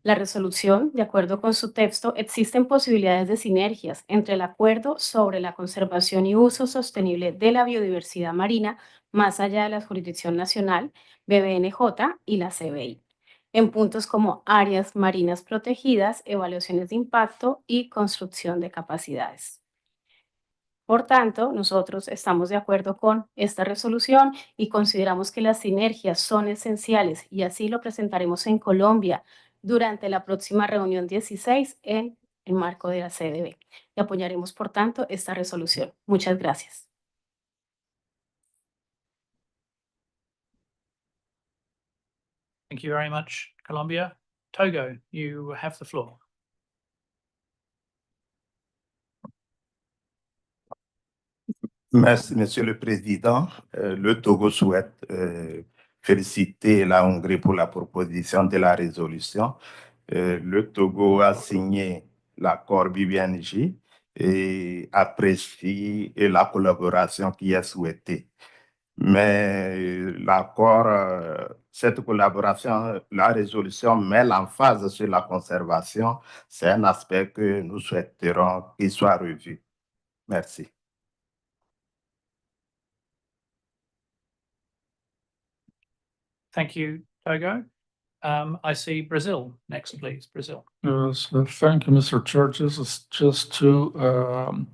la resolución, de acuerdo con su texto, existen posibilidades de sinergias entre el acuerdo sobre la conservación y uso sostenible de la biodiversidad marina más allá de la jurisdicción nacional, BBNJ y la CBI, en puntos como áreas marinas protegidas, evaluaciones de impacto y construcción de capacidades. Por tanto, nosotros estamos de acuerdo con esta resolución y consideramos que las sinergias son esenciales y así lo presentaremos en Colombia durante la próxima reunión 16 en el marco de la CDB. Y apoyaremos, por tanto, esta resolución. Muchas gracias. Thank you very much, Colombia. Togo, you have the floor. Merci, Monsieur le Président. Le Togo souhaite féliciter la Hongrie pour la proposition de la résolution. Le Togo a signé l'accord BBNJ et apprécie la collaboration qui est souhaitée. Mais l'accord, cette collaboration, la résolution met l'emphase sur la conservation. C'est un aspect que nous souhaiterons qu'il soit revu. Merci. Thank you, Togo. I see Brazil next, please. Brazil. Yes, thank you, Mr. Chair. This is just to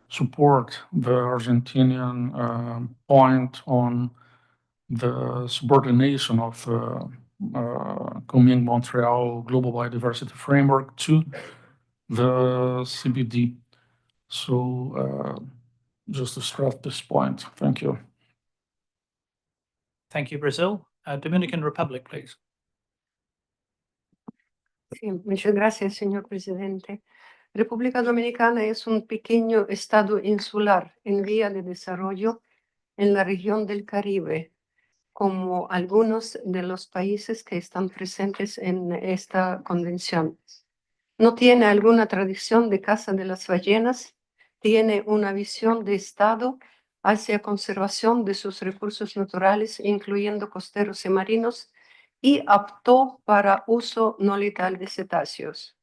support the Argentinian point on the subordination of Cumming-Montreal Global Biodiversity Framework to the CBD. So just to stress this point. Thank you. Thank you, Brazil. Dominican Republic, please. Sí, muchas gracias, señor presidente. República Dominicana es un pequeño estado insular en vía de desarrollo en la región del Caribe, como algunos de los países que están presentes en esta convención. No tiene alguna tradición de caza de las ballenas, tiene una visión de Estado hacia conservación de sus recursos naturales, incluyendo costeros y marinos, y apto para uso no letal de cetáceos.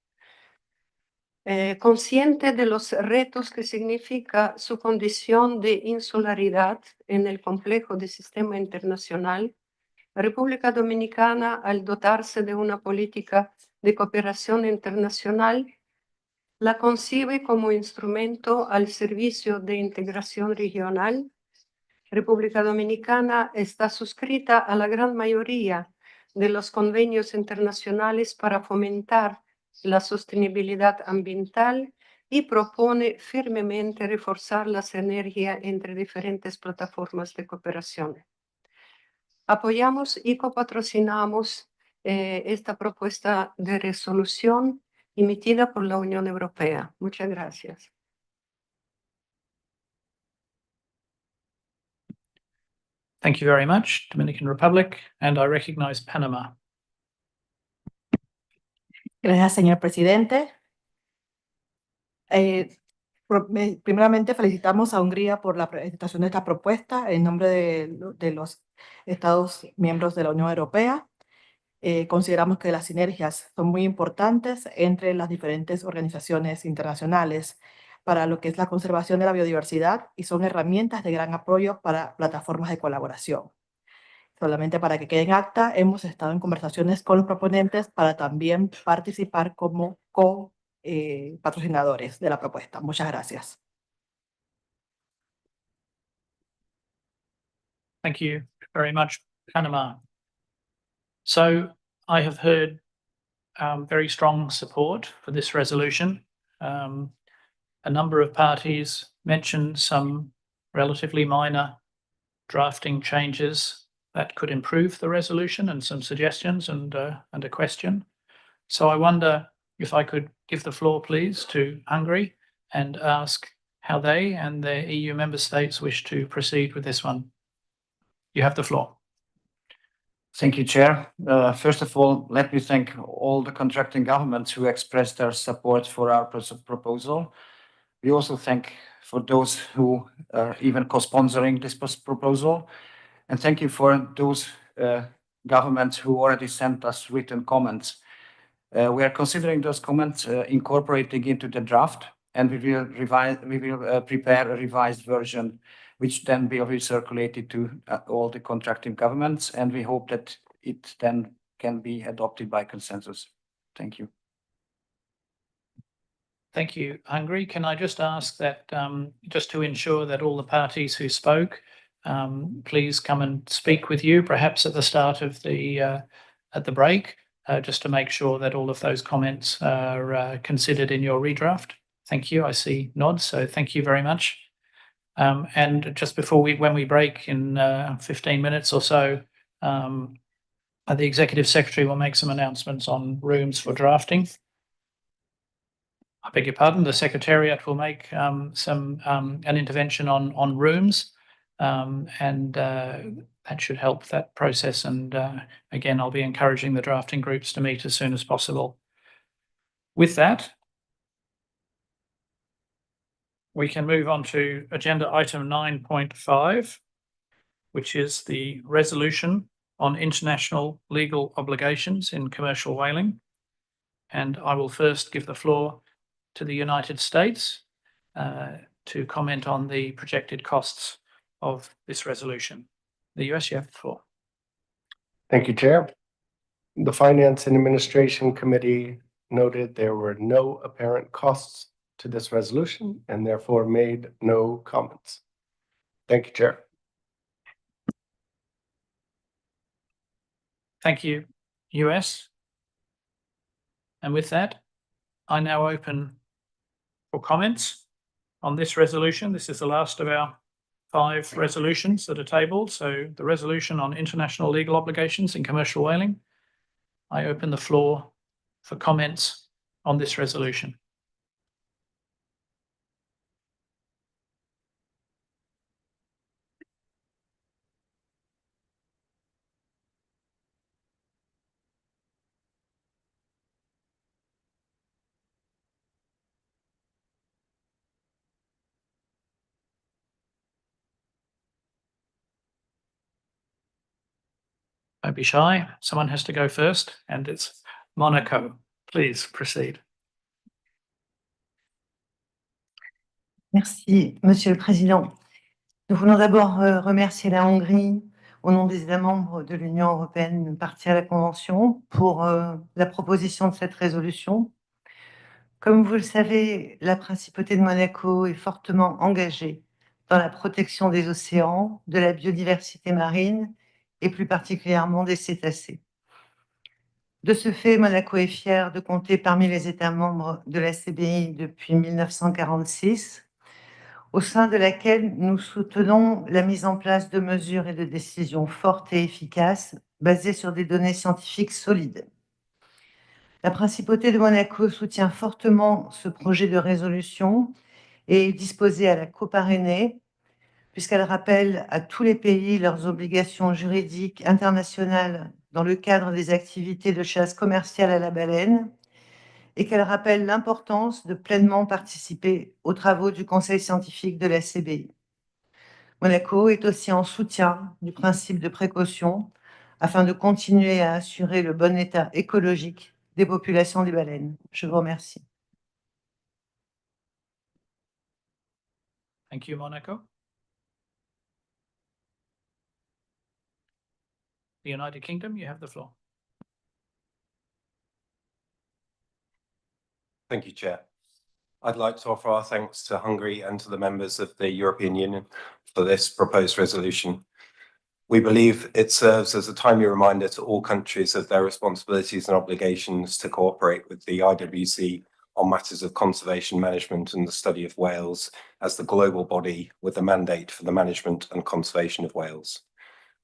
Consciente de los retos que significa su condición de insularidad en el complejo de sistema internacional, la República Dominicana, al dotarse de una política de cooperación internacional, la concibe como instrumento al servicio de integración regional. República Dominicana está suscrita a la gran mayoría de los convenios internacionales para fomentar la sostenibilidad ambiental y propone firmemente reforzar la sinergia entre diferentes plataformas de cooperación. Apoyamos y copatrocinamos esta propuesta de resolución emitida por la Unión Europea. Muchas gracias. Thank you very much, Dominican Republic, and I recognize Panama. Gracias, señor presidente. Primeramente, felicitamos a Hungría por la presentación de esta propuesta en nombre de los Estados miembros de la Unión Europea. Consideramos que las sinergias son muy importantes entre las diferentes organizaciones internacionales para lo que es la conservación de la biodiversidad y son herramientas de gran apoyo para plataformas de colaboración. Solamente para que quede en acta, hemos estado en conversaciones con los proponentes para también participar como patrocinadores de la propuesta. Muchas gracias. Thank you very much, Panama. So I have heard very strong support for this resolution. A number of parties mentioned some relatively minor drafting changes that could improve the resolution and some suggestions and a question. So I wonder if I could give the floor, please, to Hungary and ask how they and their EU member states wish to proceed with this one. You have the floor. Thank you, Chair. First of all, let me thank all the contracting governments who expressed their support for our proposal. We also thank for those who are even co-sponsoring this proposal. And thank you for those governments who already sent us written comments. We are considering those comments incorporating into the draft, and we will prepare a revised version, which then will be circulated to all the contracting governments, and we hope that it then can be adopted by consensus. Thank you. Thank you, Hungary. Can I just ask that, just to ensure that all the parties who spoke, please come and speak with you, perhaps at the start of at the break, just to make sure that all of those comments are considered in your redraft. Thank you. I see nods, so thank you very much. And just before when we break in 15 minutes or so, the Executive Secretary will make some announcements on rooms for drafting. I beg your pardon, the Secretariat will make an intervention on rooms, and that should help that process. And again, I'll be encouraging the drafting groups to meet as soon as possible. With that, we can move on to agenda item 9.5, which is the resolution on international legal obligations in commercial whaling. And I will first give the floor to the United States to comment on the projected costs of this resolution. The US, you have the floor. Thank you, Chair. The Finance and Administration Committee noted there were no apparent costs to this resolution and therefore made no comments. Thank you, Chair. Thank you, US. And with that, I now open for comments on this resolution. This is the last of our 5 resolutions that are tabled. So the resolution on international legal obligations in commercial whaling. I open the floor for comments on this resolution. Don't be shy. Someone has to go first, and it's Monaco. Please proceed. Merci, Monsieur le Président. Nous voulons d'abord remercier la Hongrie, au nom des États membres de l'Union européenne partis à la Convention, pour la proposition de cette résolution. Comme vous le savez, la Principauté de Monaco est fortement engagée dans la protection des océans, de la biodiversité marine et plus particulièrement des cétacés. De ce fait, Monaco est fier de compter parmi les États membres de la CBI depuis 1946, au sein de laquelle nous soutenons la mise en place de mesures et de décisions fortes et efficaces basées sur des données scientifiques solides. La principauté de Monaco soutient fortement ce projet de résolution et est disposée à la coparrainer, puisqu'elle rappelle à tous les pays leurs obligations juridiques internationales dans le cadre des activités de chasse commerciale à la baleine, et qu'elle rappelle l'importance de pleinement participer aux travaux du Conseil scientifique de la CBI. Monaco est aussi en soutien du principe de précaution afin de continuer à assurer le bon état écologique des populations des baleines. Je vous remercie. Thank you, Monaco. The United Kingdom, you have the floor. Thank you, Chair. I'd like to offer our thanks to Hungary and to the members of the European Union for this proposed resolution. We believe it serves as a timely reminder to all countries of their responsibilities and obligations to cooperate with the IWC on matters of conservation management and the study of whales as the global body with the mandate for the management and conservation of whales.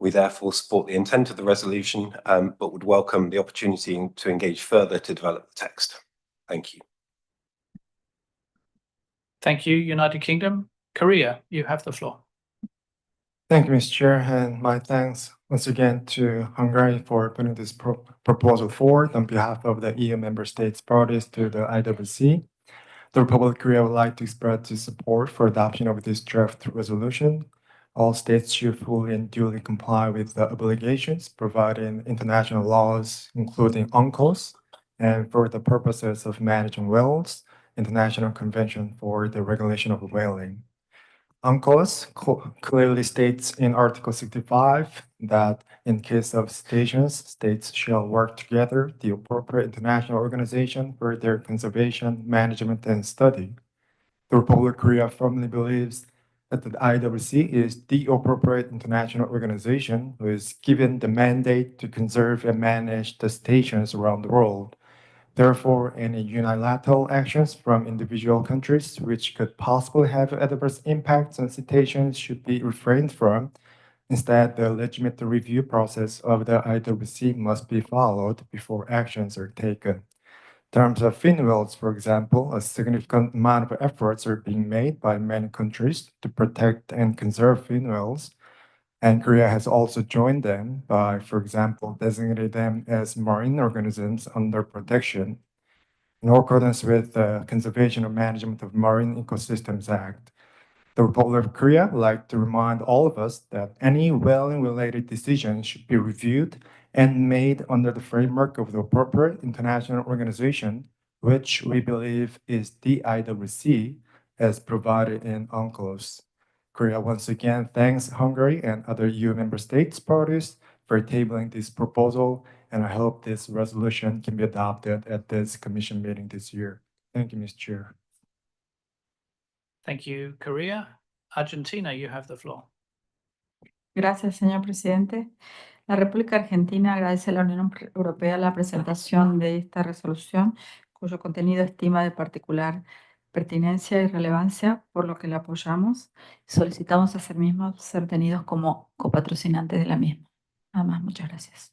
We therefore support the intent of the resolution, but would welcome the opportunity to engage further to develop the text. Thank you. Thank you, United Kingdom. Korea, you have the floor. Thank you, Mr. Chair, and my thanks once again to Hungary for putting this proposal forward on behalf of the EU member states parties to the IWC. The Republic of Korea would like to express its support for adoption of this draft resolution. All states should fully and duly comply with the obligations provided in international laws, including UNCLOS, and for the purposes of managing whales, International Convention for the Regulation of Whaling. UNCLOS clearly states in Article 65 that in case of cetaceans, states shall work together the appropriate international organization for their conservation, management, and study. The Republic of Korea firmly believes that the IWC is the appropriate international organization who is given the mandate to conserve and manage the cetaceans around the world. Therefore, any unilateral actions from individual countries which could possibly have adverse impacts on cetaceans should be refrained from. Instead, the legitimate review process of the IWC must be followed before actions are taken. In terms of fin whales, for example, a significant amount of efforts are being made by many countries to protect and conserve fin whales, and Korea has also joined them by, for example, designating them as marine organisms under protection in accordance with the Conservation and Management of Marine Ecosystems Act. The Republic of Korea would like to remind all of us that any whaling-related decisions should be reviewed and made under the framework of the appropriate international organization, which we believe is the IWC, as provided in UNCLOS. Korea once again thanks Hungary and other EU member states parties for tabling this proposal, and I hope this resolution can be adopted at this commission meeting this year. Thank you, Mr. Chair. Thank you, Korea. Argentina, you have the floor. Gracias, señor presidente. La República Argentina agradece a la Unión Europea la presentación de esta resolución, cuyo contenido estima de particular pertinencia y relevancia, por lo que la apoyamos. Solicitamos asimismo ser tenidos como copatrocinantes de la misma. Nada más, muchas gracias.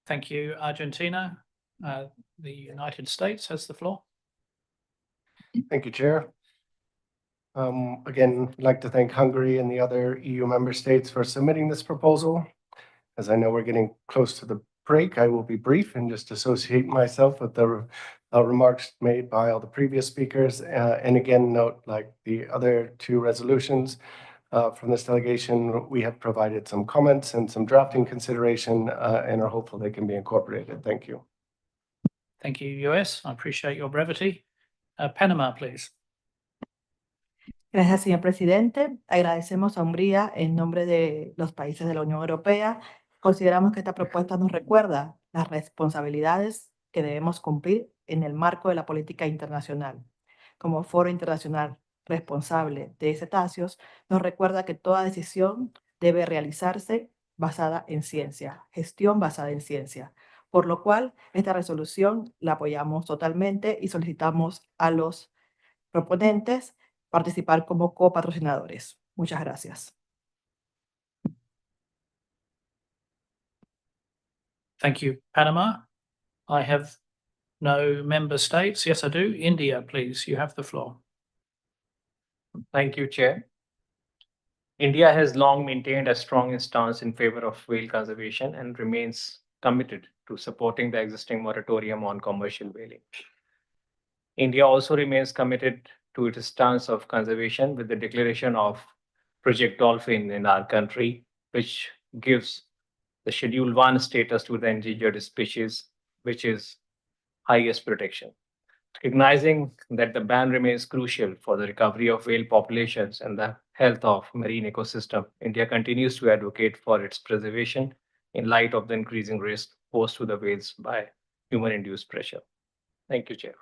Thank you, Argentina. The United States has the floor. Thank you, Chair. Again, I'd like to thank Hungary and the other EU member states for submitting this proposal. As I know we're getting close to the break, I will be brief and just associate myself with the remarks made by all the previous speakers. And again, note, like the other two resolutions from this delegation, we have provided some comments and some drafting consideration and are hopeful they can be incorporated. Thank you. Thank you, US. I appreciate your brevity. Panama, please. Gracias, señor presidente. Agradecemos a Hungría en nombre de los países de la Unión Europea. Consideramos que esta propuesta nos recuerda las responsabilidades que debemos cumplir en el marco de la política internacional. Como foro internacional responsable de cetáceos, nos recuerda que toda decisión debe realizarse basada en ciencia, gestión basada en ciencia. Por lo cual, esta resolución la apoyamos totalmente y solicitamos a los proponentes participar como copatrocinadores. Muchas gracias. Thank you, Panama. I have no member states. Yes, I do. India, please. You have the floor. Thank you, Chair. India has long maintained a strong stance in favor of whale conservation and remains committed to supporting the existing moratorium on commercial whaling. India also remains committed to its stance of conservation with the declaration of Project Dolphin in our country, which gives the Schedule 1 status to the endangered species, which is highest protection. Recognizing that the ban remains crucial for the recovery of whale populations and the health of marine ecosystem, India continues to advocate for its preservation in light of the increasing risk posed to the whales by human-induced pressure. Thank you, Chair.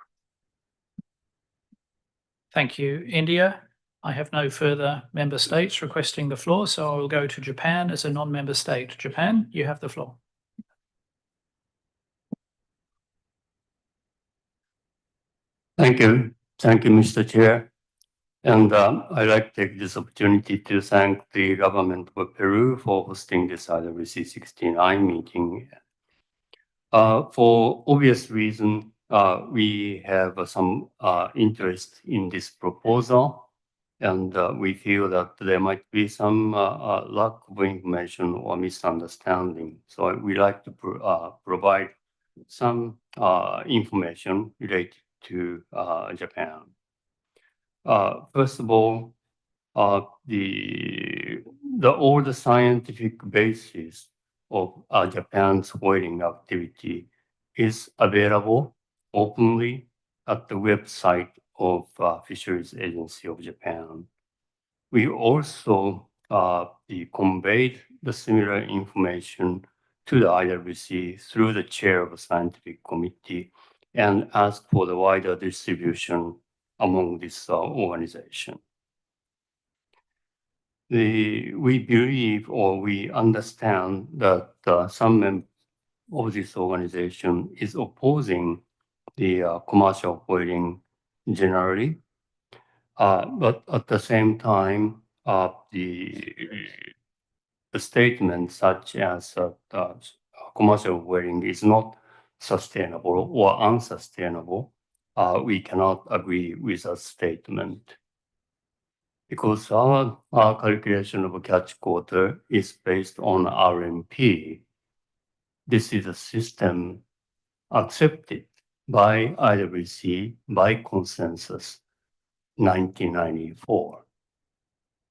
Thank you, India. I have no further member states requesting the floor, so I will go to Japan as a non-member state. Japan, you have the floor. Thank you. Thank you, Mr. Chair. And I'd like to take this opportunity to thank the government of Peru for hosting this IWC69 meeting. For obvious reason, we have some interest in this proposal, and we feel that there might be some lack of information or misunderstanding. So we like to provide some information related to Japan. First of all, all the scientific basis of Japan's whaling activity is available openly at the website of Fisheries Agency of Japan. We also conveyed the similar information to the IWC through the chair of the scientific committee and asked for the wider distribution among this organization. We believe or we understand that some members of this organization is opposing the commercial whaling generally, but at the same time, the statement such as commercial whaling is not sustainable or unsustainable, we cannot agree with that statement. Because our calculation of catch quota is based on RMP. This is a system accepted by IWC by consensus 1994.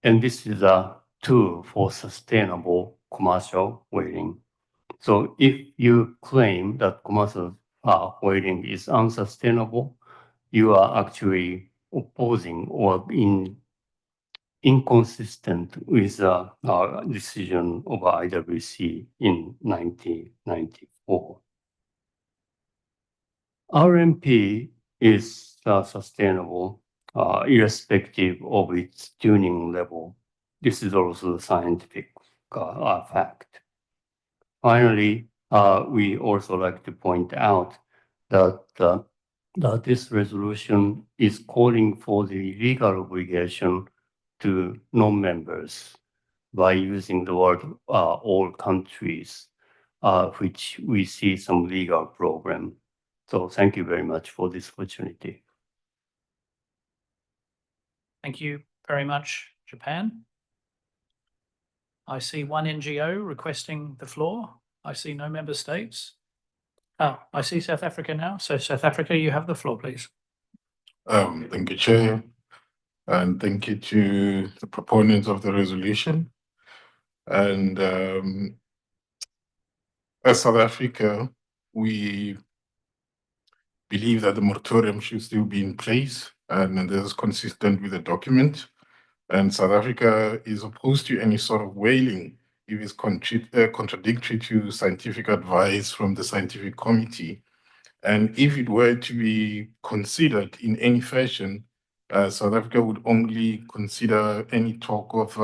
And this is a tool for sustainable commercial whaling. So if you claim that commercial whaling is unsustainable, you are actually opposing or inconsistent with the decision of IWC in 1994. RMP is sustainable irrespective of its tuning level. This is also the scientific fact. Finally, we also like to point out that this resolution is calling for the legal obligation to non-members by using the word all countries, which we see some legal problem. So thank you very much for this opportunity. Thank you very much, Japan. I see one NGO requesting the floor. I see no member states. Oh, I see South Africa now. So South Africa, you have the floor, please. Thank you, Chair. And thank you to the proponents of the resolution. And as South Africa, we believe that the moratorium should still be in place, and this is consistent with the document. And South Africa is opposed to any sort of whaling if it's contradictory to scientific advice from the scientific committee. And if it were to be considered in any fashion, South Africa would only consider any talk of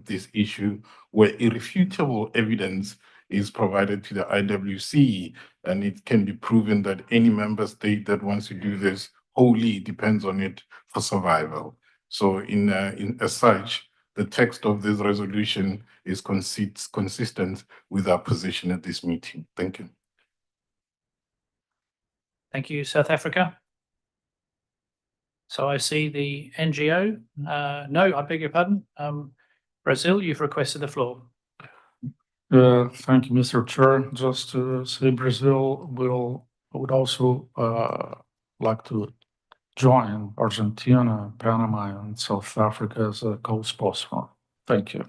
this issue where irrefutable evidence is provided to the IWC, and it can be proven that any member state that wants to do this wholly depends on it for survival. So in as such, the text of this resolution is consistent with our position at this meeting. Thank you. Thank you, South Africa. So I see the NGO. No, I beg your pardon. Brazil, you've requested the floor. Thank you, Mr. Chair. Just to say Brazil would also like to join Argentina, Panama, and South Africa as a co-sponsor. Thank you.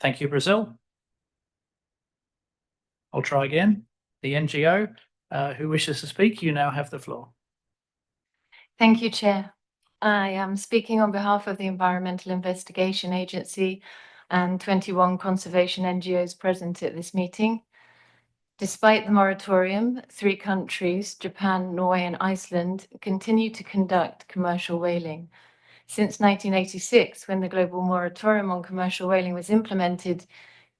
Thank you, Brazil. I'll try again. The NGO, who wishes to speak, you now have the floor. Thank you, Chair. I am speaking on behalf of the Environmental Investigation Agency and 21 conservation NGOs present at this meeting. Despite the moratorium, 3 countries, Japan, Norway, and Iceland, continue to conduct commercial whaling. Since 1986, when the global moratorium on commercial whaling was implemented,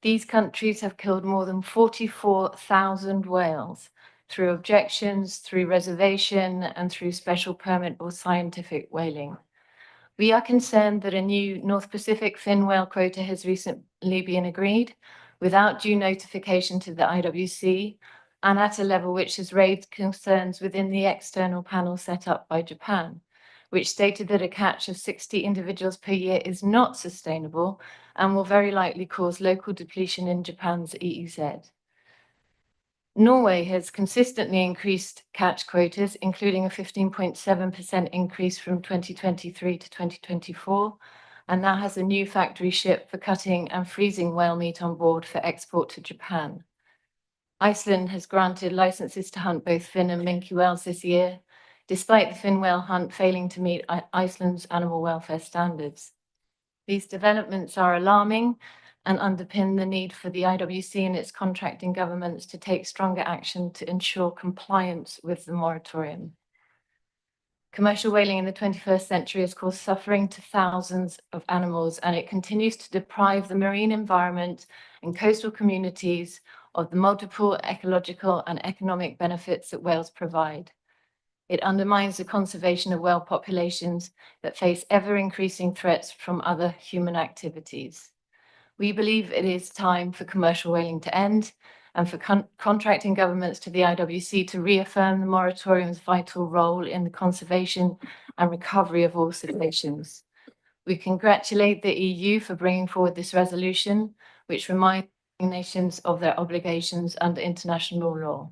these countries have killed more than 44,000 whales through objections, through reservation, and through special permit or scientific whaling. We are concerned that a new North Pacific fin whale quota has recently been agreed without due notification to the IWC and at a level which has raised concerns within the external panel set up by Japan, which stated that a catch of 60 individuals per year is not sustainable and will very likely cause local depletion in Japan's EEZ. Norway has consistently increased catch quotas, including a 15.7% increase from 2023 to 2024, and now has a new factory ship for cutting and freezing whale meat on board for export to Japan. Iceland has granted licenses to hunt both fin and minke whales this year, despite the fin whale hunt failing to meet Iceland's animal welfare standards. These developments are alarming and underpin the need for the IWC and its contracting governments to take stronger action to ensure compliance with the moratorium. Commercial whaling in the 21st century has caused suffering to thousands of animals, and it continues to deprive the marine environment and coastal communities of the multiple ecological and economic benefits that whales provide. It undermines the conservation of whale populations that face ever-increasing threats from other human activities. We believe it is time for commercial whaling to end and for contracting governments to the IWC to reaffirm the moratorium's vital role in the conservation and recovery of all cetaceans. We congratulate the EU for bringing forward this resolution, which reminds nations of their obligations under international law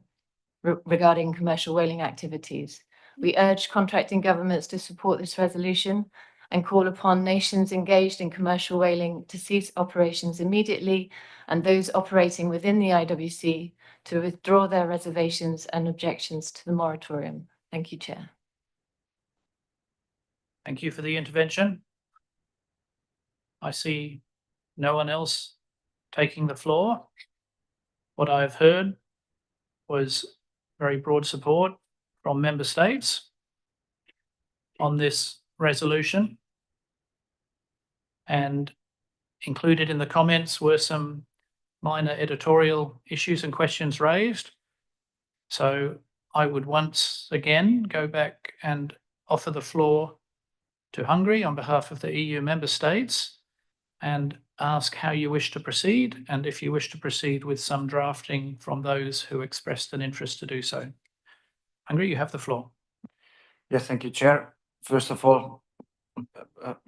regarding commercial whaling activities. We urge contracting governments to support this resolution and call upon nations engaged in commercial whaling to cease operations immediately and those operating within the IWC to withdraw their reservations and objections to the moratorium. Thank you, Chair. Thank you for the intervention. I see no one else taking the floor. What I've heard was very broad support from member states on this resolution, and included in the comments were some minor editorial issues and questions raised. So I would once again go back and offer the floor to Hungary on behalf of the EU member states and ask how you wish to proceed, and if you wish to proceed with some drafting from those who expressed an interest to do so. Hungary, you have the floor. Yes, thank you, Chair. First of all,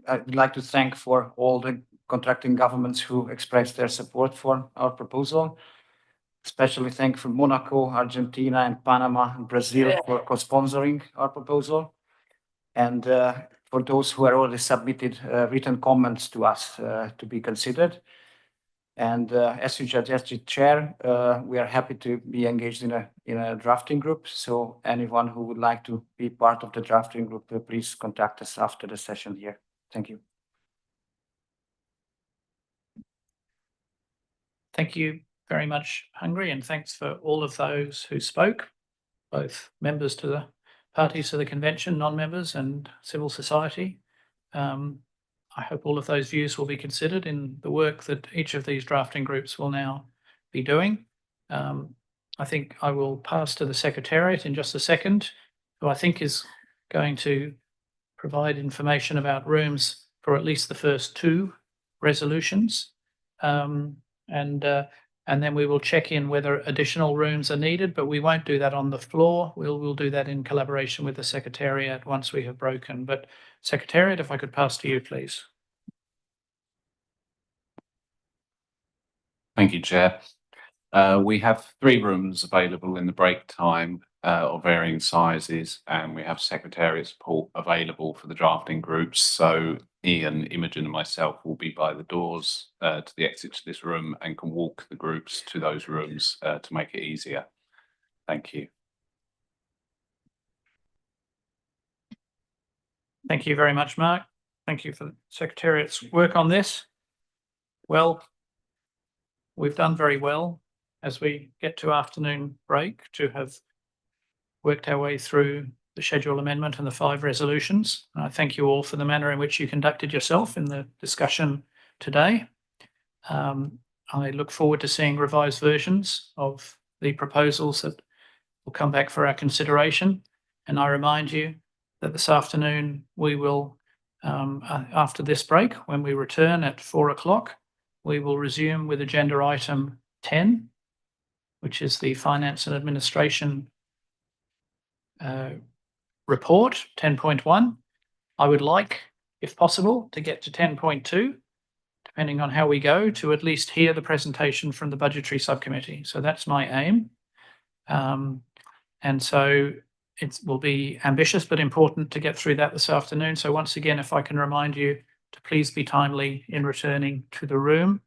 I'd like to thank for all the contracting governments who expressed their support for our proposal. Especially thank for Monaco, Argentina, and Panama, and Brazil for co-sponsoring our proposal. And for those who are already submitted written comments to us to be considered. And as you suggested, Chair, we are happy to be engaged in a drafting group. So anyone who would like to be part of the drafting group, please contact us after the session here. Thank you. Thank you very much, Hungary, and thanks for all of those who spoke, both members to the parties to the convention, non-members, and civil society. I hope all of those views will be considered in the work that each of these drafting groups will now be doing. I think I will pass to the Secretariat in just a second, who I think is going to provide information about rooms for at least the first two resolutions. And then we will check in whether additional rooms are needed, but we won't do that on the floor. We'll do that in collaboration with the Secretariat once we have broken. But Secretariat, if I could pass to you, please. Thank you, Chair. We have 3 rooms available in the break time of varying sizes, and we have Secretariat support available for the drafting groups. So Ian, Imogen and myself will be by the doors to the exit to this room and can walk the groups to those rooms to make it easier. Thank you. Thank you very much, Mark. Thank you for the Secretariat's work on this. Well, we've done very well as we get to afternoon break to have worked our way through the schedule amendment and the 5 resolutions. I thank you all for the manner in which you conducted yourself in the discussion today. I look forward to seeing revised versions of the proposals that will come back for our consideration. And I remind you that this afternoon we will, after this break, when we return at 4 o'clock, we will resume with agenda item 10, which is the Finance and Administration report, 10.1. I would like, if possible, to get to 10.2, depending on how we go, to at least hear the presentation from the Budgetary Subcommittee. So that's my aim. And so it will be ambitious but important to get through that this afternoon. So once again, if I can remind you to please be timely in returning to the room.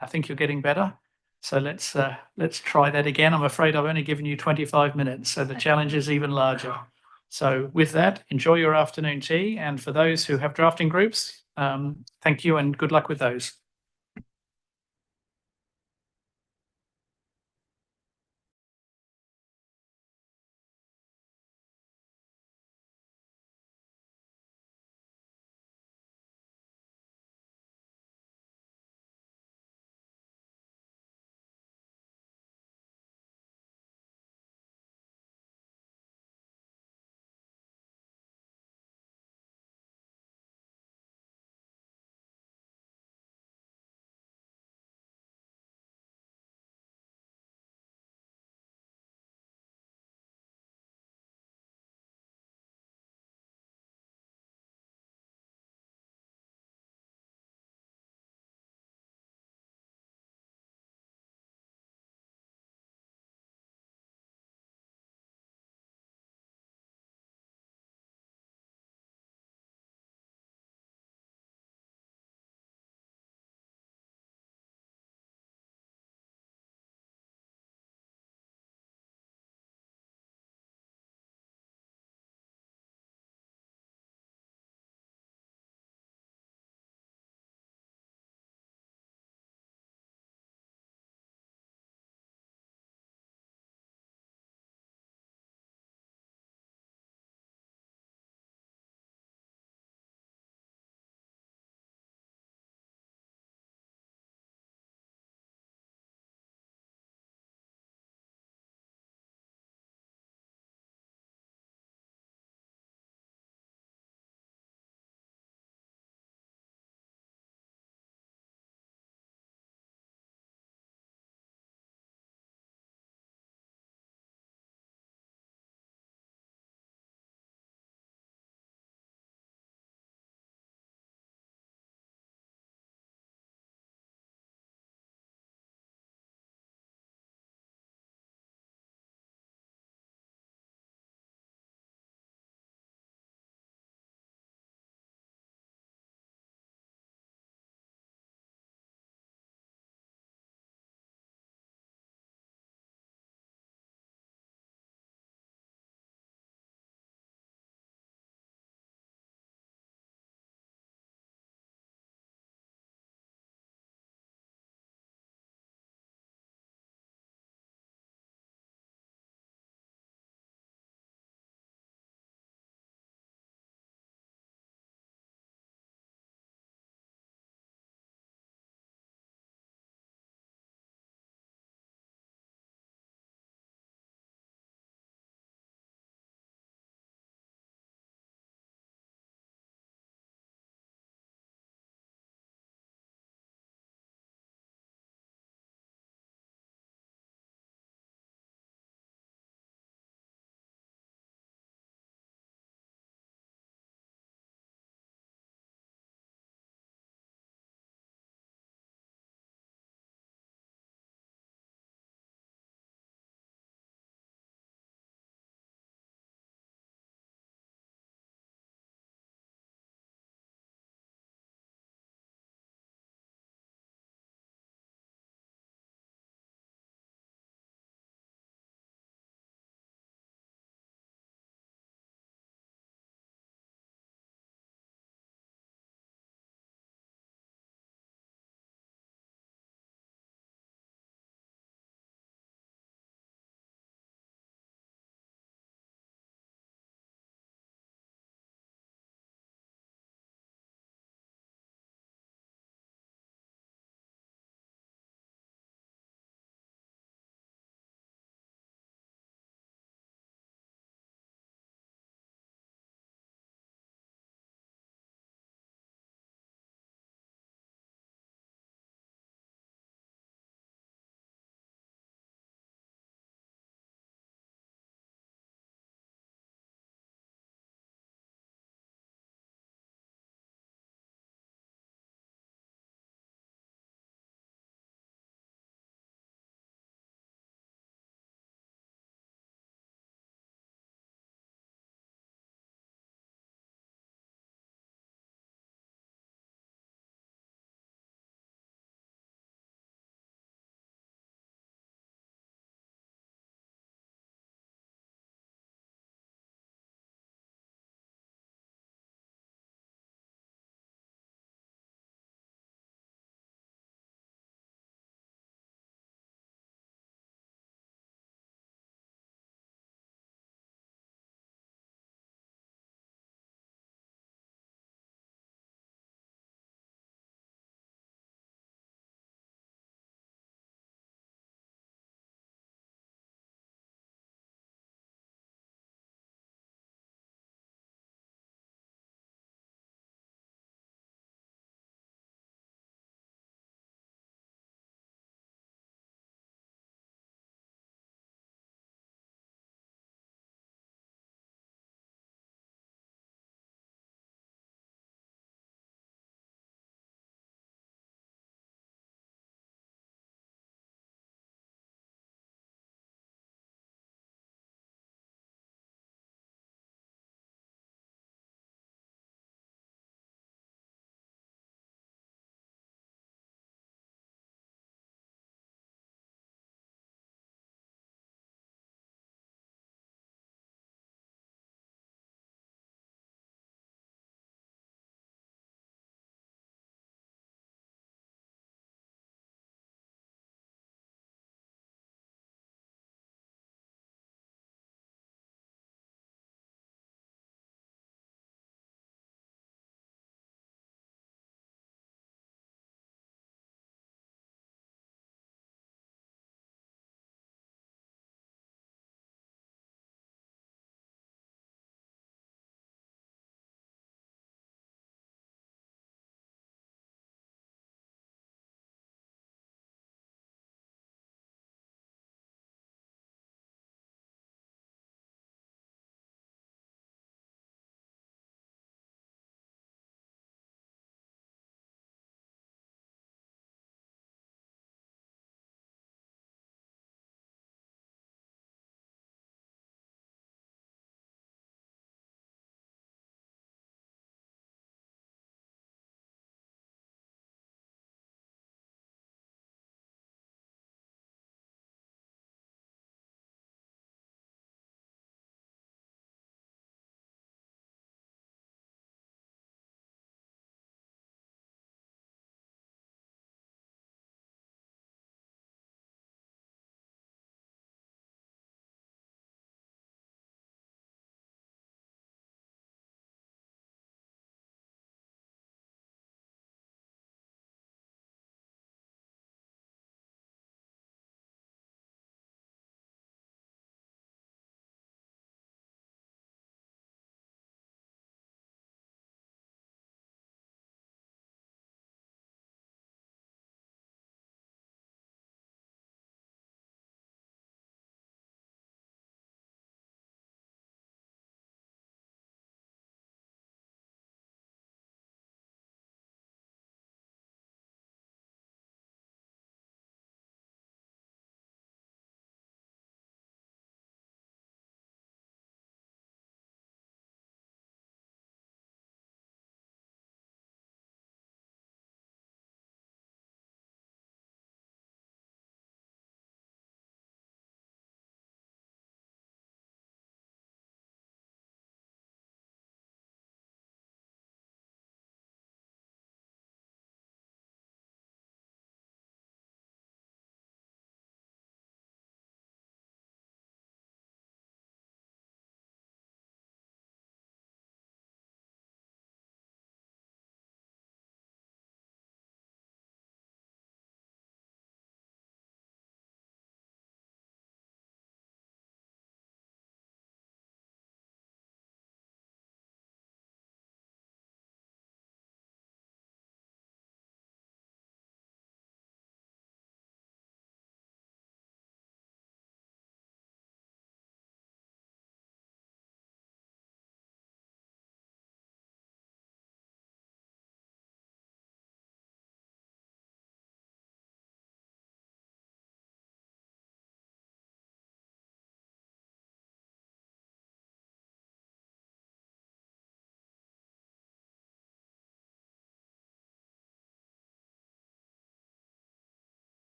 I think you're getting better. So let's try that again. I'm afraid I've only given you 25 minutes, so the challenge is even larger. So with that, enjoy your afternoon tea. And for those who have drafting groups, thank you and good luck with those.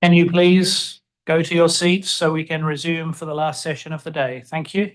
Can you please go to your seats so we can resume for the last session of the day? Thank you.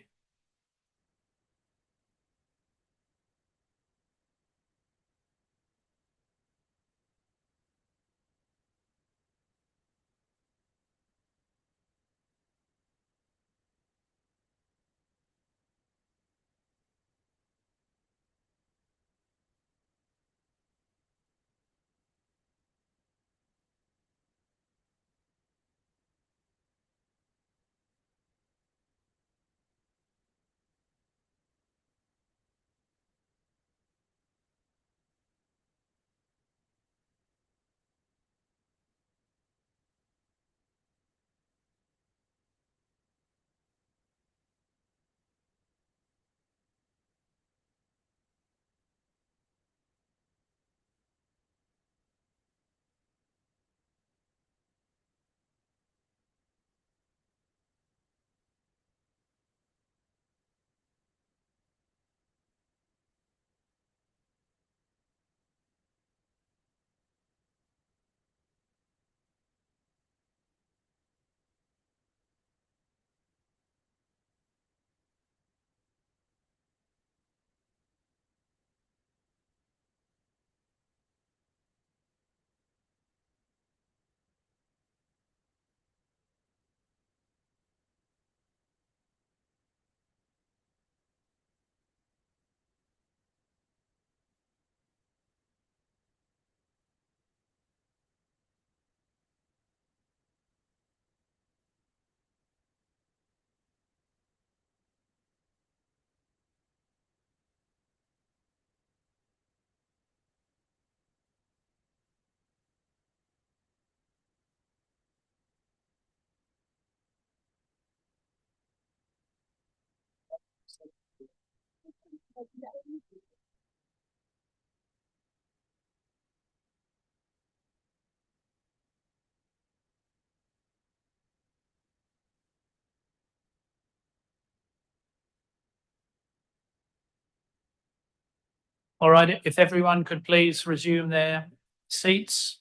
All right, if everyone could please resume their seats.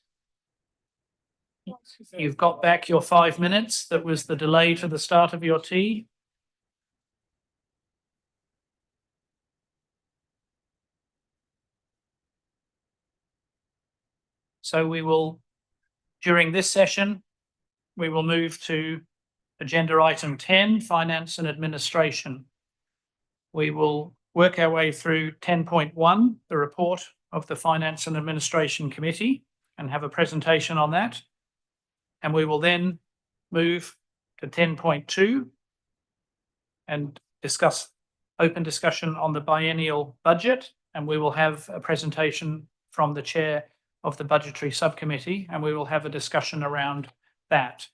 You've got back your 5 minutes. That was the delay to the start of your tea. So we will, during this session, we will move to agenda item 10, finance and administration. We will work our way through 10.1, the report of the Finance and Administration Committee, and have a presentation on that. And we will then move to 10.2 and discuss open discussion on the biennial budget. And we will have a presentation from the chair of the budgetary subcommittee, and we will have a discussion around that.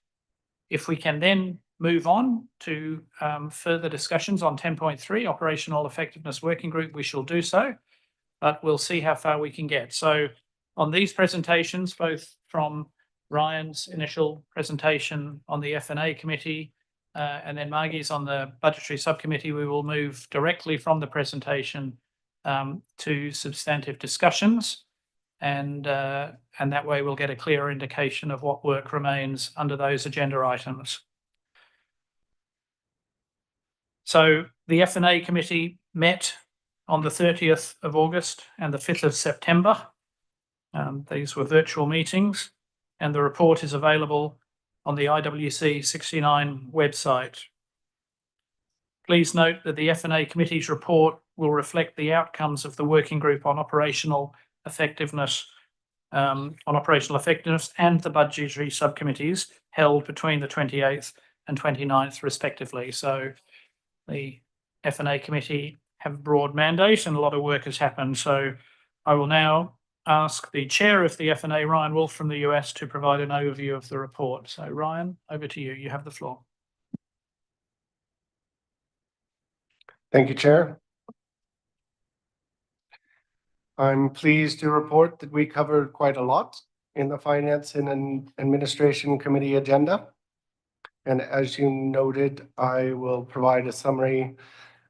If we can then move on to further discussions on 10.3, Operational Effectiveness Working Group, we shall do so, but we'll see how far we can get. So on these presentations, both from Ryan's initial presentation on the F&A committee and then Margie's on the budgetary subcommittee, we will move directly from the presentation to substantive discussions. And that way we'll get a clearer indication of what work remains under those agenda items. So the F&A committee met on the 30th of August and the 5th of September. These were virtual meetings, and the report is available on the IWC69 website. Please note that the F&A committee's report will reflect the outcomes of the working group on operational effectiveness and the budgetary subcommittees held between the 28th and 29th respectively. So the F&A committee have a broad mandate and a lot of work has happened. So I will now ask the chair of the F&A, Ryan Wolf from the US, to provide an overview of the report. So Ryan, over to you. You have the floor. Thank you, Chair. I'm pleased to report that we covered quite a lot in the Finance and Administration Committee agenda. And as you noted, I will provide a summary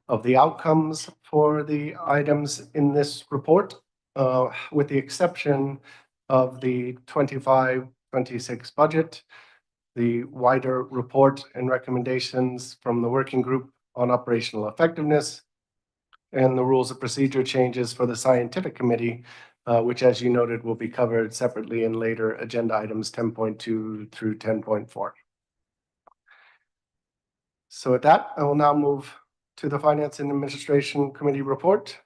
of the outcomes for the items in this report, with the exception of the 25-26 budget, the wider report and recommendations from the working group on operational effectiveness, and the rules of procedure changes for the scientific committee, which, as you noted, will be covered separately in later agenda items 10.2 through 10.4. So with that, I will now move to the Finance and Administration Committee report.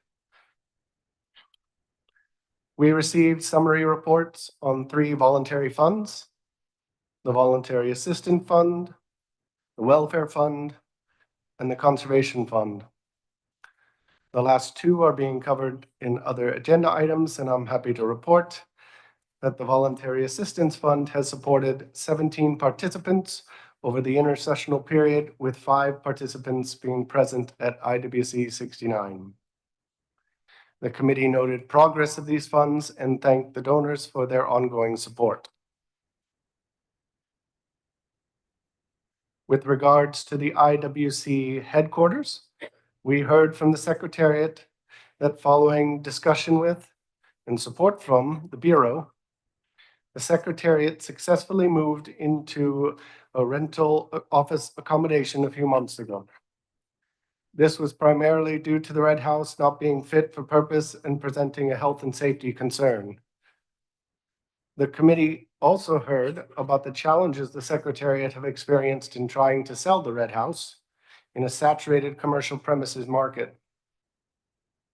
We received summary reports on 3 voluntary funds: the Voluntary Assistance Fund, the Welfare Fund, and the Conservation Fund. The last 2 are being covered in other agenda items, and I'm happy to report that the Voluntary Assistance Fund has supported 17 participants over the intersessional period, with 5 participants being present at IWC69. The committee noted progress of these funds and thanked the donors for their ongoing support. With regards to the IWC headquarters, we heard from the Secretariat that following discussion with and support from the Bureau, the Secretariat successfully moved into a rental office accommodation a few months ago. This was primarily due to the Red House not being fit for purpose and presenting a health and safety concern. The committee also heard about the challenges the Secretariat have experienced in trying to sell the Red House in a saturated commercial premises market.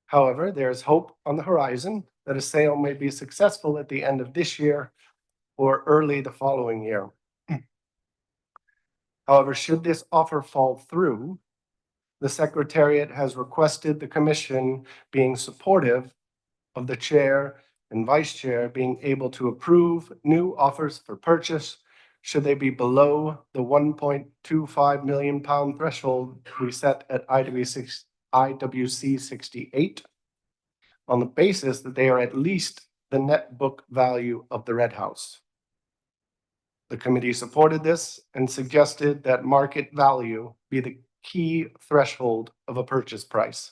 However, there is hope on the horizon that a sale may be successful at the end of this year or early the following year. However, should this offer fall through, the Secretariat has requested the Commission being supportive of the Chair and Vice Chair being able to approve new offers for purchase should they be below the £1.25 million threshold we set at IWC68, on the basis that they are at least the net book value of the Red House. The committee supported this and suggested that market value be the key threshold of a purchase price.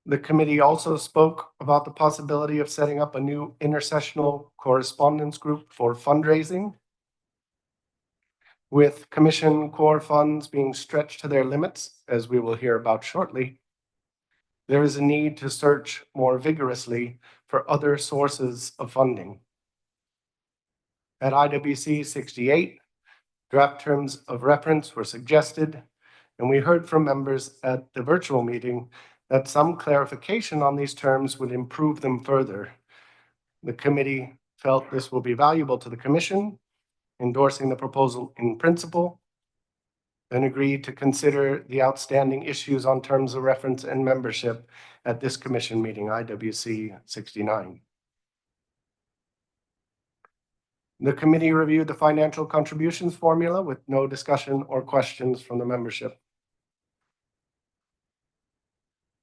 The committee also spoke about the possibility of setting up a new intersessional correspondence group for fundraising. With Commission core funds being stretched to their limits, as we will hear about shortly, there is a need to search more vigorously for other sources of funding. At IWC 68, draft terms of reference were suggested, and we heard from members at the virtual meeting that some clarification on these terms would improve them further. The committee felt this will be valuable to the Commission, endorsing the proposal in principle, and agreed to consider the outstanding issues on terms of reference and membership at this Commission meeting, IWC 69. The committee reviewed the financial contributions formula with no discussion or questions from the membership.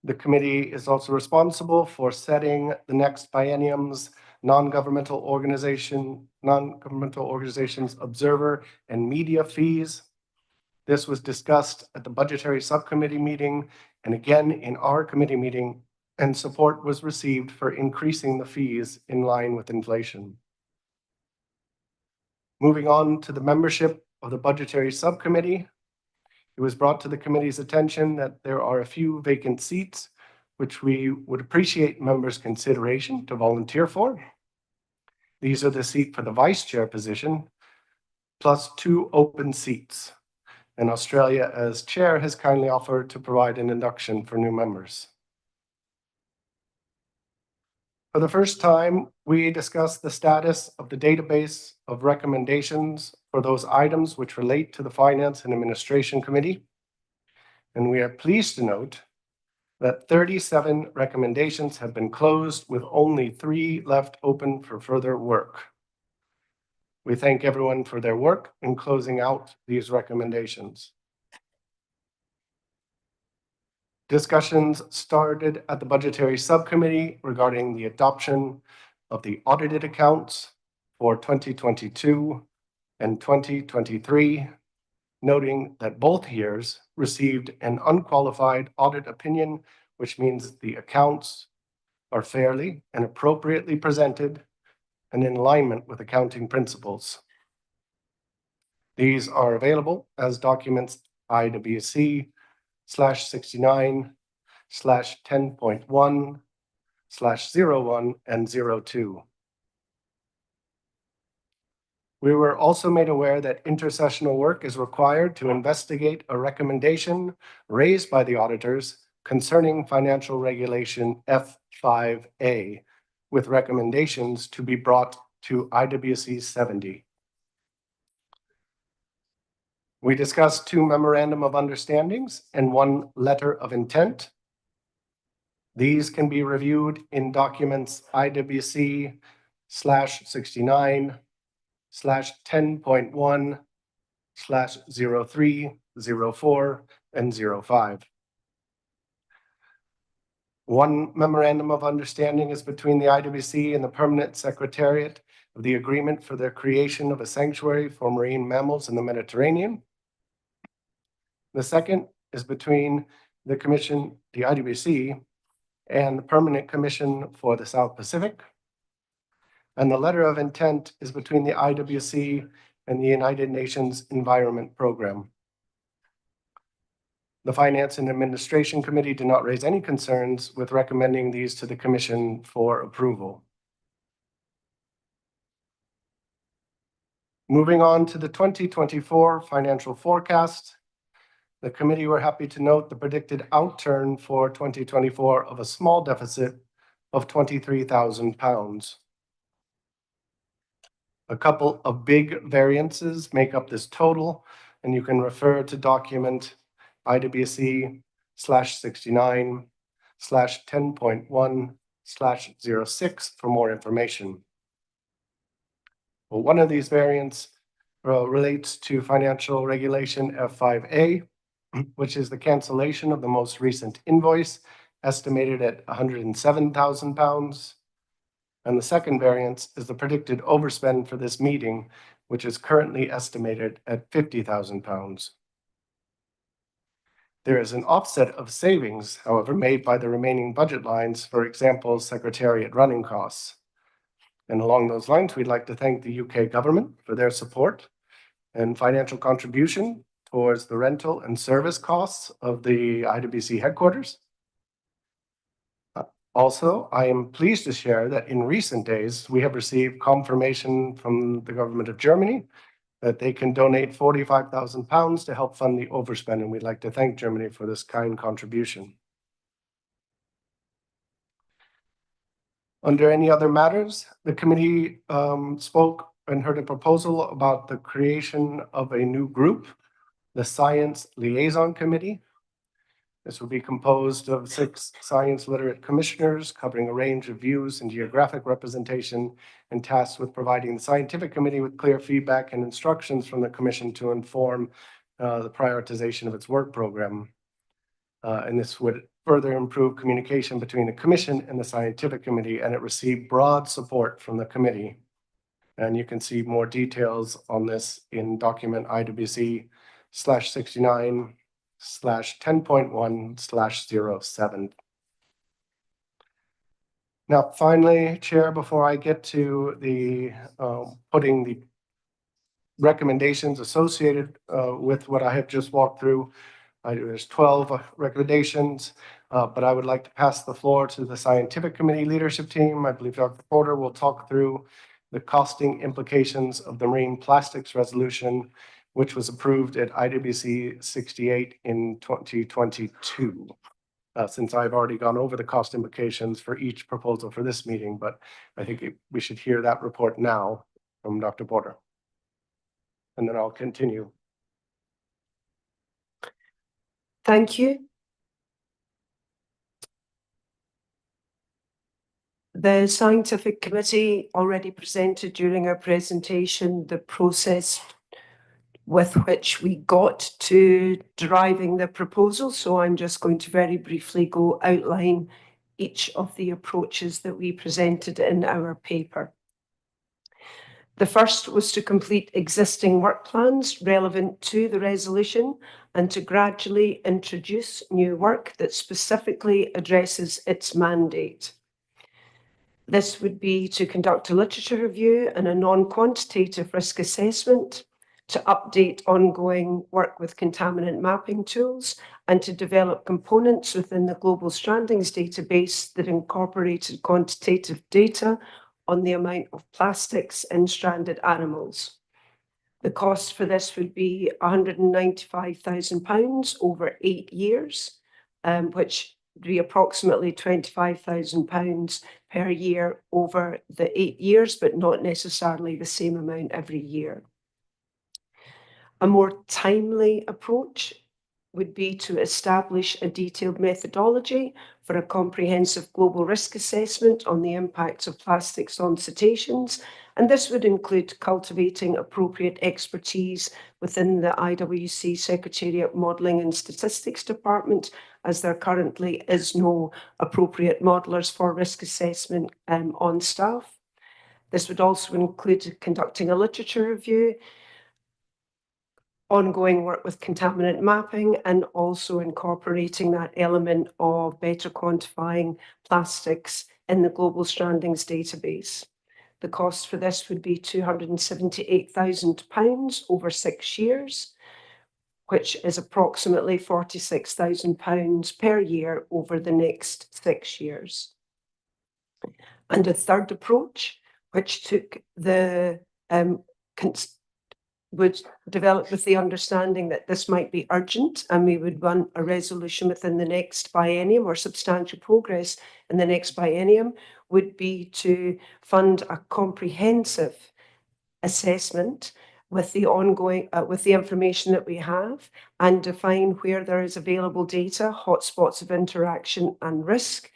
The committee is also responsible for setting the next biennium's non-governmental organizations observer and media fees. This was discussed at the budgetary subcommittee meeting and again in our committee meeting, and support was received for increasing the fees in line with inflation. Moving on to the membership of the budgetary subcommittee, it was brought to the committee's attention that there are a few vacant seats, which we would appreciate members' consideration to volunteer for. These are the seat for the vice chair position, plus 2 open seats. And Australia, as chair, has kindly offered to provide an induction for new members. For the first time, we discussed the status of the database of recommendations for those items which relate to the Finance and Administration Committee. And we are pleased to note that 37 recommendations have been closed, with only 3 left open for further work. We thank everyone for their work in closing out these recommendations. Discussions started at the budgetary subcommittee regarding the adoption of the audited accounts for 2022 and 2023, noting that both years received an unqualified audit opinion, which means the accounts are fairly and appropriately presented and in alignment with accounting principles. These are available as documents IWC/69/10.1/01 and 02. We were also made aware that intercessional work is required to investigate a recommendation raised by the auditors concerning financial regulation F5A, with recommendations to be brought to IWC 70. We discussed 2 memorandum of understandings and 1 letter of intent. These can be reviewed in documents IWC/69/10.1/03, 04, and 05. 1 memorandum of understanding is between the IWC and the Permanent Secretariat of the Agreement for the creation of a sanctuary for marine mammals in the Mediterranean. The second is between the Commission, the IWC, and the Permanent Commission for the South Pacific. And the letter of intent is between the IWC and the United Nations Environment Program. The Finance and Administration Committee did not raise any concerns with recommending these to the Commission for approval. Moving on to the 2024 financial forecast, the committee were happy to note the predicted outturn for 2024 of a small deficit of £23,000. A couple of big variances make up this total, and you can refer to document IWC/69/10.1/06 for more information. Well, one of these variants relates to financial regulation F5A, which is the cancellation of the most recent invoice, estimated at £107,000. And the second variance is the predicted overspend for this meeting, which is currently estimated at £50,000. There is an offset of savings, however, made by the remaining budget lines, for example, Secretariat running costs. And along those lines, we'd like to thank the UK government for their support and financial contribution towards the rental and service costs of the IWC headquarters. Also, I am pleased to share that in recent days, we have received confirmation from the government of Germany that they can donate £45,000 to help fund the overspend, and we'd like to thank Germany for this kind contribution. Under any other matters, the committee spoke and heard a proposal about the creation of a new group, the Science Liaison Committee. This will be composed of 6 science literate commissioners covering a range of views and geographic representation, and tasked with providing the scientific committee with clear feedback and instructions from the commission to inform the prioritization of its work program. And this would further improve communication between the commission and the scientific committee, and it received broad support from the committee. And you can see more details on this in document IWC/69/10.1/07. Now, finally, Chair, before I get to the putting the recommendations associated with what I have just walked through, there's 12 recommendations, but I would like to pass the floor to the scientific committee leadership team. I believe Dr. Porter will talk through the costing implications of the marine plastics resolution, which was approved at IWC 68 in 2022. Since I've already gone over the cost implications for each proposal for this meeting, but I think we should hear that report now from Dr. Porter. And then I'll continue. Thank you. The scientific committee already presented during our presentation the process with which we got to deriving the proposal. So I'm just going to very briefly outline each of the approaches that we presented in our paper. The first was to complete existing work plans relevant to the resolution and to gradually introduce new work that specifically addresses its mandate. This would be to conduct a literature review and a non-quantitative risk assessment, to update ongoing work with contaminant mapping tools, and to develop components within the global strandings database that incorporated quantitative data on the amount of plastics in stranded animals. The cost for this would be £195,000 over 8 years, which would be approximately £25,000 per year over the 8 years, but not necessarily the same amount every year. A more timely approach would be to establish a detailed methodology for a comprehensive global risk assessment on the impacts of plastics on cetaceans, and this would include cultivating appropriate expertise within the IWC Secretariat Modelling and Statistics Department, as there currently is no appropriate modelers for risk assessment on staff. This would also include conducting a literature review, ongoing work with contaminant mapping, and also incorporating that element of better quantifying plastics in the global strandings database. The cost for this would be £278,000 over 6 years, which is approximately £46,000 per year over the next 6 years. And a third approach, which took the would develop with the understanding that this might be urgent and we would run a resolution within the next biennium, or substantial progress in the next biennium, would be to fund a comprehensive assessment with the ongoing, with the information that we have, and define where there is available data, hotspots of interaction and risk,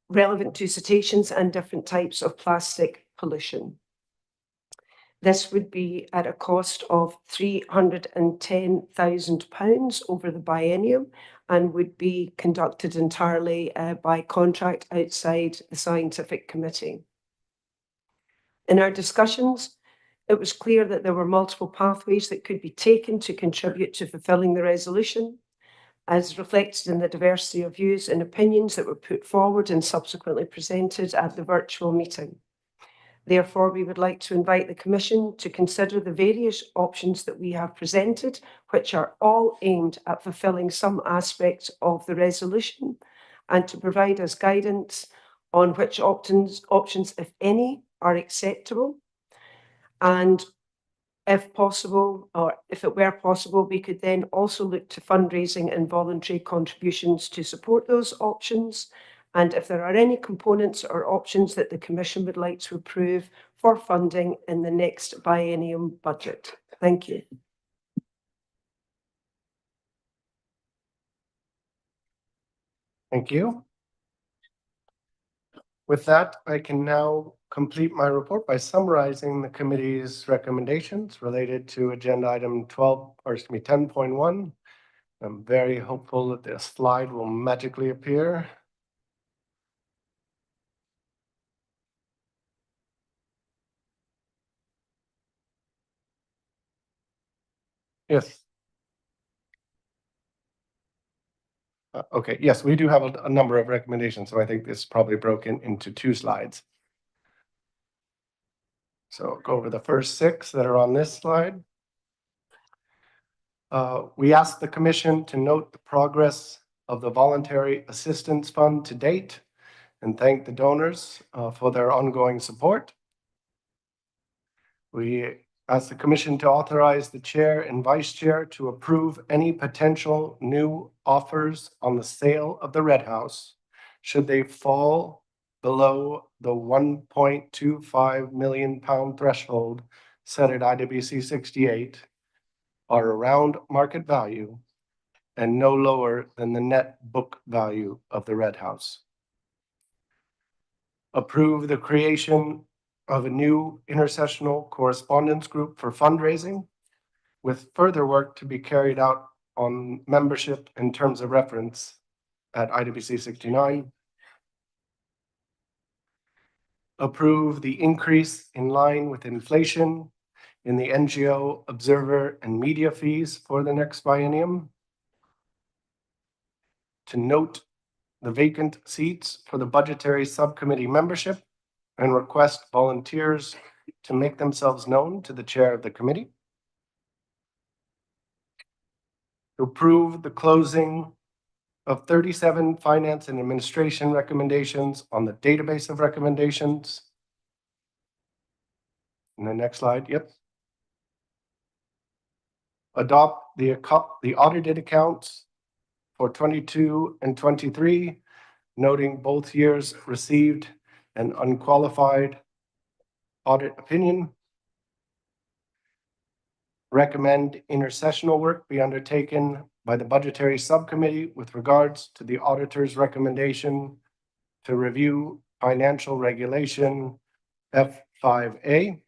relevant to cetaceans and different types of plastic pollution. This would be at a cost of £310,000 over the biennium, and would be conducted entirely by contract outside the scientific committee. In our discussions, it was clear that there were multiple pathways that could be taken to contribute to fulfilling the resolution, as reflected in the diversity of views and opinions that were put forward and subsequently presented at the virtual meeting. Therefore, we would like to invite the Commission to consider the various options that we have presented, which are all aimed at fulfilling some aspects of the resolution, and to provide us guidance on which options, if any, are acceptable. And if possible, or if it were possible, we could then also look to fundraising and voluntary contributions to support those options. And if there are any components or options that the Commission would like to approve for funding in the next biennium budget. Thank you. Thank you. With that, I can now complete my report by summarizing the committee's recommendations related to agenda item 10.1. I'm very hopeful that this slide will magically appear. Yes. Okay, yes, we do have a number of recommendations, so I think this is probably broken into 2 slides. So I'll go over the first 6 that are on this slide. We asked the Commission to note the progress of the Voluntary Assistance Fund to date and thank the donors for their ongoing support. We asked the Commission to authorize the Chair and Vice Chair to approve any potential new offers on the sale of the Red House should they fall below the £1.25 million threshold set at IWC68, are around market value and no lower than the net book value of the Red House. Approve the creation of a new intersessional correspondence group for fundraising, with further work to be carried out on membership and terms of reference at IWC69. Approve the increase in line with inflation in the NGO, observer, and media fees for the next biennium. To note the vacant seats for the budgetary subcommittee membership and request volunteers to make themselves known to the chair of the committee. To approve the closing of 37 finance and administration recommendations on the database of recommendations. And the next slide, yep. Adopt the audited accounts for 22 and 23, noting both years received an unqualified audit opinion. Recommend intersessional work be undertaken by the budgetary subcommittee with regards to the auditor's recommendation to review financial regulation F5A.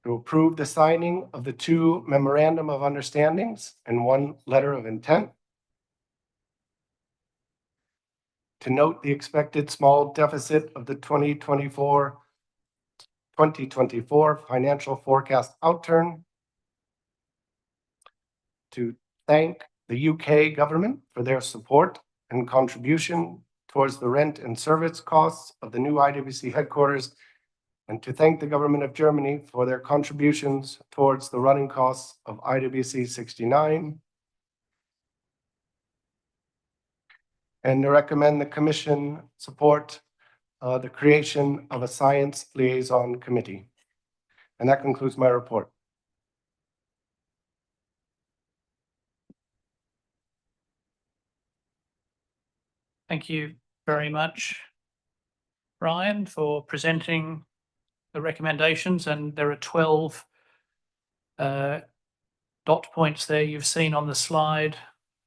To approve the signing of the 2 memorandum of understandings and 1 letter of intent. To note the expected small deficit of the 2024 financial forecast outturn. To thank the UK government for their support and contribution towards the rent and service costs of the new IWC headquarters, and to thank the government of Germany for their contributions towards the running costs of IWC69. And to recommend the Commission support the creation of a science liaison committee. And that concludes my report. Thank you very much, Ryan, for presenting the recommendations, and there are 12 dot points there you've seen on the slide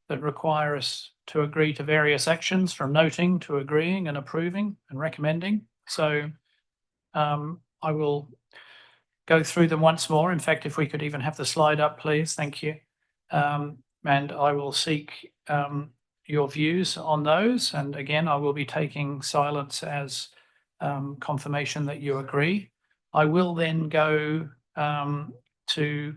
that require us to agree to various actions, from noting to agreeing and approving and recommending. So I will go through them once more. In fact, if we could even have the slide up, please. Thank you. And I will seek your views on those. And again, I will be taking silence as confirmation that you agree. I will then go to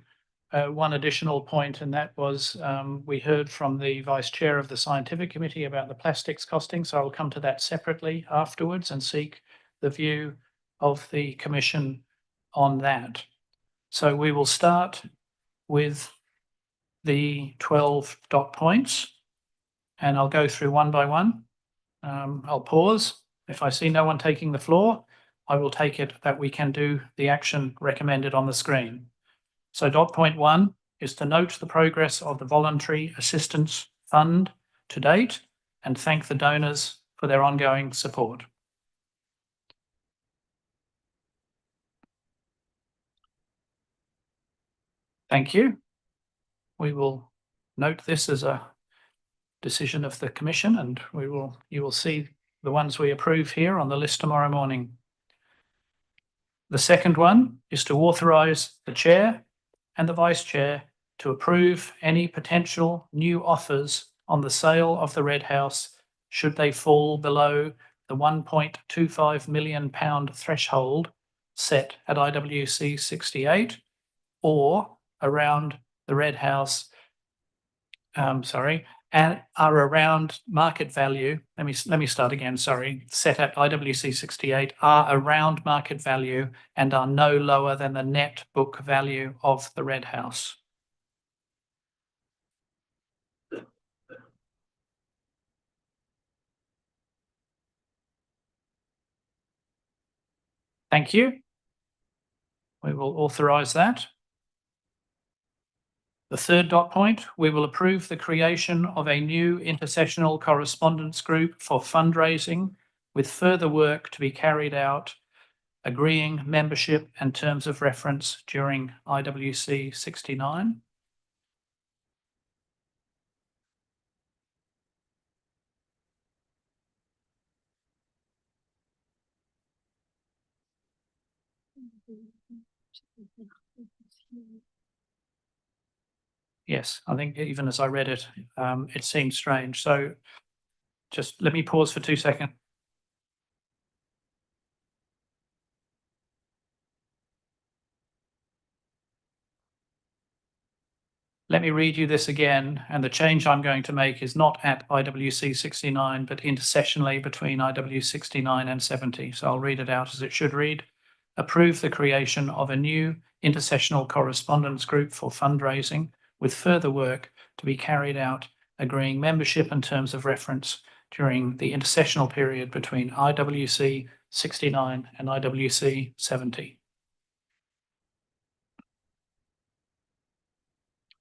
one additional point, and that was we heard from the Vice Chair of the Scientific Committee about the plastics costing, so I'll come to that separately afterwards and seek the view of the Commission on that. So we will start with the 12 dot points, and I'll go through one by one. I'll pause. If I see no one taking the floor, I will take it that we can do the action recommended on the screen. So dot point 1 is to note the progress of the Voluntary Assistance Fund to date and thank the donors for their ongoing support. Thank you. We will note this as a decision of the Commission, and you will see the ones we approve here on the list tomorrow morning. The second one is to authorise the Chair and the Vice Chair to approve any potential new offers on the sale of the Red House should they fall below the £1.25 million threshold set at IWC68 or around the Red House, and are around market value. Let me start again, sorry. Set at IWC68 are around market value and are no lower than the net book value of the Red House. Thank you. We will authorise that. The third dot point, we will approve the creation of a new intersessional correspondence group for fundraising with further work to be carried out, agreeing membership and terms of reference during IWC 69. Yes, I think even as I read it, it seemed strange. So just let me pause for 2 seconds. let me read you this again, and the change I'm going to make is not at IWC69, but intersessionally between IWC69 and 70. So I'll read it out as it should read. Approve the creation of a new intersessional correspondence group for fundraising, with further work to be carried out, agreeing membership and terms of reference during the intersessional period between IWC69 and IWC70.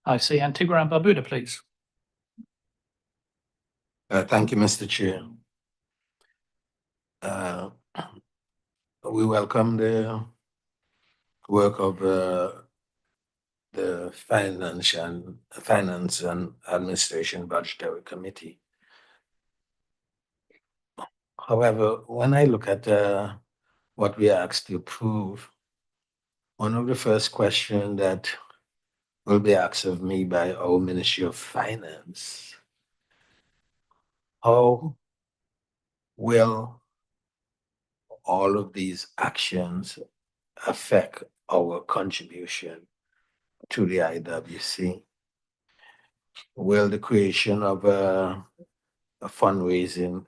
I see Antigua and Barbuda, please. Thank you, Mr. Chair. We welcome the work of the Finance and Administration Budgetary Committee. However, when I look at what we are asked to approve, one of the first questions that will be asked of me by our Ministry of Finance, how will all of these actions affect our contribution to the IWC? Will the creation of a fundraising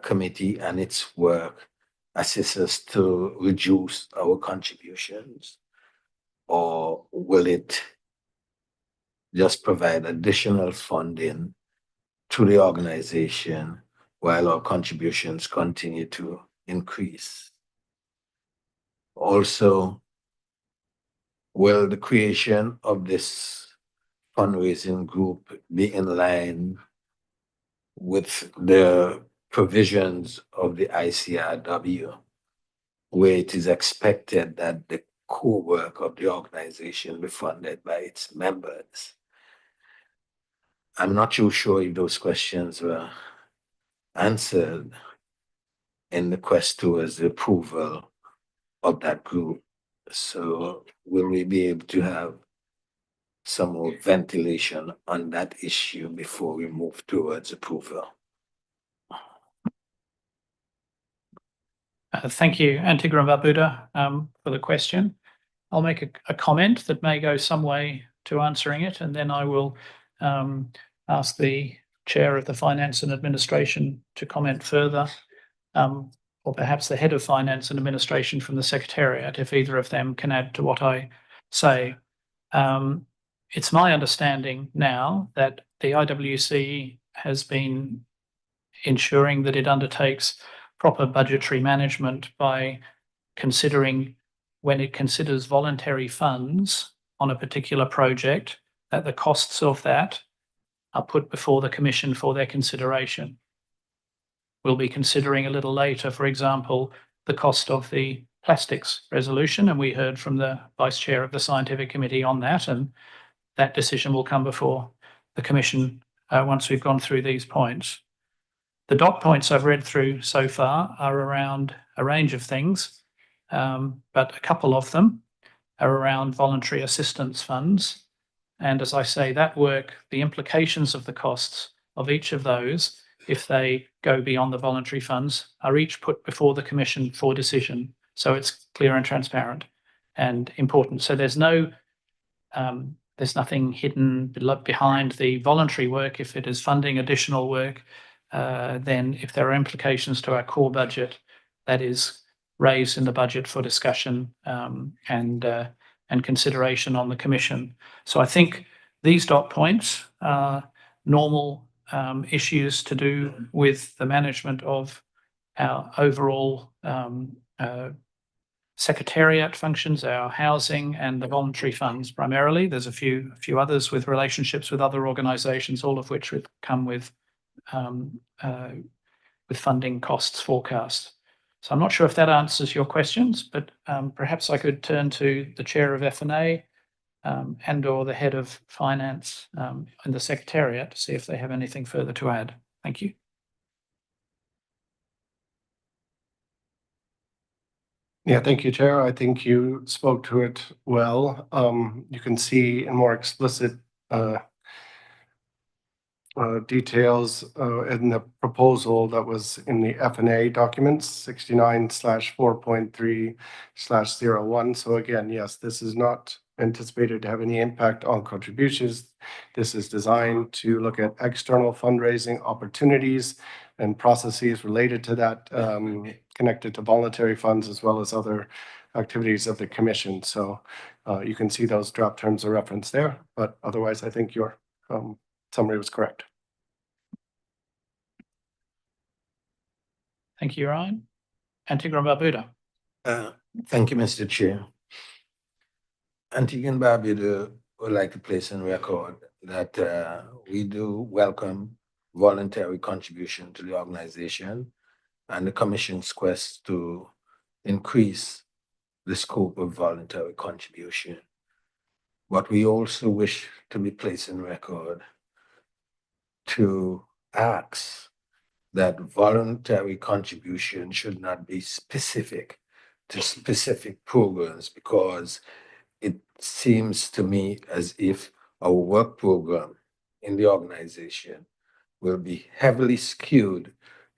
committee and its work assist us to reduce our contributions? Or will it just provide additional funding to the organization while our contributions continue to increase? Also, will the creation of this fundraising group be in line with the provisions of the ICRW, where it is expected that the core work of the organization be funded by its members? I'm not too sure if those questions were answered in the quest towards the approval of that group. So will we be able to have some more ventilation on that issue before we move towards approval? Thank you, Antigua and Barbuda, for the question. I'll make a comment that may go some way to answering it, and then I will ask the Chair of the Finance and Administration to comment further, or perhaps the Head of Finance and Administration from the Secretariat, if either of them can add to what I say. It's my understanding now that the IWC has been ensuring that it undertakes proper budgetary management by considering, when it considers voluntary funds on a particular project, that the costs of that are put before the Commission for their consideration. We'll be considering a little later, for example, the cost of the plastics resolution, and we heard from the Vice Chair of the Scientific Committee on that, and that decision will come before the Commission once we've gone through these points. The dot points I've read through so far are around a range of things, but a couple of them are around voluntary assistance funds. And as I say, that work, the implications of the costs of each of those, if they go beyond the voluntary funds, are each put before the Commission for decision. So it's clear and transparent and important. So there's nothing hidden behind the voluntary work. If it is funding additional work, then if there are implications to our core budget, that is raised in the budget for discussion and consideration on the Commission. So I think these dot points are normal issues to do with the management of our overall secretariat functions, our housing and the voluntary funds primarily. There's a few others with relationships with other organisations, all of which would come with funding costs forecast. So I'm not sure if that answers your questions, but perhaps I could turn to the Chair of F&A and or the Head of Finance and the Secretariat to see if they have anything further to add. Thank you. Yeah, thank you, Chair. I think you spoke to it well. You can see in more explicit details in the proposal that was in the F&A documents 69/4.3/01. So again, yes, this is not anticipated to have any impact on contributions. This is designed to look at external fundraising opportunities and processes related to that, connected to voluntary funds as well as other activities of the commission. So you can see those draft terms of reference there, but otherwise I think your summary was correct. Thank you, Ryan. Antigua and Barbuda. Thank you, Mr. Chair. Antigua and Barbuda would like to place on record that we do welcome voluntary contribution to the organization and the Commission's quest to increase the scope of voluntary contribution. But we also wish to be placed on record to ask that voluntary contribution should not be specific to specific programs, because it seems to me as if our work program in the organization will be heavily skewed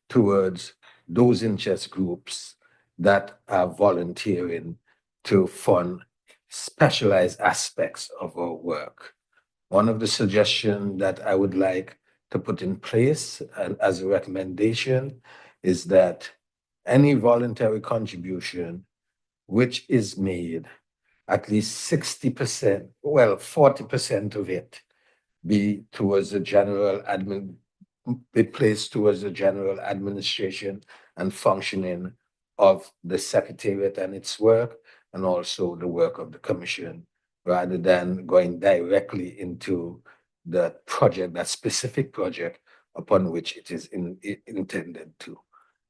towards those interest groups that are volunteering to fund specialized aspects of our work. One of the suggestions that I would like to put in place and as a recommendation is that any voluntary contribution which is made, at least 60%, well, 40% of it be towards the general admin, be placed towards the general administration and functioning of the Secretariat and its work, and also the work of the Commission, rather than going directly into the project, that specific project upon which it is intended to.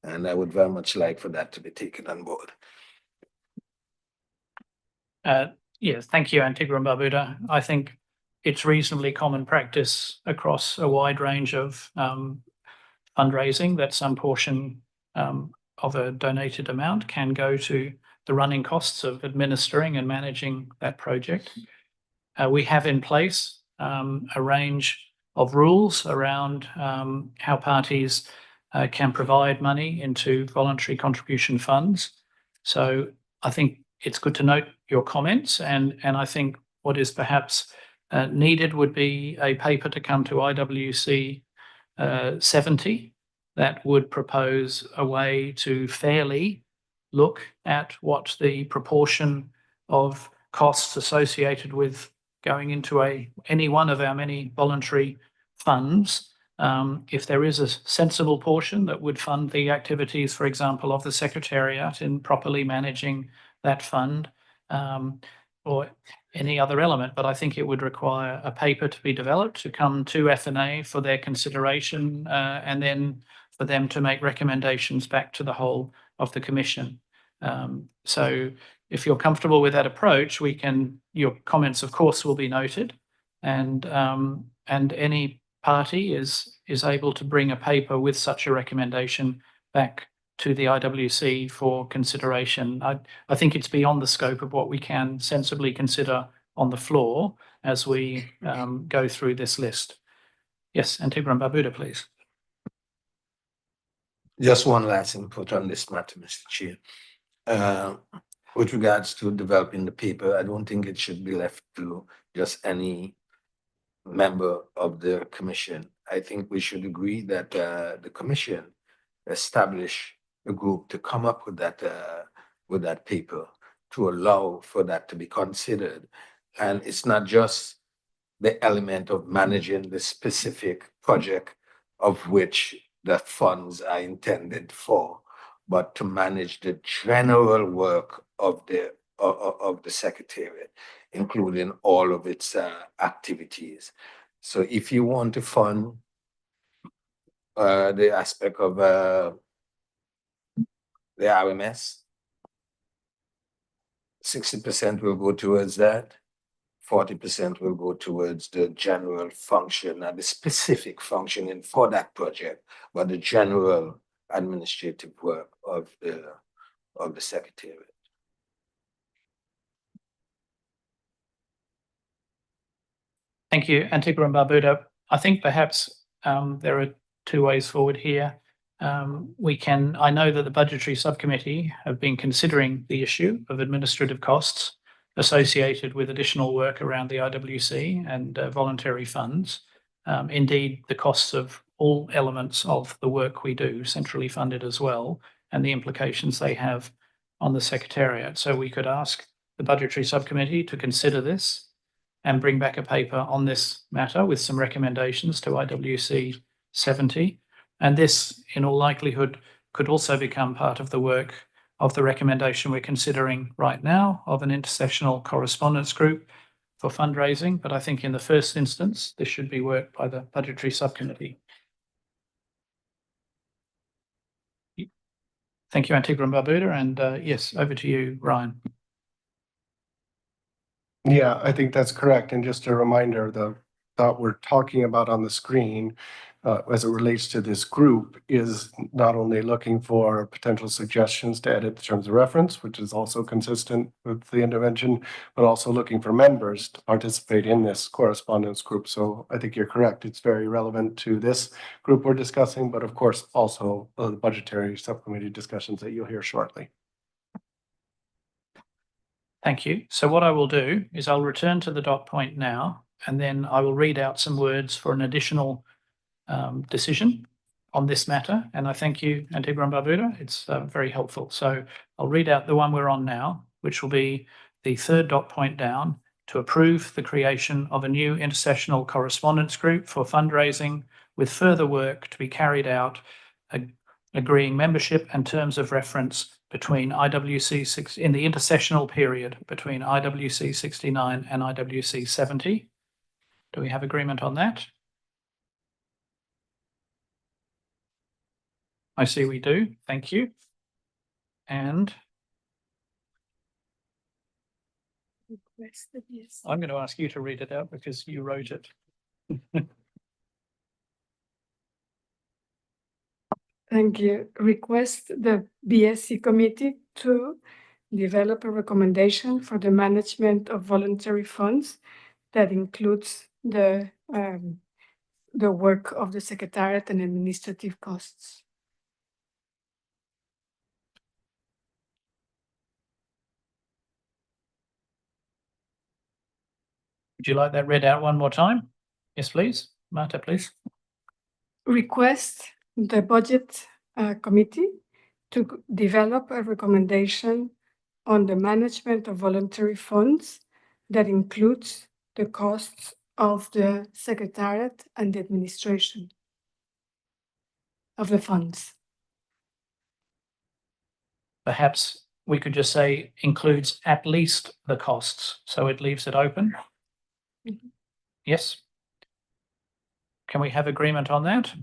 And I would very much like for that to be taken on board. Yes, thank you, Antigua and Barbuda. I think it's reasonably common practice across a wide range of fundraising that some portion of a donated amount can go to the running costs of administering and managing that project. We have in place a range of rules around how parties can provide money into voluntary contribution funds. So I think it's good to note your comments, and I think what is perhaps needed would be a paper to come to IWC 70 that would propose a way to fairly look at what the proportion of costs associated with going into any one of our many voluntary funds. If there is a sensible portion that would fund the activities, for example, of the Secretariat in properly managing that fund, or any other element, but I think it would require a paper to be developed to come to F&A for their consideration, and then for them to make recommendations back to the whole of the Commission. So if you're comfortable with that approach, your comments, of course, will be noted, and any party is able to bring a paper with such a recommendation back to the IWC for consideration. I think it's beyond the scope of what we can sensibly consider on the floor as we go through this list. Yes, Antigua and Barbuda, please. Just one last input on this matter, Mr. Chair. With regards to developing the paper, I don't think it should be left to just any member of the Commission. I think we should agree that the Commission establish a group to come up with that paper, to allow for that to be considered. And it's not just the element of managing the specific project of which the funds are intended for, but to manage the general work of the Secretariat, including all of its activities. So if you want to fund the aspect of the RMS, 60% will go towards that, 40% will go towards the general function and the specific functioning for that project, but the general administrative work of the Secretariat. Thank you, Antigua and Barbuda. I think perhaps there are two ways forward here. I know that the Budgetary Subcommittee have been considering the issue of administrative costs associated with additional work around the IWC and voluntary funds. Indeed, the costs of all elements of the work we do, centrally funded as well, and the implications they have on the Secretariat. So we could ask the Budgetary Subcommittee to consider this and bring back a paper on this matter with some recommendations to IWC 70. And this, in all likelihood, could also become part of the work of the recommendation we're considering right now of an intersessional correspondence group for fundraising. But I think in the first instance, this should be worked by the Budgetary Subcommittee. Thank you, Antigua and Barbuda. And yes, over to you, Ryan. Yeah, I think that's correct. And just a reminder, the thought we're talking about on the screen as it relates to this group is not only looking for potential suggestions to edit the terms of reference, which is also consistent with the intervention, but also looking for members to participate in this correspondence group. So I think you're correct. It's very relevant to this group we're discussing, but of course also the budgetary subcommittee discussions that you'll hear shortly. Thank you. So what I will do is I'll return to the dot point now, and then I will read out some words for an additional decision on this matter. And I thank you, Antigua and Barbuda. It's very helpful. So I'll read out the one we're on now, which will be the third dot point down, to approve the creation of a new intersessional correspondence group for fundraising with further work to be carried out, agreeing membership and terms of reference between IWC 6 in the intersessional period between IWC 69 and IWC 70. Do we have agreement on that? I see we do. Thank you. And I'm going to ask you to read it out because you wrote it. Thank you. Request the BSC committee to develop a recommendation for the management of voluntary funds that includes the work of the Secretariat and administrative costs. Would you like that read out one more time? Yes, please. Marta, please. Request the budget committee to develop a recommendation on the management of voluntary funds that includes the costs of the Secretariat and the administration of the funds. Perhaps we could just say includes at least the costs, so it leaves it open. Mm-hmm. Yes. Can we have agreement on that?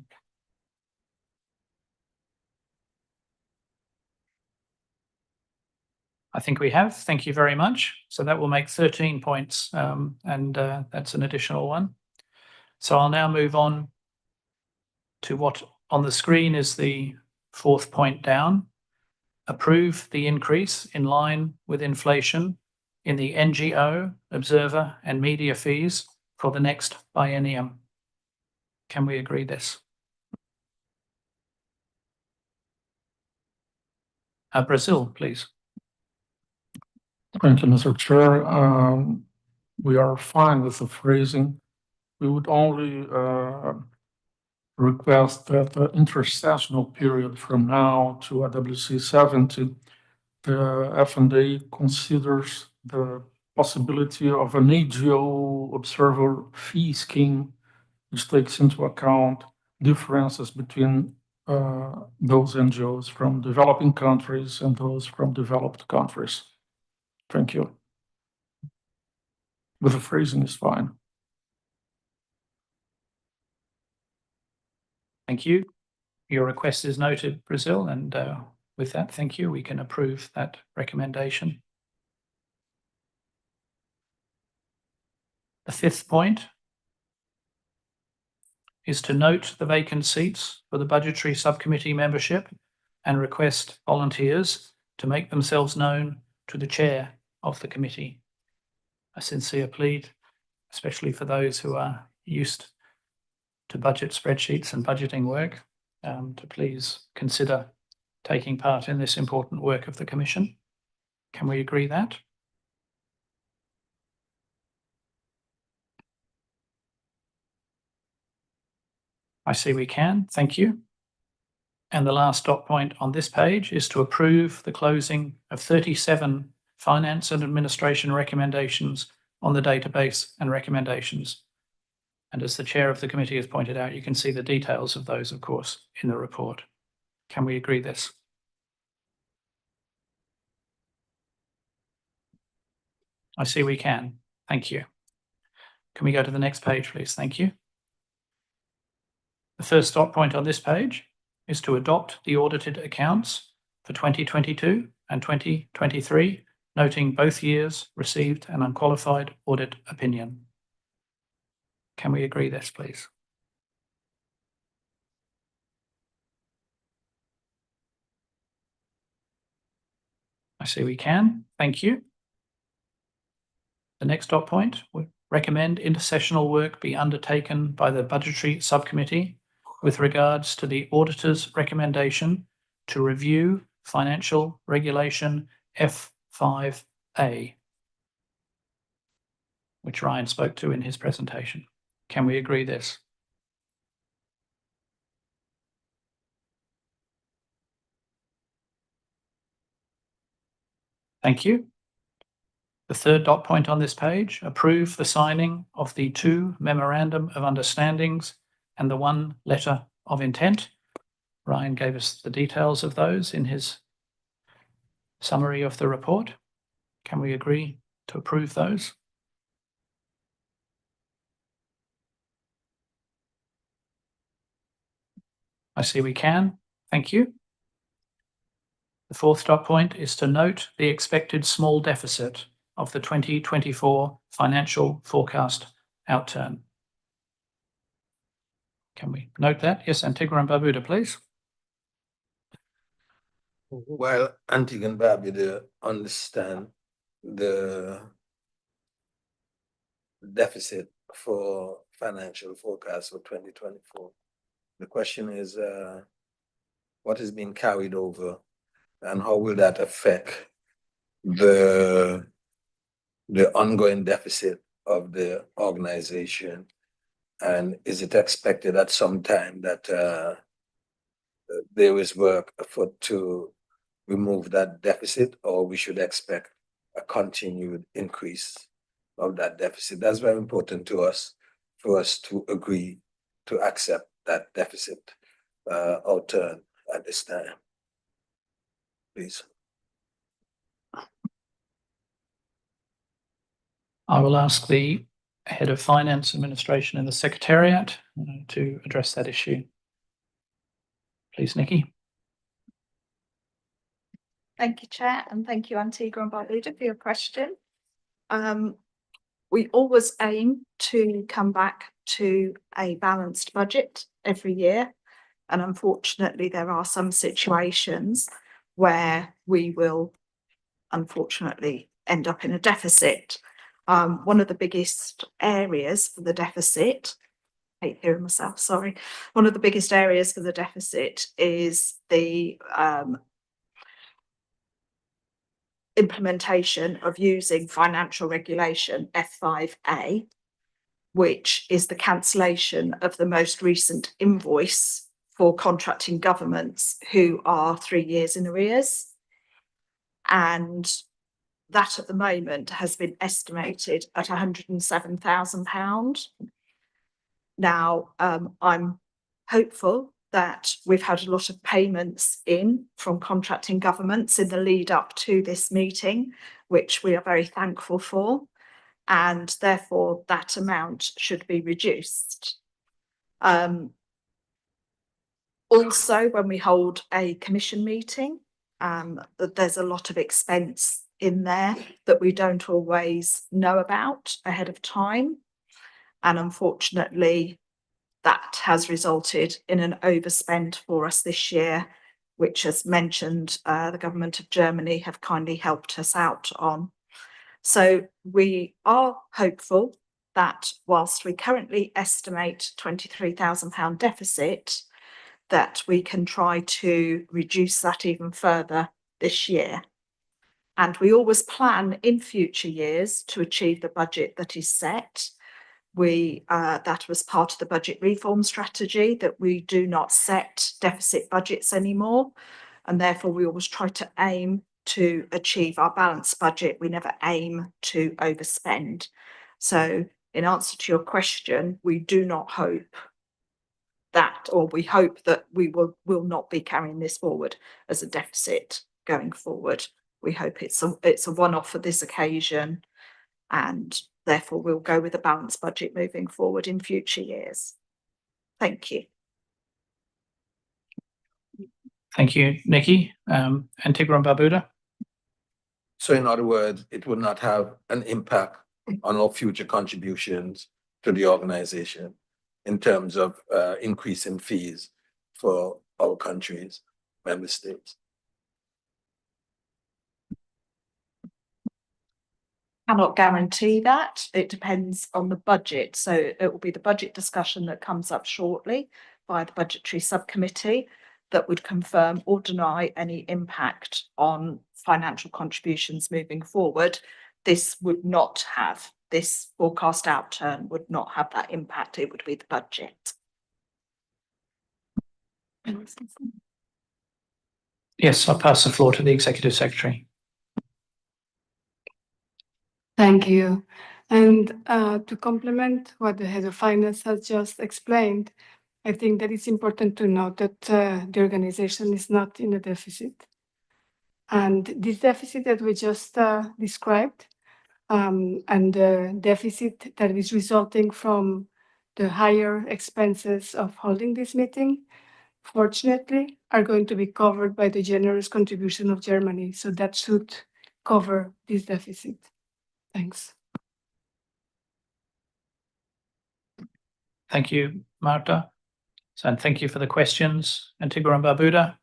I think we have. Thank you very much. So that will make 13 points, and that's an additional one. So I'll now move on to what on the screen is the fourth point down. Approve the increase in line with inflation in the NGO, observer and media fees for the next biennium. Can we agree this? Brazil, please. Thank you, Mr. Chair. We are fine with the phrasing. We would only request that the intersessional period from now to IWC 70, the F&A considers the possibility of an NGO observer fee scheme which takes into account differences between those NGOs from developing countries and those from developed countries. Thank you. But the phrasing is fine. Thank you. Your request is noted, Brazil, and with that, thank you. We can approve that recommendation. The fifth point is to note the vacant seats for the budgetary subcommittee membership and request volunteers to make themselves known to the chair of the committee. A sincere plea, especially for those who are used to budget spreadsheets and budgeting work, to please consider taking part in this important work of the Commission. Can we agree that? I see we can. Thank you. And the last dot point on this page is to approve the closing of 37 finance and administration recommendations on the database and recommendations. And as the chair of the committee has pointed out, you can see the details of those, of course, in the report. Can we agree this? I see we can. Thank you. Can we go to the next page, please? Thank you. The first dot point on this page is to adopt the audited accounts for 2022 and 2023, noting both years received an unqualified audit opinion. Can we agree this, please? I see we can. Thank you. The next dot point would recommend intersessional work be undertaken by the Budgetary Subcommittee with regards to the auditor's recommendation to review Financial Regulation F5A, which Ryan spoke to in his presentation. Can we agree this? Thank you. The third dot point on this page, approve the signing of the 2 memorandum of understandings and the 1 letter of intent. Ryan gave us the details of those in his summary of the report. Can we agree to approve those? I see we can. Thank you. The fourth dot point is to note the expected small deficit of the 2024 financial forecast outturn. Can we note that? Yes, Antigua and Barbuda, please. While Antigua and Barbuda understand the deficit for financial forecast for 2024, the question is what is being carried over and how will that affect the ongoing deficit of the organization, and is it expected at some time that there is work afoot to remove that deficit, or we should expect a continued increase of that deficit? That's very important to us, for us to agree to accept that deficit outturn at this time. Please. I will ask the Head of Finance Administration in the Secretariat to address that issue. Please, Nikki. Thank you, Chair, and thank you, Antigua and Barbuda, for your question. We always aim to come back to a balanced budget every year, and unfortunately there are some situations where we will unfortunately end up in a deficit. One of the biggest areas for the deficit, I hate hearing myself, sorry. One of the biggest areas for the deficit is the implementation of using financial regulation F5A, which is the cancellation of the most recent invoice for contracting governments who are 3 years in arrears. And that at the moment has been estimated at £107,000. Now, I'm hopeful that we've had a lot of payments in from contracting governments in the lead up to this meeting, which we are very thankful for, and therefore that amount should be reduced. Also, when we hold a commission meeting, there's a lot of expense in there that we don't always know about ahead of time. And unfortunately, that has resulted in an overspend for us this year, which, as mentioned, the government of Germany have kindly helped us out on. So we are hopeful that whilst we currently estimate £23,000 deficit, that we can try to reduce that even further this year. And we always plan in future years to achieve the budget that is set. That was part of the budget reform strategy, that we do not set deficit budgets anymore, and therefore we always try to aim to achieve our balanced budget. We never aim to overspend. So in answer to your question, we do not hope that, or we hope that we will not be carrying this forward as a deficit going forward. We hope it's a one-off for this occasion, and therefore we'll go with a balanced budget moving forward in future years. Thank you. Thank you, Nikki. Antigua and Barbuda. So in other words, it would not have an impact on our future contributions to the organization in terms of increase in fees for our countries, member states. Cannot guarantee that. It depends on the budget. So it will be the budget discussion that comes up shortly by the budgetary subcommittee that would confirm or deny any impact on financial contributions moving forward. This would not have, this forecast outturn would not have that impact. It would be the budget. Yes, I'll pass the floor to the Executive Secretary. Thank you. And to complement what the Head of Finance has just explained, I think that it's important to note that the organization is not in a deficit. And this deficit that we just described, and the deficit that is resulting from the higher expenses of holding this meeting, fortunately, are going to be covered by the generous contribution of Germany. So that should cover this deficit. Thanks. Thank you, Marta. And thank you for the questions, Antigua and Barbuda.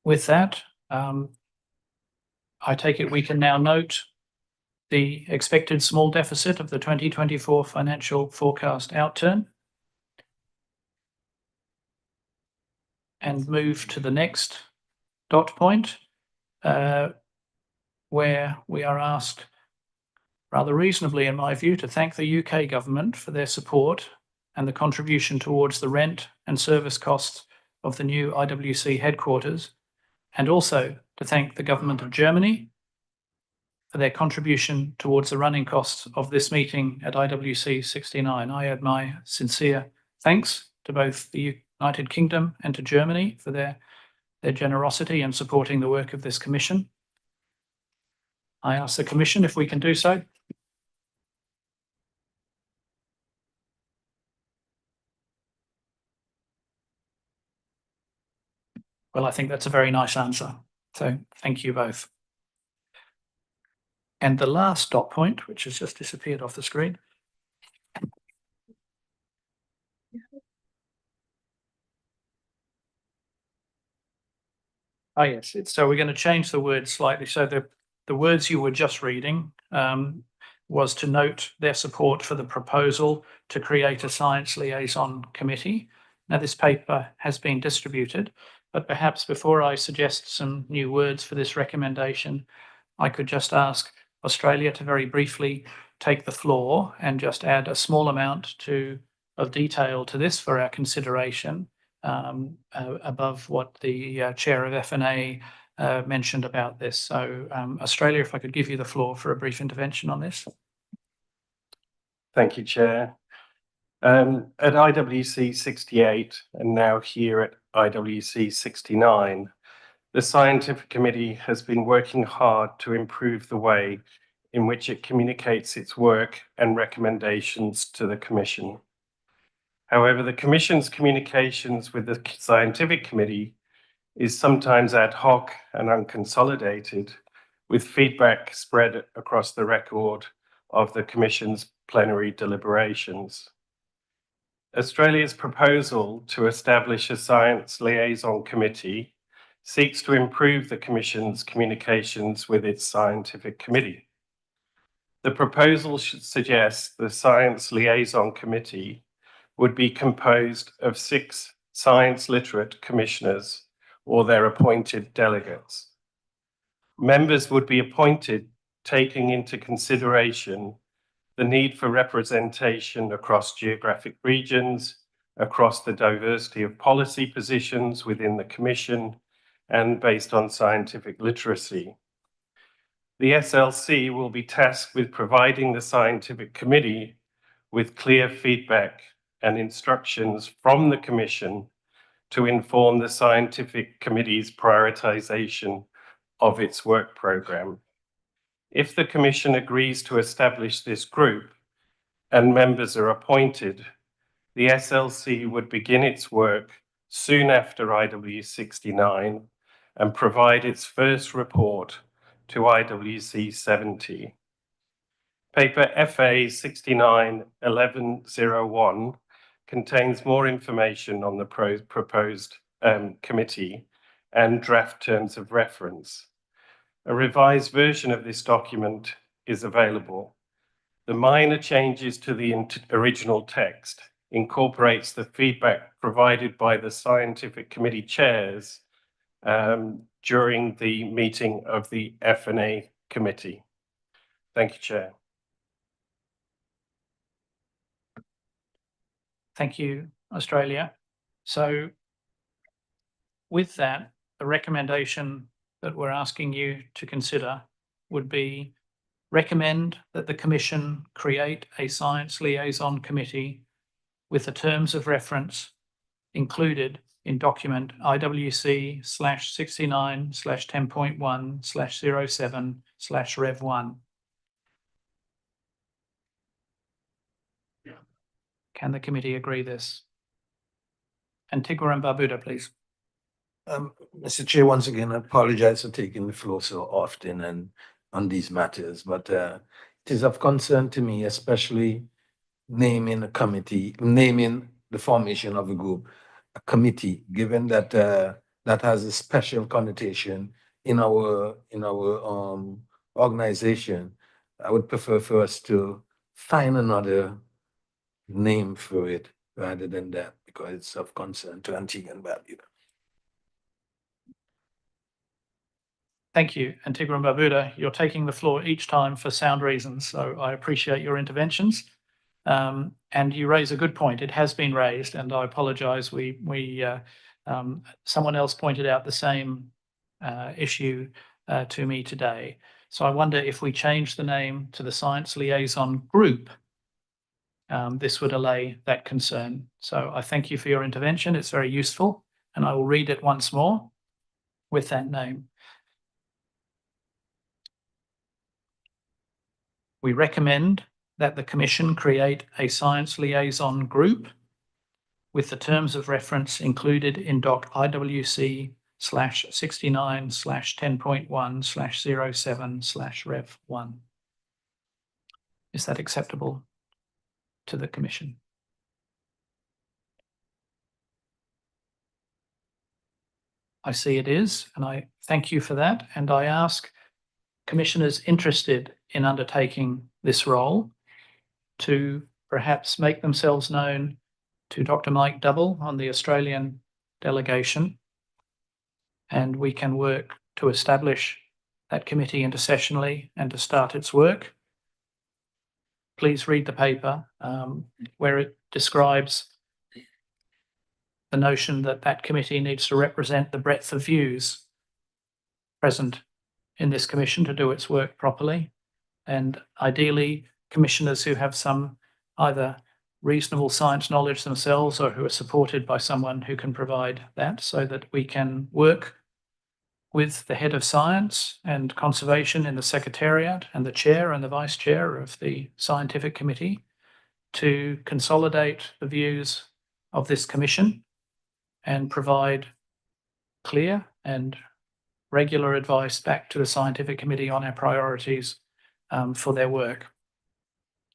With that, I take it we can now note the expected small deficit of the 2024 financial forecast outturn and move to the next dot point, where we are asked, rather reasonably in my view, to thank the UK government for their support and the contribution towards the rent and service costs of the new IWC headquarters, and also to thank the government of Germany for their contribution towards the running costs of this meeting at IWC69. I add my sincere thanks to both the United Kingdom and to Germany for their generosity in supporting the work of this commission. I ask the Commission if we can do so. Well, I think that's a very nice answer. So thank you both. And the last dot point, which has just disappeared off the screen. Oh, yes. So we're going to change the words slightly. So the words you were just reading was to note their support for the proposal to create a science liaison committee. Now, this paper has been distributed, but perhaps before I suggest some new words for this recommendation, I could just ask Australia to very briefly take the floor and just add a small amount of detail to this for our consideration, above what the chair of FNA mentioned about this. So Australia, if I could give you the floor for a brief intervention on this. Thank you, Chair. At IWC 68 and now here at IWC 69, the Scientific Committee has been working hard to improve the way in which it communicates its work and recommendations to the Commission. However, the Commission's communications with the Scientific Committee is sometimes ad hoc and unconsolidated, with feedback spread across the record of the Commission's plenary deliberations. Australia's proposal to establish a Science Liaison Committee seeks to improve the Commission's communications with its Scientific Committee. The proposal suggests the Science Liaison Committee would be composed of 6 science literate commissioners or their appointed delegates. Members would be appointed taking into consideration the need for representation across geographic regions, across the diversity of policy positions within the Commission, and based on scientific literacy. The SLC will be tasked with providing the Scientific Committee with clear feedback and instructions from the Commission to inform the Scientific Committee's prioritisation of its work programme. If the Commission agrees to establish this group and members are appointed, the SLC would begin its work soon after IWC69 and provide its first report to IWC70. Paper FA 69-1101 contains more information on the proposed committee and draft terms of reference. A revised version of this document is available. The minor changes to the original text incorporates the feedback provided by the Scientific Committee chairs during the meeting of the F&A Committee. Thank you, Chair. Thank you, Australia. So with that, the recommendation that we're asking you to consider would be recommend that the Commission create a Science Liaison Committee with the terms of reference included in document IWC/69/10.1/07/Rev1. Can the committee agree this? Antigua and Barbuda, please. Mr. Chair, once again, I apologize for taking the floor so often and on these matters, but it is of concern to me, especially naming a committee, naming the formation of a group, a committee, given that that has a special connotation in our organization. I would prefer for us to find another name for it rather than that, because it's of concern to Antigua and Barbuda. Thank you, Antigua and Barbuda. You're taking the floor each time for sound reasons, so I appreciate your interventions. And you raise a good point. It has been raised, and I apologise. Someone else pointed out the same issue to me today. So I wonder if we change the name to the Science Liaison Group, this would allay that concern. So I thank you for your intervention. It's very useful, and I will read it once more with that name. We recommend that the Commission create a Science Liaison Group with the terms of reference included in Doc IWC/69/10.1/07/Rev1. Is that acceptable to the Commission? I see it is, and I thank you for that. And I ask commissioners interested in undertaking this role to perhaps make themselves known to Dr. Mike Double on the Australian delegation, and we can work to establish that committee intersessionally and to start its work. Please read the paper where it describes the notion that that committee needs to represent the breadth of views present in this commission to do its work properly, and ideally commissioners who have some either reasonable science knowledge themselves or who are supported by someone who can provide that, so that we can work with the head of science and conservation in the Secretariat and the chair and the vice chair of the scientific committee to consolidate the views of this commission and provide clear and regular advice back to the scientific committee on our priorities for their work.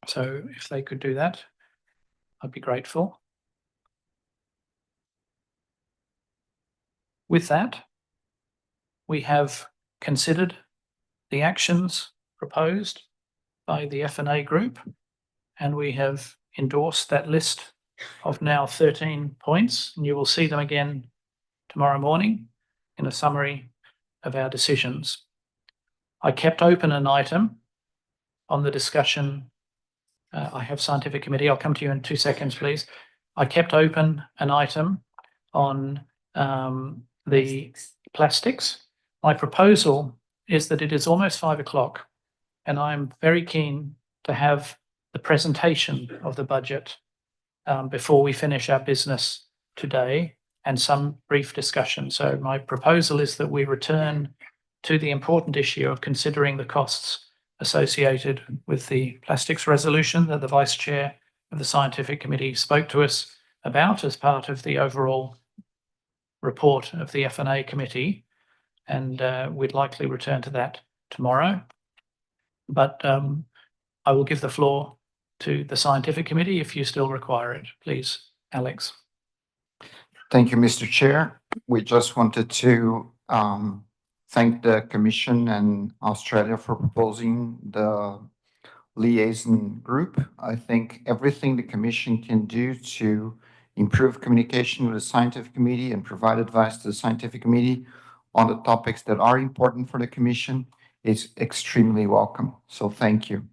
So if they could do that, I'd be grateful. With that, we have considered the actions proposed by the F&A group, and we have endorsed that list of now 13 points, and you will see them again tomorrow morning in a summary of our decisions. I kept open an item on the discussion I have scientific committee. I'll come to you in 2 seconds, please. I kept open an item on the plastics. My proposal is that it is almost 5 o'clock, and I'm very keen to have the presentation of the budget before we finish our business today and some brief discussion. So my proposal is that we return to the important issue of considering the costs associated with the plastics resolution that the Vice Chair of the Scientific Committee spoke to us about as part of the overall report of the F&A Committee. And we'd likely return to that tomorrow. But I will give the floor to the Scientific Committee if you still require it. Please, Alex. Thank you, Mr. Chair. We just wanted to thank the Commission and Australia for proposing the liaison group. I think everything the Commission can do to improve communication with the Scientific Committee and provide advice to the Scientific Committee on the topics that are important for the Commission is extremely welcome. So thank you.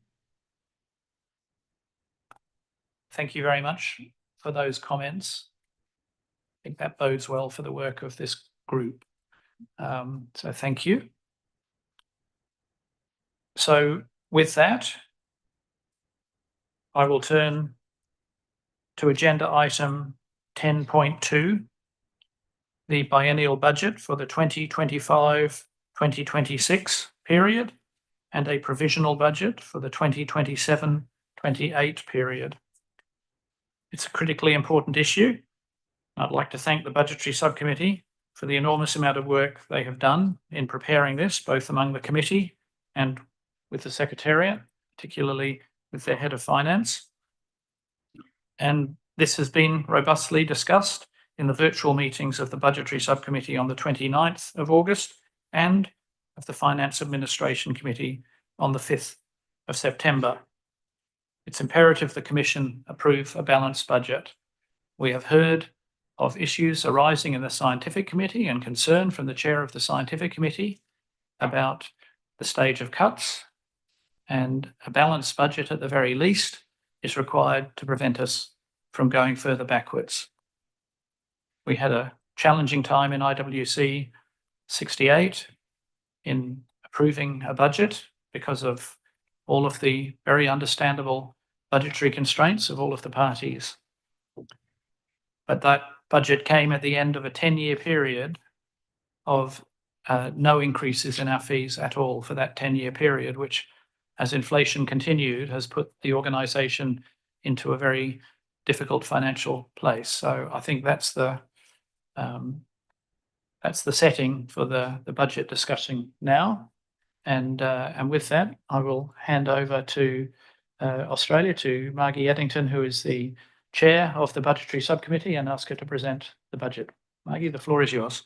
Thank you very much for those comments. I think that bodes well for the work of this group. So thank you. So with that, I will turn to agenda item 10.2, the biennial budget for the 2025-2026 period and a provisional budget for the 2027-28 period. It's a critically important issue. I'd like to thank the Budgetary Subcommittee for the enormous amount of work they have done in preparing this, both among the committee and with the Secretariat, particularly with their Head of Finance. And this has been robustly discussed in the virtual meetings of the Budgetary Subcommittee on the 29th of August and of the Finance Administration Committee on the 5th of September. It's imperative the Commission approve a balanced budget. We have heard of issues arising in the Scientific Committee and concern from the Chair of the Scientific Committee about the stage of cuts, and a balanced budget at the very least is required to prevent us from going further backwards. We had a challenging time in IWC 68 in approving a budget because of all of the very understandable budgetary constraints of all of the parties. But that budget came at the end of a 10-year period of no increases in our fees at all for that 10-year period, which, as inflation continued, has put the organisation into a very difficult financial place. So I think that's the setting for the budget discussion now. And with that, I will hand over to Australia, to Margie Eddington, who is the Chair of the Budgetary Subcommittee, and ask her to present the budget. Margie, the floor is yours.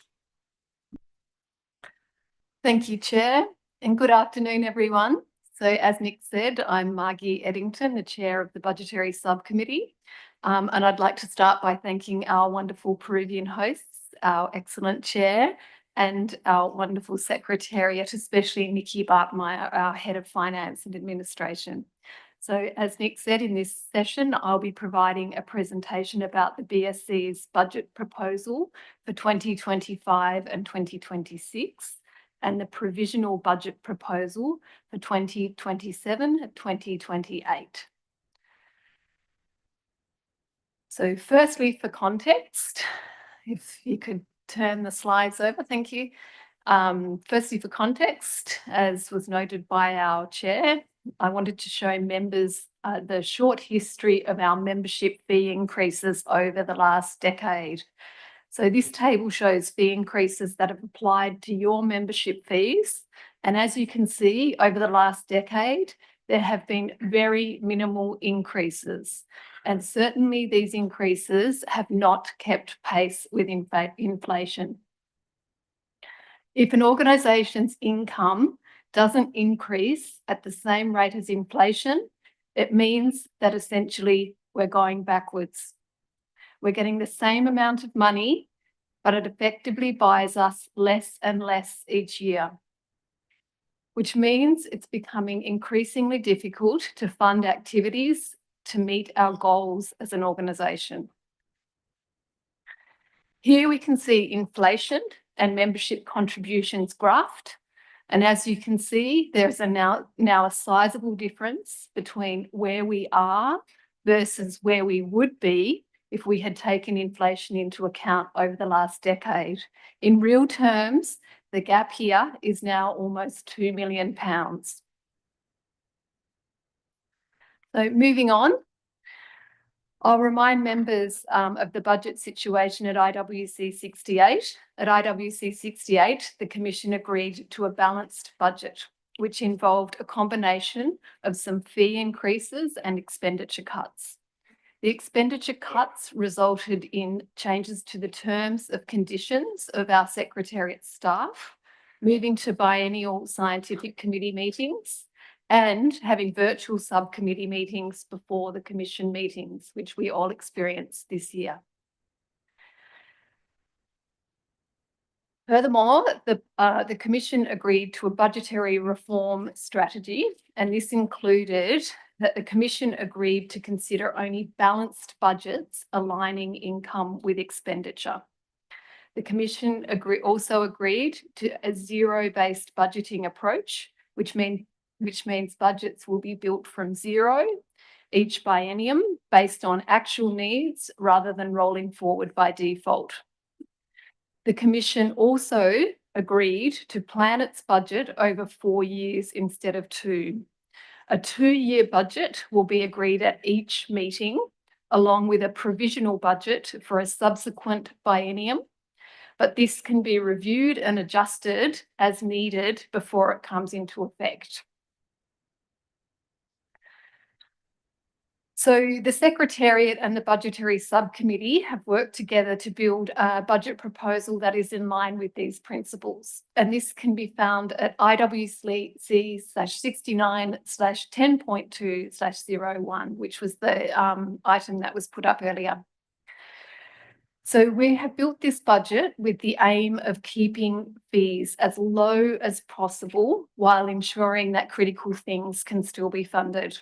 Thank you, Chair, and good afternoon, everyone. So as Nick said, I'm Margie Eddington, the Chair of the Budgetary Subcommittee, and I'd like to start by thanking our wonderful Peruvian hosts, our excellent Chair, and our wonderful Secretariat, especially Nikki Bartmeyer, our Head of Finance and Administration. So as Nick said, in this session, I'll be providing a presentation about the BSC's budget proposal for 2025 and 2026 and the provisional budget proposal for 2027 and 2028. So firstly, for context, if you could turn the slides over, thank you. Firstly, for context, as was noted by our Chair, I wanted to show members the short history of our membership fee increases over the last decade. So this table shows fee increases that have applied to your membership fees. And as you can see, over the last decade, there have been very minimal increases. And certainly these increases have not kept pace with inflation. If an organisation's income doesn't increase at the same rate as inflation, it means that essentially we're going backwards. We're getting the same amount of money, but it effectively buys us less and less each year, which means it's becoming increasingly difficult to fund activities to meet our goals as an organisation. Here we can see inflation and membership contributions graphed. And as you can see, there's now a sizable difference between where we are versus where we would be if we had taken inflation into account over the last decade. In real terms, the gap here is now almost £2 million. So moving on, I'll remind members of the budget situation at IWC68. At IWC68, the Commission agreed to a balanced budget, which involved a combination of some fee increases and expenditure cuts. The expenditure cuts resulted in changes to the terms of conditions of our Secretariat staff, moving to biennial scientific committee meetings, and having virtual subcommittee meetings before the Commission meetings, which we all experienced this year. Furthermore, the Commission agreed to a budgetary reform strategy, and this included that the Commission agreed to consider only balanced budgets aligning income with expenditure. The Commission also agreed to a zero-based budgeting approach, which means budgets will be built from zero each biennium based on actual needs rather than rolling forward by default. The Commission also agreed to plan its budget over 4 years instead of 2. A 2-year budget will be agreed at each meeting, along with a provisional budget for a subsequent biennium, but this can be reviewed and adjusted as needed before it comes into effect. So the Secretariat and the Budgetary Subcommittee have worked together to build a budget proposal that is in line with these principles. And this can be found at IWC69/10.2/01, which was the item that was put up earlier. So we have built this budget with the aim of keeping fees as low as possible while ensuring that critical things can still be funded.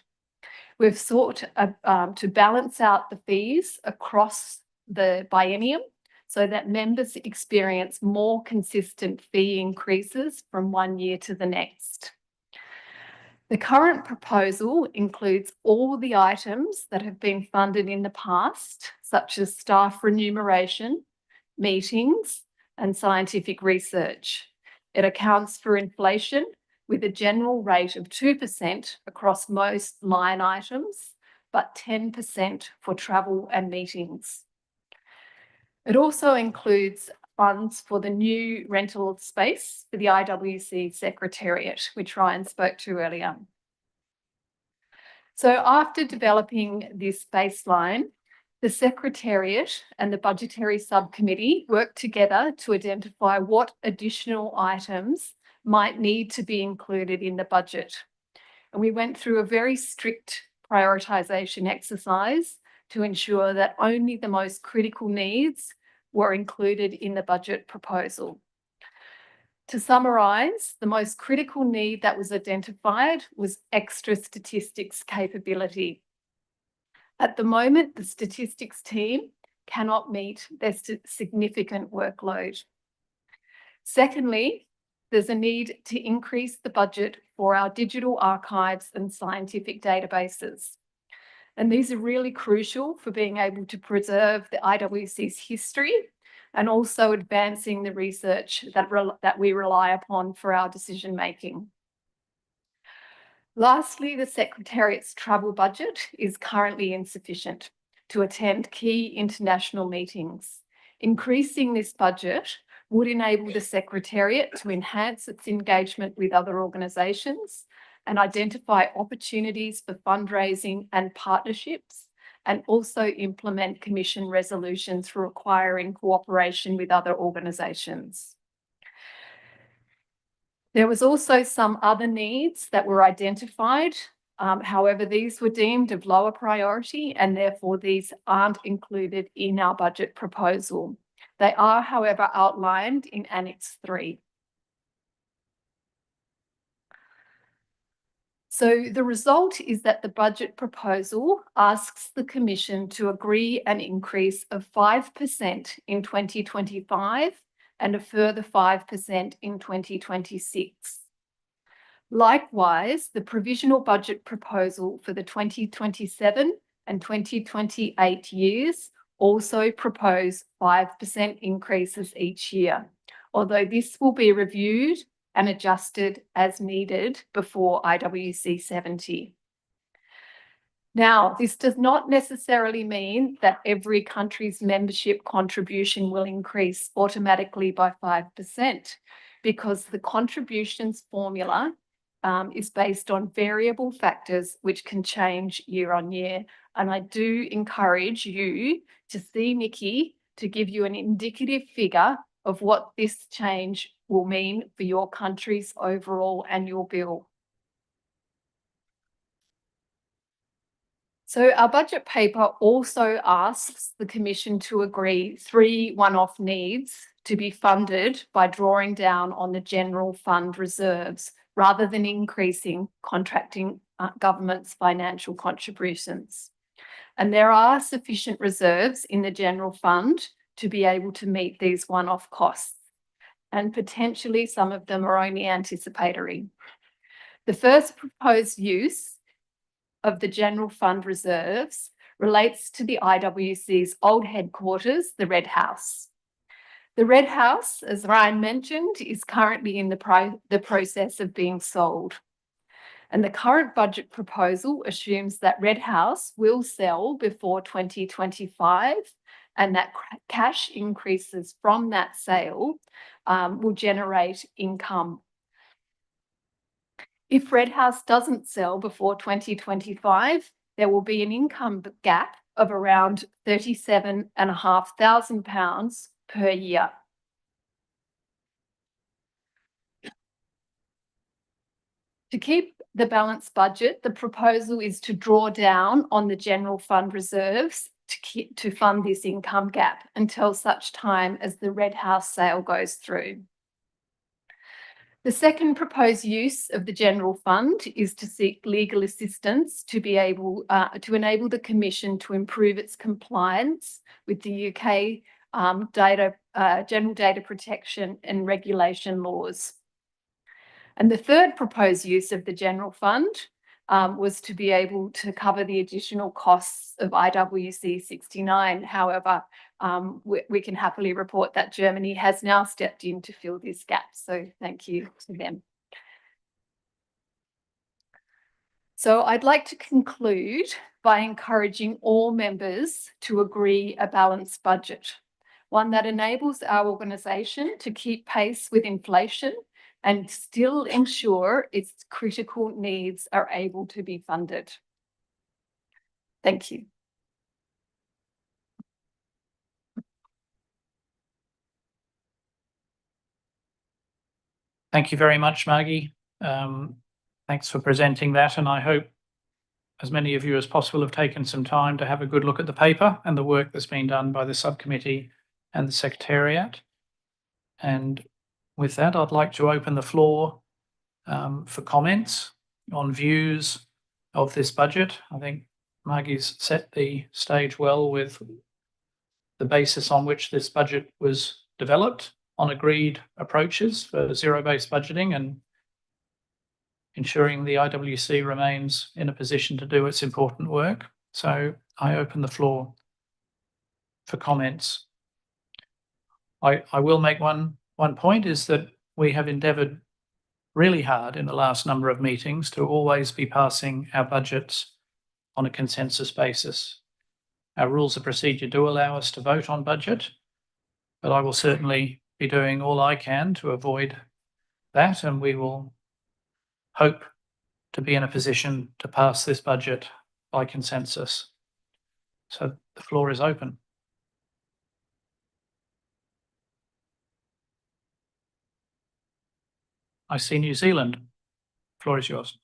We've sought to balance out the fees across the biennium so that members experience more consistent fee increases from one year to the next. The current proposal includes all the items that have been funded in the past, such as staff remuneration, meetings, and scientific research. It accounts for inflation with a general rate of 2% across most line items, but 10% for travel and meetings. It also includes funds for the new rental of space for the IWC Secretariat, which Ryan spoke to earlier. So after developing this baseline, the Secretariat and the Budgetary Subcommittee worked together to identify what additional items might need to be included in the budget. And we went through a very strict prioritisation exercise to ensure that only the most critical needs were included in the budget proposal. To summarise, the most critical need that was identified was extra statistics capability. At the moment, the statistics team cannot meet their significant workload. Secondly, there's a need to increase the budget for our digital archives and scientific databases. And these are really crucial for being able to preserve the IWC's history and also advancing the research that we rely upon for our decision making. Lastly, the Secretariat's travel budget is currently insufficient to attend key international meetings. Increasing this budget would enable the Secretariat to enhance its engagement with other organisations and identify opportunities for fundraising and partnerships, and also implement Commission resolutions requiring cooperation with other organisations. There was also some other needs that were identified. However, these were deemed of lower priority and therefore these aren't included in our budget proposal. They are, however, outlined in Annex 3. So So the result is that the budget proposal asks the Commission to agree an increase of 5% in 2025 and a further 5% in 2026. Likewise, the provisional budget proposal for the 2027 and 2028 years also propose 5% increases each year, although this will be reviewed and adjusted as needed before IWC 70. Now, this does not necessarily mean that every country's membership contribution will increase automatically by 5%, because the contributions formula is based on variable factors which can change year on year. And I do encourage you to see Nikki to give you an indicative figure of what this change will mean for your country's overall annual bill. So our budget paper also asks the Commission to agree 3 one-off needs to be funded by drawing down on the general fund reserves rather than increasing contracting government's financial contributions. And there are sufficient reserves in the general fund to be able to meet these one-off costs, and potentially some of them are only anticipatory. The first proposed use of the general fund reserves relates to the IWC's old headquarters, the Red House. The Red House, as Ryan mentioned, is currently in the process of being sold. And the current budget proposal assumes that Red House will sell before 2025, and that cash increases from that sale will generate income. If Red House doesn't sell before 2025, there will be an income gap of around £37,500 per year. To keep the balanced budget, the proposal is to draw down on the general fund reserves to fund this income gap until such time as the Red House sale goes through. The second proposed use of the general fund is to seek legal assistance to be able to enable the Commission to improve its compliance with the UK general data protection and regulation laws. And the third proposed use of the general fund was to be able to cover the additional costs of IWC69. However, we can happily report that Germany has now stepped in to fill this gap. So thank you to them. So I'd like to conclude by encouraging all members to agree a balanced budget, one that enables our organisation to keep pace with inflation and still ensure its critical needs are able to be funded. Thank you. Thank you very much, Margie. Thanks for presenting that, and I hope as many of you as possible have taken some time to have a good look at the paper and the work that's been done by the subcommittee and the Secretariat. And with that, I'd like to open the floor for comments on views of this budget. I think Margie's set the stage well with the basis on which this budget was developed, on agreed approaches for zero-based budgeting and ensuring the IWC remains in a position to do its important work. So I open the floor for comments. I will make one point, is that we have endeavoured really hard in the last number of meetings to always be passing our budgets on a consensus basis. Our rules of procedure do allow us to vote on budget, but I will certainly be doing all I can to avoid that, and we will hope to be in a position to pass this budget by consensus. So the floor is open. I see New Zealand. The floor is yours.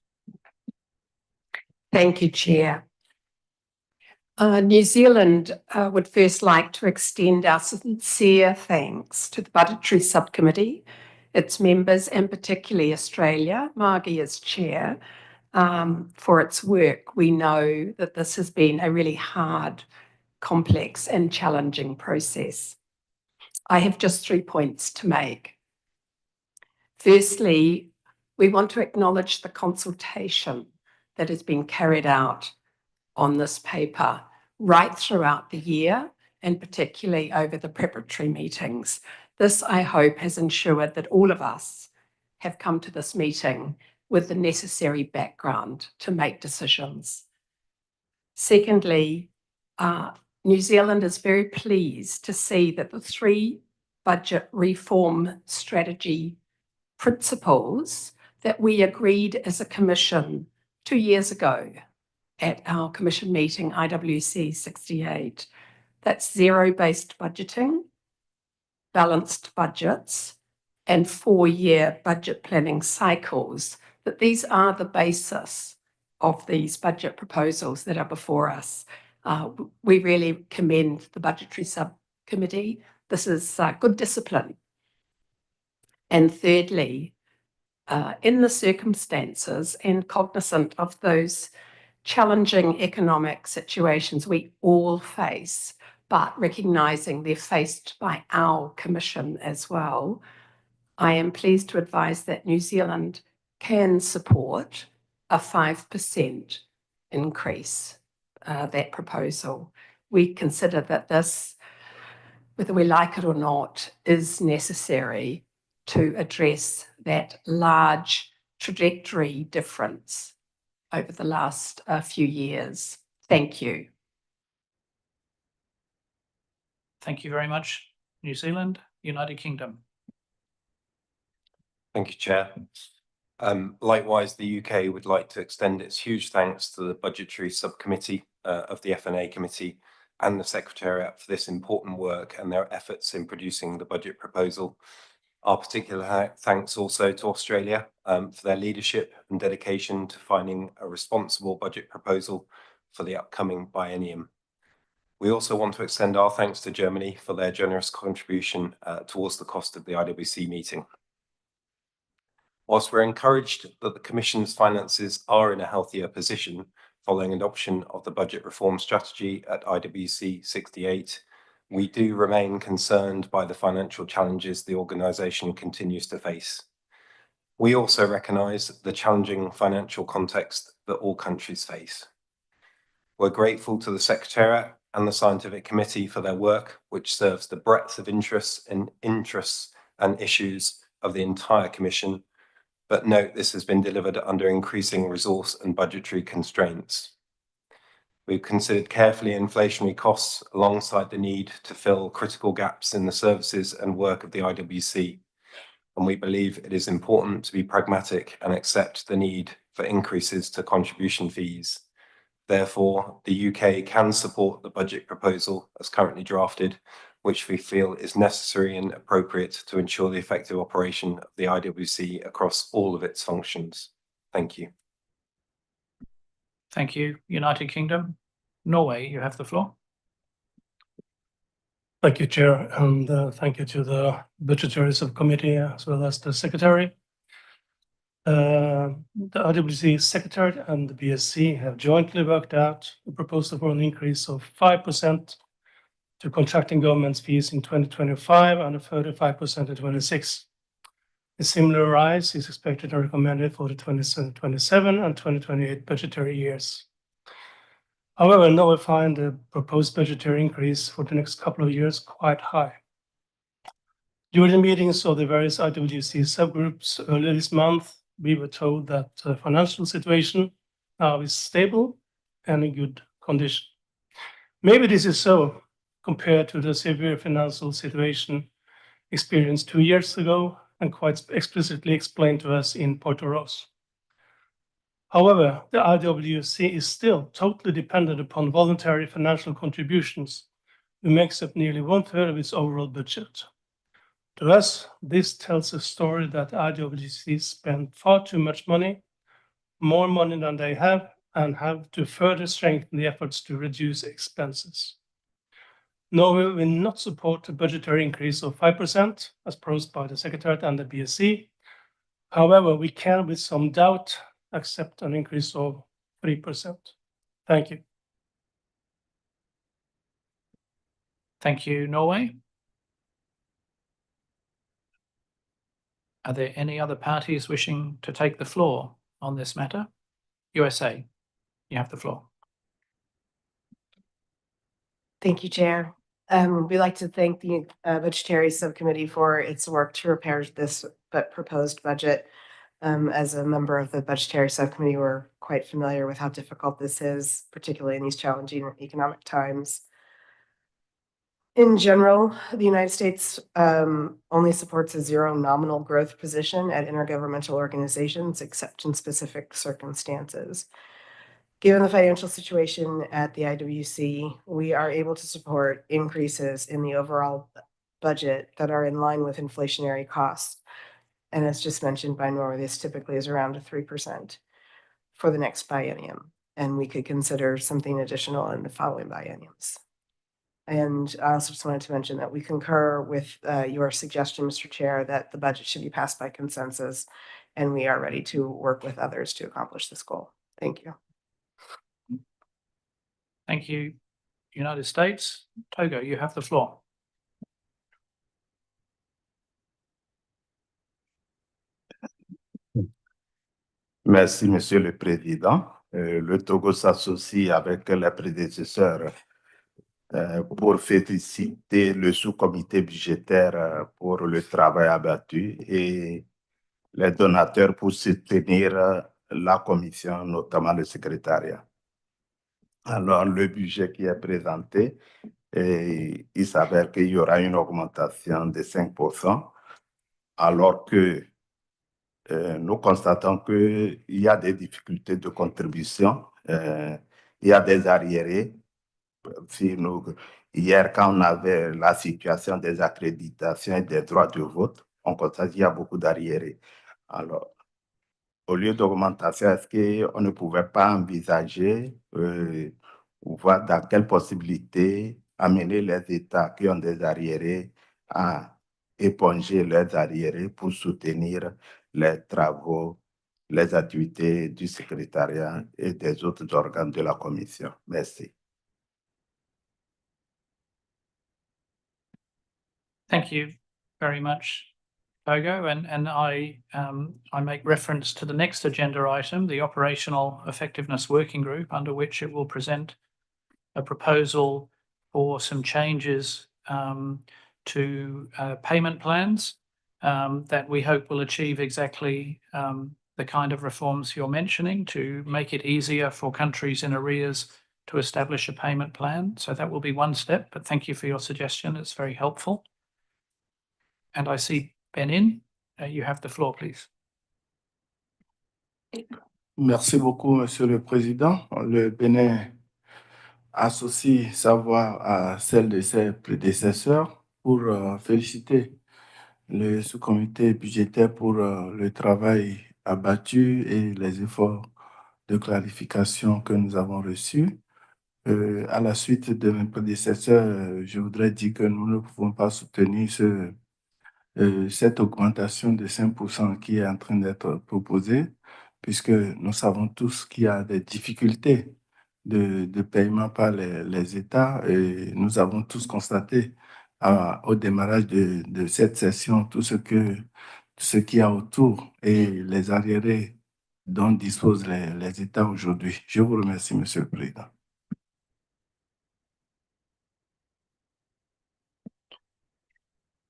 Thank you, Chair. New Zealand would first like to extend our sincere thanks to the Budgetary Subcommittee, its members, and particularly Australia, Margie as Chair, for its work. We know that this has been a really hard, complex and challenging process. I have just 3 points to make. Firstly, we want to acknowledge the consultation that has been carried out on this paper right throughout the year, and particularly over the preparatory meetings. This, I hope, has ensured that all of us have come to this meeting with the necessary background to make decisions. Secondly, New Zealand is very pleased to see that the 3 budget reform strategy principles that we agreed as a commission 2 years ago at our commission meeting, IWC68. That's zero-based budgeting, balanced budgets, and 4-year budget planning cycles, that these are the basis of these budget proposals that are before us. We really commend the budgetary subcommittee. This is good discipline. And thirdly, in the circumstances and cognizant of those challenging economic situations we all face, but recognising they're faced by our commission as well, I am pleased to advise that New Zealand can support a 5% increase, that proposal. We consider that this, whether we like it or not, is necessary to address that large trajectory difference over the last few years. Thank you. Thank you very much, New Zealand. United Kingdom. Thank you, Chair. Likewise, the UK would like to extend its huge thanks to the Budgetary Subcommittee of the FNA Committee and the Secretariat for this important work and their efforts in producing the budget proposal. Our particular thanks also to Australia for their leadership and dedication to finding a responsible budget proposal for the upcoming biennium. We also want to extend our thanks to Germany for their generous contribution towards the cost of the IWC meeting. Whilst we're encouraged that the Commission's finances are in a healthier position following adoption of the budget reform strategy at IWC68, we do remain concerned by the financial challenges the organisation continues to face. We also recognise the challenging financial context that all countries face. We're grateful to the Secretariat and the Scientific Committee for their work, which serves the breadth of interests and issues of the entire Commission, but note this has been delivered under increasing resource and budgetary constraints. We've considered carefully inflationary costs alongside the need to fill critical gaps in the services and work of the IWC, and we believe it is important to be pragmatic and accept the need for increases to contribution fees. Therefore, the UK can support the budget proposal as currently drafted, which we feel is necessary and appropriate to ensure the effective operation of the IWC across all of its functions. Thank you. Thank you, United Kingdom. Norway, you have the floor. Thank you, Chair, and thank you to the Budgetary Subcommittee as well as the Secretary. The IWC Secretary and the BSC have jointly worked out a proposal for an increase of 5% to contracting government's fees in 2025 and a further 5% in 2026. A similar rise is expected and recommended for the 2027 and 2028 budgetary years. However, now we find the proposed budgetary increase for the next couple of years quite high. During the meetings of the various IWC subgroups earlier this month, we were told that the financial situation now is stable and in good condition. Maybe this is so compared to the severe financial situation experienced 2 years ago and quite explicitly explained to us in Porto Ross. However, the IWC is still totally dependent upon voluntary financial contributions, who makes up nearly 1/3 of its overall budget. To us, this tells a story that IWC spend far too much money, more money than they have, and have to further strengthen the efforts to reduce expenses. Norway will not support a budgetary increase of 5% as proposed by the Secretariat and the BSC. However, we can with some doubt accept an increase of 3%. Thank you. Thank you, Norway. Are there any other parties wishing to take the floor on this matter? USA, you have the floor. Thank you, Chair. We'd like to thank the Budgetary Subcommittee for its work to repair this proposed budget. As a member of the Budgetary Subcommittee, we're quite familiar with how difficult this is, particularly in these challenging economic times. In general, the United States only supports a zero nominal growth position at intergovernmental organizations, except in specific circumstances. Given the financial situation at the IWC, we are able to support increases in the overall budget that are in line with inflationary costs. And as just mentioned by Nora, this typically is around 3% for the next biennium. And we could consider something additional in the following bienniums. And I also just wanted to mention that we concur with your suggestion, Mr. Chair, that the budget should be passed by consensus, and we are ready to work with others to accomplish this goal. Thank you. Thank you, United States. Togo, you have the floor. Merci, Monsieur le Président. Le Togo s'associe avec les prédécesseurs pour féliciter le sous-comité budgétaire pour le travail abattu et les donateurs pour soutenir la commission, notamment le secrétariat. Alors, le budget qui est présenté, il s'avère qu'il y aura une augmentation de 5%, alors que nous constatons qu'il y a des difficultés de contribution, il y a des arriérés. Hier, quand on avait la situation des accréditations et des droits de vote, on constate qu'il y a beaucoup d'arriérés. Alors, au lieu d'augmentation, est-ce qu'on ne pouvait pas envisager ou voir dans quelle possibilité amener les États qui ont des arriérés à éponger leurs arriérés pour soutenir les travaux, les activités du secrétariat et des autres organes de la Commission? Merci. Thank you very much, Togo, and I make reference to the next agenda item, the Operational Effectiveness Working Group, under which it will present a proposal for some changes to payment plans that we hope will achieve exactly the kind of reforms you're mentioning to make it easier for countries in arrears to establish a payment plan. So that will be one step, but thank you for your suggestion. It's very helpful. And I see Benin. You have the floor, please. Merci beaucoup, Monsieur le Président. Le Bénin associe sa voix à celle de ses prédécesseurs pour féliciter le sous-comité budgétaire pour le travail abattu et les efforts de clarification que nous avons reçus. À la suite de mes prédécesseurs, je voudrais dire que nous ne pouvons pas soutenir cette augmentation de 5% qui est en train d'être proposée, puisque nous savons tous qu'il y a des difficultés de paiement par les États et nous avons tous constaté au démarrage de cette session tout ce qu'il y a autour et les arriérés dont disposent les États aujourd'hui. Je vous remercie, Monsieur le Président.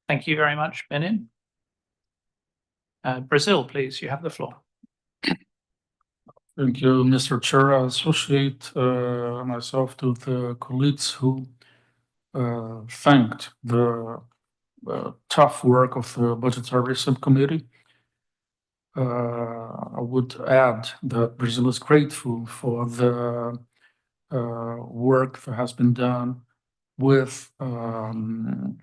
Thank you very much, Benin. Brazil, please, you have the floor. Thank you, Mr. Chair. I associate myself to the colleagues who thanked the tough work of the Budgetary Subcommittee. I would add that Brazil is grateful for the work that has been done with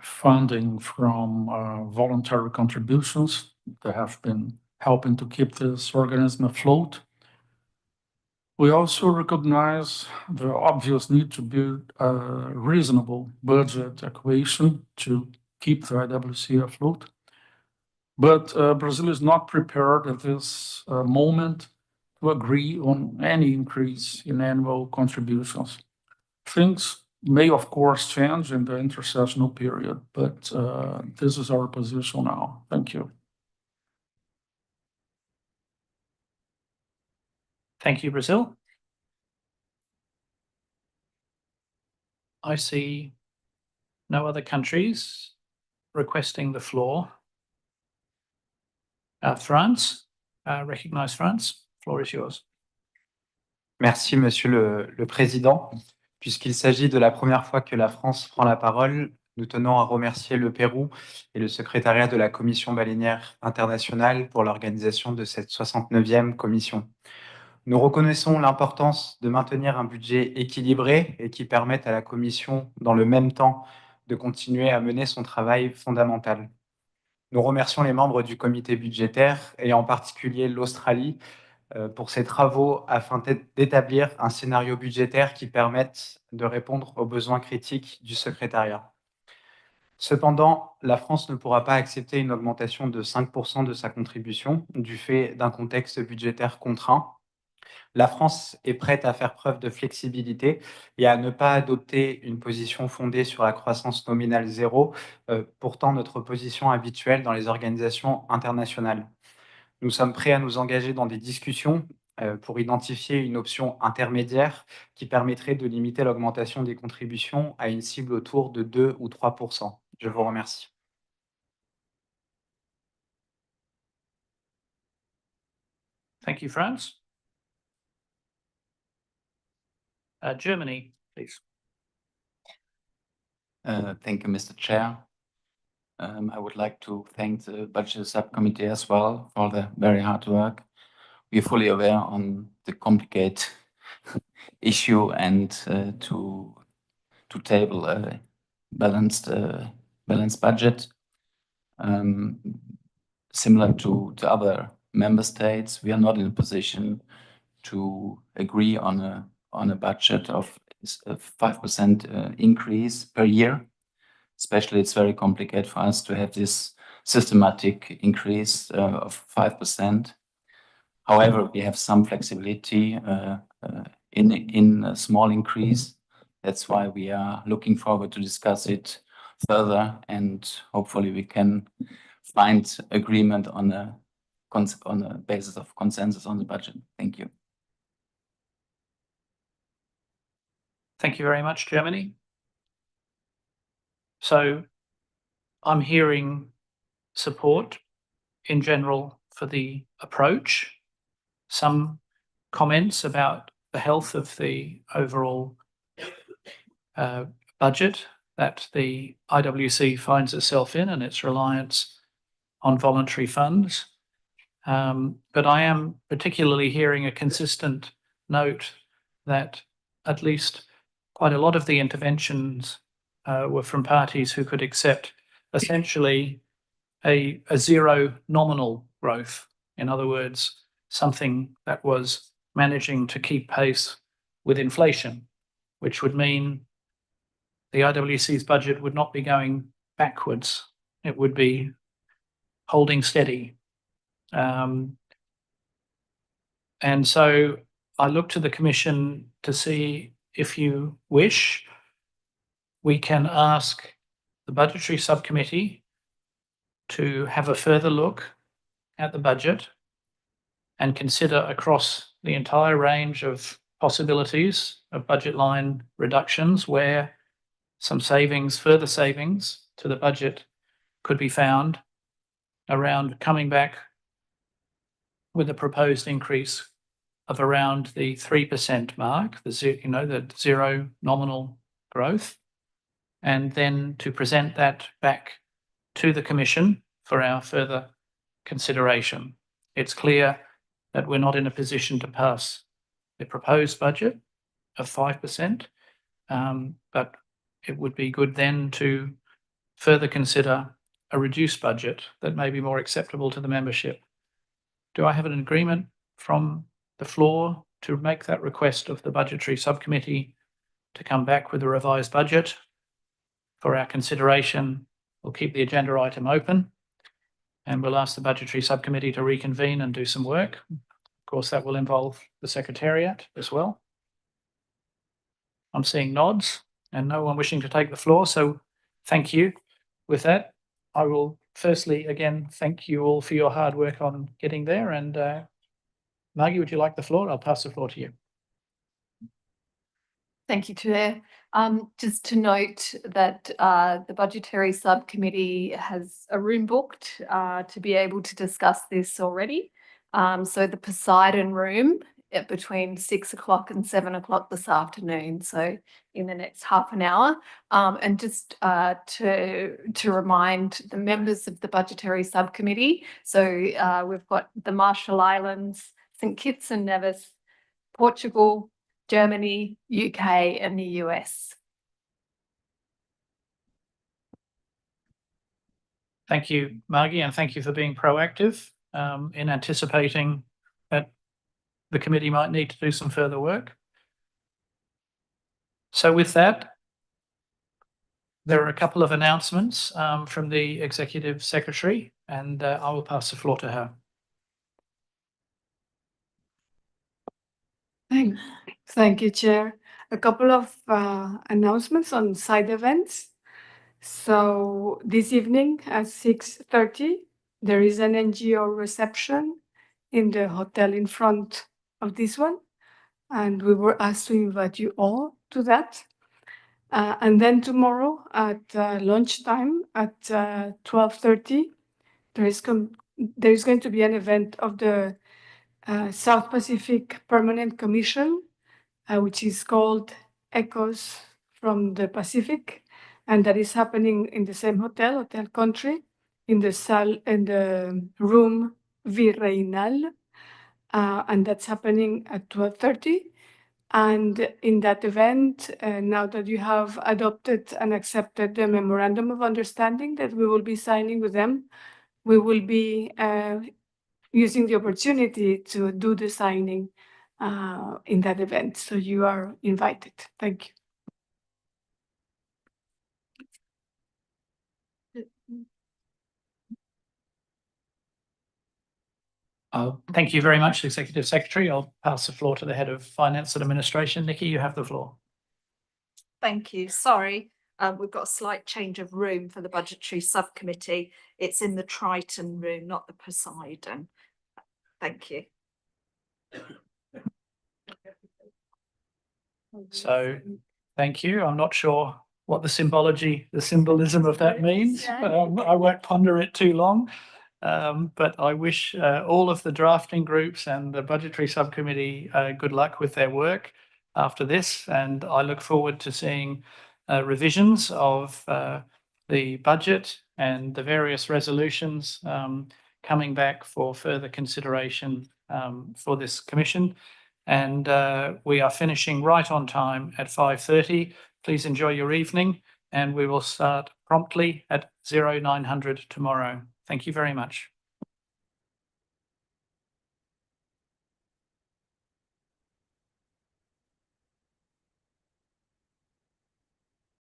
funding from voluntary contributions that have been helping to keep this organism afloat. We also recognize the obvious need to build a reasonable budget equation to keep the IWC afloat. But Brazil is not prepared at this moment to to agree on any increase in annual contributions. Things may, of course, change in the intersessional period, but this is our position now. Thank you. Thank you, Brazil. I see no other countries requesting the floor. France, recognize France. Floor is yours. Merci, Monsieur le Président. Puisqu'il s'agit de la première fois que la France prend la parole, nous tenons à remercier le Pérou et le secrétariat de la Commission baleinière internationale pour l'organisation de cette 69e commission. Nous reconnaissons l'importance de maintenir un budget équilibré et qui permette à la Commission, dans le même temps, de continuer à mener son travail fondamental. Nous remercions les membres du comité budgétaire et en particulier l'Australie pour ses travaux afin d'établir un scénario budgétaire qui permette de répondre aux besoins critiques du secrétariat. Cependant, la France ne pourra pas accepter une augmentation de 5% de sa contribution du fait d'un contexte budgétaire contraint. La France est prête à faire preuve de flexibilité et à ne pas adopter une position fondée sur la croissance nominale zéro, pourtant notre position habituelle dans les organisations internationales. Nous sommes prêts à nous engager dans des discussions pour identifier une option intermédiaire qui permettrait de limiter l'augmentation des contributions à une cible autour de 2 ou 3%. Je vous remercie. Thank you, France. Germany, please. Thank you, Mr. Chair. I would like to thank the Budget Subcommittee as well for the very hard work. We are fully aware on the complicated issue and to table a balanced budget. Similar to other member states, we are not in a position to agree on a budget of a 5% increase per year. Especially, it's very complicated for us to have this systematic increase of 5%. However, we have some flexibility in a small increase. That's why we are looking forward to discuss it further, and hopefully we can find agreement on a basis of consensus on the budget. Thank you. Thank you very much, Germany. So I'm hearing support in general for the approach, some comments about the health of the overall budget that the IWC finds itself in and its reliance on voluntary funds. But I am particularly hearing a consistent note that at least quite a lot of the interventions were from parties who could accept essentially a zero nominal growth. In other words, something that was managing to keep pace with inflation, which would mean the IWC's budget would not be going backwards. It would be holding steady. And so I look to the Commission to see if you wish, we can ask the Budgetary Subcommittee to have a further look at the budget and consider across the entire range of possibilities of budget line reductions where some savings, further savings to the budget could be found around coming back with a proposed increase of around the 3% mark, the zero nominal growth, and then to present that back to the Commission for our further consideration. It's clear that we're not in a position to pass the proposed budget of 5%, but it would be good then to further consider a reduced budget that may be more acceptable to the membership. Do I have an agreement from the floor to make that request of the Budgetary Subcommittee to come back with a revised budget for our consideration? We'll keep the agenda item open and we'll ask the Budgetary Subcommittee to reconvene and do some work. Of course, that will involve the Secretariat as well. I'm seeing nods and no one wishing to take the floor, so thank you. With that, I will firstly, again, thank you all for your hard work on getting there. And Margie, would you like the floor? I'll pass the floor to you. Thank you, Chair. Just to note that the Budgetary Subcommittee has a room booked to be able to discuss this already. So the Poseidon room at between 6 o'clock and 7 o'clock this afternoon. So in the next half an hour. And just to remind the members of the Budgetary Subcommittee, so we've got the Marshall Islands, St. Kitts and Nevis, Portugal, Germany, UK, and the US. Thank you, Margie, and thank you for being proactive in anticipating that the committee might need to do some further work. So with that, there are a couple of announcements from the Executive Secretary, and I will pass the floor to her. Thank you, Chair. A couple of announcements on side events. So this evening at 6:30, there is an NGO reception in the hotel in front of this one. And we were asked to invite you all to that. And then tomorrow at lunchtime at 12:30, there is going to be an event of the South Pacific Permanent Commission, which is called Echoes from the Pacific, and that is happening in the same hotel, Hotel Country, in the room Virreinal, and that's happening at 12:30. And in that event, now that you have adopted and accepted the memorandum of understanding that we will be signing with them, we will be using the opportunity to do the signing in that event. So you are invited. Thank you. Thank you very much, Executive Secretary. I'll pass the floor to the Head of Finance and Administration. Nikki, you have the floor. Thank you. Sorry, we've got a slight change of room for the Budgetary Subcommittee. It's in the Triton room, not the Poseidon. Thank you. So, thank you. I'm not sure what the symbolism of that means. I won't ponder it too long. But I wish all of the drafting groups and the Budgetary Subcommittee good luck with their work after this. And I look forward to seeing revisions of the budget and the various resolutions coming back for further consideration for this commission. And we are finishing right on time at 5:30. Please enjoy your evening, and we will start promptly at 0900 tomorrow. Thank you very much.